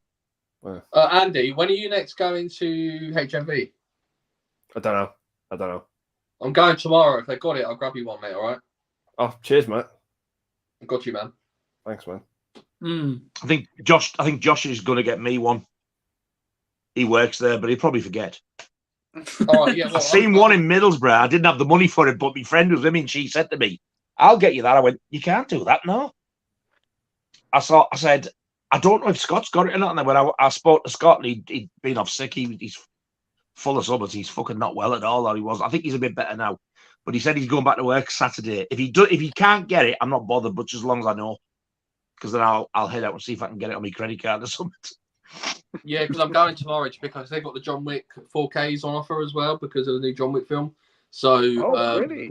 Andy, when are you next going to HMV? I don't know. I'm going tomorrow. If they got it, I'll grab you one, mate. All right. Oh, cheers, mate. I got you, man. Thanks, man. I think Josh is going to get me one. He works there, but he'll probably forget. All right, yeah. I seen one in Middlesbrough. I didn't have the money for it, but my friend was with me, and she said to me, "I'll get you that." I went, "You can't do that, no." I said, "I don't know if Scott's got it or not." And then when I spoke to Scott, and he'd been off sick. He's full of summers. He's fucking not well at all. Or he was. I think he's a bit better now. But he said he's going back to work Saturday. If he can't get it, I'm not bothered. But just as long as I know, because then I'll head out and see if I can get it on my credit card or something. Yeah, because I'm going tomorrow because they've got the John Wick 4Ks on offer as well because of the new John Wick film. So really?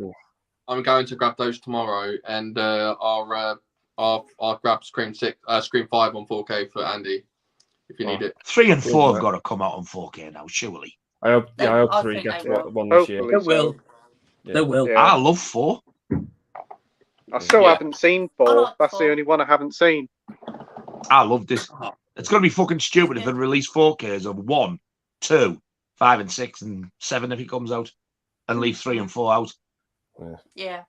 I'm going to grab those tomorrow, and I'll grab Scream 5 on 4K for Andy if you need it. 3 and 4 have got to come out on 4K now, surely. I hope. Yeah, I hope I 3 think gets they will. one this year. Hopefully They will. Yeah. They will. Yeah. I love 4. I still Yeah. haven't seen 4. That's the only one I haven't seen. I love this. It's going to be fucking stupid if they release 4Ks of 1, 2, 5 and 6 and 7 if it comes out, and leave 3 and 4 out. Yeah.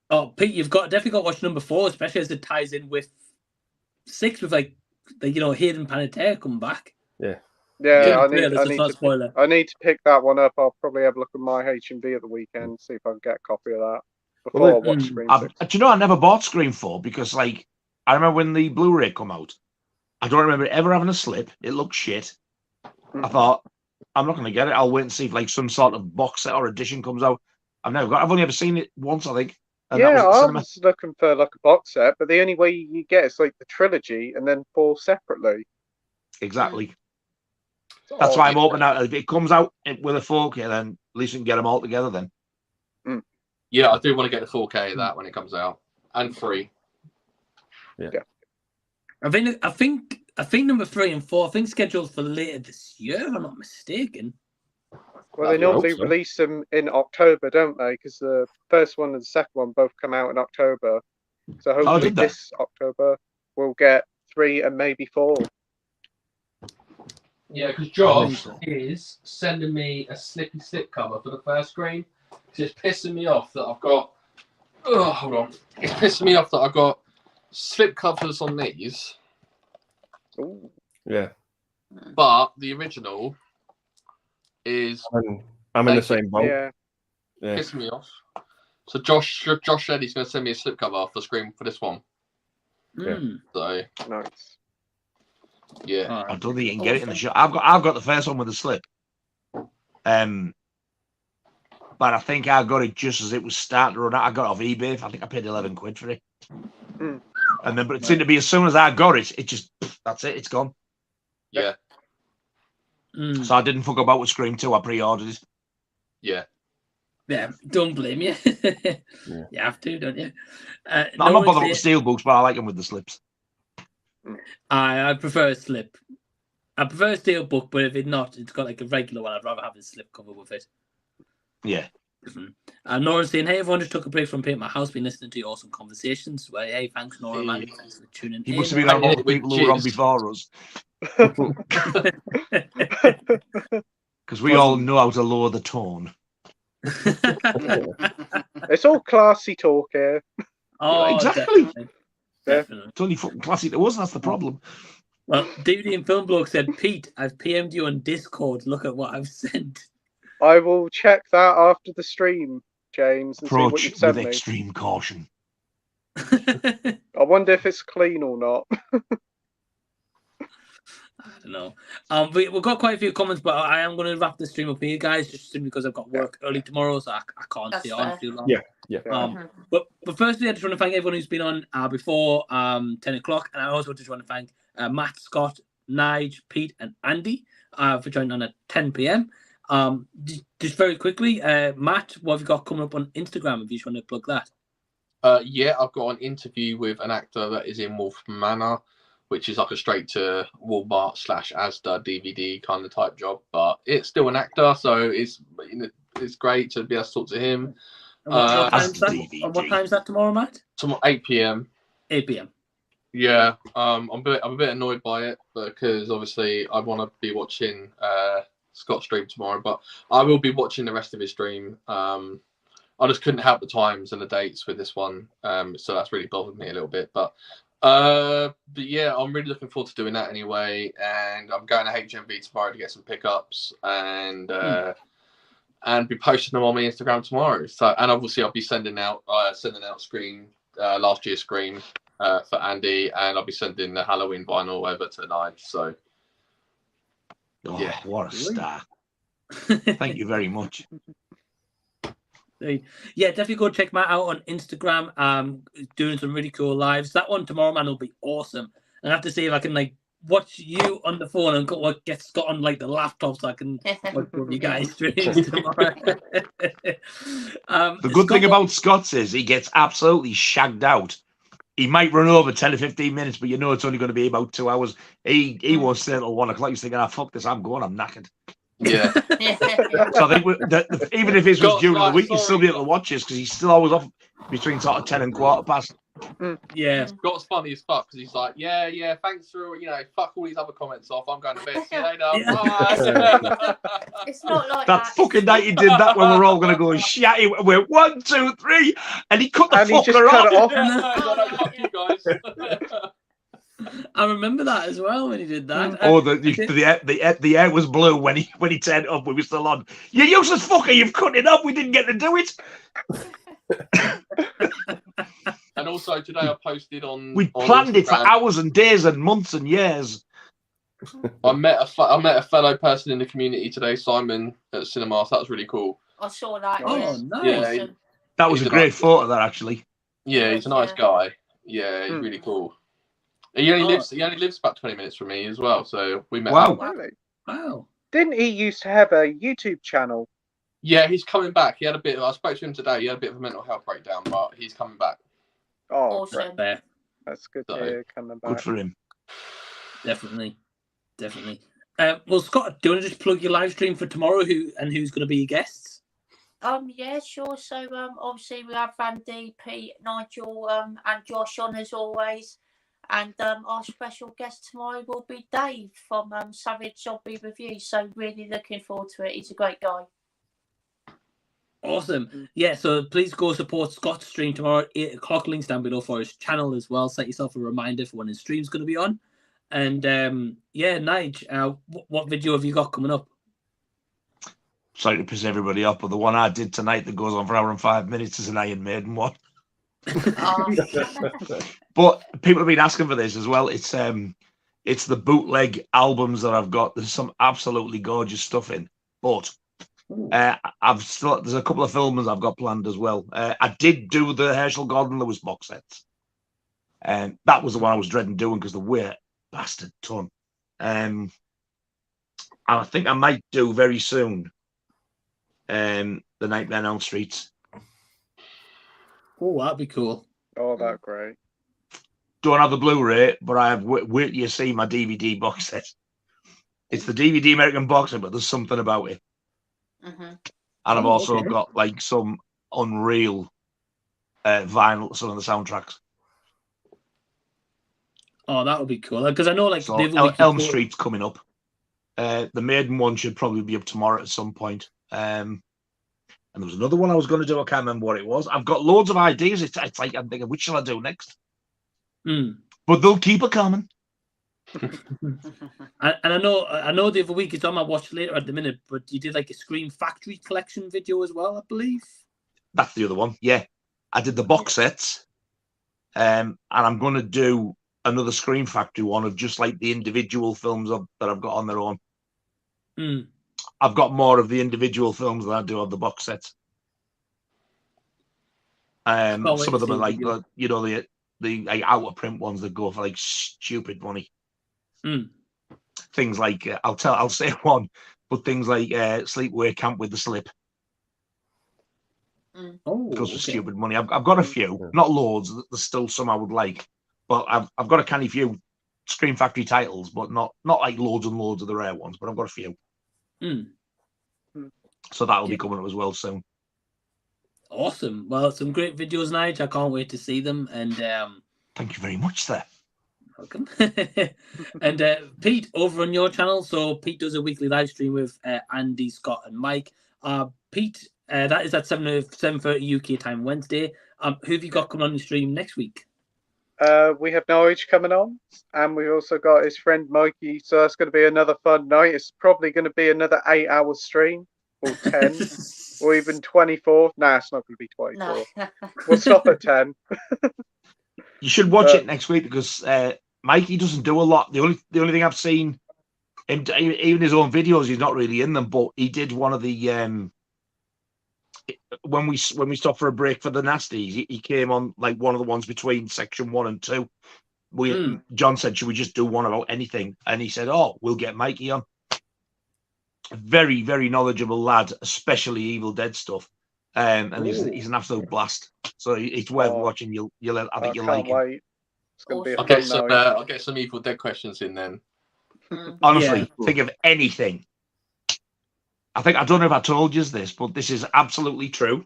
Oh, Pete, you've definitely got to watch number 4, especially as it ties in with 6 with like the Hayden Panettiere come back. Yeah. Yeah, I need to pick that one up. I'll probably have a look at my HMV at the weekend, see if I can get a copy of that before I watch Scream 6. Do you know I never bought Scream 4 because, like, I remember when the Blu-ray come out, I don't remember ever having a slip. It looked shit. I thought, I'm not going to get it. I'll wait and see if like some sort of box set or edition comes out. I've only ever seen it once, I think. And Yeah, that was at the I cinema. was looking for like a box set, but the only way you get is like the trilogy and then 4 separately. Exactly. That's why I'm hoping that if it comes out with a 4K, then at least we can get them all together then. Yeah, I do want to get the 4K of that when it comes out, and free. Yeah. I think number 3 and 4 scheduled for later this year, if I'm not mistaken. Well, they normally release them in October, don't they? Because the first one and the second one both come out in October. So hopefully this October we'll get 3 and maybe 4. Yeah, because Josh is sending me a slippy slip cover for the first screen. It's pissing me off that I've got. Oh, hold on. It's pissing me off that I've got slip covers on these. Ooh. Yeah. But the original is. I'm in the same boat. Yeah. Pissing me off. So Josh said he's going to send me a slip cover for Scream for this one. Yeah. So nice. Yeah. I don't think you can get it in the shop. I've got the first one with the slip. But I think I got it just as it was starting to run out. I got it off eBay. I think I paid 11 quid for it. And then, but it seemed to be as soon as I got it, it just, that's it, it's gone. Yeah. So I didn't fuck about with Scream 2. I pre-ordered it. Yeah. Yeah, don't blame you. You have to, don't you? I'm not bothered with the steelbooks, but I like them with the slips. I prefer a slip. I prefer a steel book, but if it's got like a regular one, I'd rather have the slip cover with it. Yeah. Nora's saying, hey, everyone, just took a break from Paint My House, been listening to your awesome conversations. Well, hey, thanks, Nora, man. Thanks for tuning in. He must have been out all the people who were on before us. Because we all know how to lower the tone. It's all classy talk here. Oh, exactly. Definitely. It's only fucking classy to us, that's the problem. Well, DVD and Film Bloke said, Pete, I've PM'd you on Discord. Look at what I've sent. I will check that after the stream, James, and see what you've sent with me. extreme caution. I wonder if it's clean or not. I don't know. We've got quite a few comments, but I am going to wrap the stream up here, guys, just simply because I've got work early tomorrow, so I can't stay on too long. Yeah. But firstly, I just want to thank everyone who's been on before 10 o'clock, and I also just want to thank Matt, Scott, Nige, Pete, and Andy for joining on at 10 p.m. Just very quickly, Matt, what have you got coming up on Instagram if you just want to plug that? Yeah, I've got an interview with an actor that is in Wolf Manor, which is like a straight to Walmart / Asda DVD kind of type job, but it's still an actor, so it's great to be able to talk to him. And what time's that tomorrow, Matt? Tomorrow, 8 p.m. 8 p.m. Yeah, I'm a bit annoyed by it because obviously I want to be watching Scott's stream tomorrow, but I will be watching the rest of his stream. I just couldn't help the times and the dates with this one, so that's really bothered me a little bit. But yeah, I'm really looking forward to doing that anyway, and I'm going to HMV tomorrow to get some pickups and be posting them on my Instagram tomorrow. So, and obviously I'll be sending out Scream last year's Scream for Andy, and I'll be sending the Halloween vinyl over to Nige. So yeah, what a star! Thank you very much. Yeah, definitely go check Matt out on Instagram. Doing some really cool lives. That one tomorrow, man, will be awesome. And I have to see if I can watch you on the phone and what get Scott on like the laptop so I can watch both you guys streams tomorrow. The good thing about Scott's is he gets absolutely shagged out. He might run over 10 to 15 minutes, but you know it's only going to be about 2 hours. He won't stay until 1 o'clock. He's thinking, fuck this, I'm going, I'm knackered. Yeah. So I think even if his was during the week, he'd still be able to watch this because he's still always off between sort of 10 and 15:15. Yeah. Scott's funny as fuck because he's like, yeah, thanks for, fuck all these other comments off. I'm going to bed. See you later. Bye. It's not like that fucking night he did that when we're all going to go and shat. He went 1, 2, 3, and he cut the fucker off. I remember that as well when he did that. Oh, the air was blue when he turned it up. We were still on. You useless fucker! You've cut it up. We didn't get to do it. And also today I posted on. We planned it for hours and days and months and years. I met a fellow person in the community today, Simon, at cinema. So that was really cool. I saw that. Oh, nice. Yeah, that was a great photo. That actually. Yeah, he's a nice guy. Yeah, he's really cool. He only lives about 20 minutes from me as well. So we met. Wow. Really? Wow. Didn't he used to have a YouTube channel? Yeah, he's coming back. He had a bit. I spoke to him today. He had a bit of a mental health breakdown, but he's coming back. Oh, Awesome. great. That's good to hear coming back. Good for him. Definitely. Well, Scott, do you want to just plug your live stream for tomorrow? Who's going to be your guests? Yeah, sure. So obviously we have Andy, Pete, Nigel, and Josh on as always. And our special guest tomorrow will be Dave from Savage Zombie Reviews. So really looking forward to it. He's a great guy. Awesome. Yeah, so please go support Scott's stream tomorrow at 8 o'clock. Links down below for his channel as well. Set yourself a reminder for when his stream's going to be on. And Nige, what video have you got coming up? Sorry to piss everybody off, but the one I did tonight that goes on for an hour and 5 minutes is an Iron Maiden one. But people have been asking for this as well. It's the bootleg albums that I've got. There's some absolutely gorgeous stuff in, but there's a couple of films I've got planned as well. I did do the Herschel Gordon Lewis box sets, and that was the one I was dreading doing because the weight bastard ton. And I think I might do very soon. The Nightmare on Elm Street. Oh, that'd be cool. Oh, that's great. Don't have the Blu-ray, but I have. Wait till you see my DVD box set. It's the DVD American box set, but there's something about it. And I've also got like some unreal vinyl, some of the soundtracks. Oh, that would be cool. Because I know like so Elm Street's coming up. The Maiden one should probably be up tomorrow at some point. And there was another one I was going to do. I can't remember what it was. I've got loads of ideas. It's like I'm thinking, which shall I do next? But they'll keep it coming. And I know the other week it's on my watch later at the minute, but you did like a Scream Factory collection video as well, I believe. That's the other one. Yeah, I did the box sets, and I'm going to do another Scream Factory one of just like the individual films that I've got on their own. I've got more of the individual films than I do of the box sets. Some of them are like the like out of print ones that go for like stupid money. Things like I'll say one, but things like Sleepaway Camp with the Slip. Goes for stupid money. I've got a few, not loads. There's still some I would like, but I've got a canny few Scream Factory titles, but not like loads and loads of the rare ones. But I've got a few. So that'll be coming up as well soon. Awesome. Well, some great videos, Nige. I can't wait to see them. And thank you very much, sir. Welcome. And Pete, over on your channel. So Pete does a weekly live stream with Andy, Scott, and Mike. Pete, that is at 7:30 UK time Wednesday. Who have you got coming on the stream next week? We have Norwich coming on, and we also got his friend Mikey. So that's going to be another fun night. It's probably going to be another 8-hour stream, or 10, or even 24. Nah, it's not going to be 24. No. We'll stop at 10. You should watch it next week because Mikey doesn't do a lot. The only thing I've seen him, even his own videos, he's not really in them. But he did one of the when we stopped for a break for the Nasties, he came on like one of the ones between section 1 and 2, John said, should we just do one about anything? And he said, oh, we'll get Mikey on. Very, very knowledgeable lad, especially Evil Dead stuff. And he's an absolute blast. So it's worth watching. I think you'll like it. It's going to be I'll get some Evil Dead questions in then. Honestly, think of anything. I don't know if I told you this, but this is absolutely true.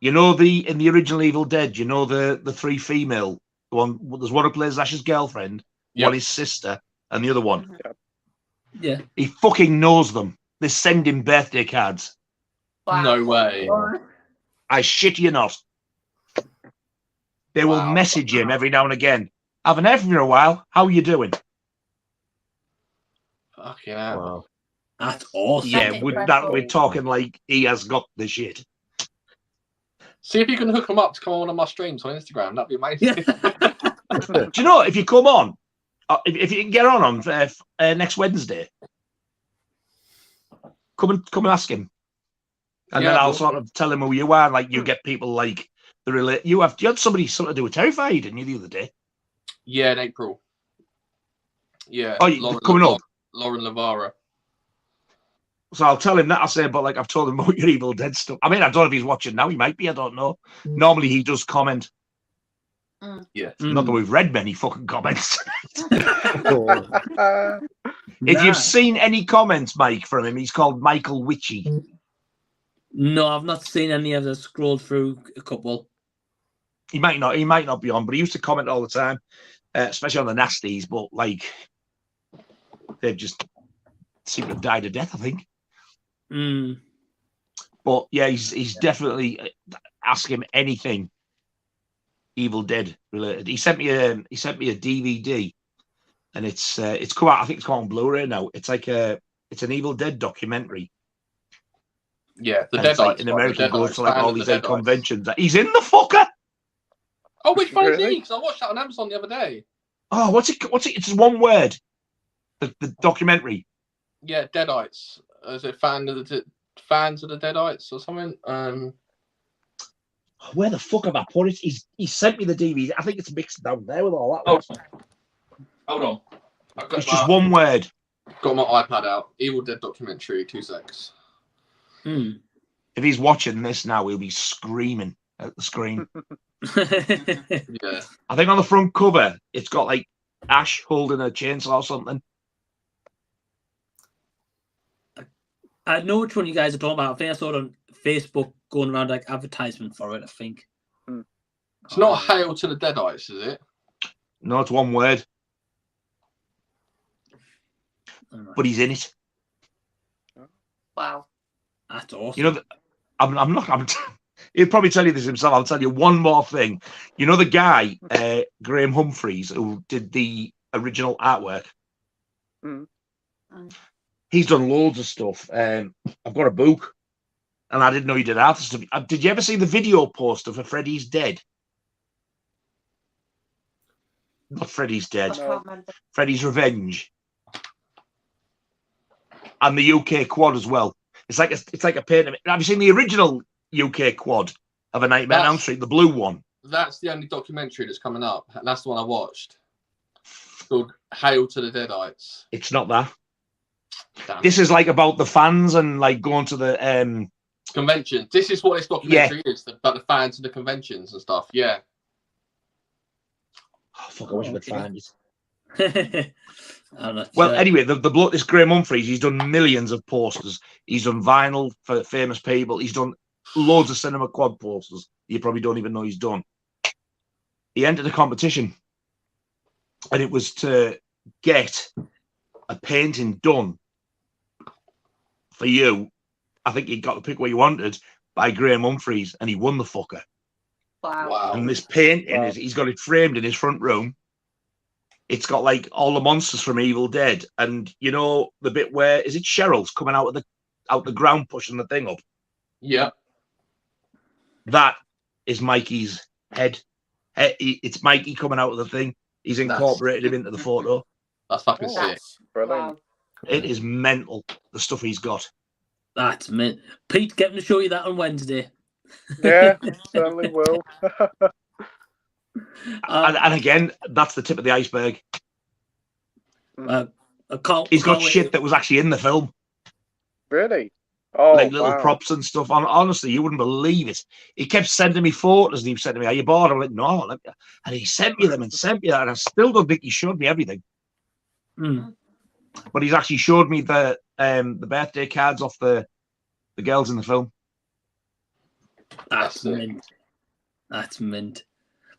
You know, in the original Evil Dead, you know the three female one. There's one who plays Ash's girlfriend, one his sister, and the other one. Yeah. He fucking knows them. They send him birthday cards. Wow. No way. I shit you not. They will message him every now and again. Haven't heard from you in a while. How are you doing? Fucking hell. Wow. That's awesome. Yeah, we're talking like he has got the shit. See if you can hook them up to come on one of my streams on Instagram. That'd be amazing. Do you know, if you come on, if you can get on next Wednesday, come and ask him. And then I'll sort of tell him who you are. Like, you get people like the relate. You had somebody something to do with Terrified, didn't you, the other day? Yeah, in April. Yeah. Oh, coming up. Lauren Lavara. So I'll tell him that. I'll say, but like, I've told him about your Evil Dead stuff. I mean, I don't know if he's watching now. He might be. I don't know. Normally, he does comment. Yeah. Not that we've read many fucking comments. If you've seen any comments, Mike, from him, he's called Michael Witchy. No, I've not seen any of them. Scrolled through a couple. He might not be on, but he used to comment all the time, especially on the nasties. But like, they've just seem to have died a death, I think. But yeah, he's definitely ask him anything Evil Dead related. He sent me a DVD, and it's come out. I think it's come on Blu-ray now. It's like it's an Evil Dead documentary. Yeah, the Deadites. Like in America, goes to like all these conventions. He's in the fucker. Oh, which one is he? Because I watched that on Amazon the other day. Oh, what's it? It's one word. The documentary. Yeah, Deadites. Is it fans of the Deadites or something? Where the fuck have I put it? He sent me the DVD. I think it's mixed down there with all that. Hold on. It's just one word. Got my iPad out. Evil Dead documentary. 2 secs. If he's watching this now, he'll be screaming at the screen. Yeah. I think on the front cover, it's got like Ash holding a chainsaw or something. I know which one you guys are talking about. I think I saw it on Facebook going around like advertisement for it, I think. It's not Hail to the Deadites, is it? No, it's one word. But he's in it. Wow. That's awesome. You know, he'll probably tell you this himself. I'll tell you one more thing. You know the guy, Graham Humphreys, who did the original artwork? He's done loads of stuff. I've got a book, and I didn't know he did art stuff. Did you ever see the video poster for Freddy's Dead? Not Freddy's Dead. Freddy's Revenge. And the UK quad as well. It's like a painting. Have you seen the original UK quad of A Nightmare on Elm Street, the blue one? That's the only documentary that's coming up. And that's the one I watched. It's called Hail to the Deadites. It's not that. Damn. This is like about the fans and like going to the convention. This is what this documentary is, about the fans and the conventions and stuff. Yeah. Oh, fuck, I wish I could find it. Well, anyway, the bloke, this Graham Humphreys, he's done millions of posters. He's done vinyl for famous people. He's done loads of cinema quad posters you probably don't even know he's done. He entered a competition, and it was to get a painting done for you. I think he got to pick what you wanted by Graham Humphreys, and he won the fucker. Wow. And this painting, he's got it framed in his front room. It's got like all the monsters from Evil Dead, and you know the bit where is it Cheryl's coming out of the ground pushing the thing up? Yeah. That is Mikey's head. It's Mikey coming out of the thing. He's incorporated him into the photo. That's fucking sick. Brilliant. It is mental, the stuff he's got. That's mint. Pete, get him to show you that on Wednesday. Yeah, certainly will. And again, that's the tip of the iceberg. He's got shit that was actually in the film. Really? Oh, like little wow. props and stuff. Honestly, you wouldn't believe it. He kept sending me photos, and he said to me, "Are you bored?" I'm like, "No." And he sent me them and sent me that, and I still don't think he showed me everything. But he's actually showed me the birthday cards off the girls in the film. That's mint. That's mint.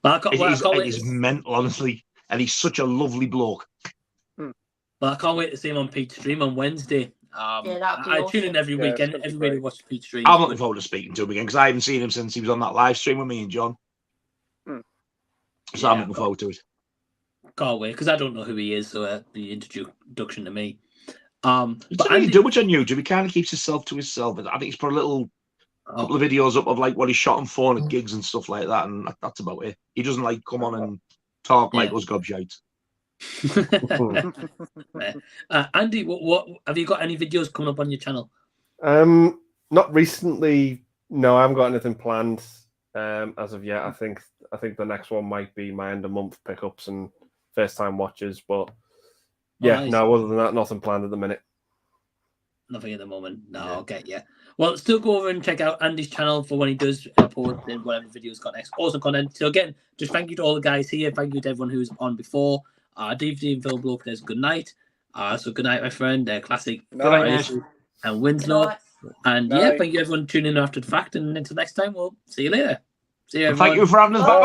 It's mental, honestly, and he's such a lovely bloke. Well, I can't wait to see him on Pete's stream on Wednesday. I tune in every weekend. Everybody watches Pete's stream. I'm looking forward to speaking to him again because I haven't seen him since he was on that live stream with me and John. So I'm looking forward to it. Can't wait because I don't know who he is, so the introduction to me. He doesn't really do much on YouTube. He kind of keeps himself to himself. I think he's put a couple of videos up of like what he's shot on phone at gigs and stuff like that, and that's about it. He doesn't like come on and talk like us gobshites. Andy, what have you got any videos coming up on your channel? Not recently. No, I haven't got anything planned as of yet. I think the next one might be my end of month pickups and first time watches, but yeah, nice. No, other than that, nothing planned at the minute. Nothing at the moment. No, I'll get you. Well, still go over and check out Andy's channel for when he does post and whatever videos got next. Awesome content. So again, just thank you to all the guys here. Thank you to everyone who's on before. DVD and Phil Bloke, there's good night. So good night, my friend. Classic and Winslow. And yeah, thank you everyone tuning in after the fact. And until next time, we'll see you later. See you. Everyone. Thank you for having us back on.